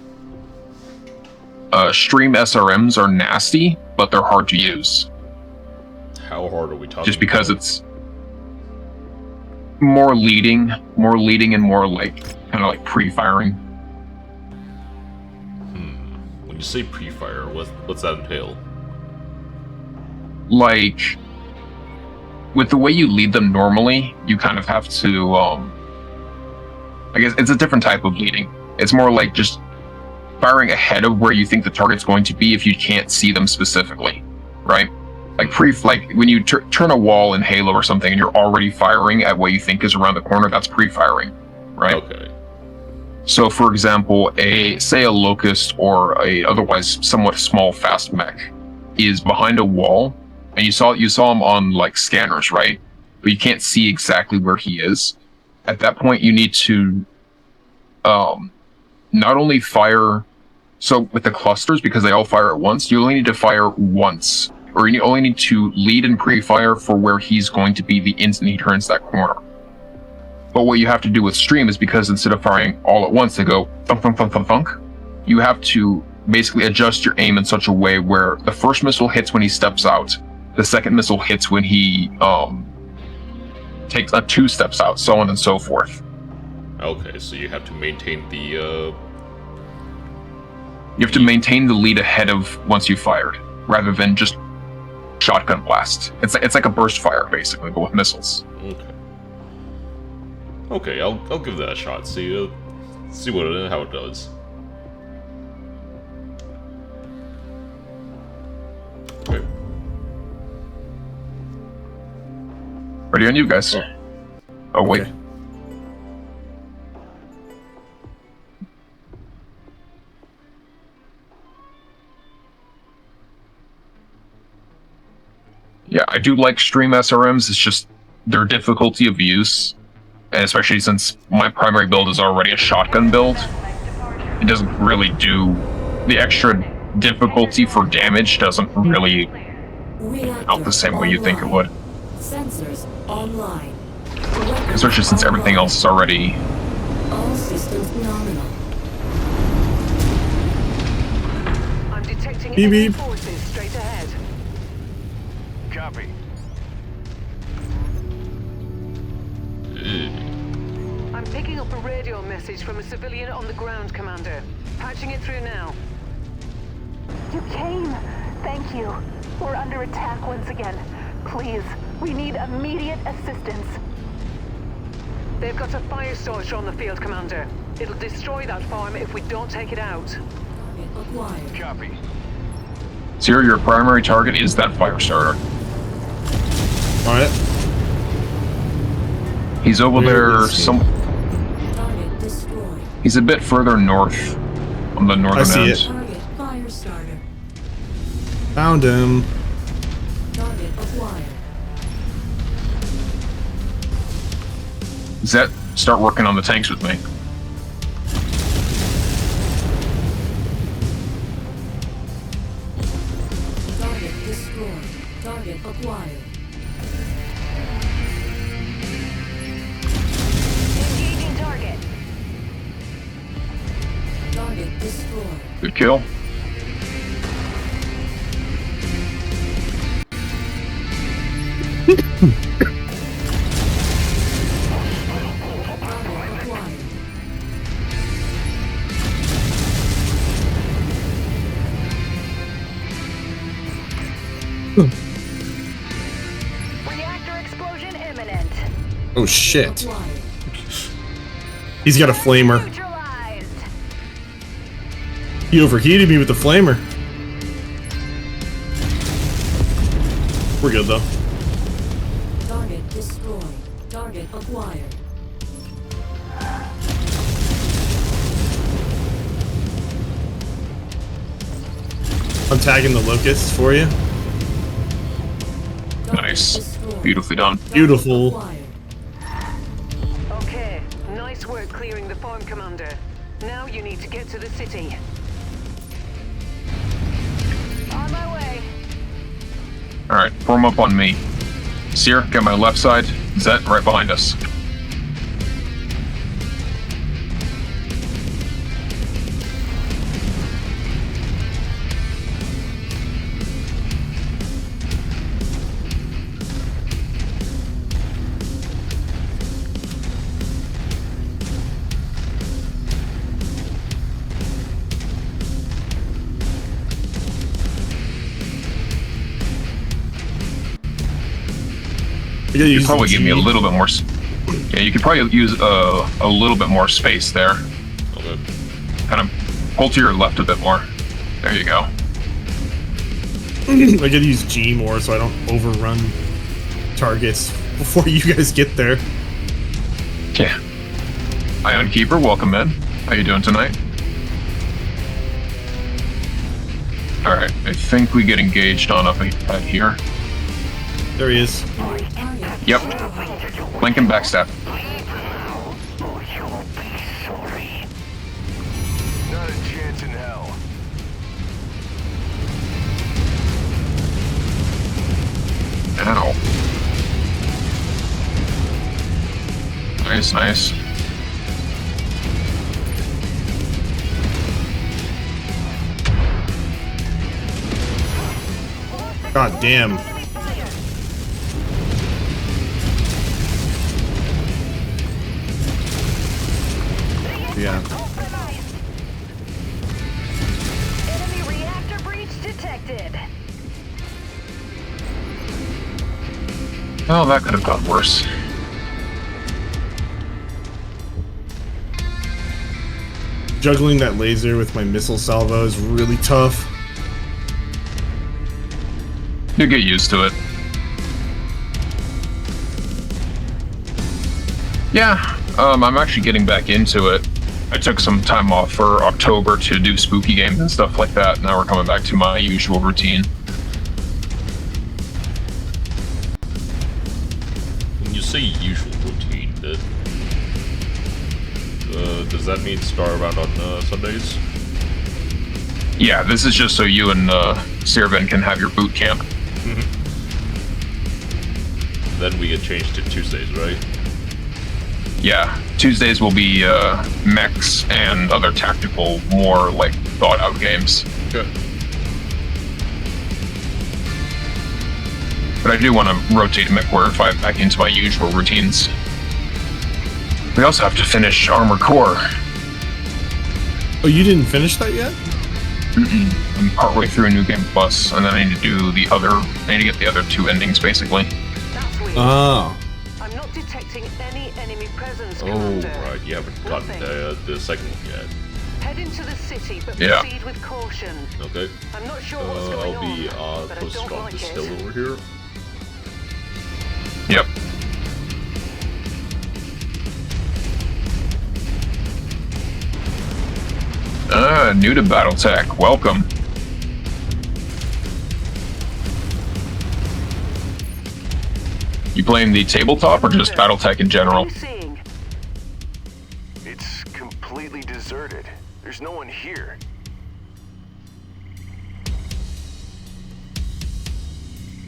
Stream SRMs are nasty, but they're hard to use. How hard are we talking? Just because about? it's more leading and more like kind of like pre-firing. When you say pre-fire, what's that entail? Like, with the way you lead them normally, you kind of have to, I guess it's a different type of leading. It's more like just firing ahead of where you think the target's going to be if you can't see them specifically, right? Like when you turn a wall in Halo or something and you're already firing at what you think is around the corner, that's pre-firing, right? Okay. So, for example, say a Locust or a otherwise somewhat small fast mech is behind a wall, and you saw him on like scanners, right? But you can't see exactly where he is. At that point, you need to not only fire. So with the clusters, because they all fire at once, you only need to fire once, or you only need to lead and pre-fire for where he's going to be the instant he turns that corner. But what you have to do with stream is, because instead of firing all at once, they go thunk, thunk, thunk, thunk, thunk, you have to basically adjust your aim in such a way where the first missile hits when he steps out, the second missile hits when he takes 2 steps out, so on and so forth. Okay, so you have to maintain the You have to maintain the lead ahead of once you fired, rather than just shotgun blast. It's like a burst fire, basically, but with missiles. Okay, I'll give that a shot. See how it does. Okay. Ready on you guys. Oh wait. Okay. Yeah, I do like stream SRMs. It's just their difficulty of use, and especially since my primary build is already a shotgun build, it doesn't really do the extra difficulty for damage. Doesn't really help the same way you think it would. Sensors online. Especially since everything else is already. All systems nominal. I'm detecting Beep, enemy beep. forces straight ahead. Copy. I'm picking up a radio message from a civilian on the ground, Commander. Patching it through now. You came. Thank you. We're under attack once again. Please, we need immediate assistance. They've got a fire starter on the field, Commander. It'll destroy that farm if we don't take it out. Target acquired. Copy. Sierra, your primary target is that fire starter. Alright. He's over Where there. is he? Target destroyed. He's a bit further north, on the northern I see end. it. Target fire starter. Found him. Target acquired. Zet, start working on the tanks with me. Target destroyed. Target acquired. Engaging target. Target destroyed. Good kill. Target acquired. Reactor explosion imminent. Oh shit. Acquired. He's got a flamer. Neutralized. He overheated me with the flamer. We're good though. Target destroyed. Target acquired. I'm tagging the locusts for you. Target Nice. destroyed. Beautifully done. Target Beautiful. acquired. Okay, nice work clearing the farm, Commander. Now you need to get to the city. On my way. Alright, form up on me. Seer, get my left side. Zet, right behind us. You could probably give me a little bit more. Yeah, you could probably use a little bit more space there. Okay. Kind of pull to your left a bit more. There you go. I gotta use G more so I don't overrun targets before you guys get there. Yeah. Ion Keeper, welcome in. How you doing tonight? Alright, I think we get engaged on up ahead here. There he is. Yep. Lincoln backstab. Not a chance in hell. Ow. Nice, nice. God damn. Yeah. Enemy reactor breach detected. Oh, that could have gone worse. Juggling that laser with my missile salvo is really tough. You get used to it. Yeah, I'm actually getting back into it. I took some time off for October to do spooky games and stuff like that. Now we're coming back to my usual routine. When you say usual routine, does that mean start around on Sundays? Yeah, this is just so you and Sirven can have your boot camp. Then we get changed to Tuesdays, right? Yeah, Tuesdays will be mechs and other tactical, more like thought-out games. Okay. But I do want to rotate MechWarrior 5 back into my usual routines. We also have to finish Armor Core. Oh, you didn't finish that yet? I'm partway through a New Game Plus, and then I need to do the other. I need to get the other two endings, basically. That's weird. Oh. I'm not detecting any enemy presence, Oh, Commander. right. You haven't gotten the second one yet. Head into the city, but Yeah. proceed with caution. Okay. I'm not sure what's going I'll be on, but I posted don't on like this it. hill over here. Yep. New to BattleTech. Welcome. You playing the tabletop or just BattleTech in general? What are you seeing? It's completely deserted. There's no one here.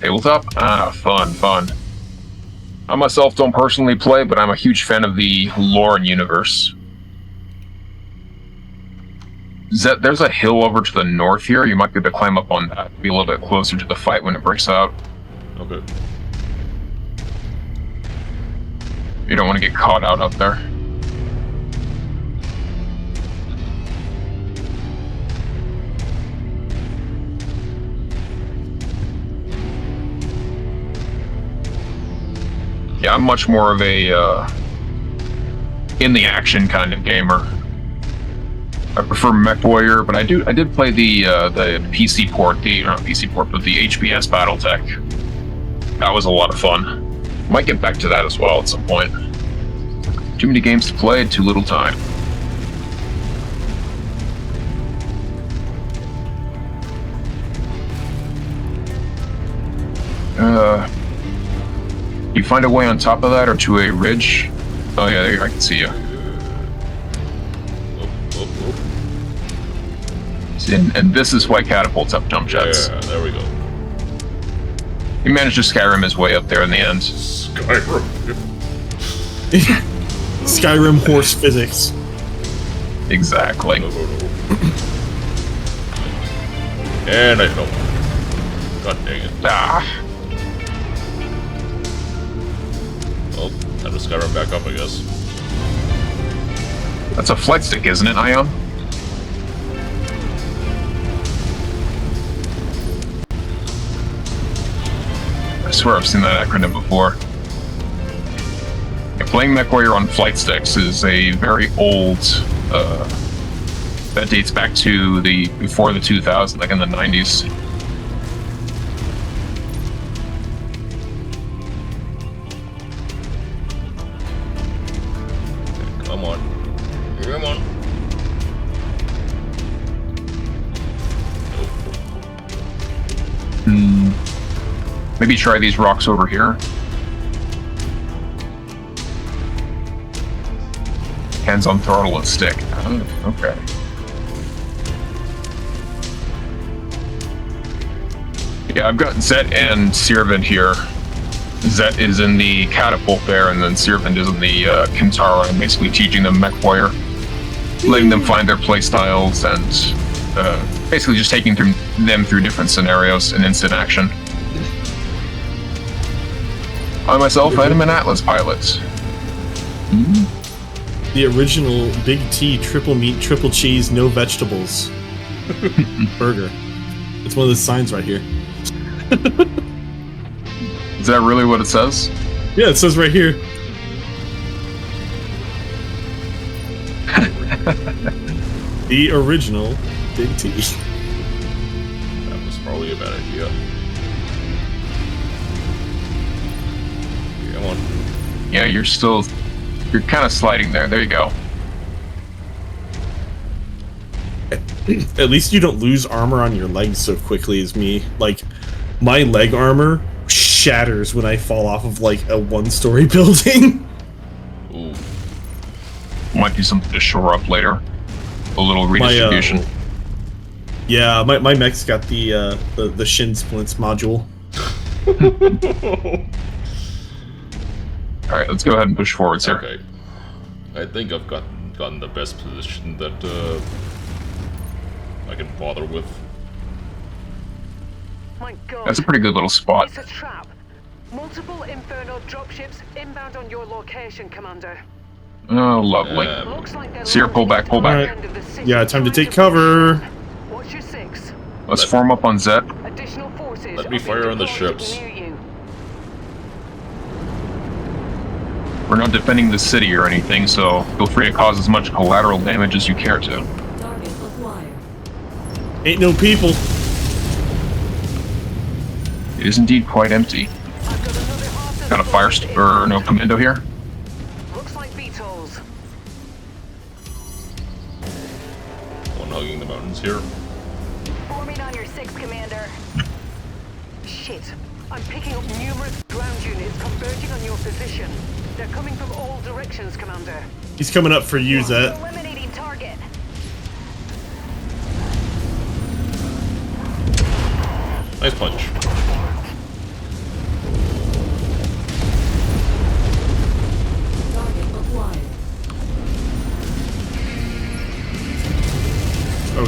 Tabletop? Ah, fun. I myself don't personally play, but I'm a huge fan of the lore and universe. There's a hill over to the north here. You might be able to climb up on that. Be a little bit closer to the fight when it breaks out. Okay. You don't want to get caught out up there. Yeah, I'm much more of a in the action kind of gamer. I prefer MechWarrior, but I did play the PC port, not PC port, but the HBS BattleTech. That was a lot of fun. Might get back to that as well at some point. Too many games to play, too little time. You find a way on top of that or to a ridge? Oh yeah, there I can see you. And this is why catapults have jump jets. Yeah, there we go. He managed to Skyrim his way up there in the end. Skyrim. Skyrim horse physics. Exactly. No. And I fell. God dang it. Ah. Well, time to Skyrim back up, I guess. That's a flight stick, isn't it, Ion? I swear I've seen that acronym before. Yeah, playing MechWarrior on flight sticks is a very old, that dates back to before the 2000s, like in the 90s. Come on. Come on. Maybe try these rocks over here. Hands on throttle and stick. Oh, okay. Yeah, I've got Zet and Sirvin here. Zet is in the catapult there, and then Sirvin is in the Kintara. I'm basically teaching them MechWarrior, letting them find their playstyles, and basically just taking them through different scenarios in instant action. I myself, I'm an Atlas pilot. The original Big T, triple meat, triple cheese, no vegetables burger. It's one of the signs right here. Is that really what it says? Yeah, it says right here. The original Big T. That was probably a bad idea. Come on. Yeah, you're kind of sliding there. There you go. At least you don't lose armor on your legs so quickly as me. Like, my leg armor shatters when I fall off of, like, a one-story building. Ooh. Might do something to shore up later. A little redistribution. Yeah, my mech's got the shin splints module. Alright, let's go ahead and push forwards here. Okay. I think I've gotten the best position that I can bother with. My God. That's a pretty good little spot. It's a trap. Multiple Inferno dropships inbound on your location, Commander. Oh, lovely. Looks like they're Seer, pull back, pull back. Alright. Yeah, time to take cover. What's your 6? Let's form up on Zet. Additional forces. Let me are being fire on the deployed ships. near you. We're not defending the city or anything, so feel free to cause as much collateral damage as you care to. Target acquired. Ain't no people. It is indeed quite empty. I've got another half Got a fire or no commando here? Looks like beetles. One hugging the mountains here. Forming on your 6, Commander. Shit. I'm picking up numerous ground units converging on your position. They're coming from all directions, Commander. He's coming up for you, Zet. Eliminating target. Nice punch.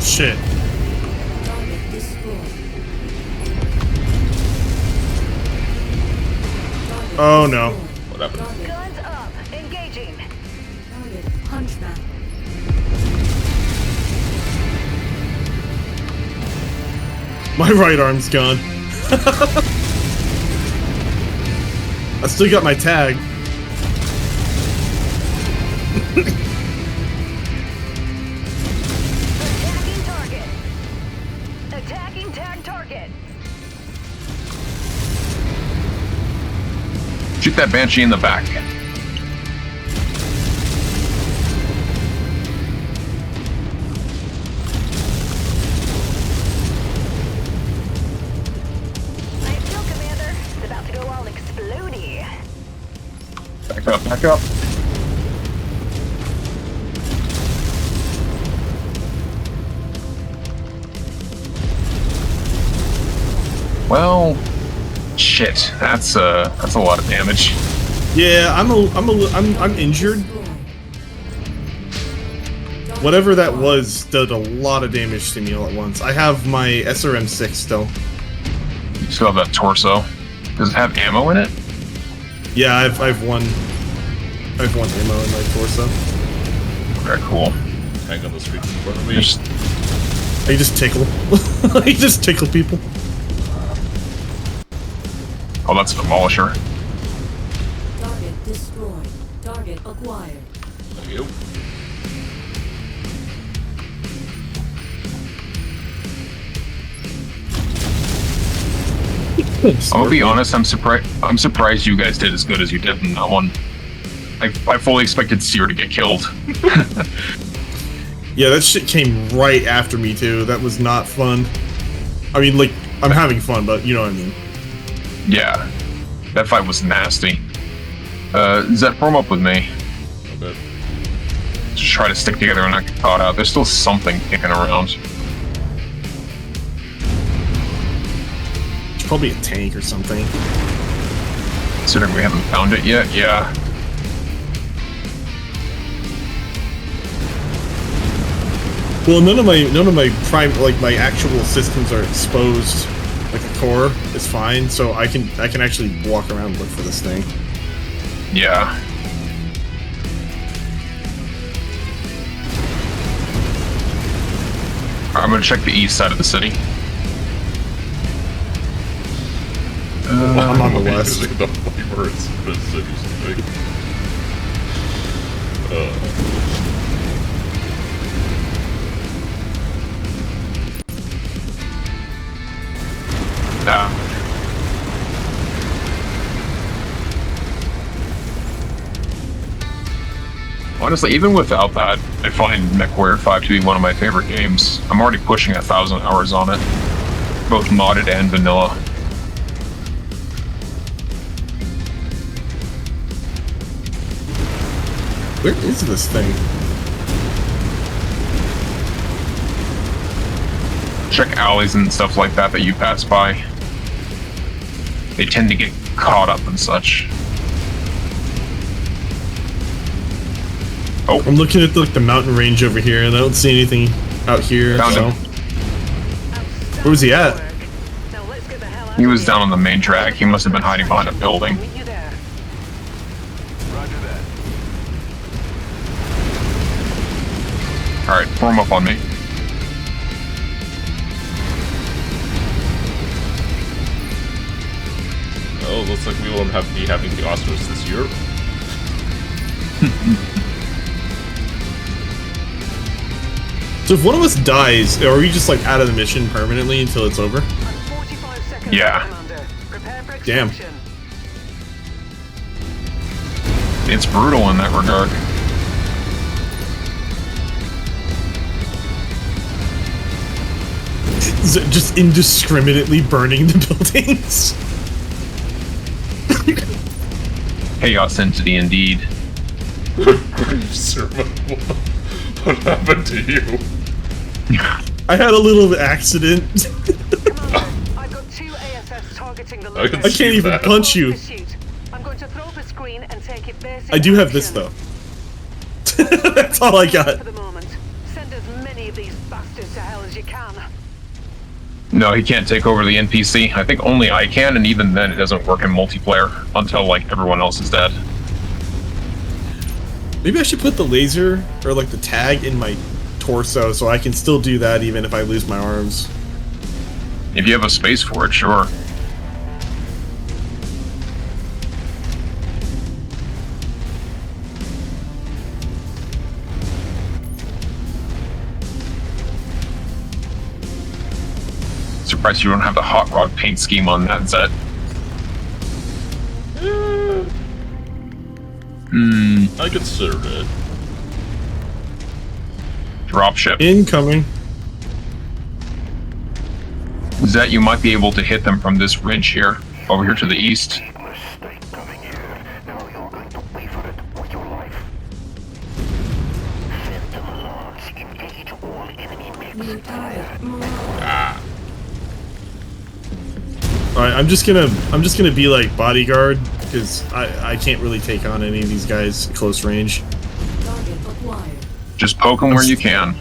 shit. Target destroyed. Target Oh no. What happened? Target, Guns up. Engaging. target hunchback. My right arm's gone. I still got my tag. Attacking target. Attacking tag target. Shoot that Banshee in the back. Nice kill, Commander. It's about to go all explodey. Back up, back up. Well, shit. That's a lot of damage. Yeah, I'm injured. Whatever that was did a lot of damage to me all at once. I have my SRM-6 still. You still have that torso. Does it have ammo in it? Yeah, I've one ammo in my torso. Very cool. Hang on the street in front of me. Just, I just tickle. I just tickle people. oh, that's a demolisher. Target destroyed. Target acquired. Thank you. I'm gonna be honest. I'm surprised you guys did as good as you did in that one. I fully expected Seer to get killed. Yeah, that shit came right after me too. That was not fun. I mean, like, I'm having fun, but you know what I mean. Yeah, that fight was nasty. Zed, form up with me. Okay. Just try to stick together and not get caught out. There's still something kicking around. It's probably a tank or something. Considering we haven't found it yet, yeah. Well, none of my prime, like, my actual systems are exposed. Like the core is fine, so I can actually walk around and look for this thing. Yeah. I'm gonna check the east side of the city. I'm on the west. Using the flavors for the city's thing. Nah. Honestly, even without that, I find MechWarrior 5 to be one of my favorite games. I'm already pushing 1,000 hours on it, both modded and vanilla. Where is this thing? Check alleys and stuff like that you pass by. They tend to get caught up and such. Oh, I'm looking at the mountain range over here, and I don't see anything out here. Found So. him. Where was he at? Now let's get the hell out He of was here. down on the main track. He must have been hiding behind a building. Meet you there. Roger that. Alright, form up on me. Oh, looks like we will be having the Oscars this year. So if one of us dies, are we just like out of the mission permanently until it's over? 45 seconds, Yeah. Commander. Prepare for Damn. extraction. It's brutal in that regard. Is it just indiscriminately burning the buildings? Chaos entity indeed. Sir, what happened to you? I had a little accident. Commander, I've got 2 ASS targeting the I can I can't even that. punch you. Pursuit. I'm going to throw up a screen and take it basic I do have this action. though. That's all I got. For the moment, send as many of these bastards to hell No, he can't take over the NPC. I think only I can, and even then it doesn't work in multiplayer until like everyone else is dead. Maybe I should put the laser or like the tag in my torso so I can still do that even if I lose my arms. If you have a space for it, sure. Surprised you don't have the hot rod paint scheme on that set. I considered it. Dropship. Incoming. Zet, you might be able to hit them from this ridge here, over here to the east. Mistake coming here. Now you're going to pay for it with your life. Phantom alarms. Engage all enemy mechs. New target. Alright, I'm just gonna be like bodyguard because I can't really take on any of these guys at close range. Target acquired. Just poke them where you can.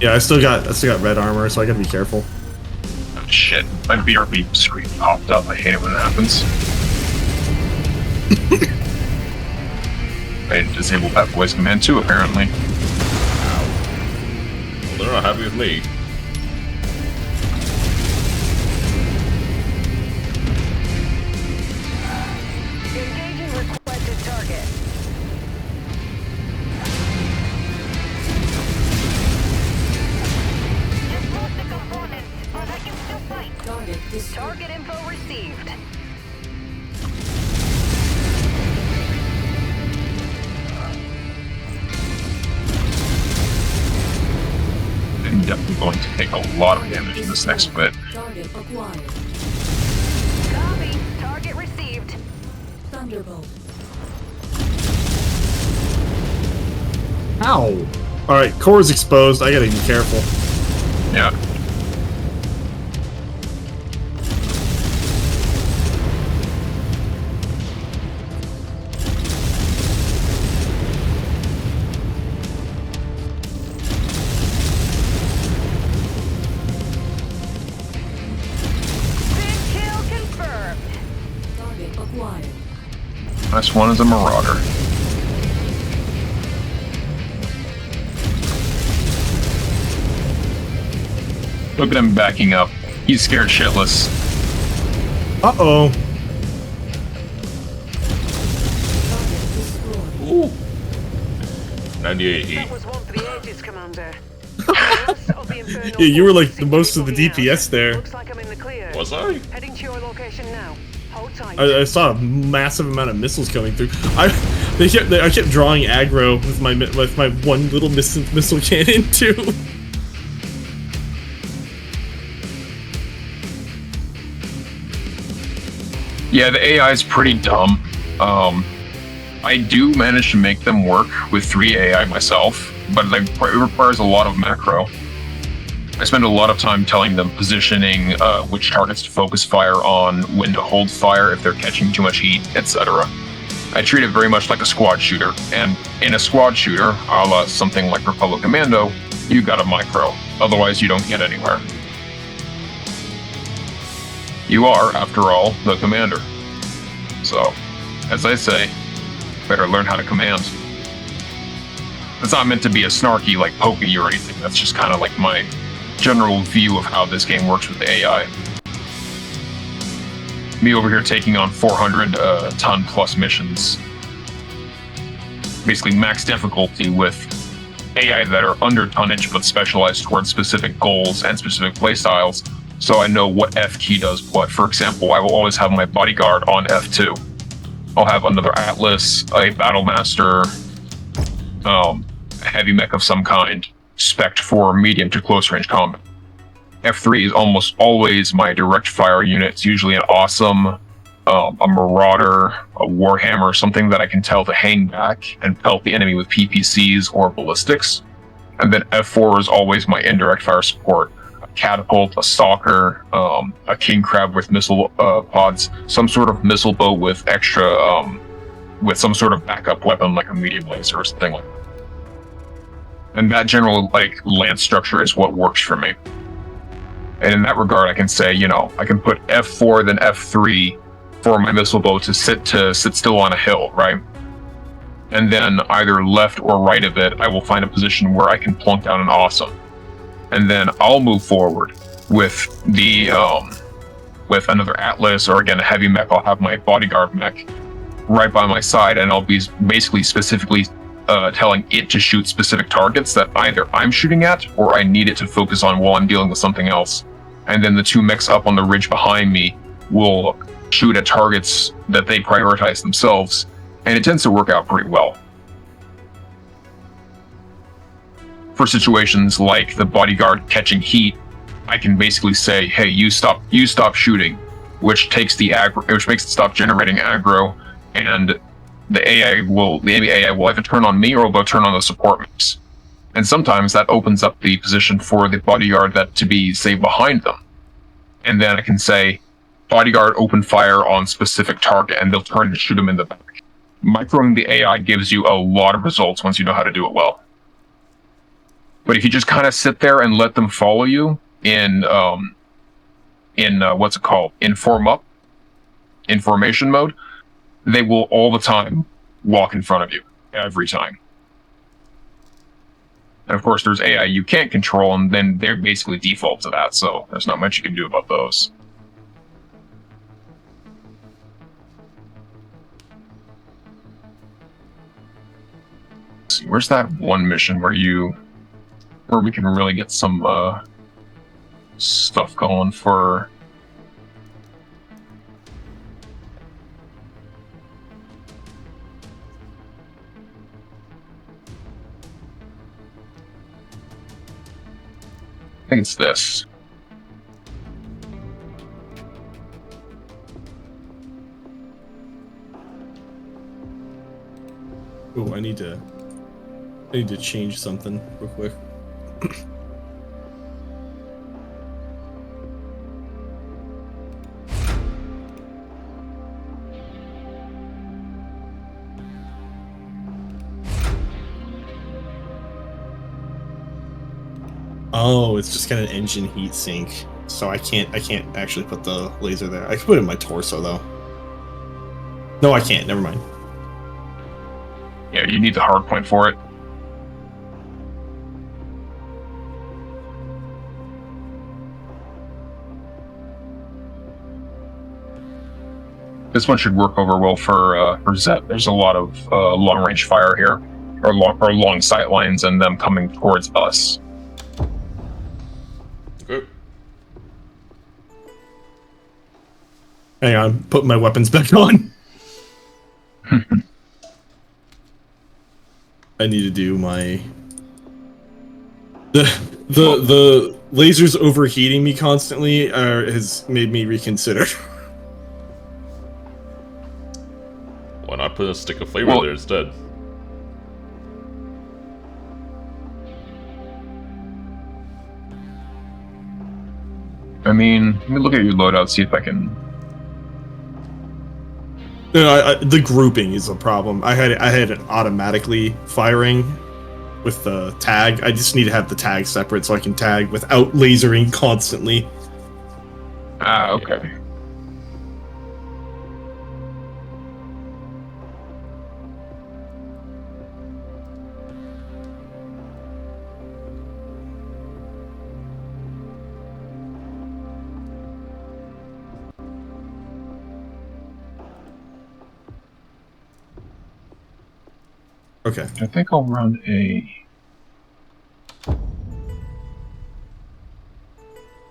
Yeah, I still got red armor, so I gotta be careful. Oh, shit, my BRB screen popped up. I hate it when it happens. I disabled that voice command too, apparently. Well, they're not happy with me. Engaging requested target. Just lost the components, but I can still fight. Target destroyed. Target info received. I'm definitely going to take a lot of damage in this next bit. Target acquired. Copy. Target received. Thunderbolt. Ow! Alright, core's exposed. I gotta be careful. Yeah. Big kill confirmed. Target acquired. Last one is a Marauder. Look at him backing up. He's scared shitless. Uh-oh. Target destroyed. Ooh. 98 That heat. was one for the ages, Commander. The rest of the Infernal Yeah, you were like forces the most of the seem to be looking DPS there. Looks like I'm in the clear. Was I? Heading to your location now. Hold tight. I saw a massive amount of missiles coming through. I kept drawing aggro with my one little missile cannon too. Yeah, the AI is pretty dumb. I do manage to make them work with 3 AI myself, but it requires a lot of macro. I spend a lot of time telling them positioning, which targets to focus fire on, when to hold fire if they're catching too much heat, etc. I treat it very much like a squad shooter, and in a squad shooter, a la something like Republic Commando, you got a micro, otherwise you don't get anywhere. You are, after all, the commander. So, as I say, better learn how to command. It's not meant to be a snarky, like, pokey or anything, that's just kind of like my general view of how this game works with the AI. Me over here taking on 400 ton plus missions. Basically max difficulty with AI that are under tonnage but specialized towards specific goals and specific playstyles, so I know what F key does what. For example, I will always have my bodyguard on F2. I'll have another Atlas, a Battle Master, a heavy mech of some kind, spec'd for medium to close range combat. F3 is almost always my direct fire unit. It's usually an Awesome, a Marauder, a Warhammer, something that I can tell to hang back and pelt the enemy with PPCs or ballistics. And then F4 is always my indirect fire support. A Catapult, a Stalker, a King Crab with missile pods, some sort of missile boat with extra, with some sort of backup weapon like a medium laser or something like that. And that general, like, lance structure is what works for me. And in that regard, I can say, you know, I can put F4 then F3 for my missile bow to sit still on a hill, right? And then either left or right of it, I will find a position where I can plunk down an awesome. And then I'll move forward with the with another Atlas, or again a heavy mech. I'll have my bodyguard mech right by my side, and I'll be basically specifically telling it to shoot specific targets that either I'm shooting at or I need it to focus on while I'm dealing with something else. And then the two mechs up on the ridge behind me will shoot at targets that they prioritize themselves, and it tends to work out pretty well. For situations like the bodyguard catching heat, I can basically say, "Hey, you stop shooting," which makes it stop generating aggro, and the enemy AI will either turn on me or will turn on the support mechs. And sometimes that opens up the position for the bodyguard to be, say, behind them. And then I can say, "Bodyguard, open fire on specific target," and they'll turn and shoot them in the back. Microing the AI gives you a lot of results once you know how to do it well. But if you just kind of sit there and let them follow you in what's it called? In formation mode, they will all the time walk in front of you, every time. And of course, there's AI you can't control, and then they're basically default to that, so there's not much you can do about those. Let's see, where's that one mission where we can really get some stuff going for... I think it's this. Oh, I need to change something real quick. Oh, it's just got an engine heat sink, so I can't actually put the laser there. I can put it in my torso though. No, I can't. Never mind. Yeah, you need the hard point for it. This one should work over well for Zet. There's a lot of long-range fire here, or long sight lines, and them coming towards us. Good. Hang on, put my weapons back on. I need to do my the lasers overheating me constantly has made me reconsider. Why not put a stick of flavor there instead? I mean, let me look at your loadout, see if I can... No, the grouping is a problem. I had it automatically firing with the tag. I just need to have the tag separate so I can tag without lasering constantly. Ah, okay. Okay. I think I'll run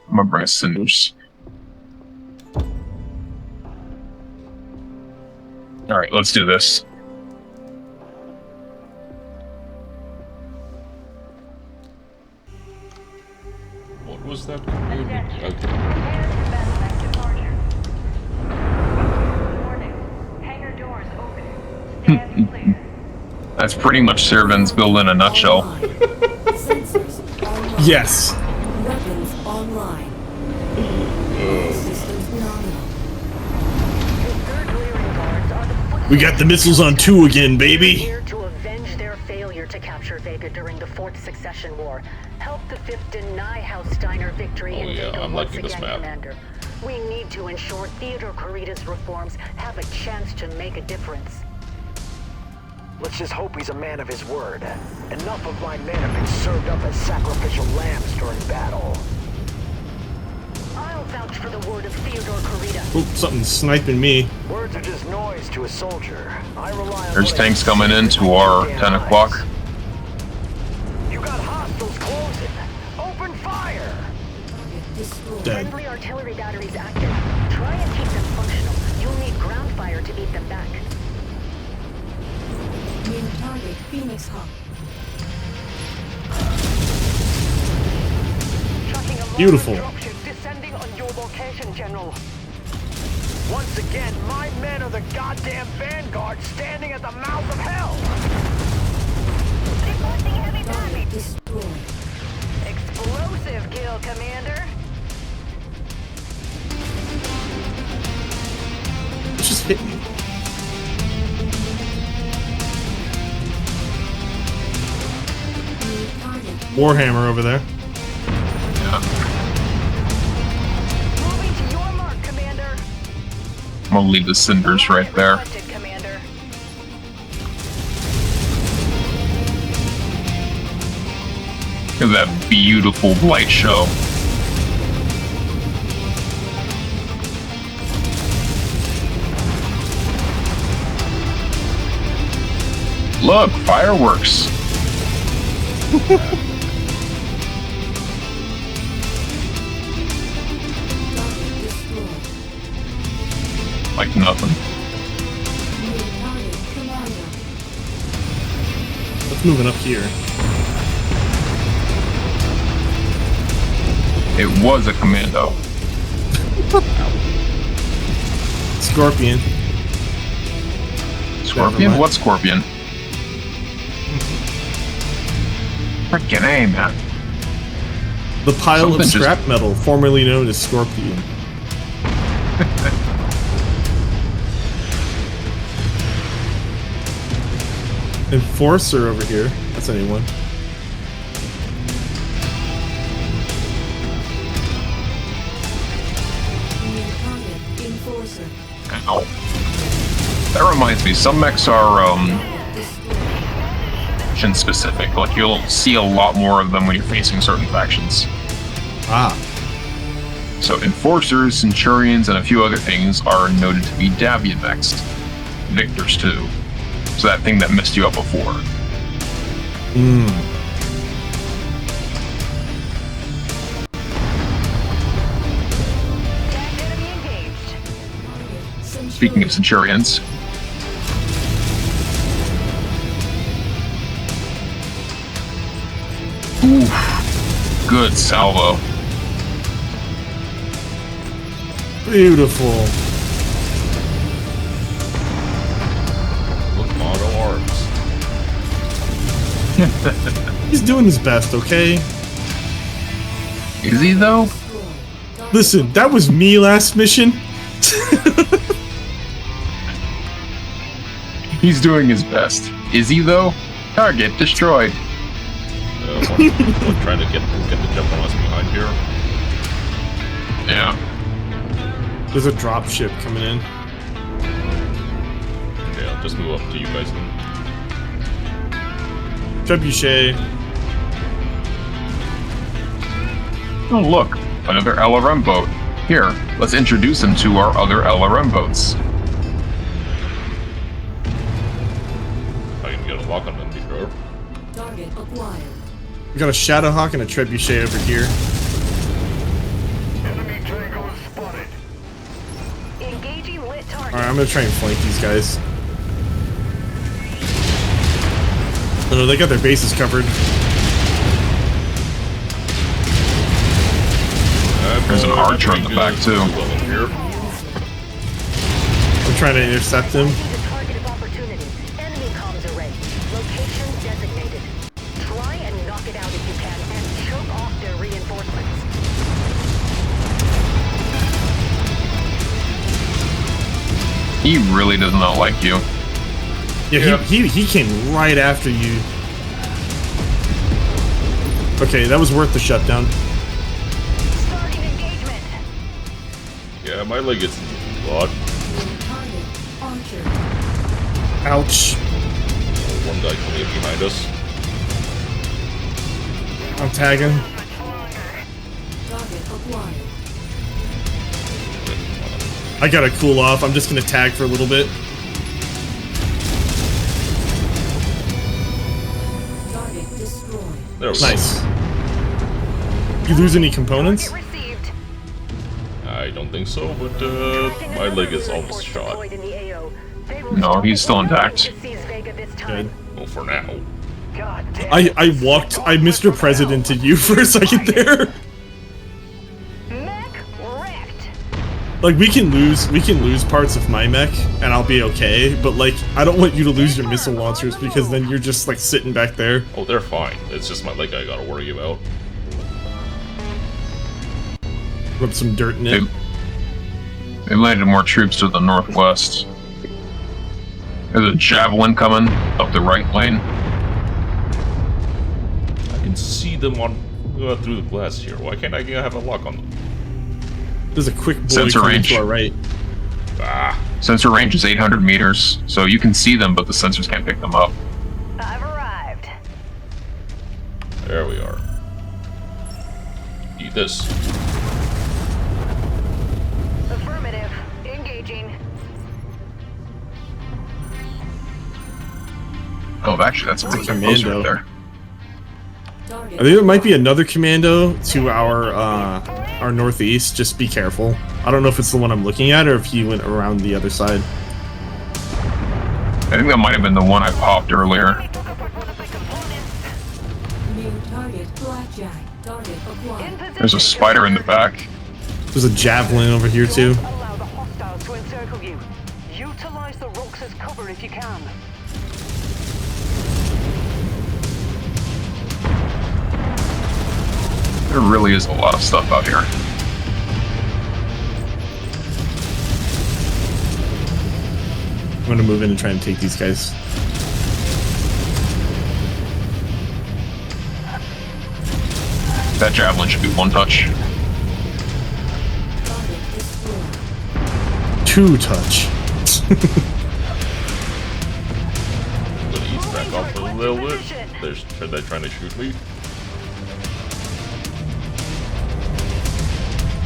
my brass cinders. Alright, let's do this. What was that? Okay. That's pretty much Servan's build in a nutshell. Yes. Weapons online. Systems nominal. We got the missiles on 2 again, baby. Here to avenge their failure to capture Vega during the Fourth Succession War. Help the 5th deny House Steiner victory in yeah, Vega I'm once liking this again, map. Commander. We need to ensure Theodore Corrida's reforms have a chance to make a difference. Let's just hope he's a man of his word. Enough of my men have been served up as sacrificial lambs during battle. I'll vouch for the word of Theodore Corrida. Oh, something's sniping me. Words are just noise to a soldier. I rely on There's what I tanks see coming with into my our damn 10 eyes. o'clock. You got hostiles closing. Open fire! Destroyed. Dead. Friendly artillery batteries active. Try and keep them functional. You'll need ground fire to beat them back. New target Phoenix Hawk. Tracking a Beautiful. dropship descending on your location, General. Once again, my men are the goddamn vanguard standing at the mouth of hell! Requesting heavy Target destroyed. Explosive kill, Commander. It just hit me. New target. Warhammer over there. Yeah. Moving to your mark, Commander. I'm gonna leave the cinders right there. Requested, Commander. Look at that beautiful light show. Look, fireworks. Target destroyed. Like nothing. New target Commander. Let's moving up here. It was a commando. Scorpion. Scorpion? mind. What scorpion? Freaking A, man. The pile Something of just- scrap metal, formerly known as Scorpion. Enforcer over here. That's anyone. New target Enforcer. Ow. That reminds me, some mechs are Destroyed. faction specific. Like you'll see a lot more of them when you're facing certain factions. Ah. So enforcers, centurions, and a few other things are noted to be Davian next. Victors too. So that thing that messed you up before. Hmm. Enemy engaged. Speaking of centurions, oof, good salvo. Beautiful. Look, auto arms. He's doing his best, okay? Is he though? Listen, that was me last mission. He's doing his best. Is he though? Target destroyed. One trying to get the jump on us behind here. Yeah. There's a drop ship coming in. Okay, I'll just move up to you guys then. Trebuchet. Oh look, another LRM boat. Here, let's introduce him to our other LRM boats. I can get a lock on them before. Target acquired. We got a Shadowhawk and a Trebuchet over here. Enemy Tango is spotted. Engaging lit target. Alright, I'm gonna try and flank these guys. Oh no, they got their bases covered. There's an archer in the back, too. Here. I'm trying to intercept him. See the target of opportunity. Enemy comms array. Location designated. Try and knock it out if you can, and choke off their reinforcements. He really does not like you. Yeah, he came right after you. Okay, that was worth the shutdown. Starting engagement. Yeah, my leg gets blocked. Target Archer. Ouch. One guy coming up behind us. I'm tagging. Target acquired. I gotta cool off. I'm just gonna tag for a little bit. Target destroyed. There we Nice. You lose any components? Target received. go. I don't think so, but my leg is almost shot. Deployed in the AO. They will No, he's still struggle intact. to seize Vega this time. Good. Well, for now. God damn. I Mr. Presidented you for a second there. Mech wrecked. Like we can lose parts of my mech and I'll be okay, but like I don't want you to lose your missile launchers because then you're just like sitting back there. Oh, they're fine. It's just my leg I gotta worry about. Rub some dirt in it. They landed more troops to the northwest. There's a javelin coming up the right lane. I can see them on through the glass here. Why can't I have a lock on them? There's a quick boy Sensor coming range. to our right. Ah, Sensor range is 800 meters, so you can see them, but the sensors can't pick them up. I've arrived. there we are. Eat this. Affirmative. Engaging. Oh, actually, that's a bit Commando. closer right there. Target I think there might be another commando to our northeast. Just be careful. I don't know if it's the one I'm looking at or if he went around the other side. I think that might have been the one I popped earlier. new target Blackjack. Target acquired. There's a spider in the back. There's a javelin over here too. Allow the hostiles to encircle you. Utilize the rocks as cover if you can. There really is a lot of stuff out here. I'm gonna move in and try and take these guys. That javelin should be one touch. Target destroyed. 2 touch. I'm gonna ease back off a little bit. They're trying to shoot me.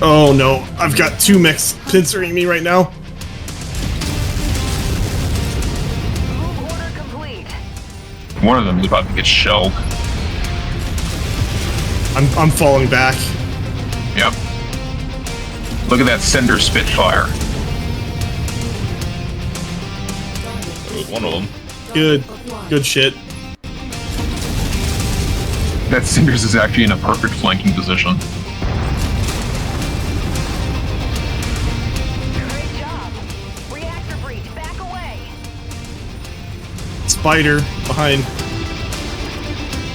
Oh no, I've got 2 mechs pincering me right now. Move order complete. One of them is about to get shelled. I'm falling back. Yep. Look at that Cinder Spitfire. There was one of them. Good shit. That Cinders is actually in a perfect flanking position. Great job. Reactor breach. Back away. Spider behind.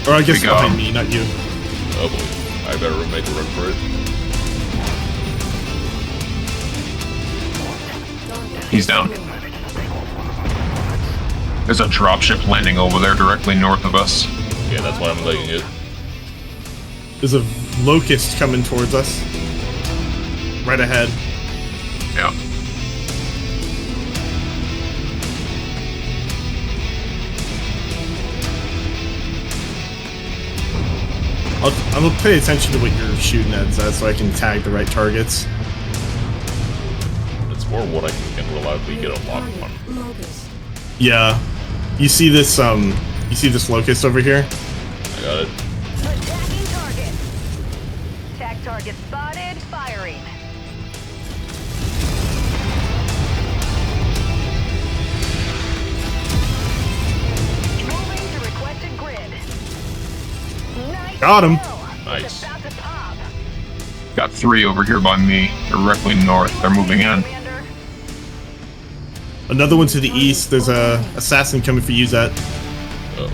Or I guess We go. behind me, not you. Oh boy. I better make a run for it. He's down. There's a dropship landing over there directly north of us. Yeah, that's why I'm legging it. There's a locust coming towards us. Right ahead. Yeah. I'm gonna pay attention to what you're shooting at, Zed, so I can tag the right targets. It's more what I can reliably get a lock on. Locust. Yeah. You see this locust over here? I got it. Attacking target. Tag target spotted. Firing. Moving to requested grid. Nice Got him. kill. Nice. It's about to pop. Got 3 over here by me, directly north. They're moving in. Commander. Another one to the east. There's a assassin coming for you, Zed. Uh-oh.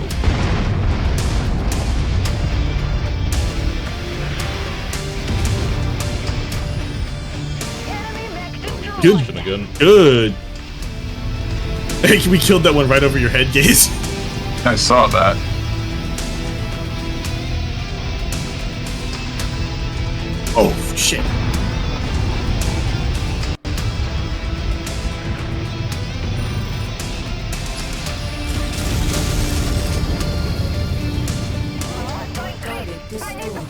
Enemy mech destroyed. Good. Mission again. Good. Hey, we killed that one right over your head, Gaze. I saw that. Oh, shit. Target destroyed.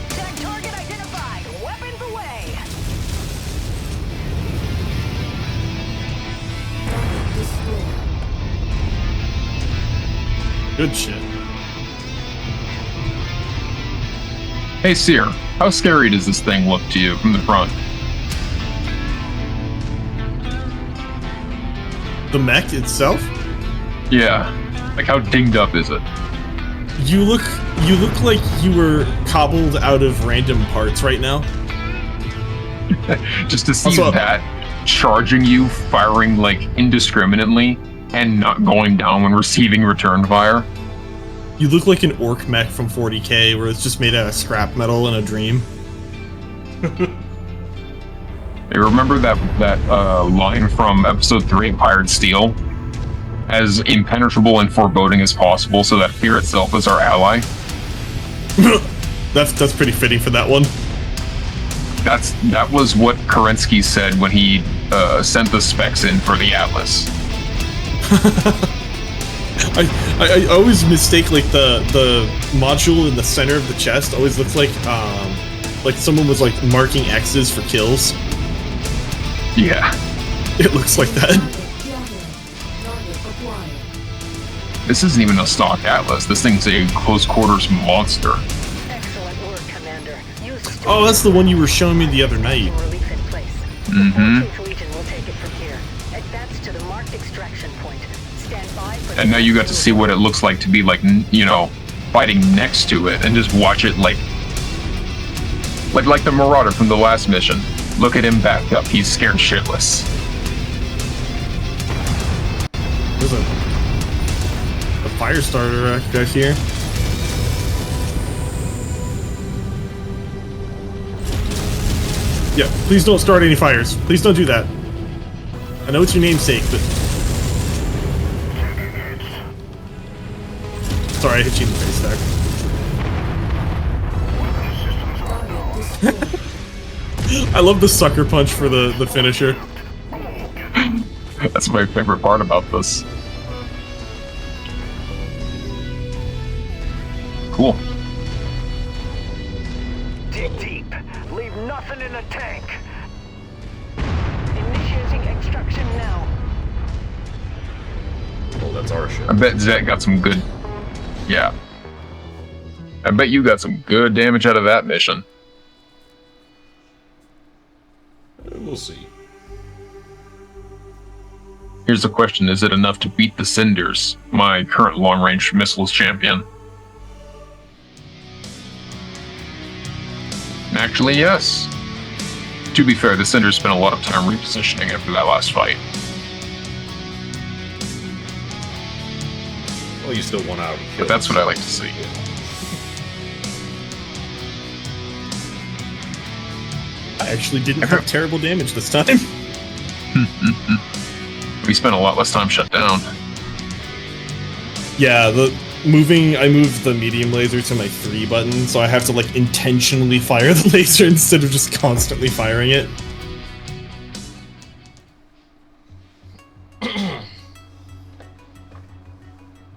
Tag target identified. Weapons away. Target destroyed. Good shit. Hey, Seer, how scary does this thing look to you from the front? The mech itself? Yeah. Like, how dinged up is it? You look like you were cobbled out of random parts right now. Just to see Also- that charging you, firing, like, indiscriminately, and not going down when receiving return fire. You look like an orc mech from 40K, where it's just made out of scrap metal in a dream. Hey, remember that line from episode 3 of Pirate Steel? As impenetrable and foreboding as possible, so that fear itself is our ally. That's pretty fitting for that one. That was what Kerensky said when he sent the specs in for the Atlas. I always mistake like the module in the center of the chest always looks like someone was like marking X's for kills. Yeah. It looks like that. Target acquired. This isn't even a stock Atlas. This thing's a close quarters monster. Excellent work, Commander. You Oh, that's the one you were showing me the other night. relief in place. Mhm. 14th Legion will take it from here. Advance to the marked extraction point. Stand by for And now you got to see what it looks like to be like, you know, fighting next to it and just watch it like the Marauder from the last mission. Look at him backed up. He's scared shitless. There's a fire starter right here. Yeah, please don't start any fires. Please don't do that. I know it's your namesake, but... Sorry, I hit you in the face there. Target destroyed. I love the sucker punch for the finisher. That's my favorite part about this. Cool. Dig deep. Leave nothing in the tank. initiating extraction now. Well, that's our ship. I bet Zach got some good... Yeah. I bet you got some good damage out of that mission. We'll see. Here's the question, is it enough to beat the Cinders, my current long-range missiles champion? Actually, yes. To be fair, the Cinders spent a lot of time repositioning after that last fight. Well, you still won out. But that's what I like to see. I actually didn't have terrible damage this time. We spent a lot less time shut down. Yeah, I moved the medium laser to my 3 button, so I have to like intentionally fire the laser instead of just constantly firing it.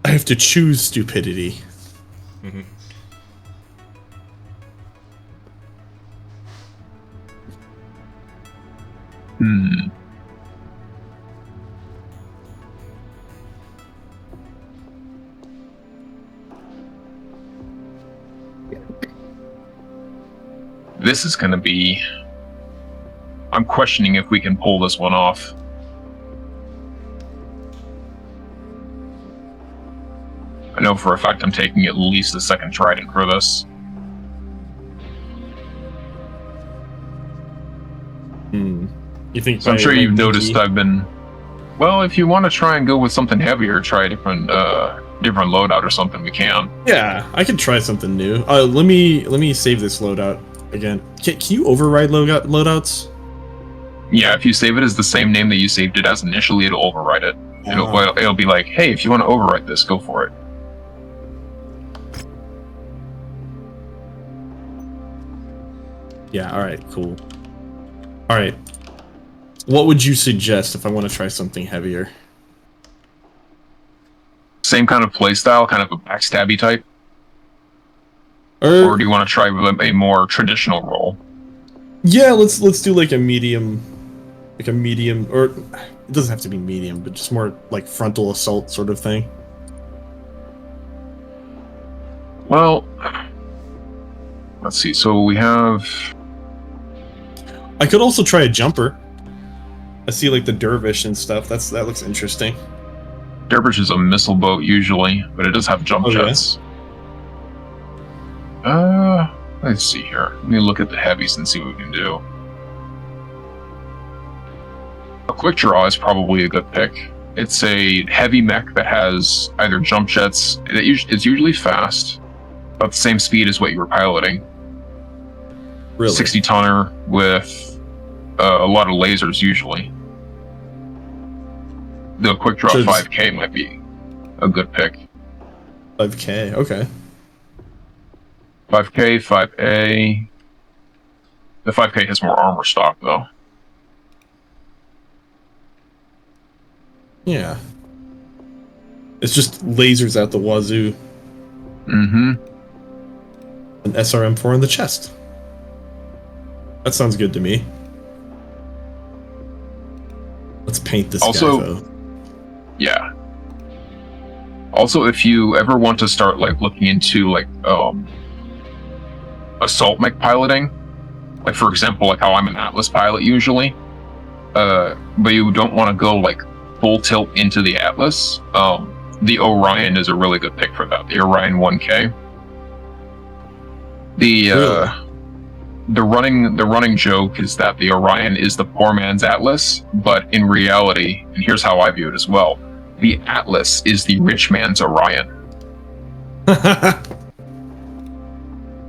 I have to choose stupidity. This is gonna be... I'm questioning if we can pull this one off. I know for a fact I'm taking at least a second trident for this. You think? So I'm by, sure like, you've DT? noticed I've been... Well, if you want to try and go with something heavier, try a different loadout or something, we can. Yeah, I could try something new. Let me save this loadout again. Can you override loadouts? Yeah, if you save it as the same name that you saved it as initially, it'll override it. It'll be like, hey, if you want to overwrite this, go for it. Yeah, alright, cool. Alright. What would you suggest if I want to try something heavier? Same kind of playstyle, kind of a backstabby type? Or Or do you want to try a more traditional role? yeah, let's do like a medium, or it doesn't have to be medium, but just more like frontal assault sort of thing. Well, let's see. So we have. I could also try a jumper. I see like the dervish and stuff. That looks interesting. Dervish is a missile boat usually, but it does have jump jets. Let's see here. Let me look at the heavies and see what we can do. A quick draw is probably a good pick. It's a heavy mech that has either jump jets. It's usually fast, about the same speed as what you were piloting. Really? 60 tonner with a lot of lasers usually. The quick draw 5K might be a good pick. 5K, okay. 5K, 5A. The 5K has more armor stock though. Yeah. It's just lasers out the wazoo. Mm-hmm. An SRM4 in the chest. That sounds good to me. Let's paint this guy, though. Yeah. Also, if you ever want to start like looking into like assault mech piloting, like for example, like how I'm an Atlas pilot usually, but you don't want to go like full tilt into the Atlas, the Orion is a really good pick for that. The Orion 1K. The running joke is that the Orion is the poor man's Atlas, but in reality, and here's how I view it as well, the Atlas is the rich man's Orion.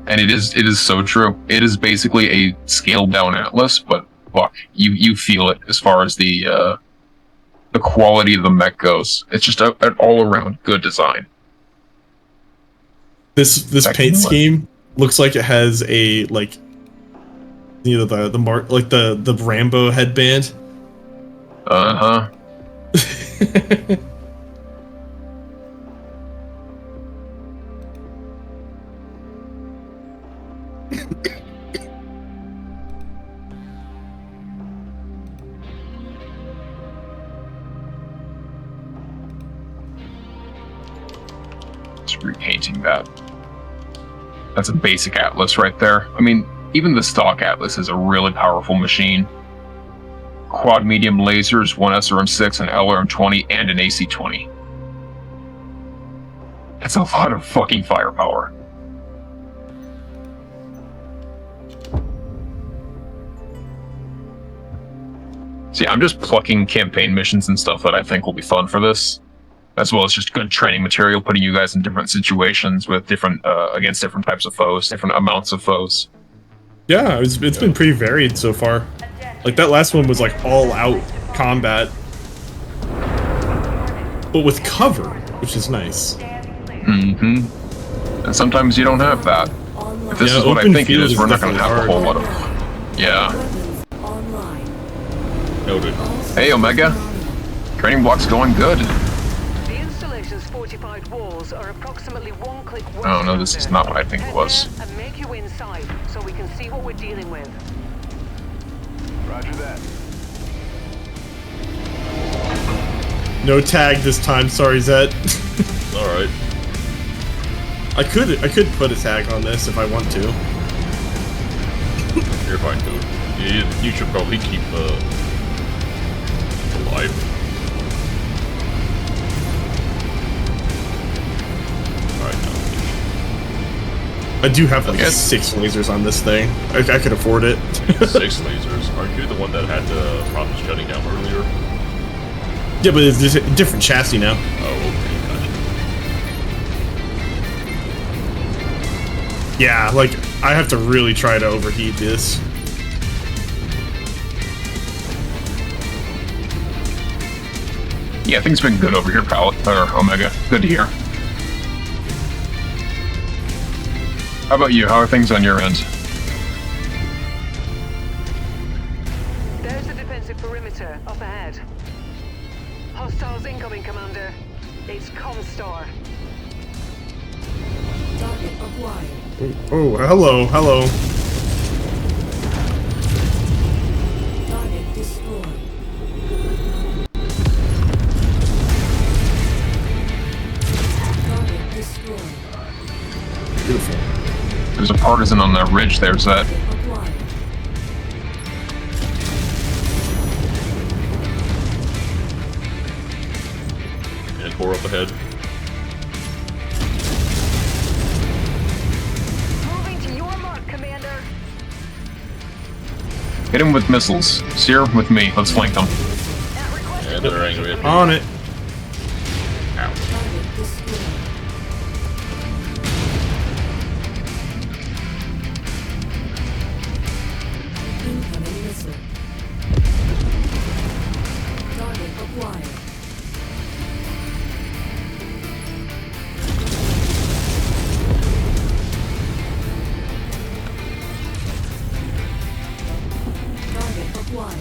And it is so true. It is basically a scaled down Atlas, but fuck, you feel it as far as the quality of the mech goes. It's just an all around good design. This paint scheme looks like it has a like, you know, the mark, like the Rambo headband. Uh-huh. Just repainting that. That's a basic Atlas right there. I mean, even the stock Atlas is a really powerful machine. Quad medium lasers, one SRM6, an LRM-20, and an AC-20. That's a lot of fucking firepower. See, I'm just plucking campaign missions and stuff that I think will be fun for this, as well as just good training material, putting you guys in different situations with different against different types of foes, different amounts of foes. Yeah, it's been pretty varied so far. Like that last one was like all out combat, but with cover, which is nice. Mm-hmm. And sometimes you don't have that. If this is what I think it is, we're not going to have a whole lot of. Yeah. Noted. Hey, Omega. Training block's going good. The installation's fortified walls are approximately one click west. Oh no, this is not what I think it was. And make you inside so we can see what we're dealing with. Roger that. No tag this time, sorry Zed. Alright. I could put a tag on this if I want to. You're fine too. You should probably keep alive. Alright, now. I do have like 6 lasers on this thing. I could afford it. 6 lasers. Aren't you the one that had problems shutting down earlier? Yeah, but it's a different chassis now. Oh, okay, gotcha. Yeah, like I have to really try to overheat this. Yeah, things been good over here, Omega. Good to hear. How about you? How are things on your end? perimeter up ahead. Hostiles incoming, Commander. It's Comstar. Target acquired. Oh, hello, hello. Target destroyed. Target destroyed. Beautiful. There's a partisan on that ridge there, Zed. Acquired. And core up ahead. Moving to your mark, Commander. Hit him with missiles. Seer with me. Let's flank them. At request And they're angry at me. On it. Ow. Target destroyed. Incoming missile. Target acquired. Target acquired.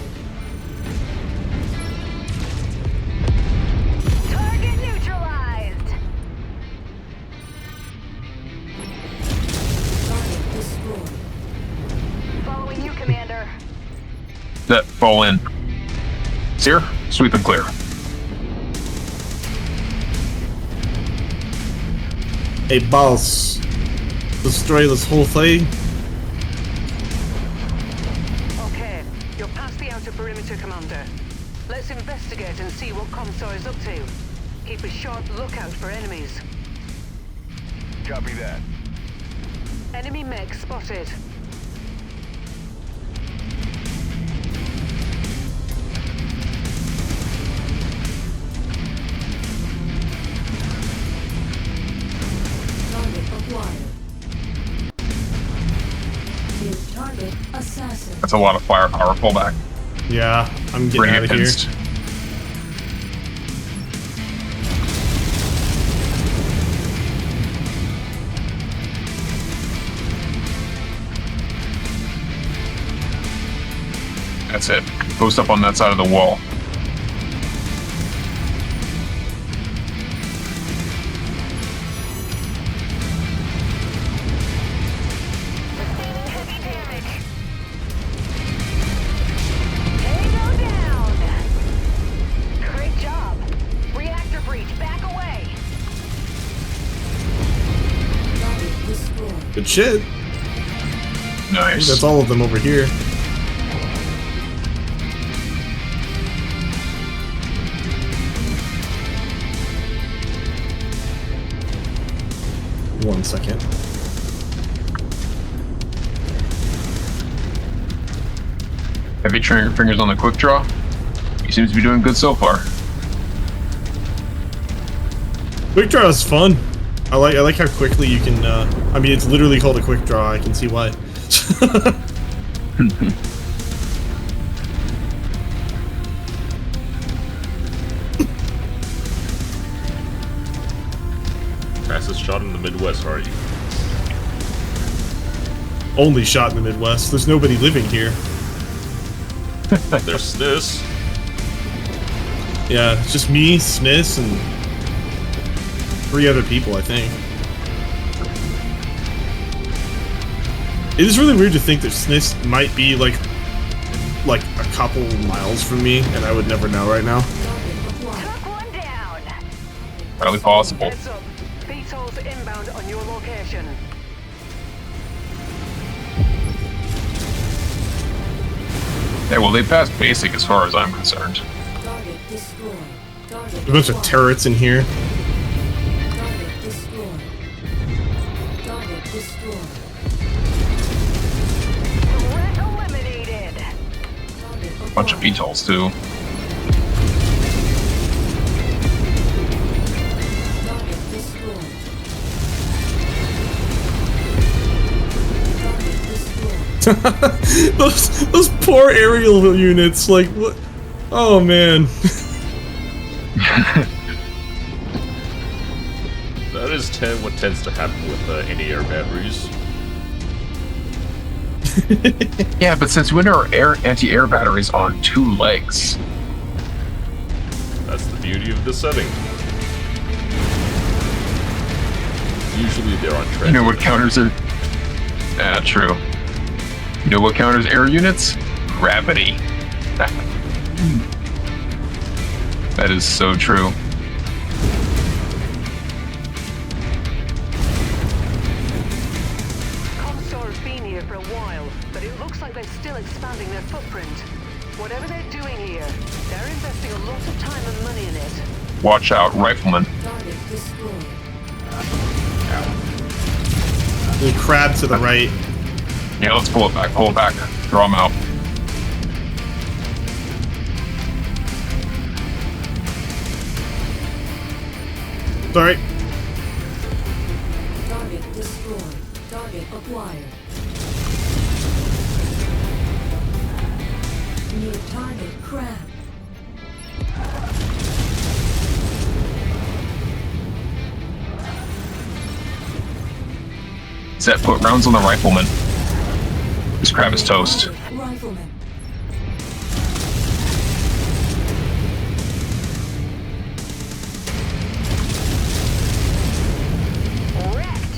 target neutralized. Target destroyed. Following you, Commander. Zed, fall in. Seer, sweep and clear. Hey, boss. Destroy this whole thing. Okay, you're past the outer perimeter, Commander. Let's investigate and see what Comstar is up to. Keep a sharp lookout for enemies. Copy that. Enemy mech spotted. Target acquired. New target assassin. That's a lot of firepower. Pull back. Yeah, I'm getting Bring out it of here. against. That's it. Post up on that side of the wall. Sustaining heavy damage. Tango down. Great job. Reactor breach, back away. Target destroyed. Good shit. I think Nice. that's all of them over here. One second. Heavy trigger fingers on the quick draw. He seems to be doing good so far. Quick draw is fun. I like how quickly you can. I mean, it's literally called a quick draw. I can see why. Fastest shot in the Midwest, are you? Only shot in the Midwest. There's nobody living here. There's this. Yeah, it's just me, Smiths, and 3 other people, I think. It is really weird to think that Smiths might be like a couple miles from me, and I would never know right now. Target acquired. Took one down. Highly possible. Heads up. VTOL's inbound on your location. Hey, well, they passed basic as far as I'm concerned. Target destroyed. Target A bunch of acquired. turrets in here. Target destroyed. Target destroyed. Threat eliminated. Target Bunch of acquired. VTOLs, too. Target destroyed. Target destroyed. those poor aerial units, like what? Oh man. That is what tends to happen with any air batteries. Yeah, but since when are anti-air batteries on 2 legs? That's the beauty of this setting. Usually they're on transit. You know what counters it? Ah, true. You know what counters air units? Gravity. That is so true. Comstar have been here for a while, but it looks like they're still expanding their footprint. Whatever they're doing here, they're investing a lot of time and money in it. Watch out, rifleman. Target destroyed. The crab to the right. Yeah, let's pull it back, pull it back. Draw him out. Sorry. Target destroyed. Target acquired. New target crab. Set, put rounds on the rifleman. This crab is toast. Rifleman. Wrecked.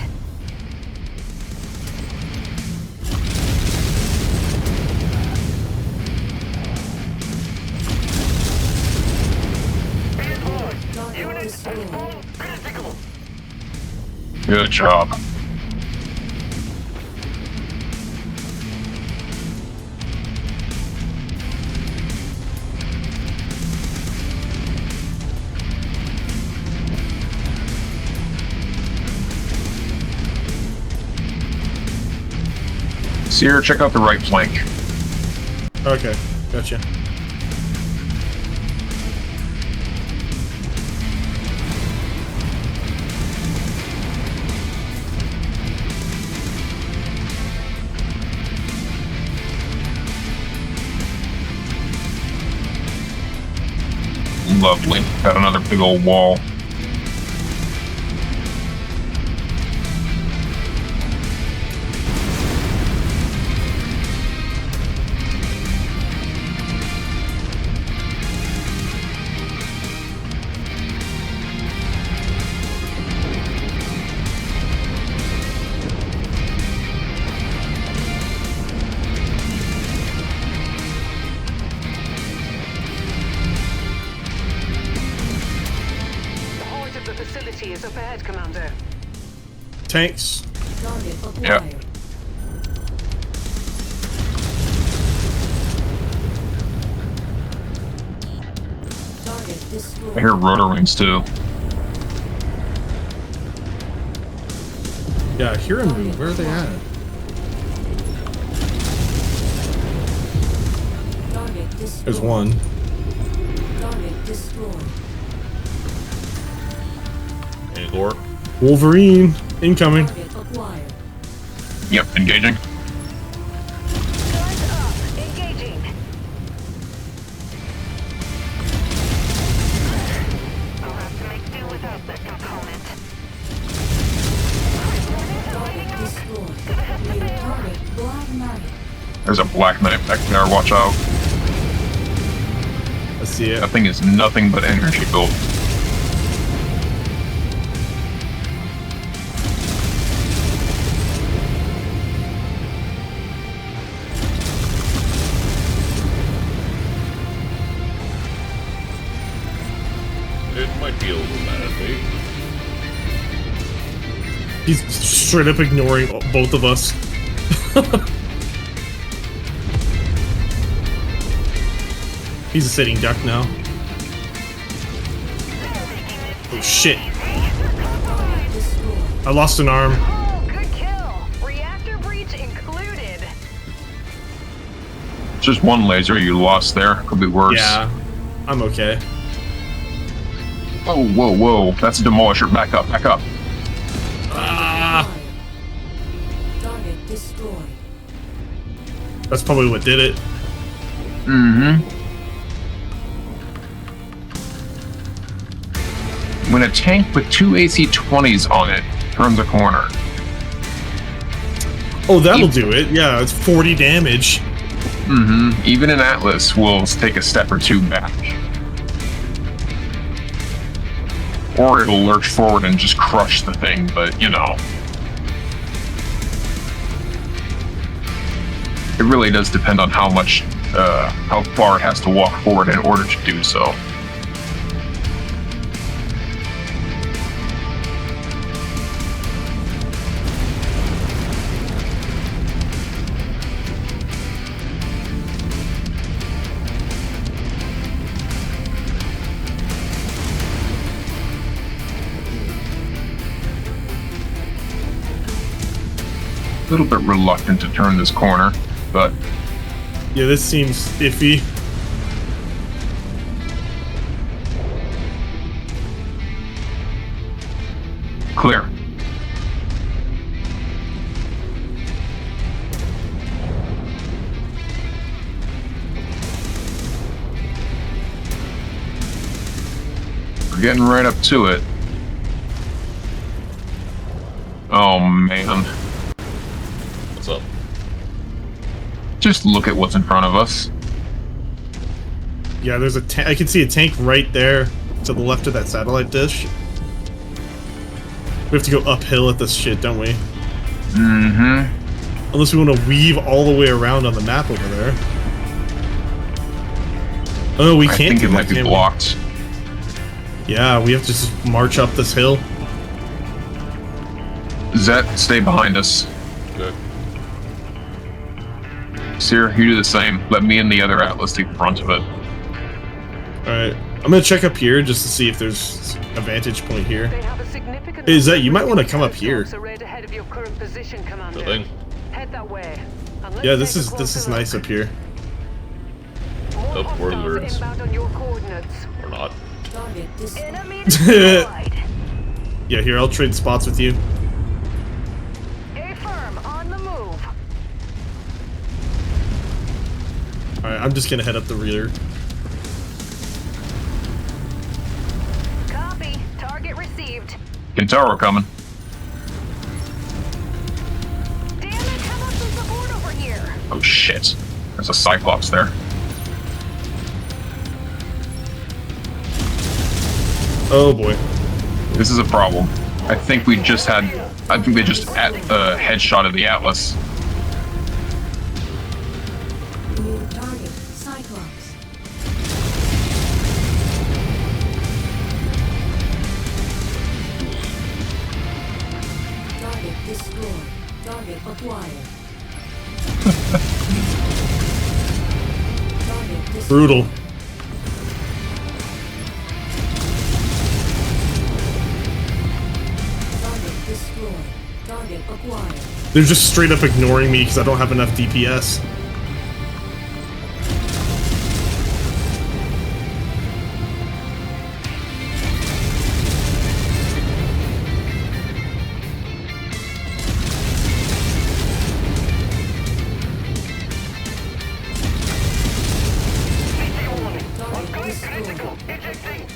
Target destroyed. Good job. Sierra, check out the right flank. Okay, gotcha. Lovely. Got another big old wall. The heart of the facility is up ahead, Commander. Tanks. Target acquired. Yeah. Target destroyed. I hear rotor wings too. Yeah, I hear them move. Where are they at? Target destroyed. There's one. Target destroyed. Angor. Wolverine incoming. Target acquired. Yep, engaging. Guns up. Engaging. I'll have to make do without that component. Target destroyed. New target Black Knight. There's a black knight back there, watch out. I see it. That thing is nothing but energy built. It might be a little mad at me. He's straight up ignoring both of us. He's a sitting duck now. Oh shit. I lost an arm. Oh, good kill. Reactor breach included. Just one laser you lost there. Could be worse. Yeah, I'm okay. Oh, whoa, whoa. That's a demolisher. Back up, back up. Ah, Target destroyed. that's probably what did it. Mm-hmm. When a tank with 2 AC-20s on it turns a corner. Oh, that'll do it. Yeah, it's 40 damage. Mm-hmm. Even an Atlas will take a step or two back. Or it'll lurch forward and just crush the thing, but you know. It really does depend on how far it has to walk forward in order to do so. A little bit reluctant to turn this corner, but Yeah, this seems iffy. clear. We're getting right up to it. Oh man. What's up? Just look at what's in front of us. Yeah, there's a I can see a tank right there to the left of that satellite dish. We have to go uphill at this shit, don't we? Mm-hmm. Unless we want to weave all the way around on the map over there. Oh, we I can't think do it that, might be can we? blocked. Yeah, we have to just march up this hill. Zet, stay behind us. Good. Seer, You do the same. Let me and the other Atlas take the brunt of it. alright. I'm gonna check up here just to see if there's a vantage point here. They have a significant Hey, Zet, you might number wanna of come up here. troops arrayed ahead of your current position, Commander. Good thing. Head that way. And let's Yeah, take this a is closer nice look. up here. More Up hostiles warlords. inbound on your coordinates. Or not. Target destroyed. Enemy destroyed. Yeah, here, I'll trade spots with you. A firm on the move. Alright, I'm just gonna head up the rear. Copy. Target received. Kintaro coming. Damn it, how about some support over here? Oh shit. There's a Cyclops there. Oh boy. This is a problem. I think they just headshotted the Atlas. New target. Cyclops. Target destroyed. Target acquired. Target destroyed. Brutal. Target destroyed. Target acquired. They're just straight up ignoring me because I don't have enough DPS. Target destroyed.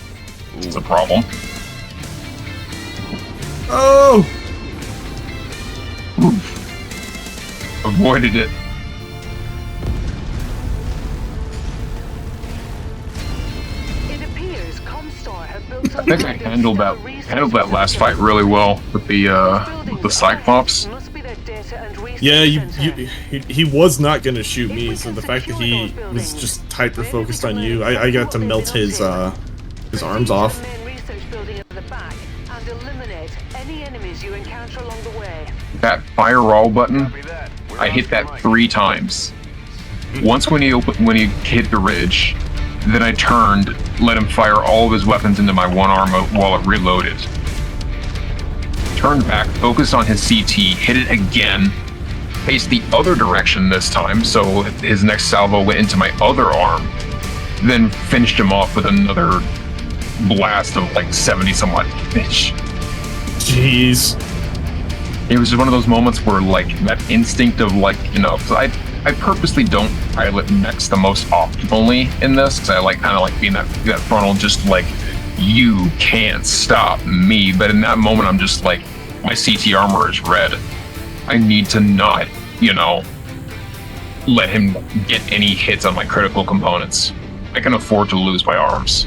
It's a problem. Oh! Avoided it. It appears Comstar have built I think I handled that last fight really well with the Cyclops. Yeah, he was not gonna shoot me, so the fact that he was just hyper focused on you, I got to melt his arms off. That fire all button, I hit that 3 times. Once when he hit the ridge, then I turned, let him fire all of his weapons into my one arm while it reloaded. Turned back, focused on his CT, hit it again, faced the other direction this time, so his next salvo went into my other arm, then finished him off with another blast of like 70 some odd damage. Jeez. It was just one of those moments where like that instinct of like, you know, 'cause I purposely don't pilot mechs the most optimally in this, because I like kind of like being that frontal, just like, you can't stop me. But in that moment, I'm just like, my CT armor is red. I need to not you know, let him get any hits on my critical components. I can afford to lose my arms.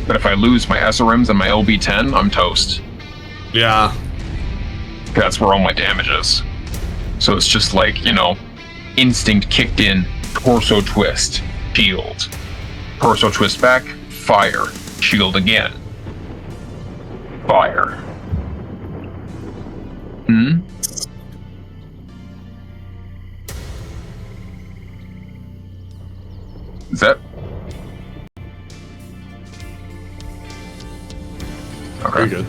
But if I lose my SRMs and my LB-10, I'm toast. Yeah. That's where all my damage is. So it's just like, you know, instinct kicked in, torso twist, shield. Torso twist back, fire. Shield again. Fire. Hmm? Is that? Okay. Very good.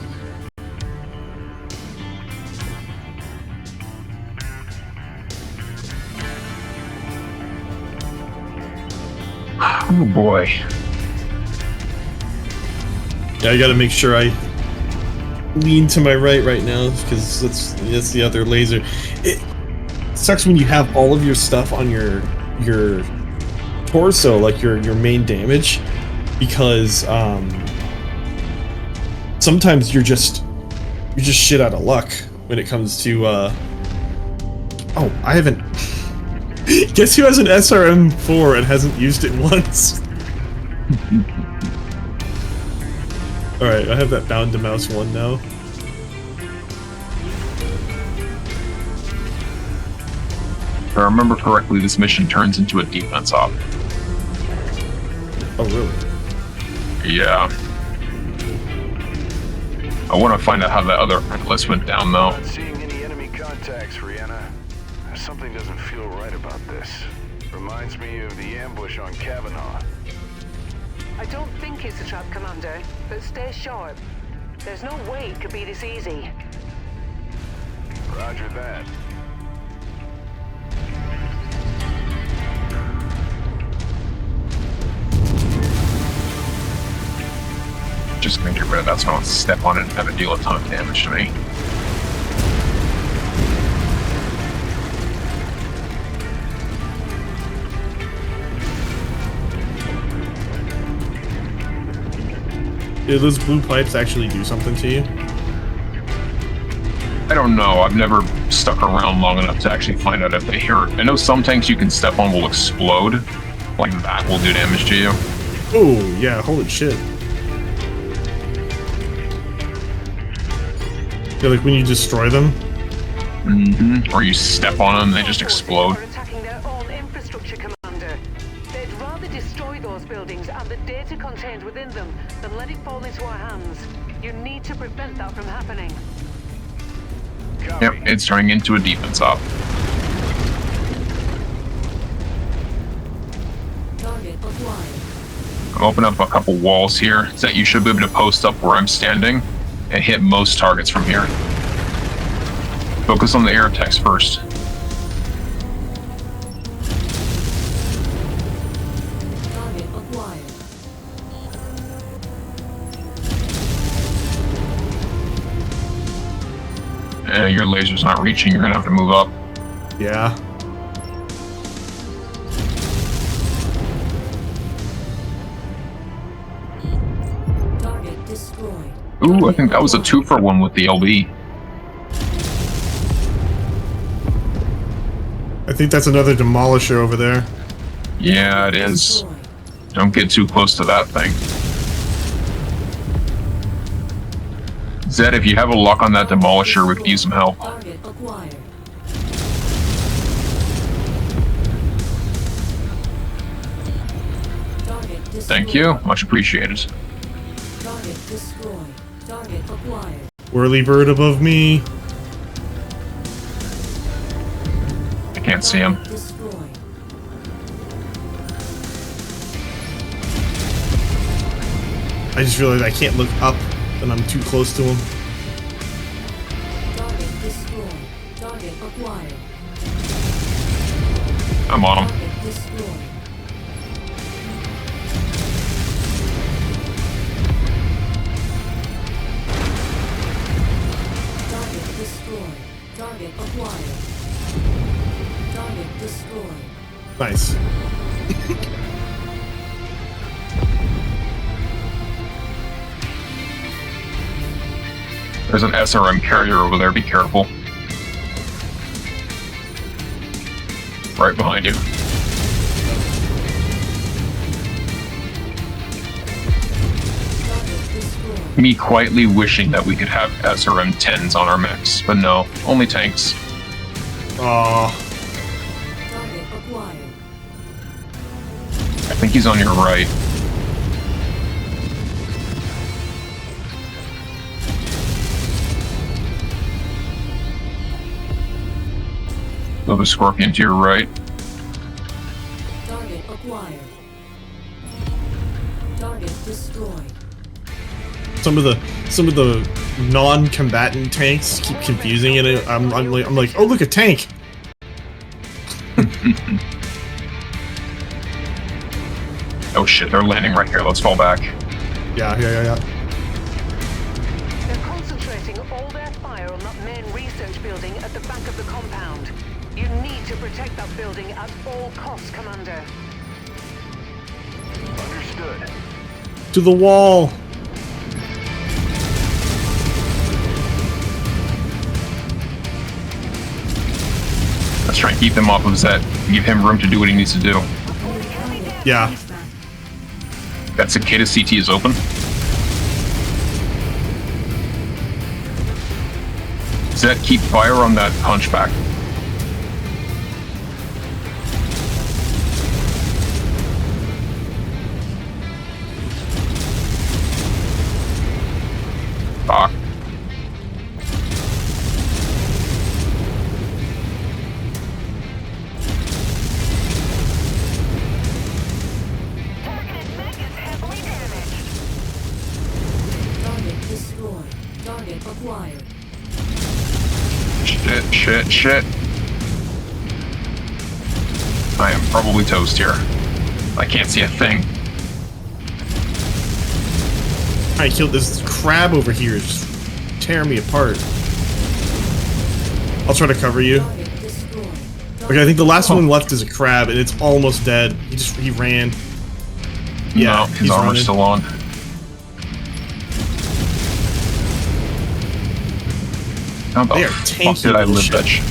Oh boy. Yeah, I gotta make sure I lean to my right now, because that's the other laser. It sucks when you have all of your stuff on your torso, like your main damage, because sometimes you're just shit out of luck when it comes to oh, I haven't. Guess who has an SRM4 and hasn't used it once? Alright, I have that bound to mouse 1 now. If I remember correctly, this mission turns into a defense op. Oh, really? Yeah. I want to find out how that other list went down, though. Not seeing any enemy contacts, Rihanna. Something doesn't feel right about this. Reminds me of the ambush on Kavanaugh. I don't think it's a trap, Commander, but stay sharp. There's no way it could be this easy. Roger that. Just gonna get rid of that so I don't step on it and have it deal a ton of damage to me. Did those blue pipes actually do something to you? I don't know. I've never stuck around long enough to actually find out if they hurt. I know some tanks you can step on will explode. Like that will do damage to you. Oh, yeah, holy shit. Yeah, like when you destroy them? Mm-hmm. Or you step on them, they just explode. They're attacking their own infrastructure, Commander. They'd rather destroy those buildings and the data contained within them than let it fall into our hands. You need to prevent that from happening. Yep, it's turning into a defense op. Target acquired. I'm opening up a couple walls here so that you should be able to post up where I'm standing and hit most targets from here. Focus on the air attacks first. Target acquired. Your laser's not reaching, you're gonna have to move up. Yeah. Target destroyed. Ooh, I think that was a 2-for-1 with the LB. I think that's another demolisher over there. Yeah, it is. Destroyed. Don't get too close to that thing. Zed, if you have a lock on that demolisher, we could use some help. Target acquired. Target destroyed. Thank you, much appreciated. Target destroyed. Target acquired. Whirly bird above me. I can't see him. Target destroyed. I just realized I can't look up and I'm too close to him. Target destroyed. Target acquired. I'm on him. Target destroyed. Target destroyed. Target acquired. Target destroyed. Nice. There's an SRM carrier over there, be careful. Right behind you. Me quietly wishing that we could have SRM-10s on our mechs, but no, only tanks. Aw. Target acquired. I think he's on your right. Another Scorpion to your right. Target acquired. Target destroyed. Some of the non-combatant tanks keep confusing it. I'm like, oh look, a tank. Oh shit, they're landing right here. Let's fall back. Yeah. They're concentrating all their fire on that main research building at the back of the compound. You need to protect that building at all costs, Commander. Understood. To the wall. Let's try and keep him off of Zed. Give him room to do what he needs to do. Yeah. That Cicada CT is open. Zed, keep fire on that hunchback. Fuck. Target destroyed. Target acquired. Shit. I am probably toast here. I can't see a thing. I killed this crab over here. It's just tearing me apart. I'll try to cover you. Target destroyed. Okay, I think the last one left is a crab, and it's almost dead. He ran. Yeah, No, his he's armor's running. still on. How the They are fuck tanky did I little live shit. that shit?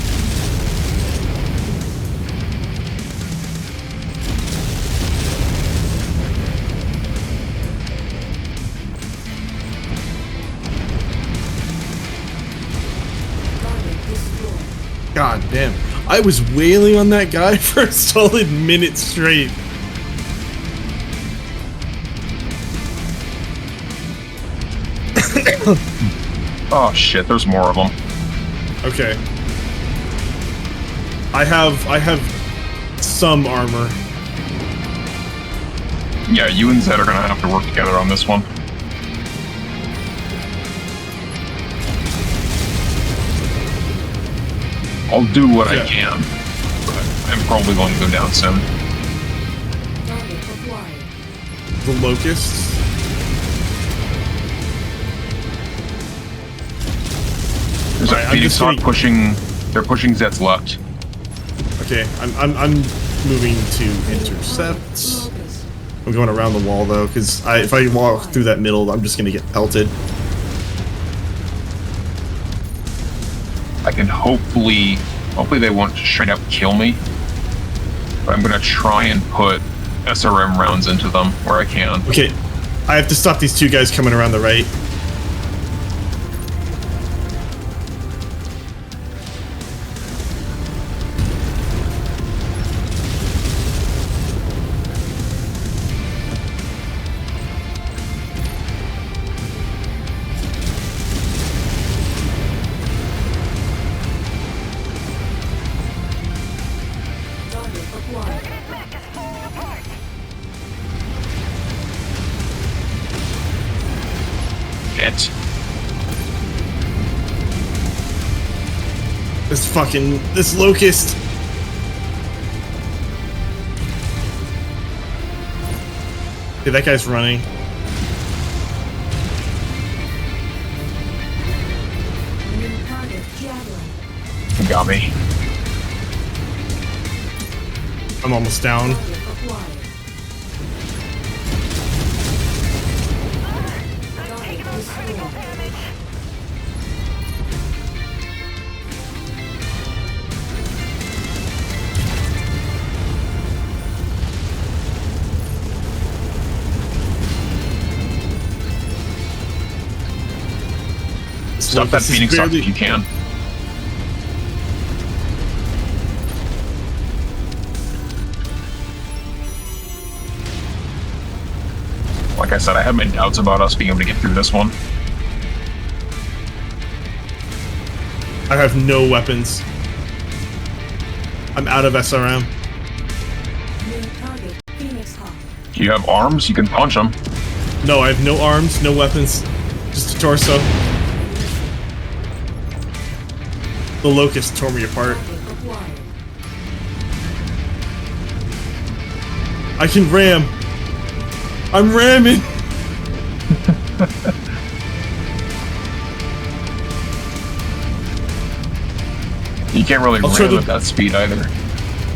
Target destroyed. God damn. I was wailing on that guy for a solid minute straight. Oh shit, there's more of them. Okay. I have some armor. Yeah, you and Zed are gonna have to work together on this one. I'll do what I Yeah. can, but I'm probably going to go down soon. Target acquired. The locusts. There's Alright, a I'm Phoenix just Hawk gonna- pushing. They're pushing Zed's left. Okay, I'm moving to intercept. Focus. I'm going around the wall though, because if I walk through that middle, I'm just gonna get pelted. I can hopefully they won't straight up kill me. But I'm gonna try and put SRM rounds into them where I can. Okay, I have to stop these two guys coming around the right. Target acquired. Shit. This locust. Okay, that guy's running. New target javelin. Got me. I'm almost down. Target acquired. Target destroyed. Stuff that Phoenix up if you can. Like I said, I had my doubts about us being able to get through this one. I have no weapons. I'm out of SRM. New target, Phoenix Hawk. Do you have arms? You can punch them. No, I have no arms, no weapons. Just a torso. The Locust tore me apart. Target acquired. I can ram. I'm ramming. You can't really I'll try ram to- at that speed either.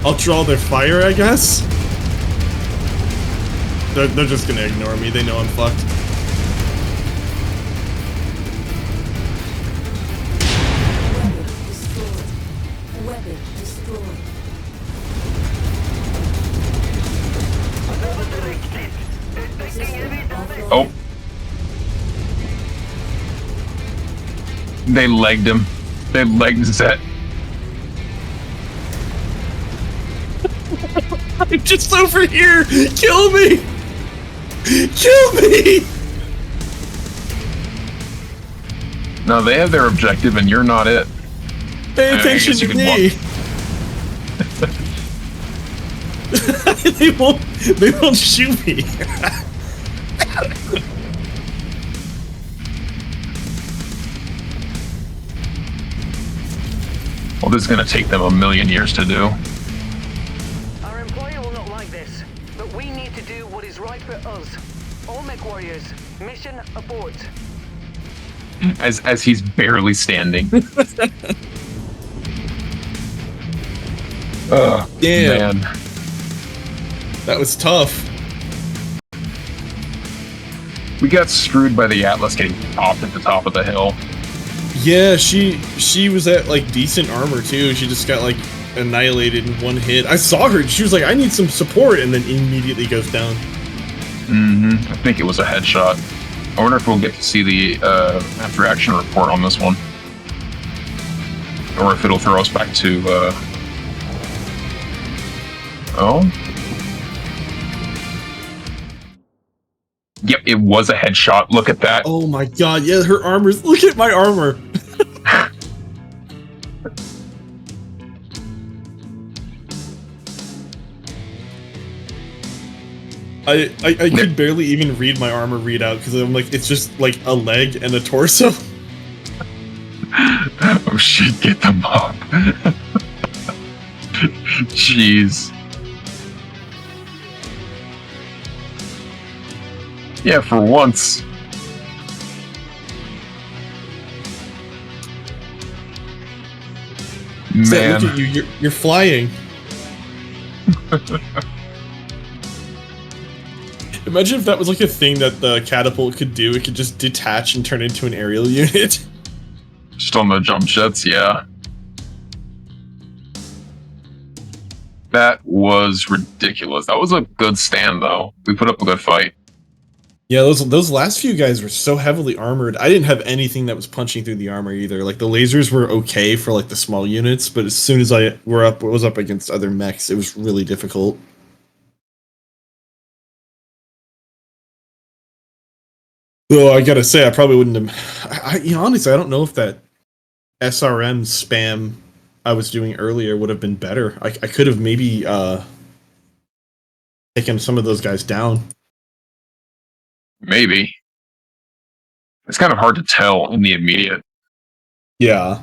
I'll draw their fire, I guess. They're just gonna ignore me. They know I'm fucked. Weapon destroyed. System offline. Oh. They legged him. They legged Zet. I'm just over here. Kill me. Kill me. No, they have their objective and you're not it. Pay I attention guess you to could me. They won't shoot me. Well, this is going to take them 1,000,000 years to do. Our employer will not like this, but we need to do what is right for us. All MechWarriors, mission abort. As he's barely standing. Damn. Man. That was tough. We got screwed by the Atlas getting popped at the top of the hill. Yeah, she was at like decent armor too. She just got like annihilated in one hit. I saw her. She was like, "I need some support," and then immediately goes down. I think it was a headshot. I wonder if we'll get to see the after action report on this one. Or if it'll throw us back to oh. Yep, it was a headshot. Look at that. Oh my god! Yeah, her armor's. Look at my armor. I could barely even read my armor readout because I'm like, it's just like a leg and a torso. Oh shit, get them up. Jeez. Yeah, for once. Zed, Man. look at you. You're flying. Imagine if that was like a thing that the catapult could do. It could just detach and turn into an aerial unit. Just on the jump jets, yeah. That was ridiculous. That was a good stand, though. We put up a good fight. Yeah, those last few guys were so heavily armored. I didn't have anything that was punching through the armor either. Like the lasers were okay for like the small units, but as soon as I was up against other mechs, it was really difficult. Though I gotta say, I probably wouldn't have. Honestly, I don't know if that SRM spam I was doing earlier would have been better. I could have maybe taken some of those guys down. Maybe. It's kind of hard to tell in the immediate. Yeah.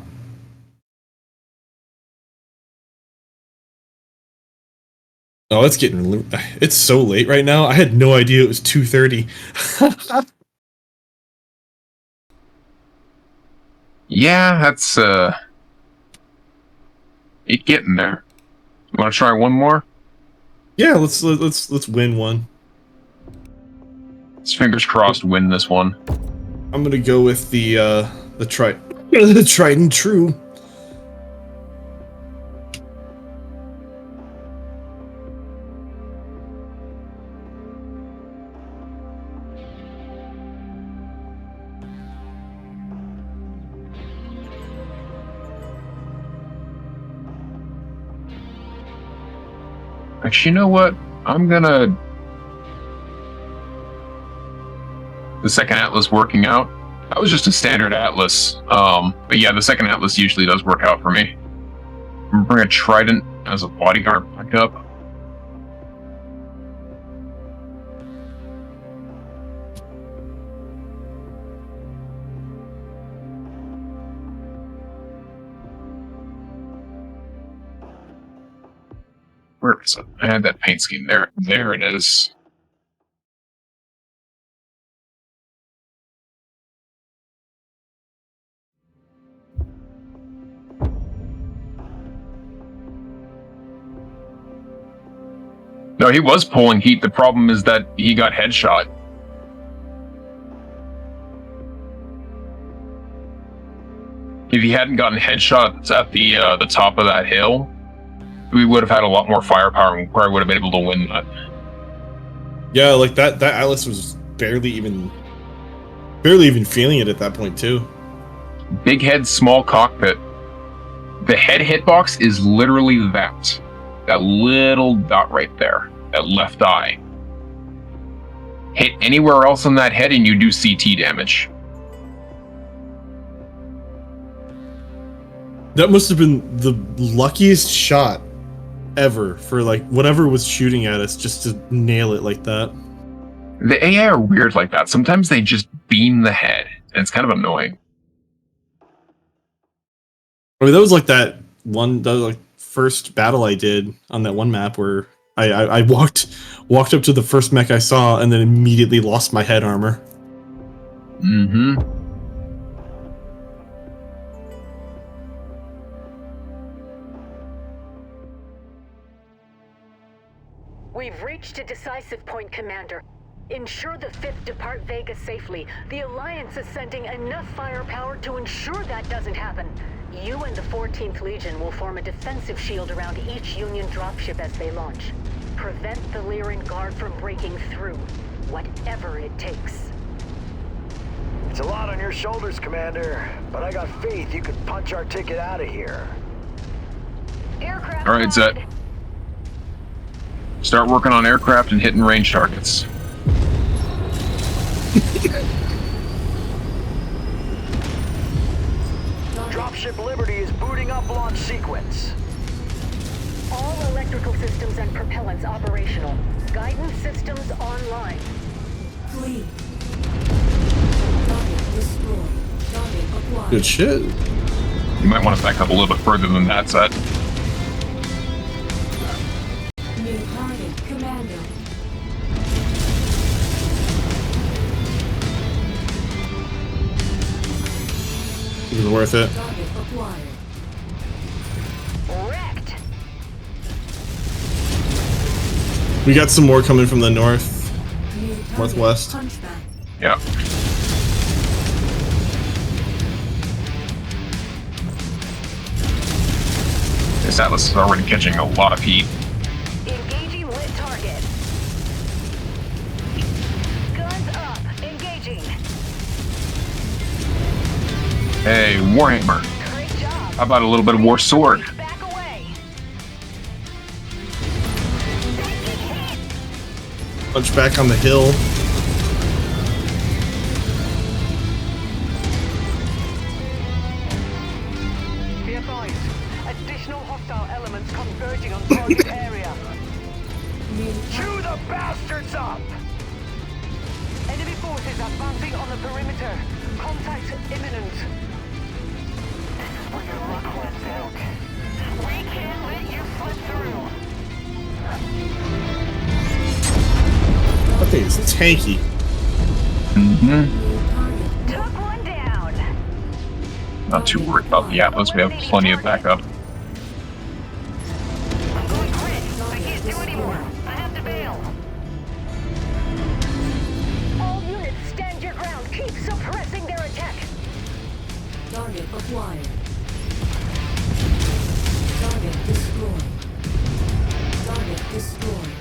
Oh, it's so late right now. I had no idea it was 2:30. Yeah, that's it getting there. You want to try one more? Yeah, let's win one. Let's fingers crossed win this one. I'm gonna go with the Trident True. Actually, you know what? I'm gonna... The second Atlas working out. That was just a standard Atlas. But yeah, the second Atlas usually does work out for me. I'm gonna bring a Trident as a bodyguard back up. Where is it? I had that paint scheme there. There it is. No, he was pulling heat. The problem is that he got headshot. If he hadn't gotten headshot at the top of that hill, we would have had a lot more firepower and probably would have been able to win that. Yeah, like that Atlas was barely even feeling it at that point too. Big head, small cockpit. The head hitbox is literally that little dot right there, that left eye. Hit anywhere else on that head and you do CT damage. That must have been the luckiest shot ever for like whatever was shooting at us, just to nail it like that. The AI are weird like that. Sometimes they just beam the head, and it's kind of annoying. I mean, that was like first battle I did on that one map where I walked up to the first mech I saw and then immediately lost my head armor. Mm-hmm. We've reached a decisive point, Commander. Ensure the 5th depart Vega safely. The Alliance is sending enough firepower to ensure that doesn't happen. You and the 14th Legion will form a defensive shield around each Union dropship as they launch. Prevent the Lyran Guard from breaking through, whatever it takes. It's a lot on your shoulders, Commander, but I got faith you could punch our ticket out of here. Aircraft. All right, Zet. Start working on aircraft and hitting range targets. Dropship Liberty is booting up launch sequence. All electrical systems and propellants operational. Guidance systems online. Flee. Target destroyed. Target acquired. Good shit. You might want to back up a little bit further than that, Zet. New target, Commander. It was worth it. Target acquired. Wrecked. We got some more coming from the north. New target, Northwest. Hunchback. Yeah. This Atlas is already catching a lot of heat. Engaging lit target. Guns up. Engaging. Hey, Warhammer. Great job. How about a little bit of War Sword? Back away. Punch back on the hill. Be advised. Additional hostile elements converging on target area. New Chew the bastards up! Enemy forces advancing on the perimeter. Contact imminent. This is where your luck runs out. We can't let you slip through. That thing is tanky. Mm-hmm. target. Took one down. Not too worried about the Atlas. We have plenty of backup. I'm going grid. I can't do anymore. I have to bail. All units stand your ground. Keep suppressing their attack. Target acquired. Target destroyed. Target destroyed.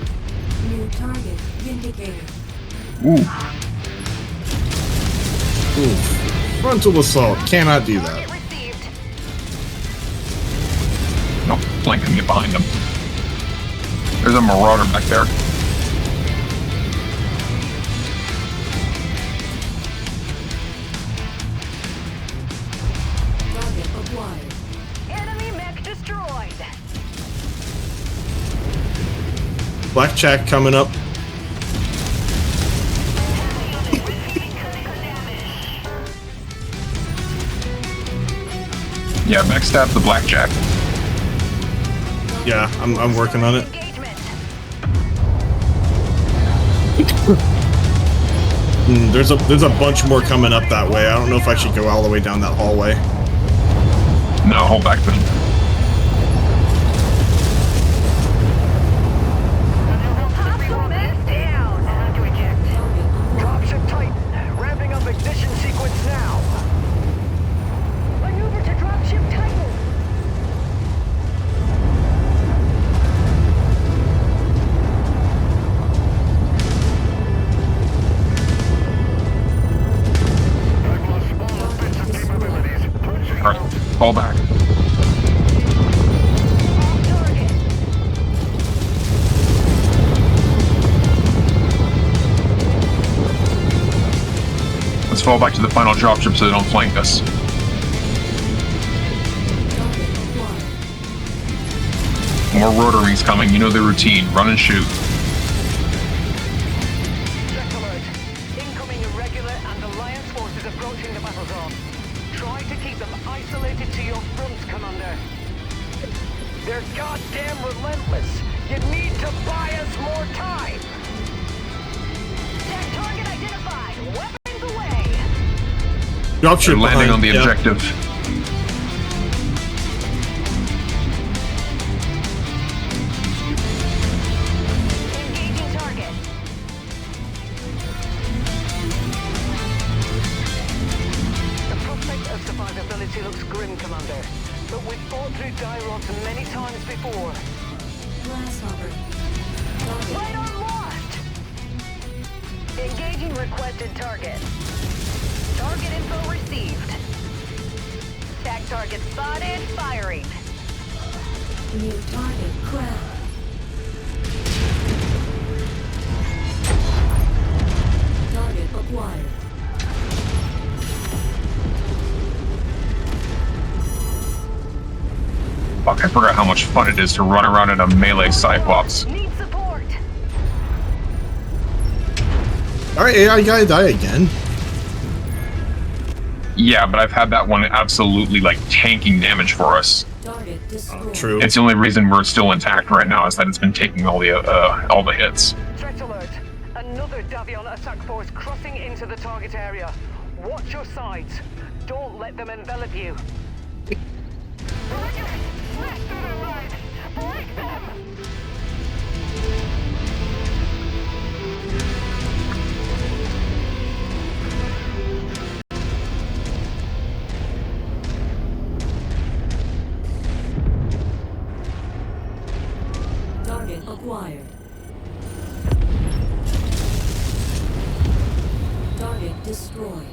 New target vindicated. Ooh. Oof. Frontal assault. Cannot do that. Target received. No, flank and get behind them. There's a marauder back there. Target acquired. Enemy mech destroyed. Blackjack coming up. Yeah, backstab the blackjack. Yeah, I'm working on it. Engagement. There's a bunch more coming up that way. I don't know if I should go all the way down that hallway. No, hold back then. Hostile mech down. Time to eject. Dropship Titan, ramping up ignition sequence now. Maneuver to dropship Titan. I've lost small bits of capabilities. Pushing. Alright, fall back. Off target. Let's fall back to the final dropship so they don't flank us. Target acquired. More rotor rings coming. You know the routine. Run and shoot. Check alert. Incoming irregular and Alliance forces approaching the battle zone. Try to keep them isolated to your front, Commander. They're goddamn relentless. You need to buy us more time. That target identified. Weapons away. Dropship They're landing behind, on the yeah. objective. Engaging target. The prospect of survivability looks grim, Commander. But we've fought through die rods many times before. Grasshopper. Target. Right on lost. Engaging requested target. Target info received. Tag target spotted. Firing. New target cracked. Target acquired. Fuck, I forgot how much fun it is to run around in a melee Cyclops. Need support. Alright, AI guy die again. Yeah, but I've had that one absolutely like tanking damage for us. Target destroyed. True. It's the only reason we're still intact right now is that it's been taking all the hits. Threat alert. Another Davion attack force crossing into the target area. Watch your sides. Don't let them envelop you. Smash through their lines. Break them. Target acquired. Target destroyed.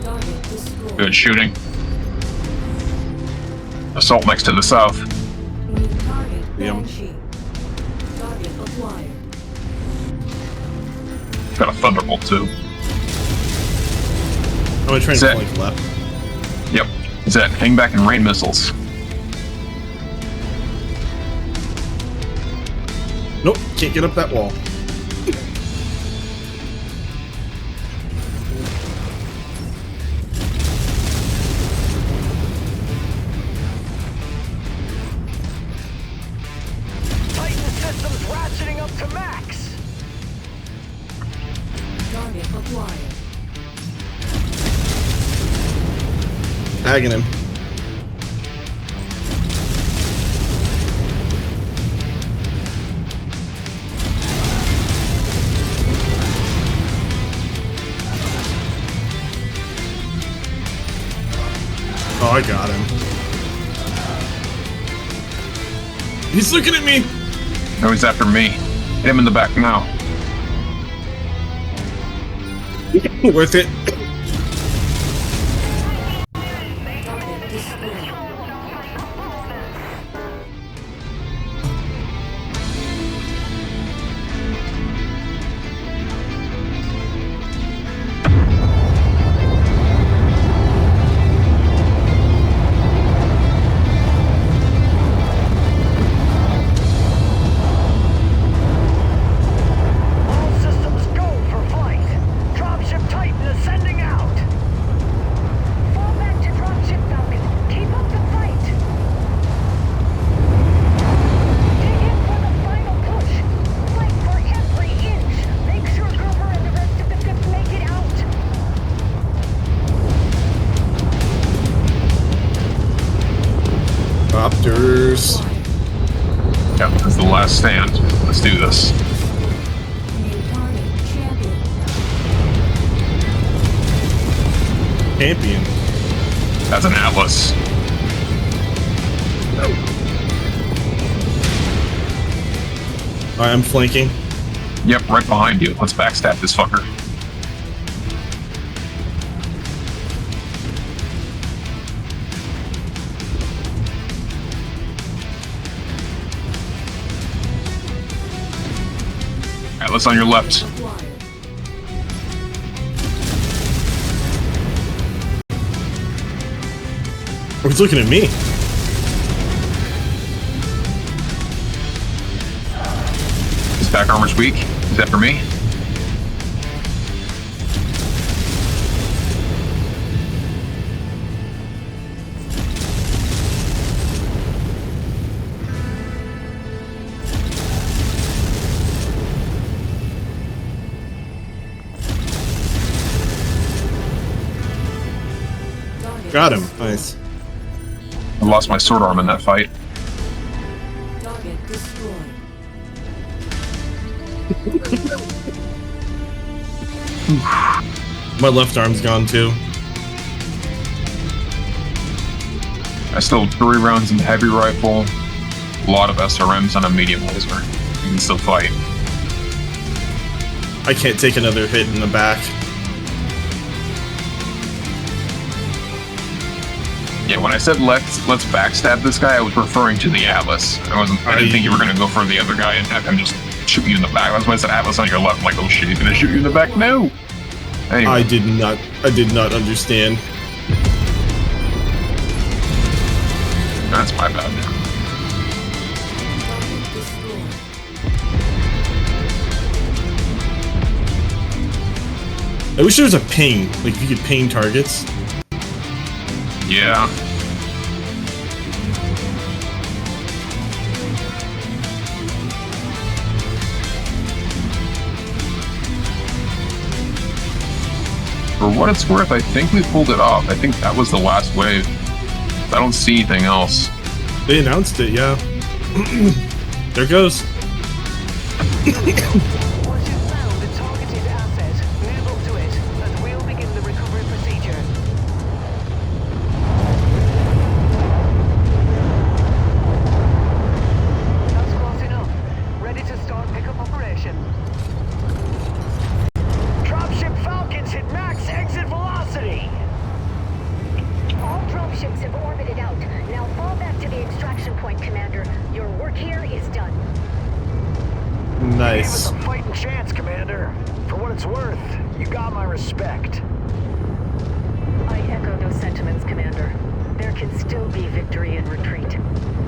Target destroyed. Good shooting. Assault mechs to the south. New target Yep. Banshee. Target acquired. Got a thunderbolt too. I'm gonna try and Set. flank left. Yep. Is that hang back and rain missiles? Nope, can't get up that wall. Titan systems ratcheting up to max. Target acquired. Tagging him. Oh, I got him. He's looking at me! No, he's after me. Hit him in the back now. Worth it. last stand. Let's do this. New target. Champion. Champion. That's an Atlas. Alright, I'm flanking. Yep, right behind you. Let's backstab this fucker. Atlas on your left. Acquired. Oh, he's looking at me. His back armor's weak. Is that for me? Target Got him. destroyed. Nice. I lost my sword arm in that fight. Target destroyed. My left arm's gone too. I still have 3 rounds in the heavy rifle, a lot of SRMs, and a medium laser. You can still fight. I can't take another hit in the back. Yeah, when I said let's backstab this guy, I was referring to the Atlas. I didn't think you were gonna go for the other guy and have him just shoot you in the back. That's why I said Atlas on your left. I'm like, oh shit, he's gonna shoot you in the back? No! Anyway, I did not understand. that's my bad. Target destroyed. I wish there was a ping. Like, if you could ping targets. Yeah. For what it's worth, I think we pulled it off. I think that was the last wave. I don't see anything else. They announced it, yeah. There it goes. Once you've found the targeted asset, move up to it, and we'll begin the recovery procedure. That's close enough. Ready to start pickup operation. Dropship Falcons hit max exit velocity. All dropships have orbited out. Now fall back to the extraction point, Commander. Your work here is done. Give us Nice. a fighting chance, Commander. For what it's worth, you got my respect. I echo those sentiments, Commander. There can still be victory and retreat.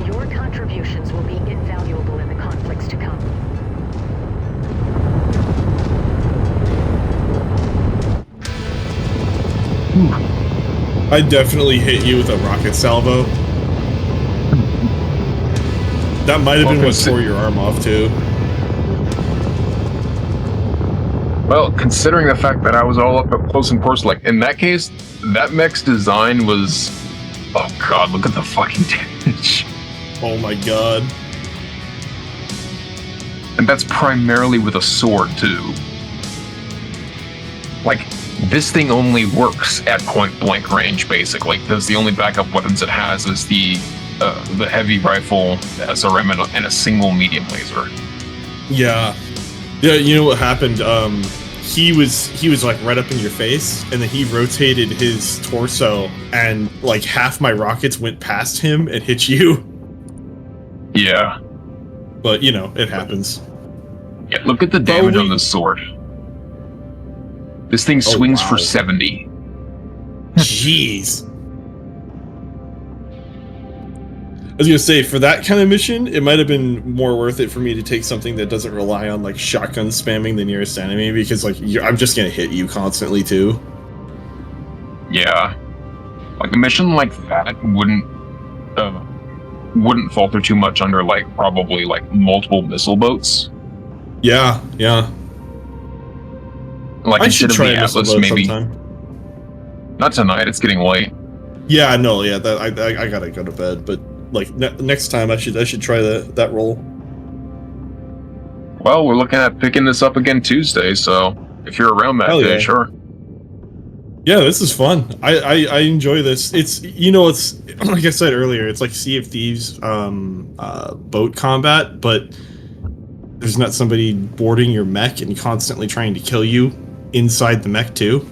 Your contributions will be invaluable in the conflicts to come. I definitely hit you with a rocket salvo. That might have been what tore your arm off too. Well, considering the fact that I was all up close and personal, like in that case, that mech's design was, oh god, look at the fucking damage. Oh my god. And that's primarily with a sword too. Like, this thing only works at point blank range, basically, because the only backup weapons it has is the heavy rifle, the SRM, and a single medium laser. Yeah. Yeah, you know what happened? He was like right up in your face, and then he rotated his torso, and like half my rockets went past him and hit you. Yeah. But you know, it happens. Yeah, look at the damage we- on this sword. This thing swings wow. for 70. Jeez. I was gonna say, for that kind of mission, it might have been more worth it for me to take something that doesn't rely on like shotgun spamming the nearest enemy, because like I'm just gonna hit you constantly too. Yeah. Like a mission like that wouldn't falter too much under like probably like multiple missile boats. Yeah, yeah. Like I should instead of try the a missile Atlas, boat maybe sometime. not tonight. It's getting late. Yeah, no, yeah. That I gotta go to bed, but like next time I should try that role. Well, we're looking at picking this up again Tuesday, so if you're around that Hell day, yeah. sure. Yeah, this is fun. I enjoy this. It's it's like I said earlier, it's like Sea of Thieves boat combat, but there's not somebody boarding your mech and constantly trying to kill you inside the mech too.